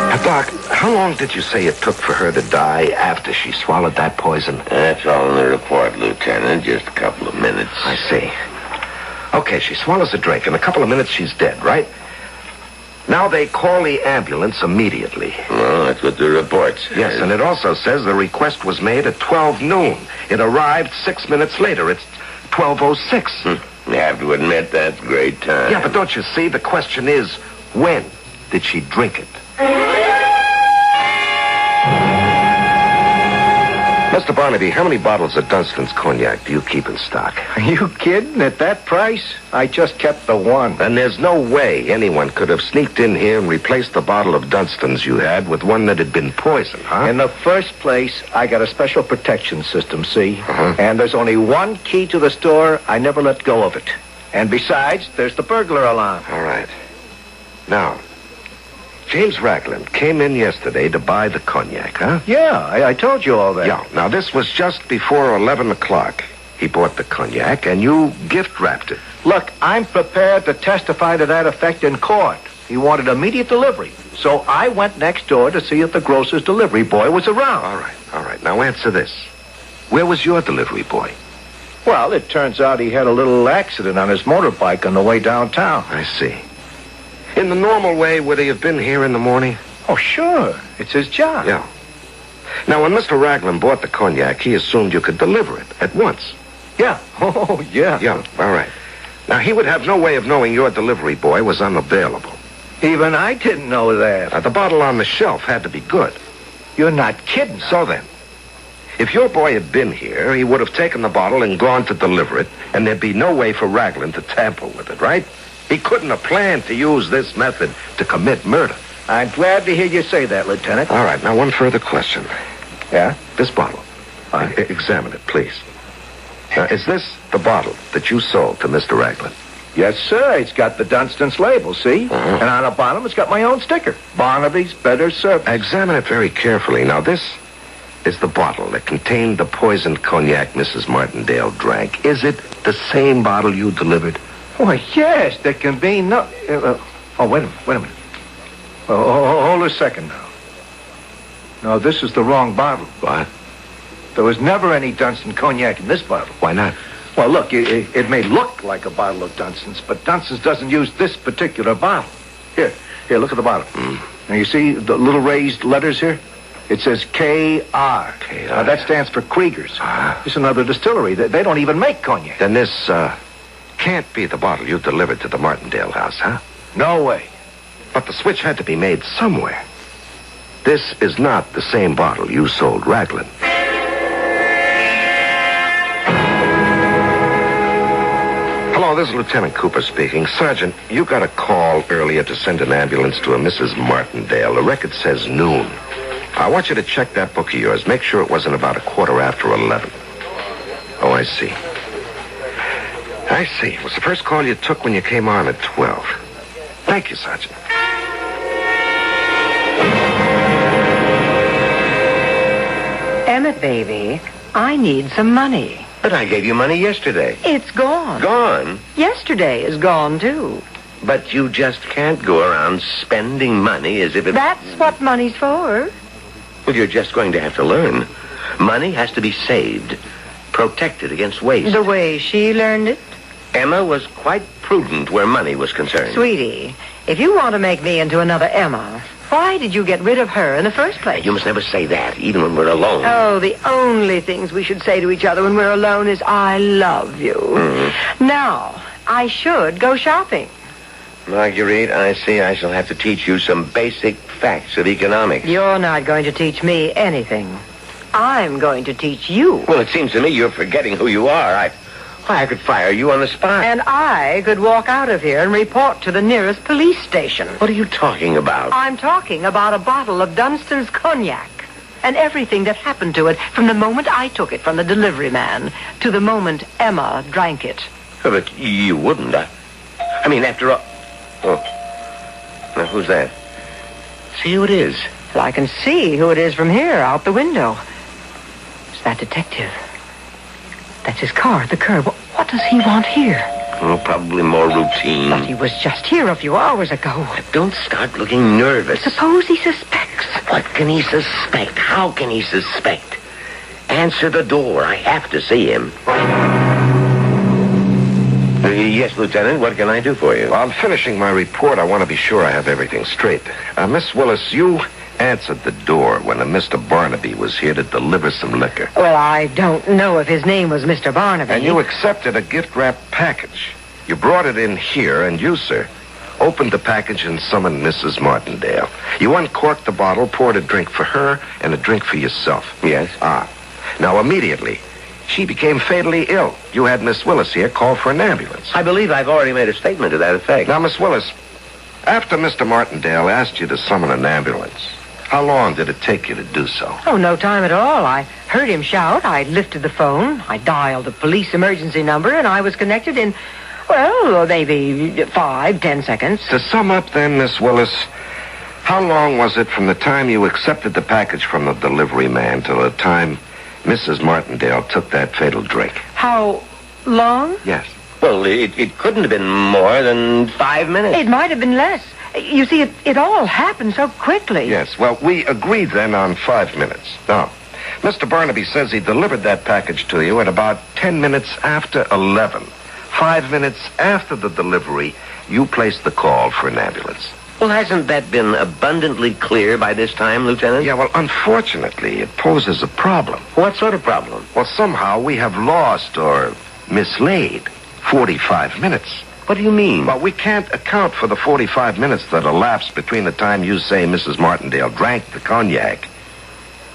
Now, Doc, how long did you say it took for her to die after she swallowed that poison? That's all in the report, Lieutenant. Just a couple of minutes. I see. Okay, she swallows a drink. In a couple of minutes, she's dead, right? Now they call the ambulance immediately. Well, that's what the report says. Yes, and it also says the request was made at 12 noon. It arrived 6 minutes later. It's 12:06. You have to admit that's great time. Yeah, but don't you see? The question is, when did she drink it? Mr. Barnaby, how many bottles of Dunstan's cognac do you keep in stock? Are you kidding? At that price? I just kept the one. Then there's no way anyone could have sneaked in here and replaced the bottle of Dunstan's you had with one that had been poisoned, huh? In the first place, I got a special protection system, see? And there's only one key to the store. I never let go of it. And besides, there's the burglar alarm. All right. Now, James Ragland came in yesterday to buy the cognac, huh? Yeah, I told you all that. Yeah. Now, this was just before 11 o'clock. He bought the cognac, and you gift-wrapped it. Look, I'm prepared to testify to that effect in court. He wanted immediate delivery. So I went next door to see if the grocer's delivery boy was around. All right. Now, answer this. Where was your delivery boy? Well, it turns out he had a little accident on his motorbike on the way downtown. I see. In the normal way, would he have been here in the morning? Oh, sure. It's his job. Yeah. Now, when Mr. Ragland bought the cognac, he assumed you could deliver it at once. Yeah. Oh, yeah. Yeah, all right. Now, he would have no way of knowing your delivery boy was unavailable. Even I didn't know that. Now, the bottle on the shelf had to be good. You're not kidding. So then, if your boy had been here, he would have taken the bottle and gone to deliver it, and there'd be no way for Ragland to tamper with it, right? He couldn't have planned to use this method to commit murder. I'm glad to hear you say that, Lieutenant. All right, now one further question. Yeah? This bottle. Examine it, please. Now, is this the bottle that you sold to Mr. Ragland? Yes, sir. It's got the Dunstan's label, see? And on the bottom, it's got my own sticker. Barnaby's Better Service. Examine it very carefully. Now, this is the bottle that contained the poisoned cognac Mrs. Martindale drank. Is it the same bottle you delivered? Why, yes, there can be no... wait a minute. Hold a second now. No, this is the wrong bottle. What? There was never any Dunstan cognac in this bottle. Why not? Well, look, it may look like a bottle of Dunstan's, but Dunstan's doesn't use this particular bottle. Here, look at the bottle. Now, you see the little raised letters here? It says K.R. K.R. Now, that stands for Krieger's. It's another distillery. They don't even make cognac. Then this, can't be the bottle you delivered to the Martindale house, huh? No way. But the switch had to be made somewhere. This is not the same bottle you sold Ragland. Hello, this is Lieutenant Cooper speaking. Sergeant, you got a call earlier to send an ambulance to a Mrs. Martindale. The record says noon. I want you to check that book of yours. Make sure it wasn't about 11:15. Oh, I see. I see. It was the first call you took when you came on at 12. Thank you, Sergeant. Emmett, baby, I need some money. But I gave you money yesterday. It's gone. Gone? Yesterday is gone, too. But you just can't go around spending money as if it... That's what money's for. Well, you're just going to have to learn. Money has to be saved, protected against waste. The way she learned it? Emma was quite prudent where money was concerned. Sweetie, if you want to make me into another Emma, why did you get rid of her in the first place? You must never say that, even when we're alone. Oh, the only things we should say to each other when we're alone is, I love you. Now, I should go shopping. Marguerite, I see I shall have to teach you some basic facts of economics. You're not going to teach me anything. I'm going to teach you. Well, it seems to me you're forgetting who you are. I could fire you on the spot. And I could walk out of here and report to the nearest police station. What are you talking about? I'm talking about a bottle of Dunstan's cognac and everything that happened to it from the moment I took it from the delivery man to the moment Emma drank it. But you wouldn't. I mean, after all... Oh. Now, who's that? See who it is. Well, I can see who it is from here, out the window. It's that detective. That's his car at the curb. What does he want here? Oh, probably more routine. But he was just here a few hours ago. Don't start looking nervous. Suppose he suspects. What can he suspect? How can he suspect? Answer the door. I have to see him. Yes, Lieutenant, what can I do for you? Well, I'm finishing my report. I want to be sure I have everything straight. Miss Willis, you answered the door when a Mr. Barnaby was here to deliver some liquor. Well, I don't know if his name was Mr. Barnaby. And you accepted a gift-wrapped package. You brought it in here, and you, sir, opened the package and summoned Mrs. Martindale. You uncorked the bottle, poured a drink for her, and a drink for yourself. Yes. Now, immediately, she became fatally ill. You had Miss Willis here call for an ambulance. I believe I've already made a statement to that effect. Now, Miss Willis, after Mr. Martindale asked you to summon an ambulance, how long did it take you to do so? Oh, no time at all. I heard him shout. I lifted the phone. I dialed the police emergency number, and I was connected in, well, maybe 5-10 seconds. To sum up then, Miss Willis, how long was it from the time you accepted the package from the delivery man to the time Mrs. Martindale took that fatal drink? How long? Yes. Well, it couldn't have been more than 5 minutes. It might have been less. You see, it all happened so quickly. Yes, well, we agreed then on 5 minutes. Now, Mr. Barnaby says he delivered that package to you at about 10 minutes after 11. 5 minutes after the delivery, you placed the call for an ambulance. Well, hasn't that been abundantly clear by this time, Lieutenant? Yeah, well, unfortunately, it poses a problem. What sort of problem? Well, somehow we have lost or mislaid 45 minutes. What do you mean? Well, we can't account for the 45 minutes that elapsed between the time you say Mrs. Martindale drank the cognac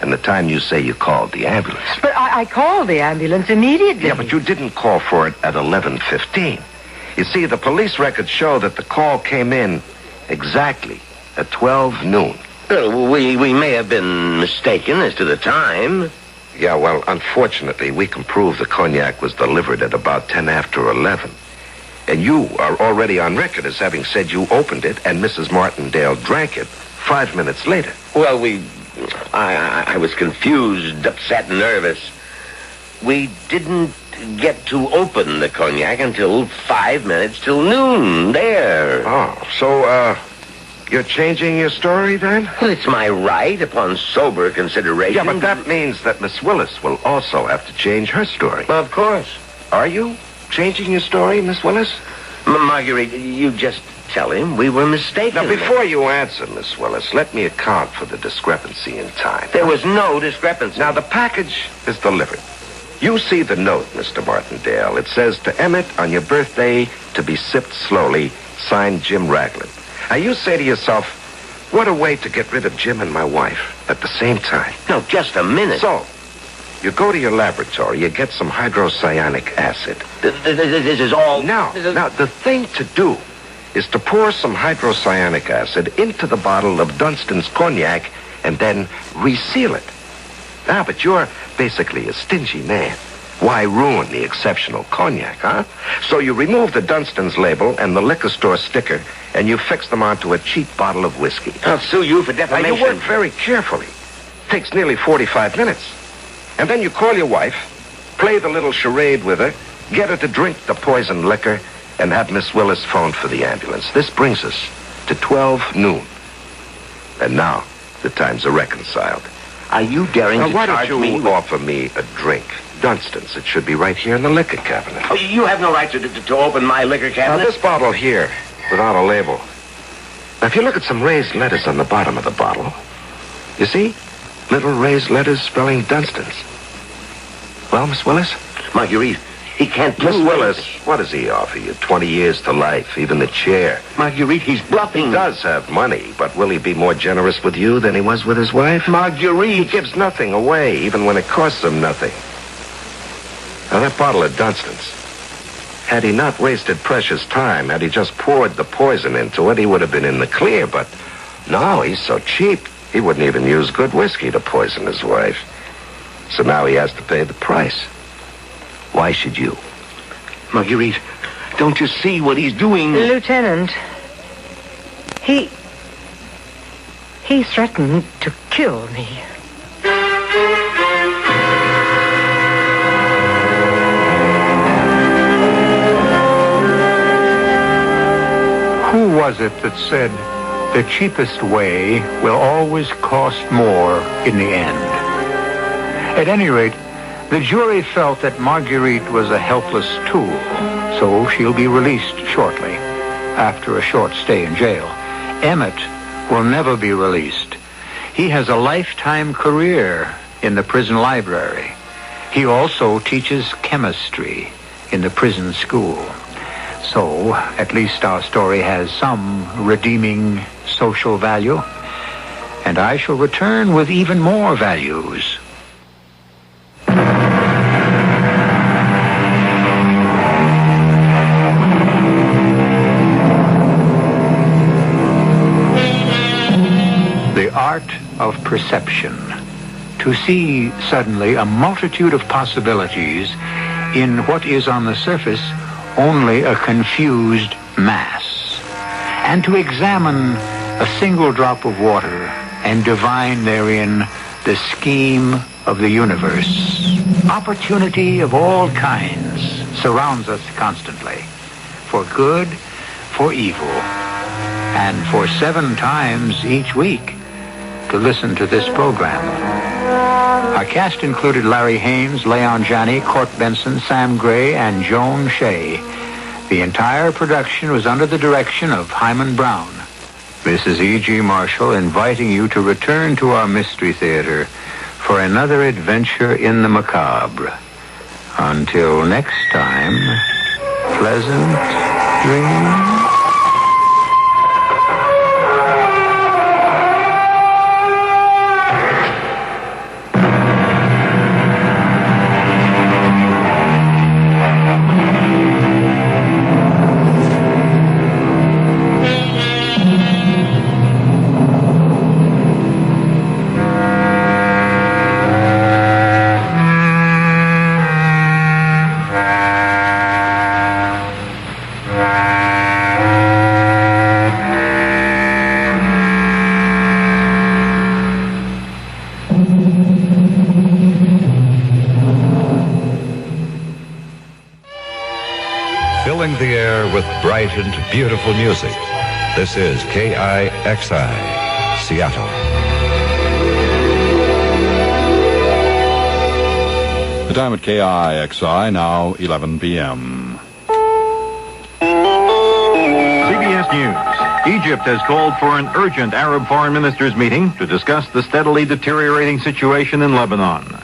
and the time you say you called the ambulance. But I called the ambulance immediately. Yeah, but you didn't call for it at 11:15. You see, the police records show that the call came in exactly at 12 noon. Well, we may have been mistaken as to the time. Yeah, well, unfortunately, we can prove the cognac was delivered at about 10 after 11. And you are already on record as having said you opened it and Mrs. Martindale drank it 5 minutes later. Well, I was confused, upset, nervous. We didn't get to open the cognac until 5 minutes till noon. There. Oh, so, you're changing your story then? Well, it's my right upon sober consideration. Yeah, but that means that Miss Willis will also have to change her story. Well, of course. Are you changing your story, Miss Willis? Marguerite, you just tell him we were mistaken. Now, before you answer, Miss Willis, let me account for the discrepancy in time. There was no discrepancy. Now, the package is delivered. You see the note, Mr. Martindale. It says, to Emmett, on your birthday, to be sipped slowly, signed Jim Raglan. Now, you say to yourself, what a way to get rid of Jim and my wife at the same time. No, just a minute. So, you go to your laboratory, you get some hydrocyanic acid. This is all... Now, the thing to do is to pour some hydrocyanic acid into the bottle of Dunstan's cognac and then reseal it. Ah, but you're basically a stingy man. Why ruin the exceptional cognac, huh? So you remove the Dunstan's label and the liquor store sticker, and you fix them onto a cheap bottle of whiskey. I'll sue you for defamation. Now, you work very carefully. Takes nearly 45 minutes. And then you call your wife, play the little charade with her, get her to drink the poisoned liquor, and have Miss Willis phoned for the ambulance. This brings us to 12 noon. And now, the times are reconciled. Are you daring to why charge don't me? you offer me a drink? Dunstan's. It should be right here in the liquor cabinet. Oh, you have no right to open my liquor Now, cabinet. this bottle here, without a label. Now, if you look at some raised letters on the bottom of the bottle, you see? Little raised letters spelling Dunstan's. Well, Miss Willis? Marguerite, he can't Miss prove Willis, anything. what does he offer you? 20 years to life, even the chair. Marguerite, he's bluffing. He does have money, but will he be more generous with you than he was with his wife? Marguerite. He gives nothing away, even when it costs him nothing. Now, that bottle of Dunstan's, had he not wasted precious time, had he just poured the poison into it, he would have been in the clear, but no, he's so cheap. He wouldn't even use good whiskey to poison his wife. So now he has to pay the price. Why should you? Marguerite, don't you see what he's doing? Lieutenant, He threatened to kill me. Who was it that said the cheapest way will always cost more in the end? At any rate, the jury felt that Marguerite was a helpless tool, so she'll be released shortly, after a short stay in jail. Emmett will never be released. He has a lifetime career in the prison library. He also teaches chemistry in the prison school. So, at least our story has some redeeming social value. And I shall return with even more values. The art of perception. To see suddenly a multitude of possibilities in what is on the surface only a confused mass, and to examine a single drop of water and divine therein the scheme of the universe. Opportunity of all kinds surrounds us constantly, for good, for evil, and for 7 times each week to listen to this program. Our cast included Larry Haynes, Leon Janney, Court Benson, Sam Gray, and Joan Shea. The entire production was under the direction of Hyman Brown. This is E.G. Marshall inviting you to return to our Mystery Theater for another adventure in the macabre. Until next time, pleasant dreams. Filling the air with bright and beautiful music. This is KIXI, Seattle. The time at KIXI, now 11 p.m. CBS News. Egypt has called for an urgent Arab foreign ministers meeting to discuss the steadily deteriorating situation in Lebanon.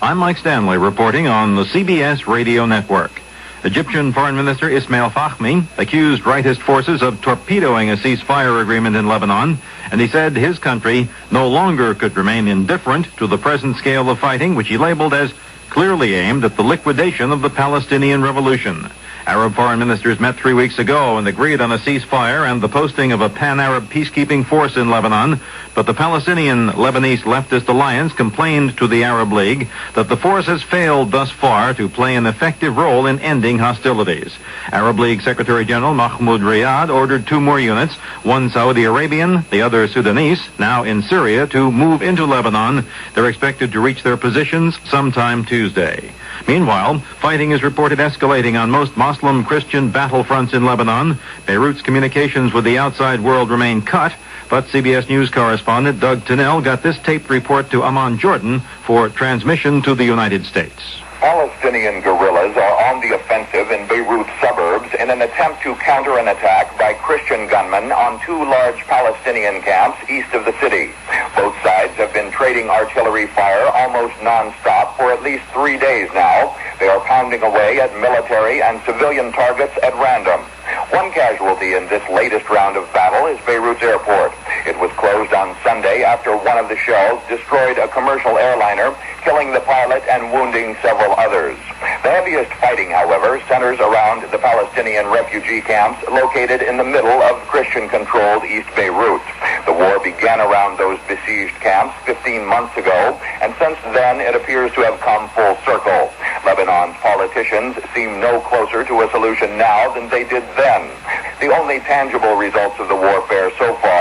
I'm Mike Stanley reporting on the CBS radio network. Egyptian Foreign Minister Ismail Fahmy accused rightist forces of torpedoing a ceasefire agreement in Lebanon, and he said his country no longer could remain indifferent to the present scale of fighting, which he labeled as clearly aimed at the liquidation of the Palestinian Revolution. Arab foreign ministers met 3 weeks ago and agreed on a ceasefire and the posting of a pan-Arab peacekeeping force in Lebanon, but the Palestinian Lebanese Leftist Alliance complained to the Arab League that the force has failed thus far to play an effective role in ending hostilities. Arab League Secretary General Mahmoud Riyad ordered 2 more units, one Saudi Arabian, the other Sudanese, now in Syria, to move into Lebanon. They're expected to reach their positions sometime Tuesday. Meanwhile, fighting is reported escalating on most Muslim-Christian battlefronts in Lebanon. Beirut's communications with the outside world remain cut, but CBS News correspondent Doug Tennell got this taped report to Amman, Jordan, for transmission to the United States. Palestinian guerrillas are on the offensive in Beirut suburbs in an attempt to counter an attack by Christian gunmen on 2 large Palestinian camps east of the city. Both sides have been trading artillery fire almost non-stop for at least 3 days now. They are pounding away at military and civilian targets at random. One casualty in this latest round of battle is Beirut's airport. It was closed on Sunday after one of the shells destroyed a commercial airliner, killing the pilot and wounding several others. The heaviest fighting, however, centers around the Palestinian refugee camps located in the middle of Christian-controlled East Beirut. The war began around those besieged camps 15 months ago, and since then it appears to have come full circle. Lebanon's politicians seem no closer to a solution now than they did then. The only tangible results of the warfare so far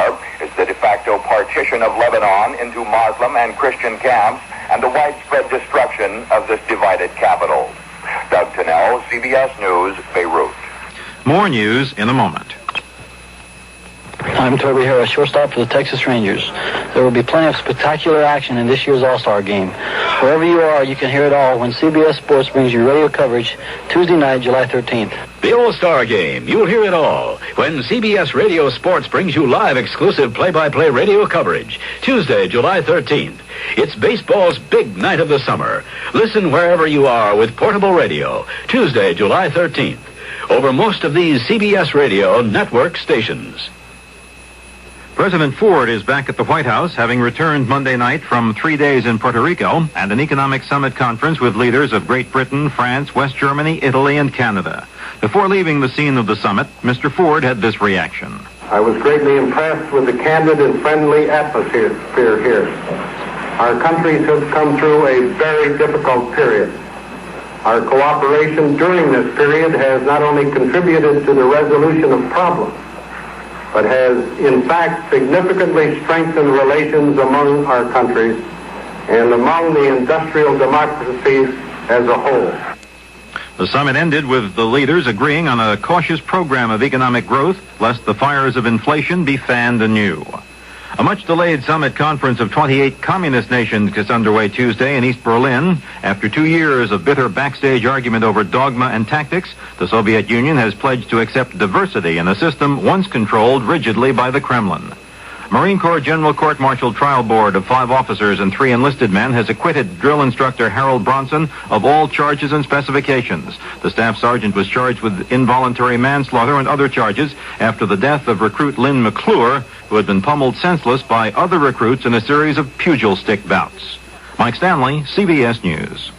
partition of Lebanon into Muslim and Christian camps and the widespread destruction of this divided capital. Doug Tennell, CBS News, Beirut. More news in a moment. I'm Toby Harris, shortstop for the Texas Rangers. There will be plenty of spectacular action in this year's All-Star Game. Wherever you are, you can hear it all when CBS Sports brings you radio coverage Tuesday night, July 13th. The All-Star Game. You'll hear it all when CBS Radio Sports brings you live exclusive play-by-play radio coverage Tuesday, July 13th. It's baseball's big night of the summer. Listen wherever you are with portable radio Tuesday, July 13th. Over most of these CBS Radio network stations. President Ford is back at the White House, having returned Monday night from 3 days in Puerto Rico and an economic summit conference with leaders of Great Britain, France, West Germany, Italy, and Canada. Before leaving the scene of the summit, Mr. Ford had this reaction. I was greatly impressed with the candid and friendly atmosphere here. Our countries have come through a very difficult period. Our cooperation during this period has not only contributed to the resolution of problems, but has, in fact, significantly strengthened relations among our countries and among the industrial democracies as a whole. The summit ended with the leaders agreeing on a cautious program of economic growth, lest the fires of inflation be fanned anew. A much-delayed summit conference of 28 communist nations gets underway Tuesday in East Berlin. After 2 years of bitter backstage argument over dogma and tactics, the Soviet Union has pledged to accept diversity in a system once controlled rigidly by the Kremlin. Marine Corps General Court-Martial Trial Board of 5 officers and 3 enlisted men has acquitted drill instructor Harold Bronson of all charges and specifications. The staff sergeant was charged with involuntary manslaughter and other charges after the death of recruit Lynn McClure, who had been pummeled senseless by other recruits in a series of pugil stick bouts. Mike Stanley, CBS News.